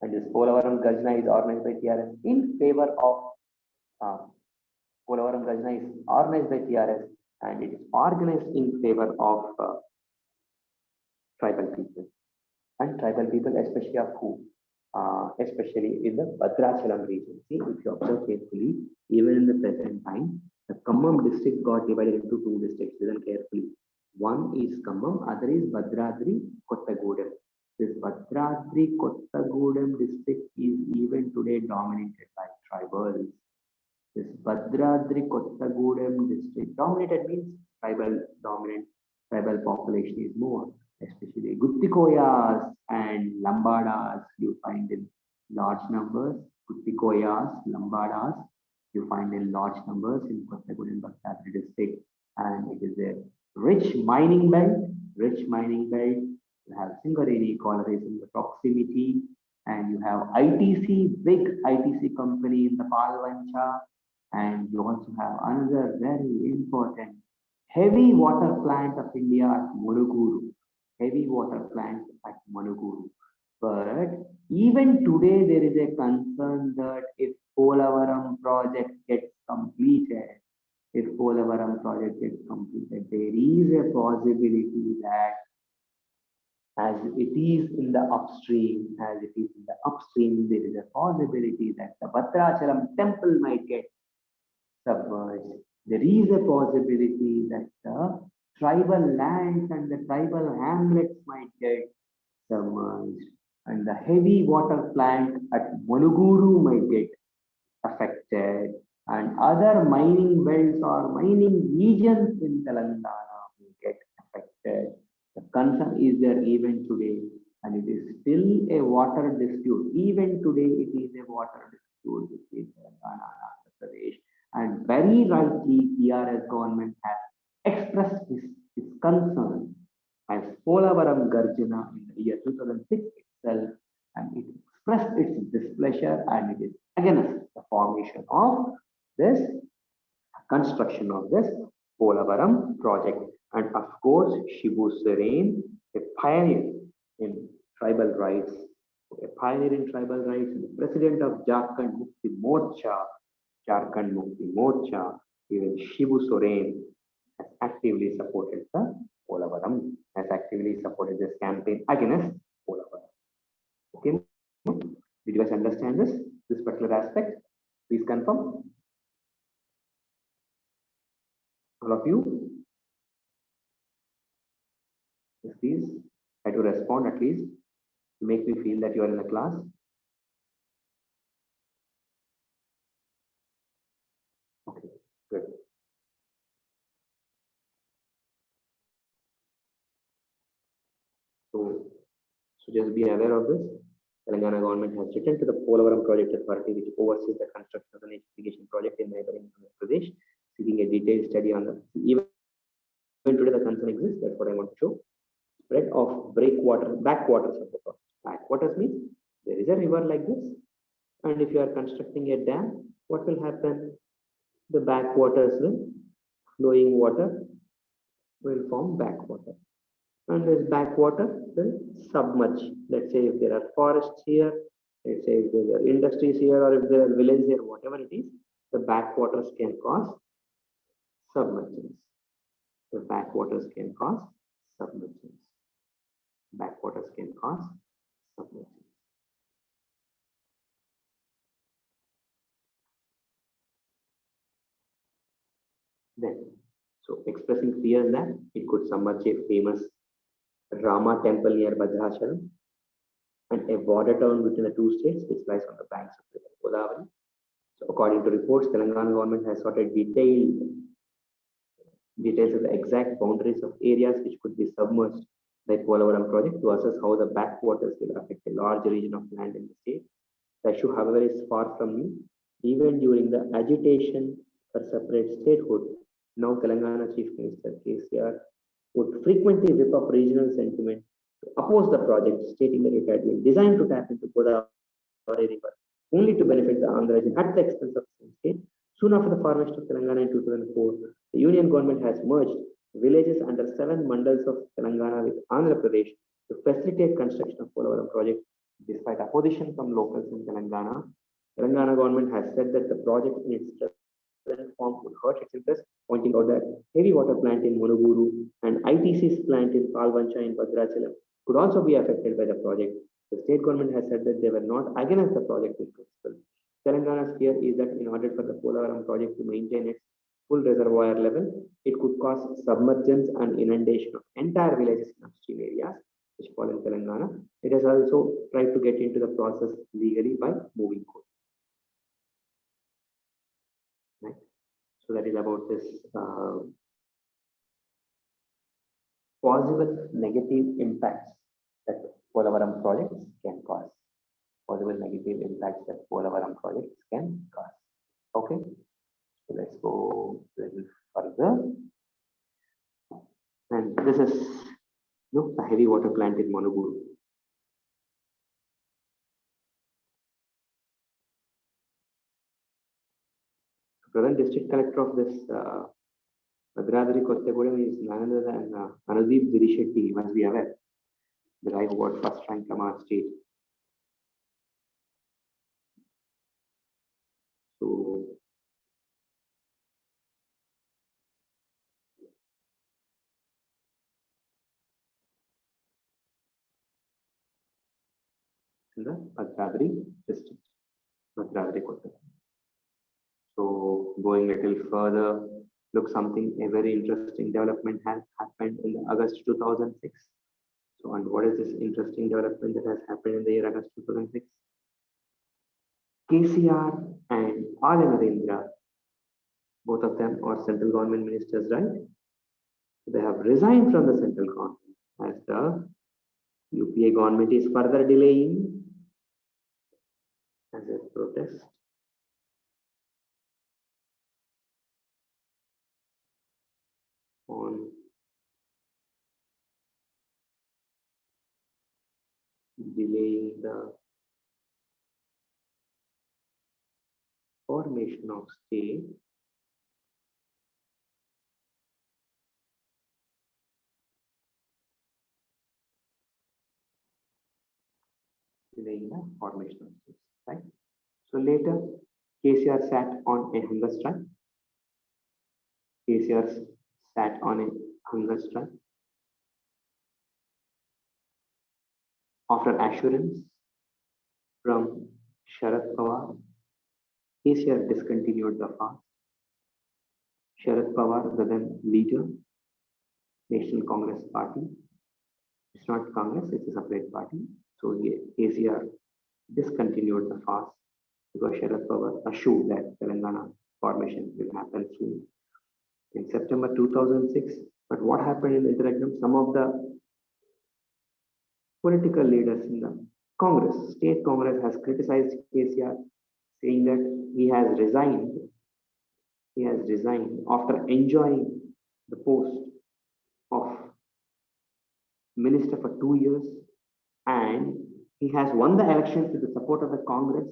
And this Polavaram Garjana is organized by TRS in favor of Polavaram Garjana is organized by TRS, and it is organized in favor of tribal people. And tribal people, especially of who? Especially in the Bhadrachalam region. See, if you observe carefully, even in the present time, the Khammam district got divided into two districts. Listen carefully. One is Khammam, other is Bhadradri Kottagudem. This Bhadradri Kottagudem district is even today dominated by tribals. This Bhadradri Kottagudem district, dominated means tribal dominant, tribal population is more, especially Guttikoyas and Lambadas you find in large numbers. Guttikoyas, Lambadas you find in large numbers in Kottagudem Bhadradri district, and it is a rich mining belt. You have Singareni collieries in the proximity, and you have ITC, big ITC company in the Palvancha. And you also have another very important heavy water plant of India at Manukuru. Heavy water plant at Manukuru. But even today there is a concern that if Polavaram project gets completed, there is a possibility that as it is in the upstream, there is a possibility that the Bhadrachalam temple might get submerged. There is a possibility that the tribal lands and the tribal hamlets might get submerged, and the heavy water plant at Manuguru might get affected, and other mining belts or mining regions in Telangana will get affected. The concern is there even today, and it is still a water dispute. Even today, it is a water dispute between Telangana and Andhra Pradesh. And very rightly, TRS government has expressed its concern as Polavaram Garjana in the year 2006 itself, and it expressed its displeasure, and it is against the formation of this construction of this Polavaram project. And of course, Shibu Soren, a pioneer in tribal rights, and the president of Jharkhand Mukti Morcha, even Shibu Soren has actively supported the Polavaram, has actively supported this campaign against Polavaram. Okay, did you guys understand this particular aspect? Please confirm. All of you? Yes, please try to respond at least to make me feel that you are in the class. Good. So just be aware of this. Telangana government has written to the Polavaram Project Authority, which oversees the construction of an irrigation project in neighboring Andhra Pradesh, seeking a detailed study on the even today the concern exists. That's what I want to show. Spread of backwaters of the project. Backwaters means there is a river like this, and if you are constructing a dam, what will happen? The backwaters will, flowing water will form backwater, and this backwater will submerge. Let's say if there are forests here, let's say if there are industries here, or if there are villages here, whatever it is, the backwaters can cause submergence. The backwaters can cause submergence. Backwaters can cause submergence. Then, so expressing fear that it could submerge a famous Rama temple near Bhadrachalam and a border town between the two states which lies on the banks of the Godavari. So according to reports, Telangana government has sorted details of the exact boundaries of areas which could be submerged by Polavaram project to assess how the backwaters will affect a large region of land in the state. The issue, however, is far from new. Even during the agitation for separate statehood, now Telangana Chief Minister KCR would frequently whip up regional sentiment to oppose the project, stating that it had been designed to tap into Godavari River only to benefit the Andhra region at the expense of the state. Soon after the formation of Telangana in 2004, the Union government has merged villages under 7 mandals of Telangana with Andhra Pradesh to facilitate construction of Polavaram project. Despite opposition from locals in Telangana, Telangana government has said that the project in its present form would hurt its interest, pointing out that heavy water plant in Munuguru and ITC's plant in Palvancha in Bhadrachalam could also be affected by the project. The state government has said that they were not against the project in principle. Telangana's fear is that in order for the Polavaram project to maintain its full reservoir level, it could cause submergence and inundation of entire villages in upstream areas which fall in Telangana. It has also tried to get into the process legally by moving court. Right. So that is about this possible negative impacts that Polavaram projects can cause. Possible negative impacts that Polavaram projects can cause. Okay, so let's go a little further. And this is a heavy water plant in Munuguru. Present district collector of this Bhadradri Kottagudem is none other than Anudeep Girishetty. You must be aware. The guy who got first rank from our state. So in the Bhadradri district, Bhadradri Kottagudem. So going a little further, look, a very interesting development has happened in August 2006. So, and what is this interesting development that has happened in the year August 2006? KCR and R. Narendra, both of them are central government ministers, right? They have resigned from the central government as the UPA government is further delaying as a protest. On delaying the formation of state delaying the formation of states, right? So later, KCR sat on a hunger strike. KCR sat on a hunger strike. After assurance from Sharad Pawar, KCR discontinued the fast. Sharad Pawar, the then leader, National Congress Party. It's not Congress, it's a separate party. So KCR discontinued the fast because Sharad Pawar assured that Telangana formation will happen soon in September 2006. But what happened in the interim? Some of the political leaders in the Congress, state Congress, has criticized KCR, saying that he has resigned. He has resigned after enjoying the post of minister for 2 years, and he has won the elections with the support of the Congress.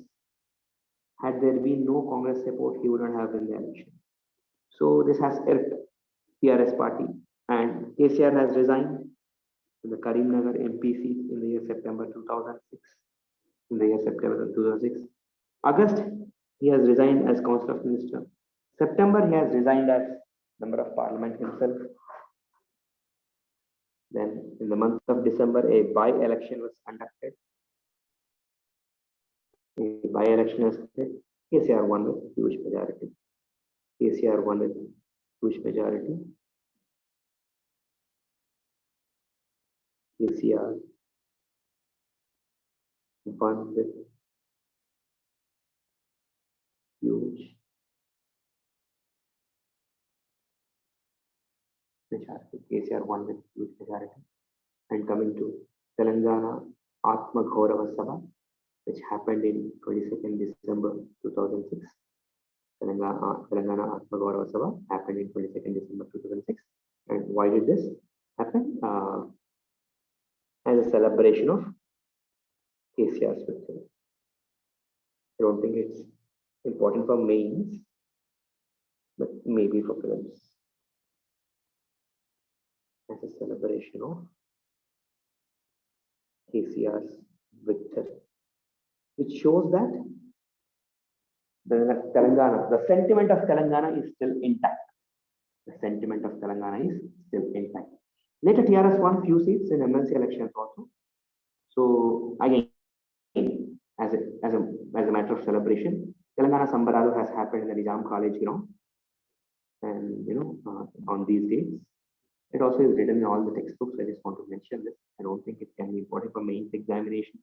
Had there been no Congress support, he wouldn't have won the election. So this has irked TRS party, and KCR has resigned in the Karimnagar MP seat in the year September 2006. In the year September 2006. August, he has resigned as Council of Minister. September, he has resigned as Member of Parliament himself. Then, in the month of December, a by-election was conducted. A by-election was conducted. KCR won with huge majority. KCR won with huge majority. KCR won with huge majority. KCR won with huge majority. And coming to Telangana Atma Gaurava Sabha, which happened in 22nd December 2006. Telangana Atma Gaurava Sabha happened in 22nd December 2006. And why did this happen? As a celebration of KCR's victory. I don't think it's important for mains, but maybe for prelims. As a celebration of KCR's victory, which shows that the sentiment of Telangana is still intact. The sentiment of Telangana is still intact. Later, TRS won few seats in MLC elections also. So again, as a matter of celebration, Telangana Sambaralu has happened in the Nizam College ground, and on these dates. It also is written in all the textbooks. I just want to mention this. I don't think it can be important for mains examination.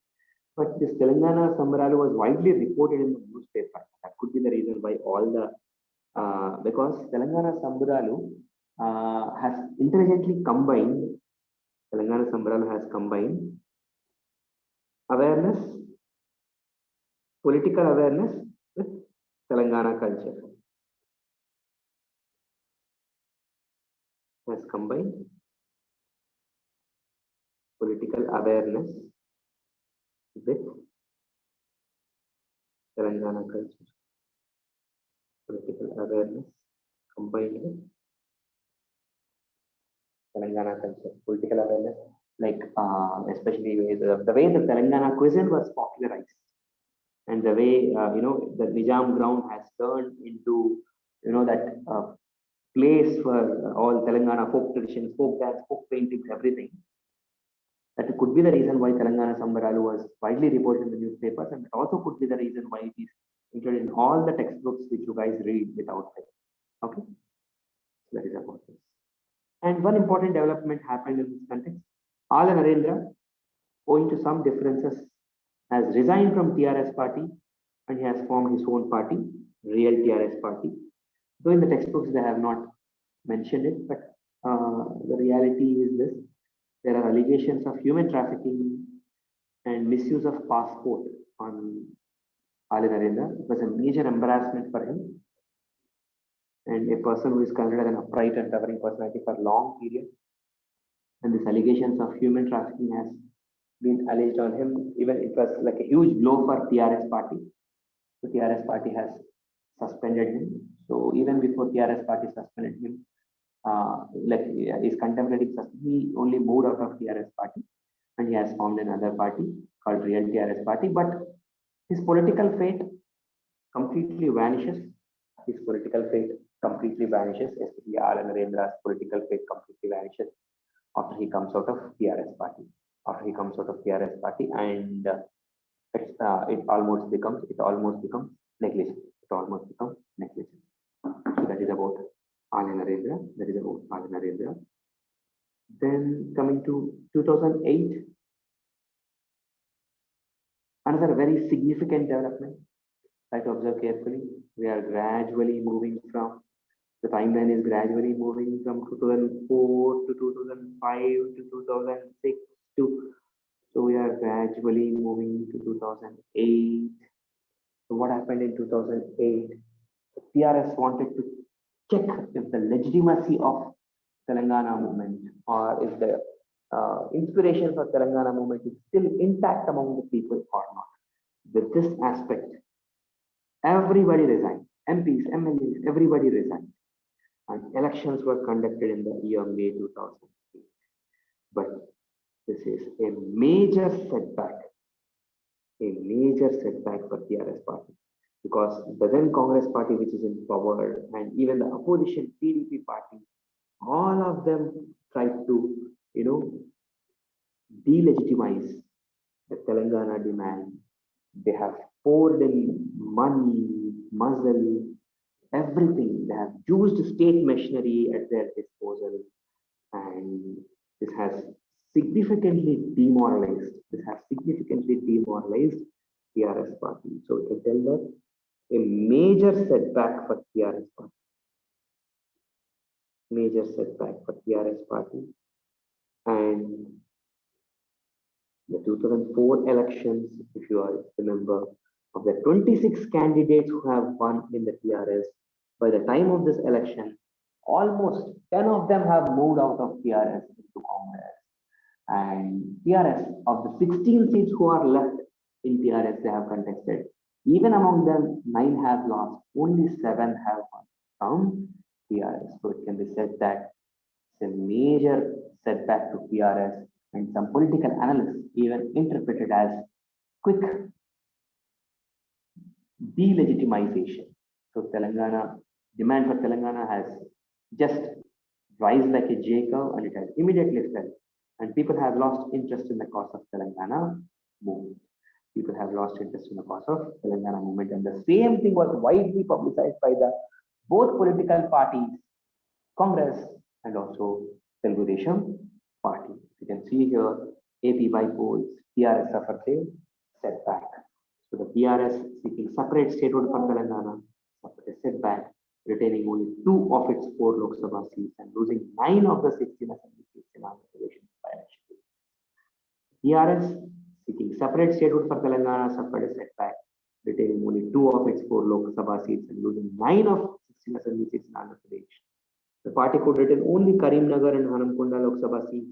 But this Telangana Sambaralu was widely reported in the newspaper. That could be the reason why all the because Telangana Sambaralu has intelligently combined. Telangana Sambaralu has combined awareness, political awareness with Telangana culture. Has combined political awareness with Telangana culture. Political awareness combined with Telangana culture. Political awareness, like especially the way the Telangana cuisine was popularized, and the way the Nizam ground has turned into that place for all Telangana folk traditions, folk dance, folk paintings, everything. That could be the reason why Telangana Sambaralu was widely reported in the newspapers, and it also could be the reason why it is included in all the textbooks which you guys read without fail. Okay, so that is about this. And one important development happened in this context. Ala Narendra, owing to some differences, has resigned from TRS party, and he has formed his own party, Real TRS party. Though in the textbooks they have not mentioned it, but the reality is this: there are allegations of human trafficking and misuse of passport on Ali Narendra. It was a major embarrassment for him, and a person who is considered an upright and governing personality for a long period. And these allegations of human trafficking has been alleged on him. Even it was like a huge blow for TRS party. So TRS party has suspended him. So even before TRS party suspended him, his contemporary, he only moved out of TRS party, and he has formed another party called Real TRS party. But his political fate completely vanishes. His political fate completely vanishes, especially Ala Narendra's political fate completely vanishes after he comes out of TRS party. After he comes out of TRS party, and it almost becomes negligent. It almost becomes negligent. So that is about Ala Narendra. That is about Ala Narendra. Then coming to 2008, another very significant development. Try to observe carefully. We are gradually moving from, the timeline is gradually moving from 2004 to 2005 to 2006 to, so we are gradually moving to 2008. So what happened in 2008? PRS wanted to check if the legitimacy of Telangana movement, or if the inspiration for Telangana movement is still intact among the people or not. With this aspect, everybody resigned. MPs, MLAs, everybody resigned. And elections were conducted in the year May 2008. But this is a major setback for TRS party, because the then Congress party, which is in power, and even the opposition PDP party, all of them tried to, delegitimize the Telangana demand. They have poured in money, muzzle, everything. They have used state machinery at their disposal, and this has significantly demoralized. TRS party. So we can tell that a major setback for TRS party. And the 2004 elections, if you all remember, of the 26 candidates who have won in the TRS, by the time of this election, almost 10 of them have moved out of TRS into Congress. And TRS, of the 16 seats who are left in TRS, they have contested. Even among them, 9 have lost. Only 7 have won from TRS. So it can be said that it's a major setback to TRS, and some political analysts even interpreted as quick delegitimization. So demand for Telangana has just rise like a J curve, and it has immediately fell. And people have lost interest in the cause of Telangana movement. And the same thing was widely publicized by the both political parties, Congress and also Telugu Desam party. You can see here, AP by polls, TRS suffered a setback. So the TRS seeking separate statehood for Telangana suffered a setback, retaining only 2 of its 4 Lok Sabha seats and losing 9 of the 16 assembly seats in Andhra Pradesh by election. TRS seeking separate statehood for Telangana suffered a setback, retaining only 2 of its 4 Lok Sabha seats and losing 9 of 16 assembly seats in Andhra Pradesh. The party could retain only Karimnagar and Hanamkonda Lok Sabha seats,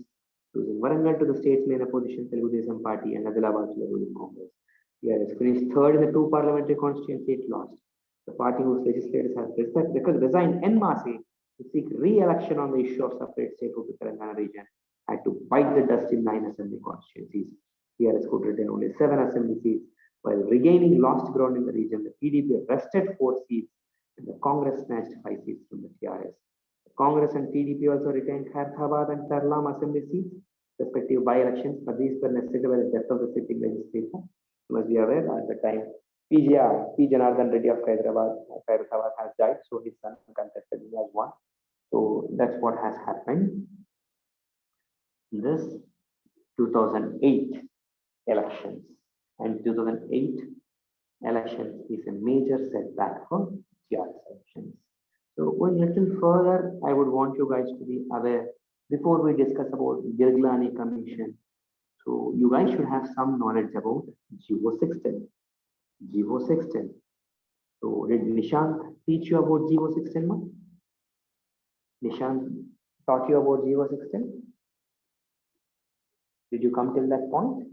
losing Warangal to the state's main opposition Telugu Desam party and Adilabad to the ruling Congress. TRS finished 3rd in the 2 parliamentary constituencies it lost. The party whose legislators have resigned en masse to seek re-election on the issue of separate statehood to Telangana region had to bite the dust in 9 assembly constituencies. TRS could retain only 7 assembly seats, while regaining lost ground in the region. The PDP wrested 4 seats, and the Congress snatched 5 seats from the TRS. The Congress and TDP also retained Khairthabad and Tarlam assembly seats, respective by-elections, but these were necessitated by the depth of the sitting legislature. You must be aware at the time PGR, P. Janardhan Reddy of Khairthabad has died, so his son contested, he has won. So that's what has happened in this 2008 elections. And 2008 elections is a major setback for TRS elections. So going a little further, I would want you guys to be aware before we discuss about Girglani Commission. So you guys should have some knowledge about GO 610. GO 610. So did Nishant teach you about GO 610? Nishant taught you about GO 610? Did you come till that point?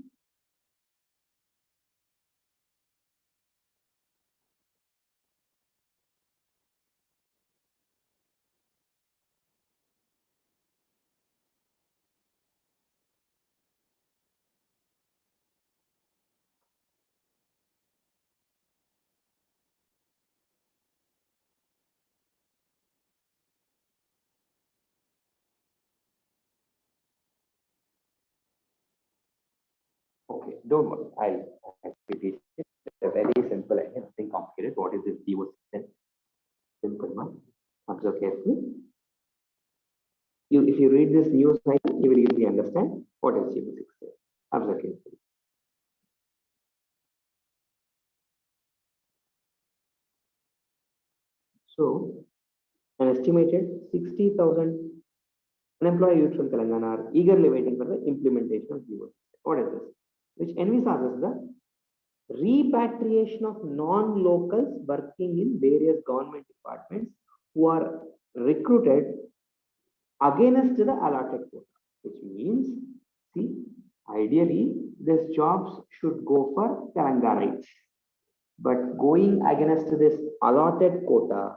Okay, don't worry. I'll teach it. It's a very simple and nothing complicated. What is this GO 610? Simple one. Observe carefully. If you read this news cycle, you will easily understand what is GO 610. Observe carefully. So, an estimated 60,000 unemployed youth from Telangana are eagerly waiting for the implementation of GO. What is this? Which envisages the repatriation of non-locals working in various government departments who are recruited against the allotted quota, which means, see, ideally, these jobs should go for Telangana, but going against this allotted quota,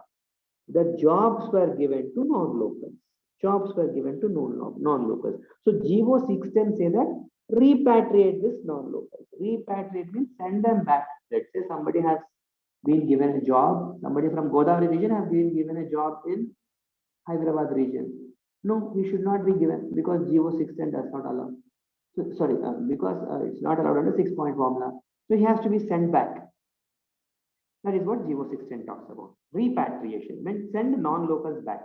the jobs were given to non-locals. Jobs were given to non-locals. So GO 610 say that repatriate this non-locals. Repatriate means send them back. Let's say somebody has been given a job, somebody from Godavari region has been given a job in Hyderabad region. No, he should not be given because GO 610 does not allow. So, sorry, because it's not allowed under 6-point formula. So he has to be sent back. That is what GO 610 talks about. Repatriation means send non-locals back.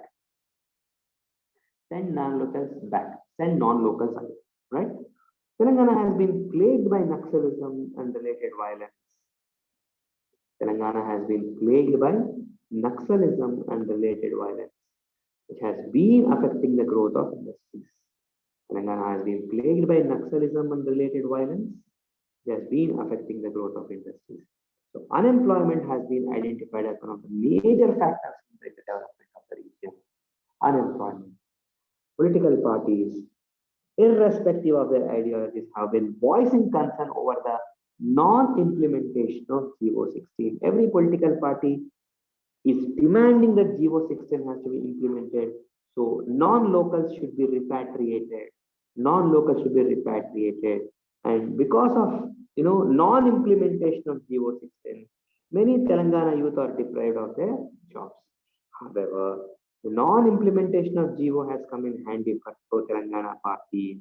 Send non-locals back. Send non-locals away. Right? Telangana has been plagued by Naxalism and related violence. Telangana has been plagued by Naxalism and related violence, which has been affecting the growth of industries. Telangana has been plagued by Naxalism and related violence, which has been affecting the growth of industries. So unemployment has been identified as one of the major factors in the development of the region. Unemployment. Political parties, irrespective of their ideologies, have been voicing concern over the non-implementation of GO 16. Every political party is demanding that GO 16 has to be implemented. So non-locals should be repatriated. Non-locals should be repatriated. And because of non-implementation of GO 16, many Telangana youth are deprived of their jobs. However, the non-implementation of GO has come in handy for pro-Telangana parties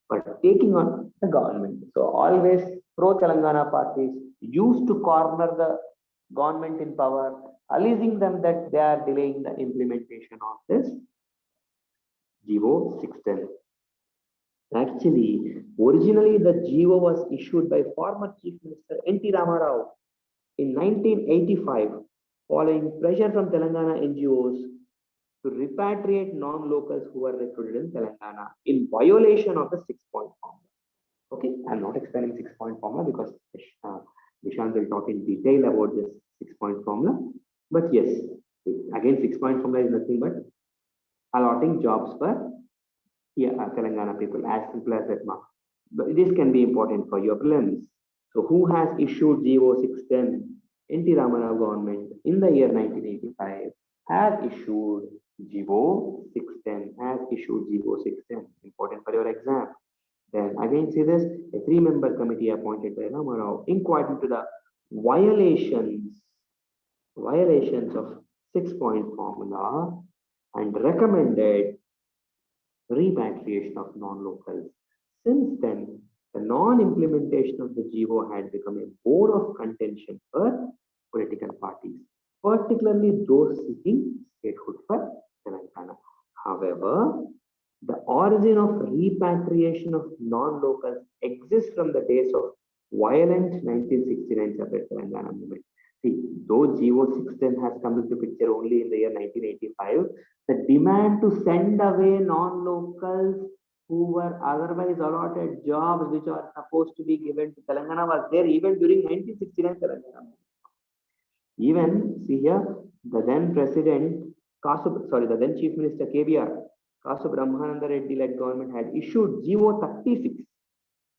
for taking on the government. So always pro-Telangana parties used to corner the government in power, alleging them that they are delaying the implementation of this GO 610. Actually, originally the GO was issued by former Chief Minister N.T. Ramarao in 1985, following pressure from Telangana NGOs to repatriate non-locals who were recruited in Telangana in violation of the 6-point formula. Okay, I'm not explaining 6-point formula because Nishant will talk in detail about this 6-point formula. But yes, again, 6-point formula is nothing but allotting jobs for Telangana people, as simple as that. But this can be important for your prelims. So who has issued GO 610? N.T. Ramarao government in the year 1985 has issued GO 610, has issued GO 610, important for your exam. Then again see this, a 3-member committee appointed by Ramarao inquired into the violations of 6-point formula and recommended repatriation of non-locals. Since then, the non-implementation of the GO had become a bone of contention for political parties, particularly those seeking statehood for Telangana. However, the origin of repatriation of non-locals exists from the days of violent 1969 separate Telangana movement. See, though GO 610 has come into picture only in the year 1985, the demand to send away non-locals who were otherwise allotted jobs which are supposed to be given to Telangana was there even during 1969 Telangana. Even, see here, the then president, the then Chief Minister KBR, Kasu Brahmananda Reddy led government had issued GO 36,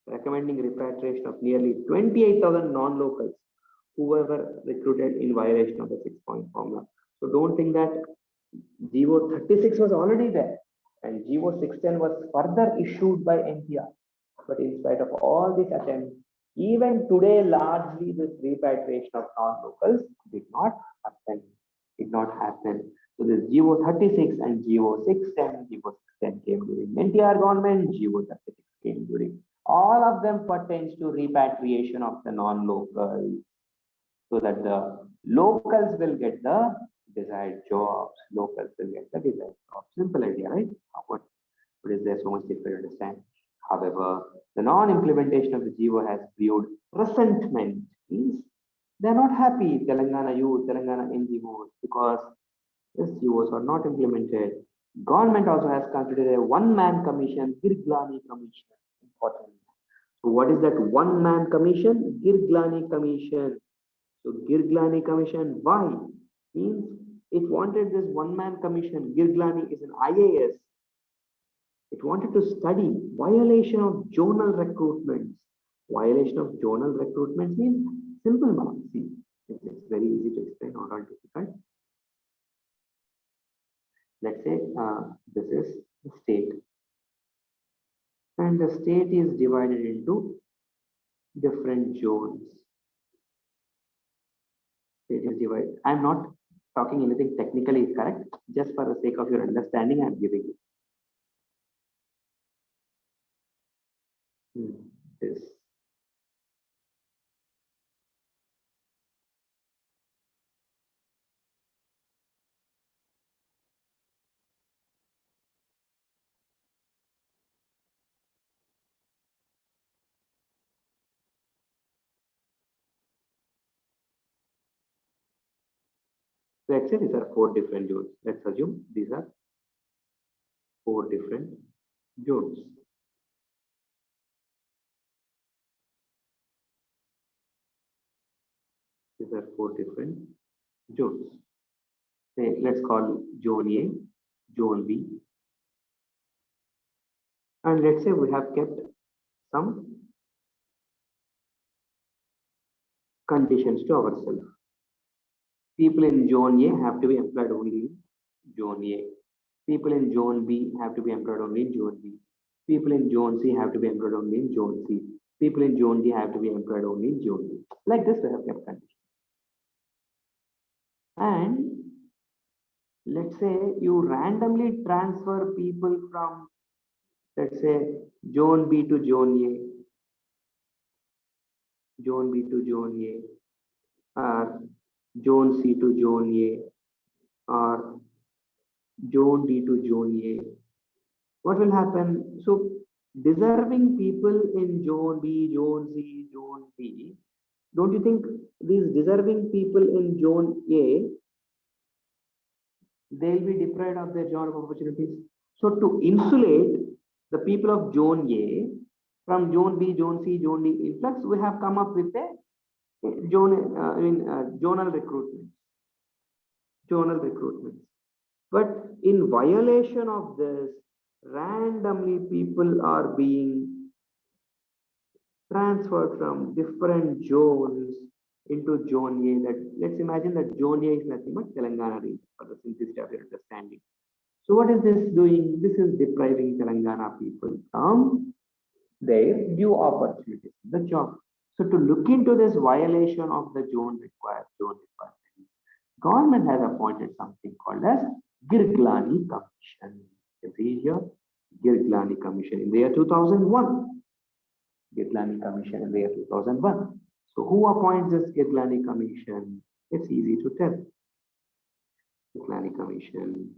recommending repatriation of nearly 28,000 non-locals who were recruited in violation of the 6-point formula. So don't think that GO 36 was already there and GO 610 was further issued by NTR. But in spite of all these attempts, even today, largely this repatriation of non-locals did not happen. So this GO 36 and GO 610, GO 610 came during NTR government, GO 36 came during. All of them pertains to repatriation of the non-locals, so that the locals will get the desired jobs. Locals will get the desired jobs. Simple idea, right? What is there so much difficult to understand? However, the non-implementation of the GO has brewed resentment. Means they are not happy, Telangana youth, Telangana NGOs, because Yes, GOs are not implemented. Government also has considered a one-man commission, Girglani Commission. Important. So what is that one-man commission? Girglani Commission. So Girglani Commission, why? Means it wanted this one-man commission. Girglani is an IAS. It wanted to study violation of zonal recruitments. Violation of zonal recruitments means simple marks. See, it's very easy to explain, not all difficult. Let's say this is the state, and the state is divided into different zones. State is divided. I'm not talking anything technically is correct. Just for the sake of your understanding, I'm giving you. This. Let's say these are 4 different zones. Let's assume these are 4 different zones. These are 4 different zones. Say, let's call zone A, zone B, and let's say we have kept some conditions to ourselves. People in zone A have to be employed only in zone A. People in zone B have to be employed only in zone B. People in zone C have to be employed only in zone C. People in zone D have to be employed only in zone D. Like this, we have kept conditions. And let's say you randomly transfer people from, let's say, zone B to zone A, zone B to zone A, or zone C to zone A, or zone D to zone A. What will happen? So deserving people in zone B, zone C, zone D, don't you think these deserving people in zone A, they'll be deprived of their job opportunities? So to insulate the people of zone A from zone B, zone C, zone D influx, we have come up with a zonal recruitment. Zonal recruitment. But in violation of this, randomly people are being transferred from different zones into zone A. That let's imagine that zone A is nothing but Telangana region for the simplicity of your understanding. So what is this doing? This is depriving Telangana people from their due opportunities, the job. So to look into this violation of the zone requirement, government has appointed something called as Girglani Commission. You see here, Girglani Commission in the year 2001. Girglani Commission in the year 2001. So who appoints this Girglani Commission? It's easy to tell. Girglani Commission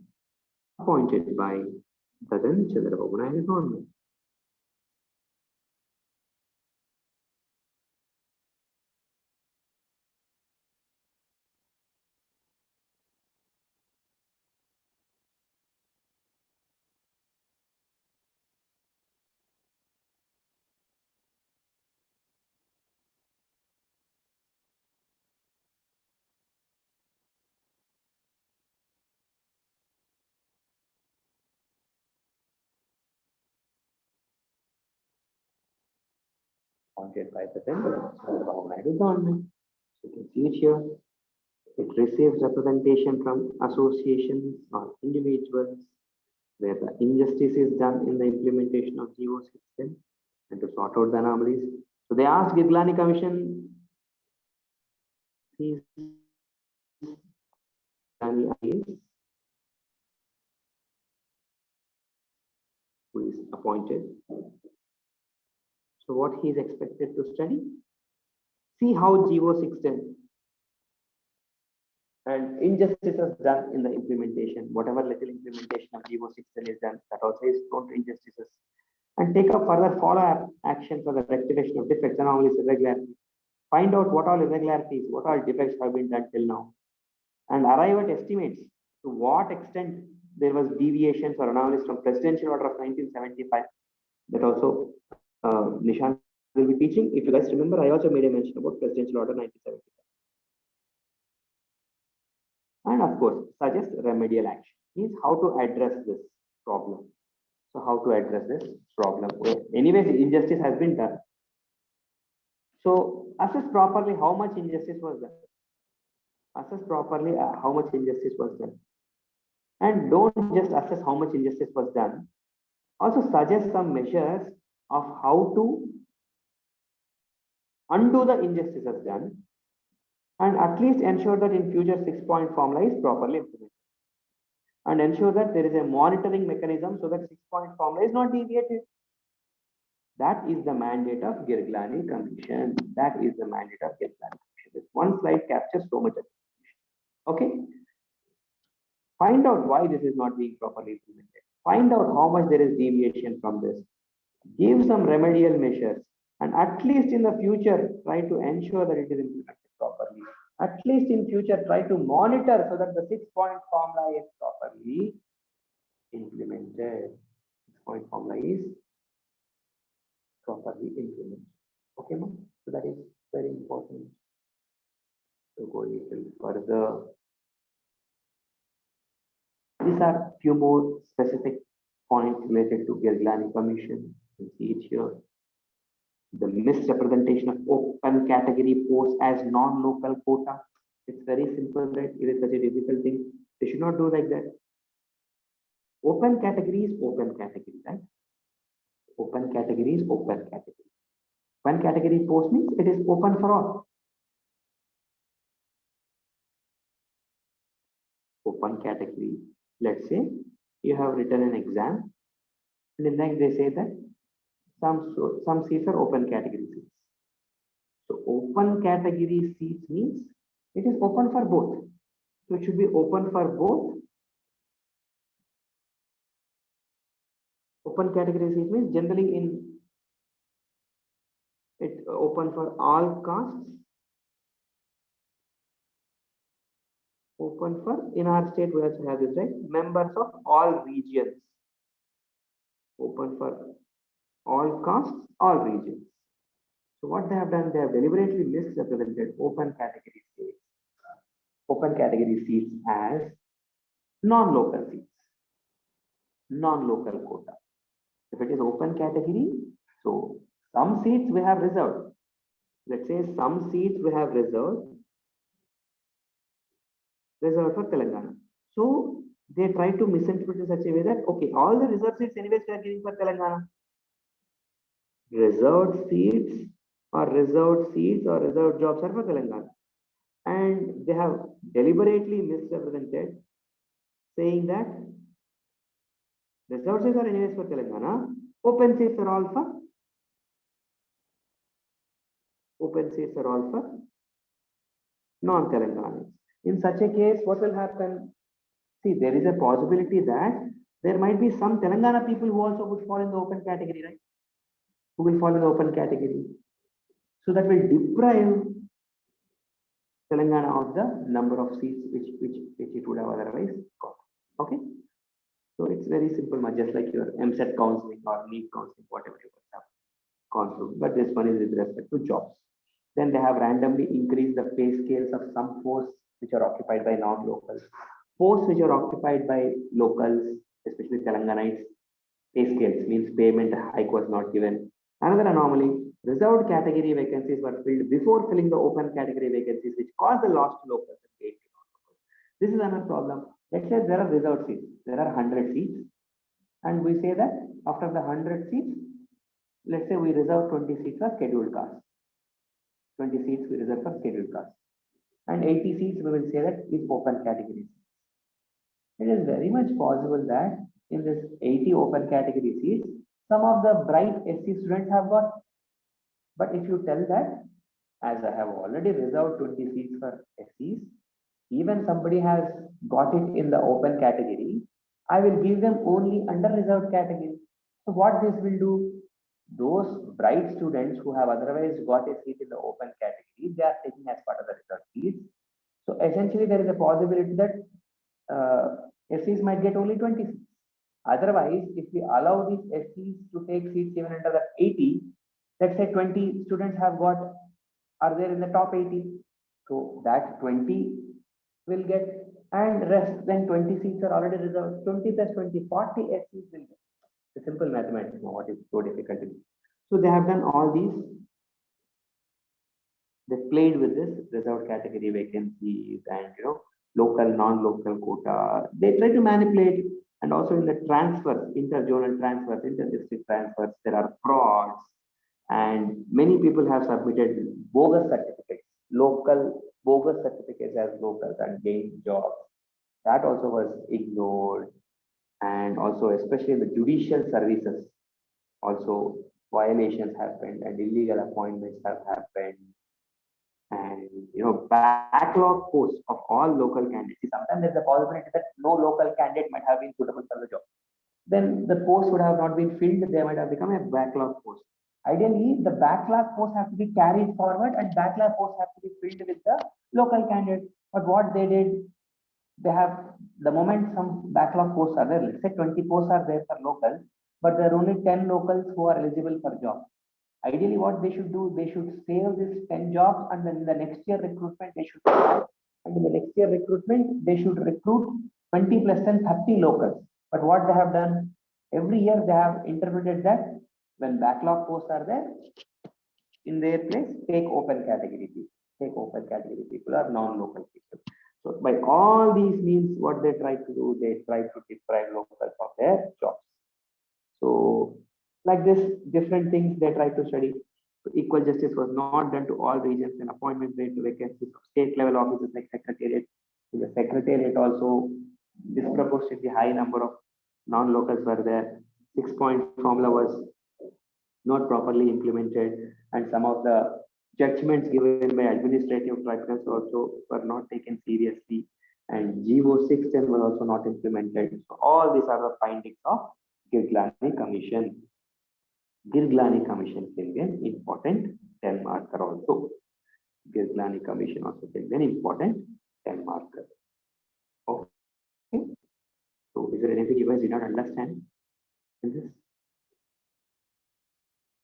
appointed by Dadan Chandrababu Naidu government. Appointed by the Chandrababu Naidu government. You can see it here. It receives representation from associations or individuals where the injustice is done in the implementation of GO system and to sort out the anomalies. So they asked Girglani Commission, who is appointed. So what he is expected to study? See how GO system and injustices done in the implementation. Whatever little implementation of GO system is done, that also is prone to injustices. And take up further follow-up action for the rectification of defects, anomalies, irregularities. Find out what all irregularities, what all defects have been done till now, and arrive at estimates to what extent there was deviations or anomalies from presidential order of 1975. That also Nishant will be teaching. If you guys remember, I also made a mention about presidential order 1975. And of course, suggest remedial action, means how to address this problem. So how to address this problem? Anyways, injustice has been done. So assess properly how much injustice was done. Assess properly how much injustice was done. And don't just assess how much injustice was done. Also suggest some measures of how to undo the injustices done, and at least ensure that in future 6-point formula is properly implemented. And ensure that there is a monitoring mechanism so that 6-point formula is not deviated. That is the mandate of Girglani Commission. That is the mandate of Girglani Commission. This one slide captures so much of it. Okay. Find out why this is not being properly implemented. Find out how much there is deviation from this. Give some remedial measures, and at least in the future, try to ensure that it is implemented properly. At least in future, try to monitor so that the 6-point formula is properly implemented. 6-point formula is properly implemented. Okay, ma'am? So that is very important. So go a little further. These are few more specific points related to Girglani Commission. You see it here. The misrepresentation of open category posts as non-local quota. It's very simple, right? It is such a difficult thing. They should not do like that. Open category is open category, right? Open category is open category. Open category post means it is open for all. Open category. Let's say you have written an exam, and in that they say that some seats are open category seats. So open category seats means it is open for both. So it should be open for both. Open category seats means generally it open for all castes. Open for, in our state we also have this, right? Members of all regions. Open for all castes, all regions. So what they have done, they have deliberately misrepresented open category seats. Open category seats as non-local seats. Non-local quota. If it is open category, so some seats we have reserved. Let's say some seats we have reserved for Telangana. So they try to misinterpret in such a way that, okay, all the reserved seats anyways we are giving for Telangana. Reserved seats or reserved jobs are for Telangana. And they have deliberately misrepresented, saying that reserved seats are anyways for Telangana, open seats are all for non-Telanganas. In such a case, what will happen? See, there is a possibility that there might be some Telangana people who also would fall in the open category, right? Who will fall in the open category. So that will deprive Telangana of the number of seats which it would have otherwise got. Okay? So it's very simple, just like your MSET counseling or NEET counseling, whatever you have gone through. But this one is with respect to jobs. Then they have randomly increased the pay scales of some posts which are occupied by non-locals. Posts which are occupied by locals, especially Telanganites, pay scales means payment hike was not given. Another anomaly, reserved category vacancies were filled before filling the open category vacancies, which caused the loss to locals and gain to non-locals. This is another problem. Let's say there are reserved seats. There are 100 seats. And we say that after the 100 seats, let's say we reserve 20 seats for scheduled castes. 20 seats we reserve for scheduled castes. And 80 seats we will say that is open category seats. It is very much possible that in this 80 open category seats, some of the bright SC students have got. But if you tell that, as I have already reserved 20 seats for SCs, even somebody has got it in the open category, I will give them only under reserved category. So what this will do, those bright students who have otherwise got a seat in the open category, they are taking as part of the reserved seats. So essentially there is a possibility that SCs might get only 20 seats. Otherwise, if we allow these SCs to take seats even under the 80, let's say 20 students are there in the top 80. So that 20 will get, and rest then 20 seats are already reserved. 20 plus 20, 40 SCs will get. The simple mathematics, what is so difficult to do. So they have done all these. They played with this reserved category vacancies and local, non-local quota. They try to manipulate, and also in the transfers, inter-zonal transfers, inter-district transfers, there are frauds, and many people have submitted bogus certificates, local bogus certificates as locals and gained jobs. That also was ignored, and also especially in the judicial services, also violations happened and illegal appointments have happened. And backlog posts of all local candidates. Sometimes there's a possibility that no local candidate might have been suitable for the job. Then the post would have not been filled, they might have become a backlog post. Ideally, the backlog posts have to be carried forward and backlog posts have to be filled with the local candidate. But what they did, they have, the moment some backlog posts are there, let's say 20 posts are there for locals, but there are only 10 locals who are eligible for job. Ideally, what they should do, they should save these 10 jobs, and then in the next year recruitment, they should apply. And in the next year recruitment, they should recruit 20 plus 10, 30 locals. But what they have done, every year they have interpreted that when backlog posts are there, in their place, take open category people. Take open category people or non-local people. So by all these means, what they try to do, they try to deprive locals of their jobs. So like this, different things they try to study. So equal justice was not done to all regions, and appointment rate to vacancies of state level offices like secretariat. In the secretariat also, disproportionately high number of non-locals were there. 6-point formula was not properly implemented, and some of the judgments given by administrative tribunals also were not taken seriously, and GO 610 was also not implemented. So all these are the findings of Girglani Commission. Girglani Commission can be an important 10 marker also. Girglani Commission also can be an important 10 marker. Okay. So is there anything you guys did not understand in this?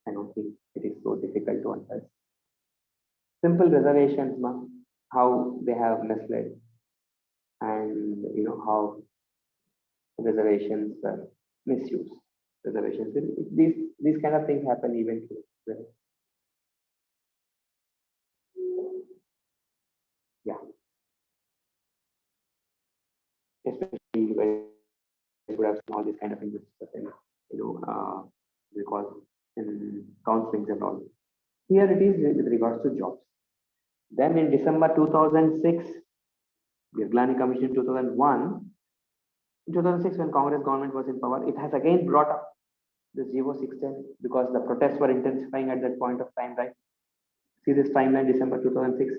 I don't think it is so difficult to understand. Simple reservations, how they have misled, and how reservations are misused. Reservations, these kind of things happen even today. Yeah, especially you guys would have seen all these kind of injustices in because in counselings and all. Here it is with regards to jobs. Then in December 2006, Girglani Commission 2001. In 2006, when Congress government was in power, it has again brought up this GO 610 because the protests were intensifying at that point of time, right? See this timeline, December 2006,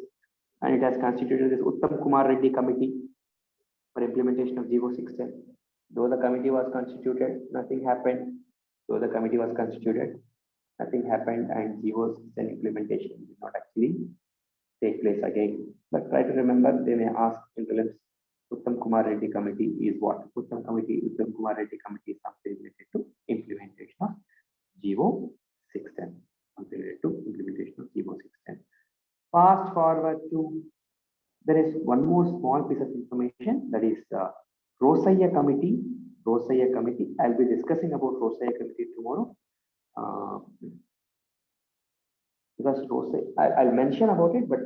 and it has constituted this Uttam Kumar Reddy Committee for implementation of GO 610. Though the committee was constituted, nothing happened. Though the committee was constituted, nothing happened, and GO 610 implementation did not actually take place again. But try to remember, they may ask in prelims, Uttam Kumar Reddy Committee is what? Uttam Kumar Reddy Committee is something related to implementation of GO 610. Something related to implementation of GO 610. Fast forward to, there is one more small piece of information, that is Rosaya Committee. Rosaya Committee. I'll be discussing about Rosaya Committee tomorrow. Because I'll mention about it, but a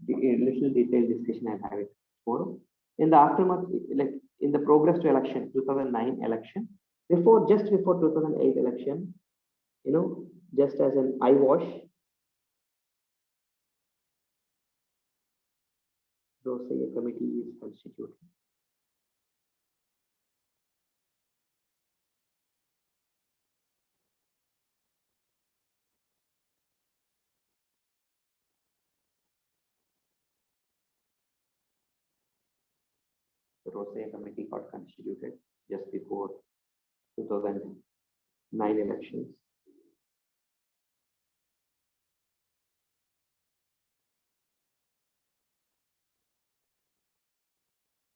little detailed discussion I'll have it tomorrow. In the aftermath, like in the progress to election, 2009 election, just before 2008 election, just as an eyewash, Rosaya Committee is constituted. The Rosaya Committee got constituted just before 2009 elections.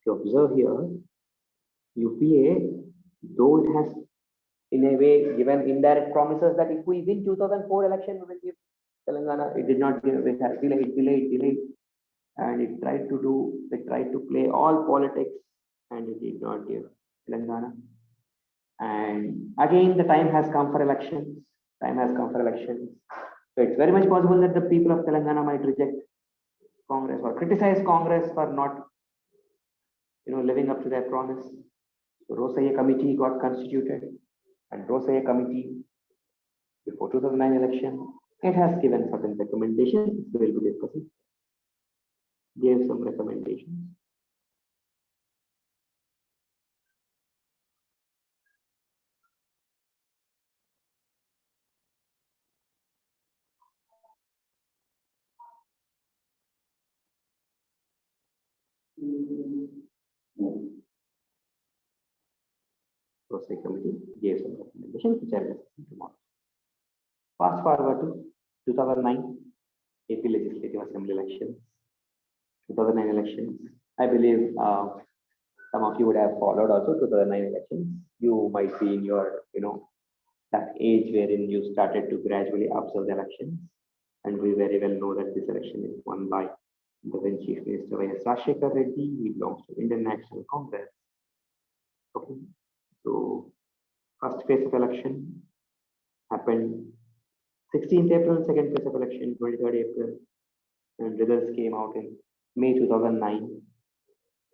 you observe here, UPA, though it has in a way given indirect promises that if we win 2004 election, we will give Telangana, it did not give, it has delayed, and it tried to play all politics, and it did not give Telangana. And again, the time has come for elections. So it's very much possible that the people of Telangana might reject Congress or criticize Congress for not, living up to their promise. So Rosaiya committee got constituted, and Rosaiya committee, before 2009 election, it has given certain recommendations. We will be discussing. Gave some recommendations. Rosaiya committee gave some recommendations which I will discuss tomorrow. Fast forward to 2009 AP Legislative Assembly elections. 2009 elections. I believe some of you would have followed also 2009 elections. You might be in your, that age wherein you started to gradually observe the elections. And we very well know that this election is won by the then Chief Minister IAS Reddy. He belongs to Indian National Congress. Okay. So first phase of election happened 16th April, second phase of election 23rd April, and results came out in May 2009.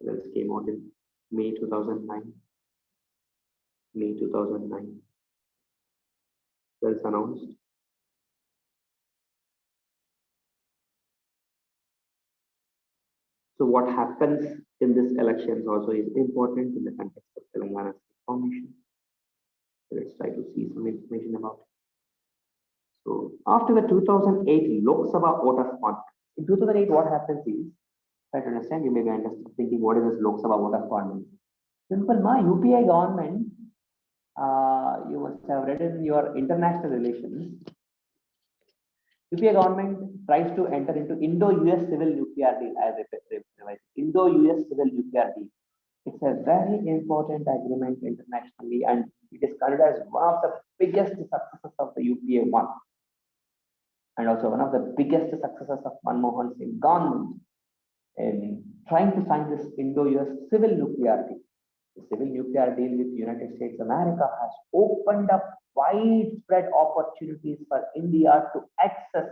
Results came out in May 2009. Results announced. So what happens in this elections also is important in the context of Telangana formation. So let's try to see some information about it. So after the 2008 Lok Sabha vote of confidence, in 2008 what happens is, try to understand, you may be thinking what is this Lok Sabha vote of confidence? Simple, my UPI government, you must have read in your international relations, UPA government tries to enter into Indo-US civil nuclear deal as a Indo-US civil nuclear deal. It's a very important agreement internationally, and it is considered as one of the biggest successes of the UPA one, and also one of the biggest successes of Manmohan Singh government in trying to sign this Indo-US civil nuclear deal. The civil nuclear deal with United States America has opened up widespread opportunities for India to access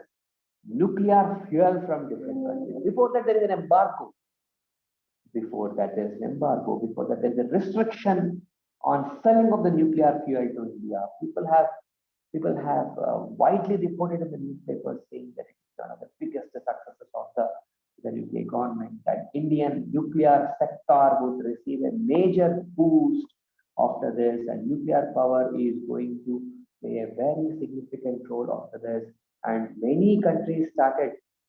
nuclear fuel from different countries. Before that, there is an embargo. Before that, there is a restriction on selling of the nuclear fuel to India. People have widely reported in the newspapers saying that it's one of the biggest successes of the nuclear government, that Indian nuclear sector would receive a major boost after this, and nuclear power is going to play a very significant role after this. And many countries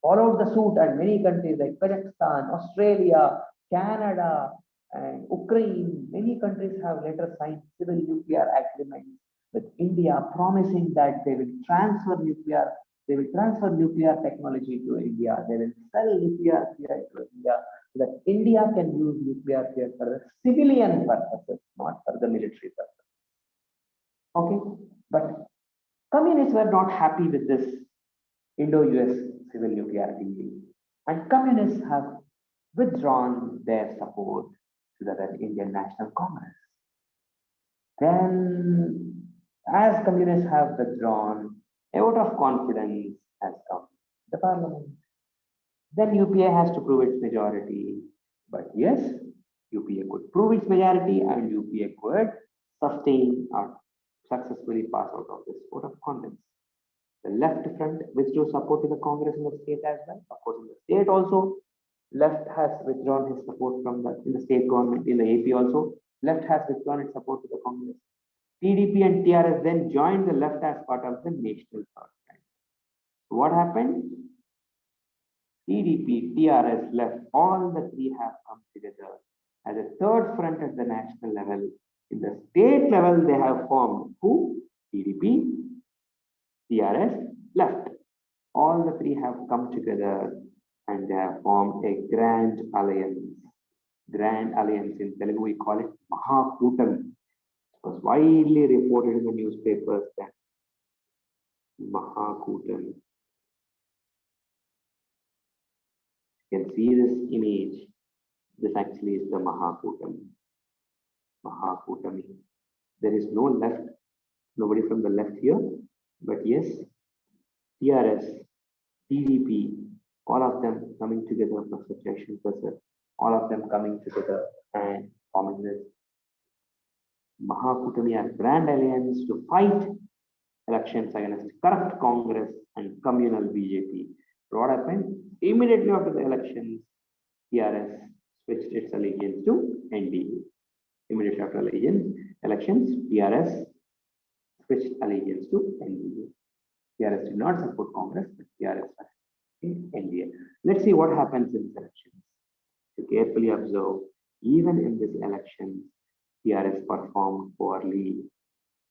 followed the suit, and many countries like Kazakhstan, Australia, Canada, and Ukraine, many countries have later signed civil nuclear agreements with India, promising that they will transfer nuclear technology to India. They will sell nuclear fuel to India so that India can use nuclear fuel for the civilian purposes, not for the military purposes. Okay, but communists were not happy with this Indo-US civil nuclear deal, and communists have withdrawn their support to the Indian National Congress. Then, as communists have withdrawn, a vote of confidence has come to the parliament. Then UPA has to prove its majority. But yes, UPA could prove its majority, and UPA could sustain or successfully pass out of this vote of confidence. The left front withdrew support to the Congress in the state as well. Of course, in the state also, left has withdrawn his support from in the state government. In the AP also, left has withdrawn its support to the Congress. TDP and TRS then joined the left as part of the National Front. So what happened? TDP, TRS, left, all the three have come together as a third front at the national level. In the state level, they have formed who? TDP, TRS, left. All the three have come together and they have formed a grand alliance. Grand Alliance in Telugu, we call it Mahakutami. It was widely reported in the newspapers that Mahakutami. You can see this image. This actually is the Mahakutami. Mahakutami. There is no left, nobody from the left here, but yes, TRS, TDP, all of them coming together, Professor Jaishankar, all of them coming together and forming this Mahakutami as Grand Alliance to fight elections against corrupt Congress and communal BJP. What happened? Immediately after the elections, TRS switched its allegiance to NDA. Immediately after elections, TRS switched allegiance to NDA. TRS did not support Congress, but TRS was in NDA. Let's see what happens in these elections. To carefully observe, even in this election, TRS performed poorly.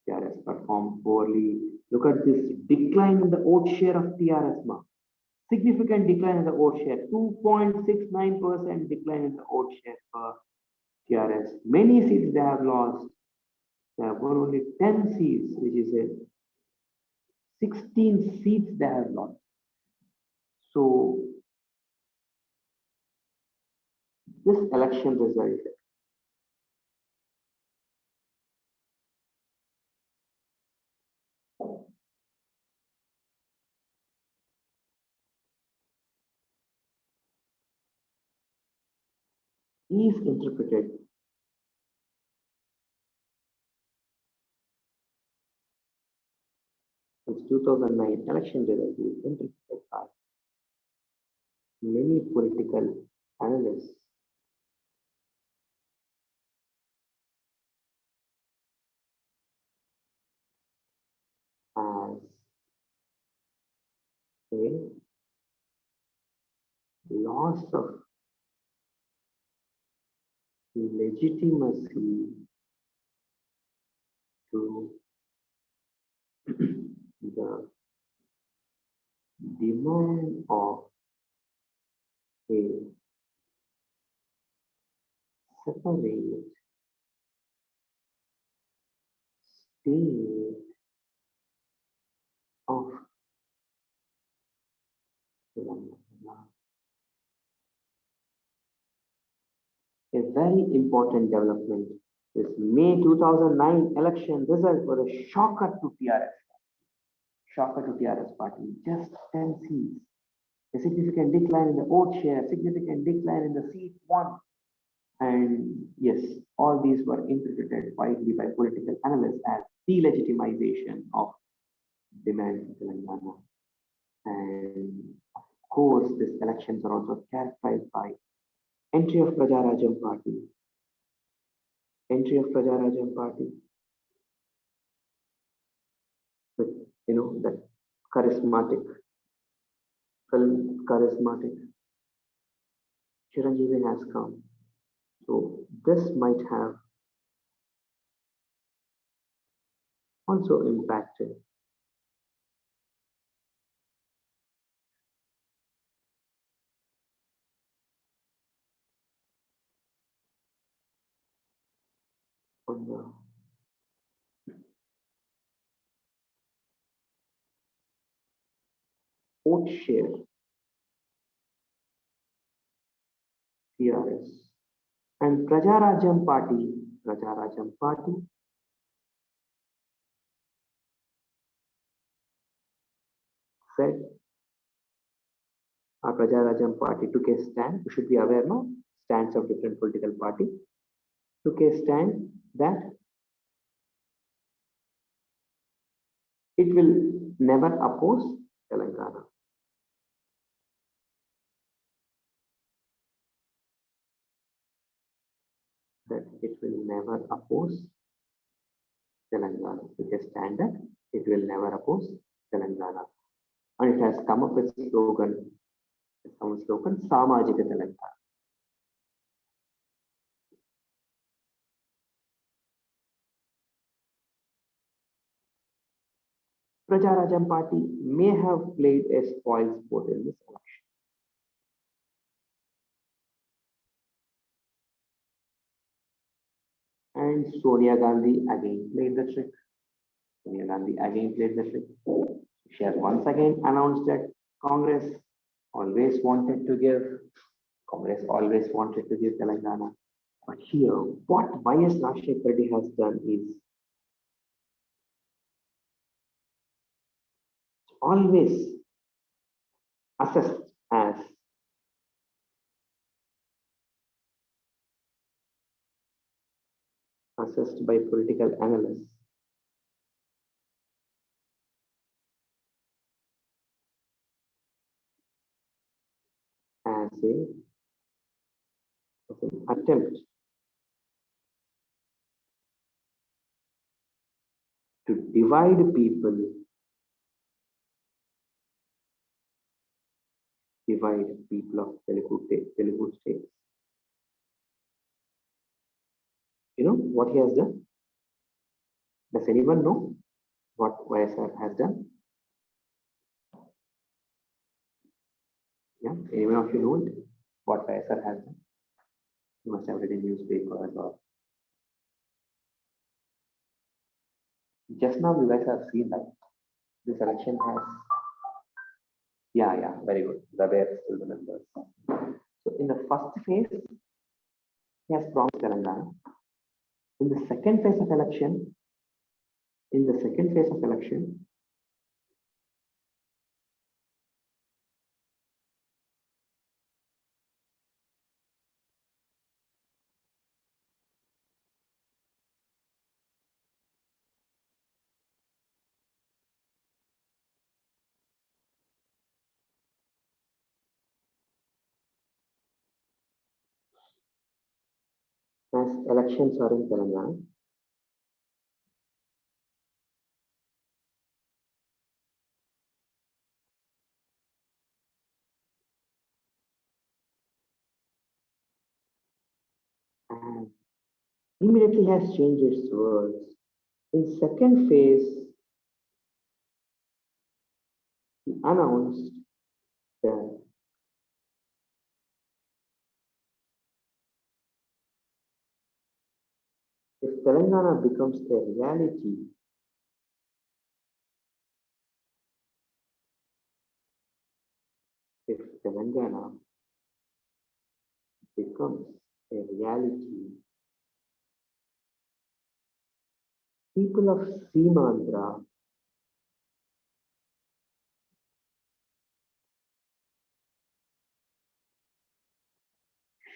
TRS performed poorly. Look at this decline in the vote share of TRS. Significant decline in the vote share. 2.69% decline in the vote share for TRS. Many seats they have lost. There were only 10 seats, which is it. 16 seats they have lost. So this election result is interpreted since 2009 election result is interpreted by many political analysts as a loss of legitimacy to the demand of a separate state of Telangana. A very important development. This May 2009 election result was a shocker to TRS. Shocker to TRS party. Just 10 seats. A significant decline in the vote share, significant decline in the seat won. And yes, all these were interpreted widely by political analysts as delegitimization of demand in Telangana. And of course, these elections are also characterized by entry of Prajarajam Party. Entry of Prajarajam Party. With, that charismatic Chiranjeevi has come. So this might have also impacted on the vote share TRS and Prajarajam Party said our Prajarajam Party took a stand. You should be aware now, stands of different political party took a stand that it will never oppose Telangana. That it will never oppose Telangana. It is standard. It will never oppose Telangana. And it has come up with slogan, Samajika Telangana. Prajarajam Party may have played a spoil sport in this election. And Sonia Gandhi again played the trick. Sonia Gandhi again played the trick. She has once again announced that Congress always wanted to give, Congress always wanted to give Telangana. But here, what Y.S. Rajshekar Reddy has done is always assessed as assessed by political analysts as an attempt to divide people, of Telugu states. You know what he has done? Does anyone know what YSR has done? Yeah, anyone of you know it? What YSR has done? You must have read in newspapers or just now you guys have seen that this election has, yeah, very good. The way still remembers. So in the first phase, he has promised Telangana. In the second phase of election, as elections are in Telangana, and immediately has changed its words. In second phase, he announced that if Telangana becomes a reality, if Telangana becomes a reality, people of Seemandra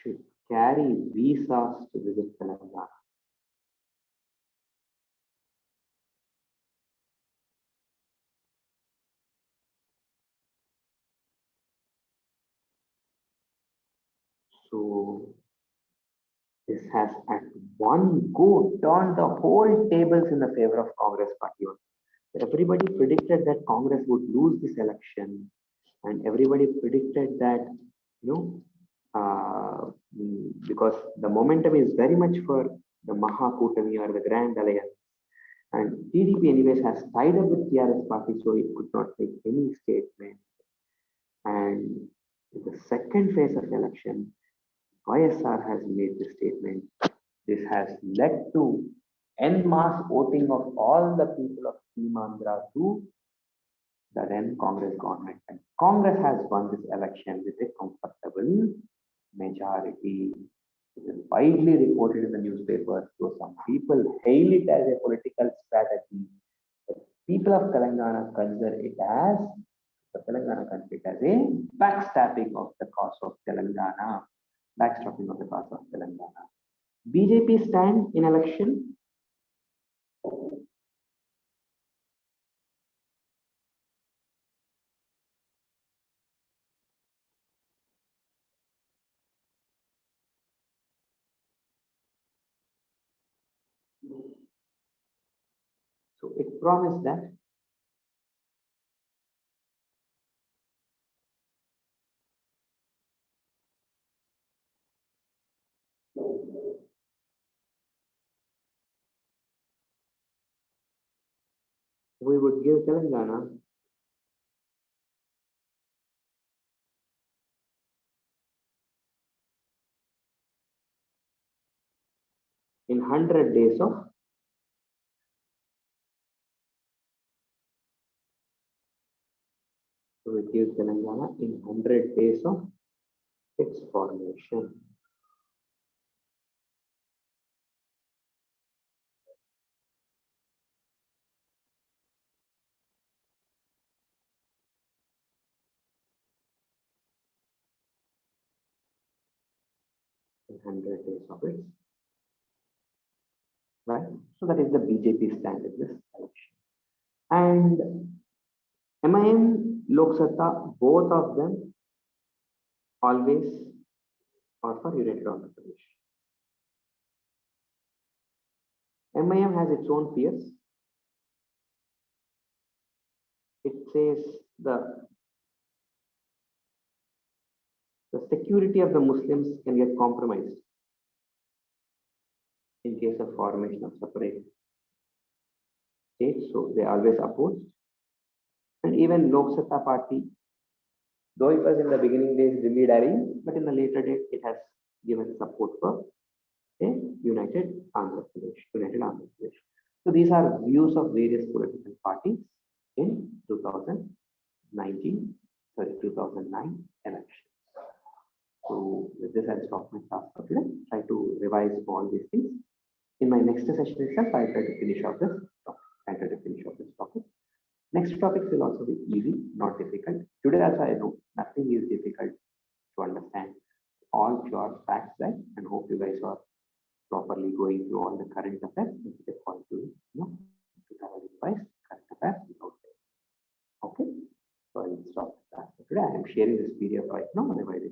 should carry visas to visit Telangana. So this has at one go turned the whole tables in the favor of Congress party. Everybody predicted that Congress would lose this election, and everybody predicted that, you know, because the momentum is very much for the Mahakutami or the Grand Alliance, and TDP anyways has tied up with TRS party, so it could not make any statement. And in the second phase of election, YSR has made the statement. This has led to en masse voting of all the people of Seemandra to the then Congress government. And Congress has won this election with a comfortable majority. It is widely reported in the newspapers, so some people hail it as a political strategy. But people of Telangana consider it as a backstabbing of the cause of Telangana. Backstabbing of the cause of Telangana. BJP stand in election. So it promised that we would give Telangana in 100 days of reduce Telangana in 100 days of its formation. In 100 days of its, right? So that is the BJP stand in this election. And MIM, Lok Sabha, both of them always are for United Andhra Pradesh. MIM has its own fears. It says the security of the Muslims can get compromised in case of formation of separate states, so they always opposed. And even Lok Sabha party, though it was in the beginning days Delhi Darling, but in the later date it has given support for a United Andhra Pradesh. So these are views of various political parties in 2009 elections. So with this, I'll stop my class for today. Try to revise all these things. In my next session itself, I'll try to finish off this topic. Next topics will also be easy, not difficult. Today also I know nothing is difficult to understand. All pure facts, right? And hope you guys are properly going through all the current affairs. To have a revised current affairs without it. Okay. So I'll stop the class for today. I am sharing this PDF right now. Otherwise,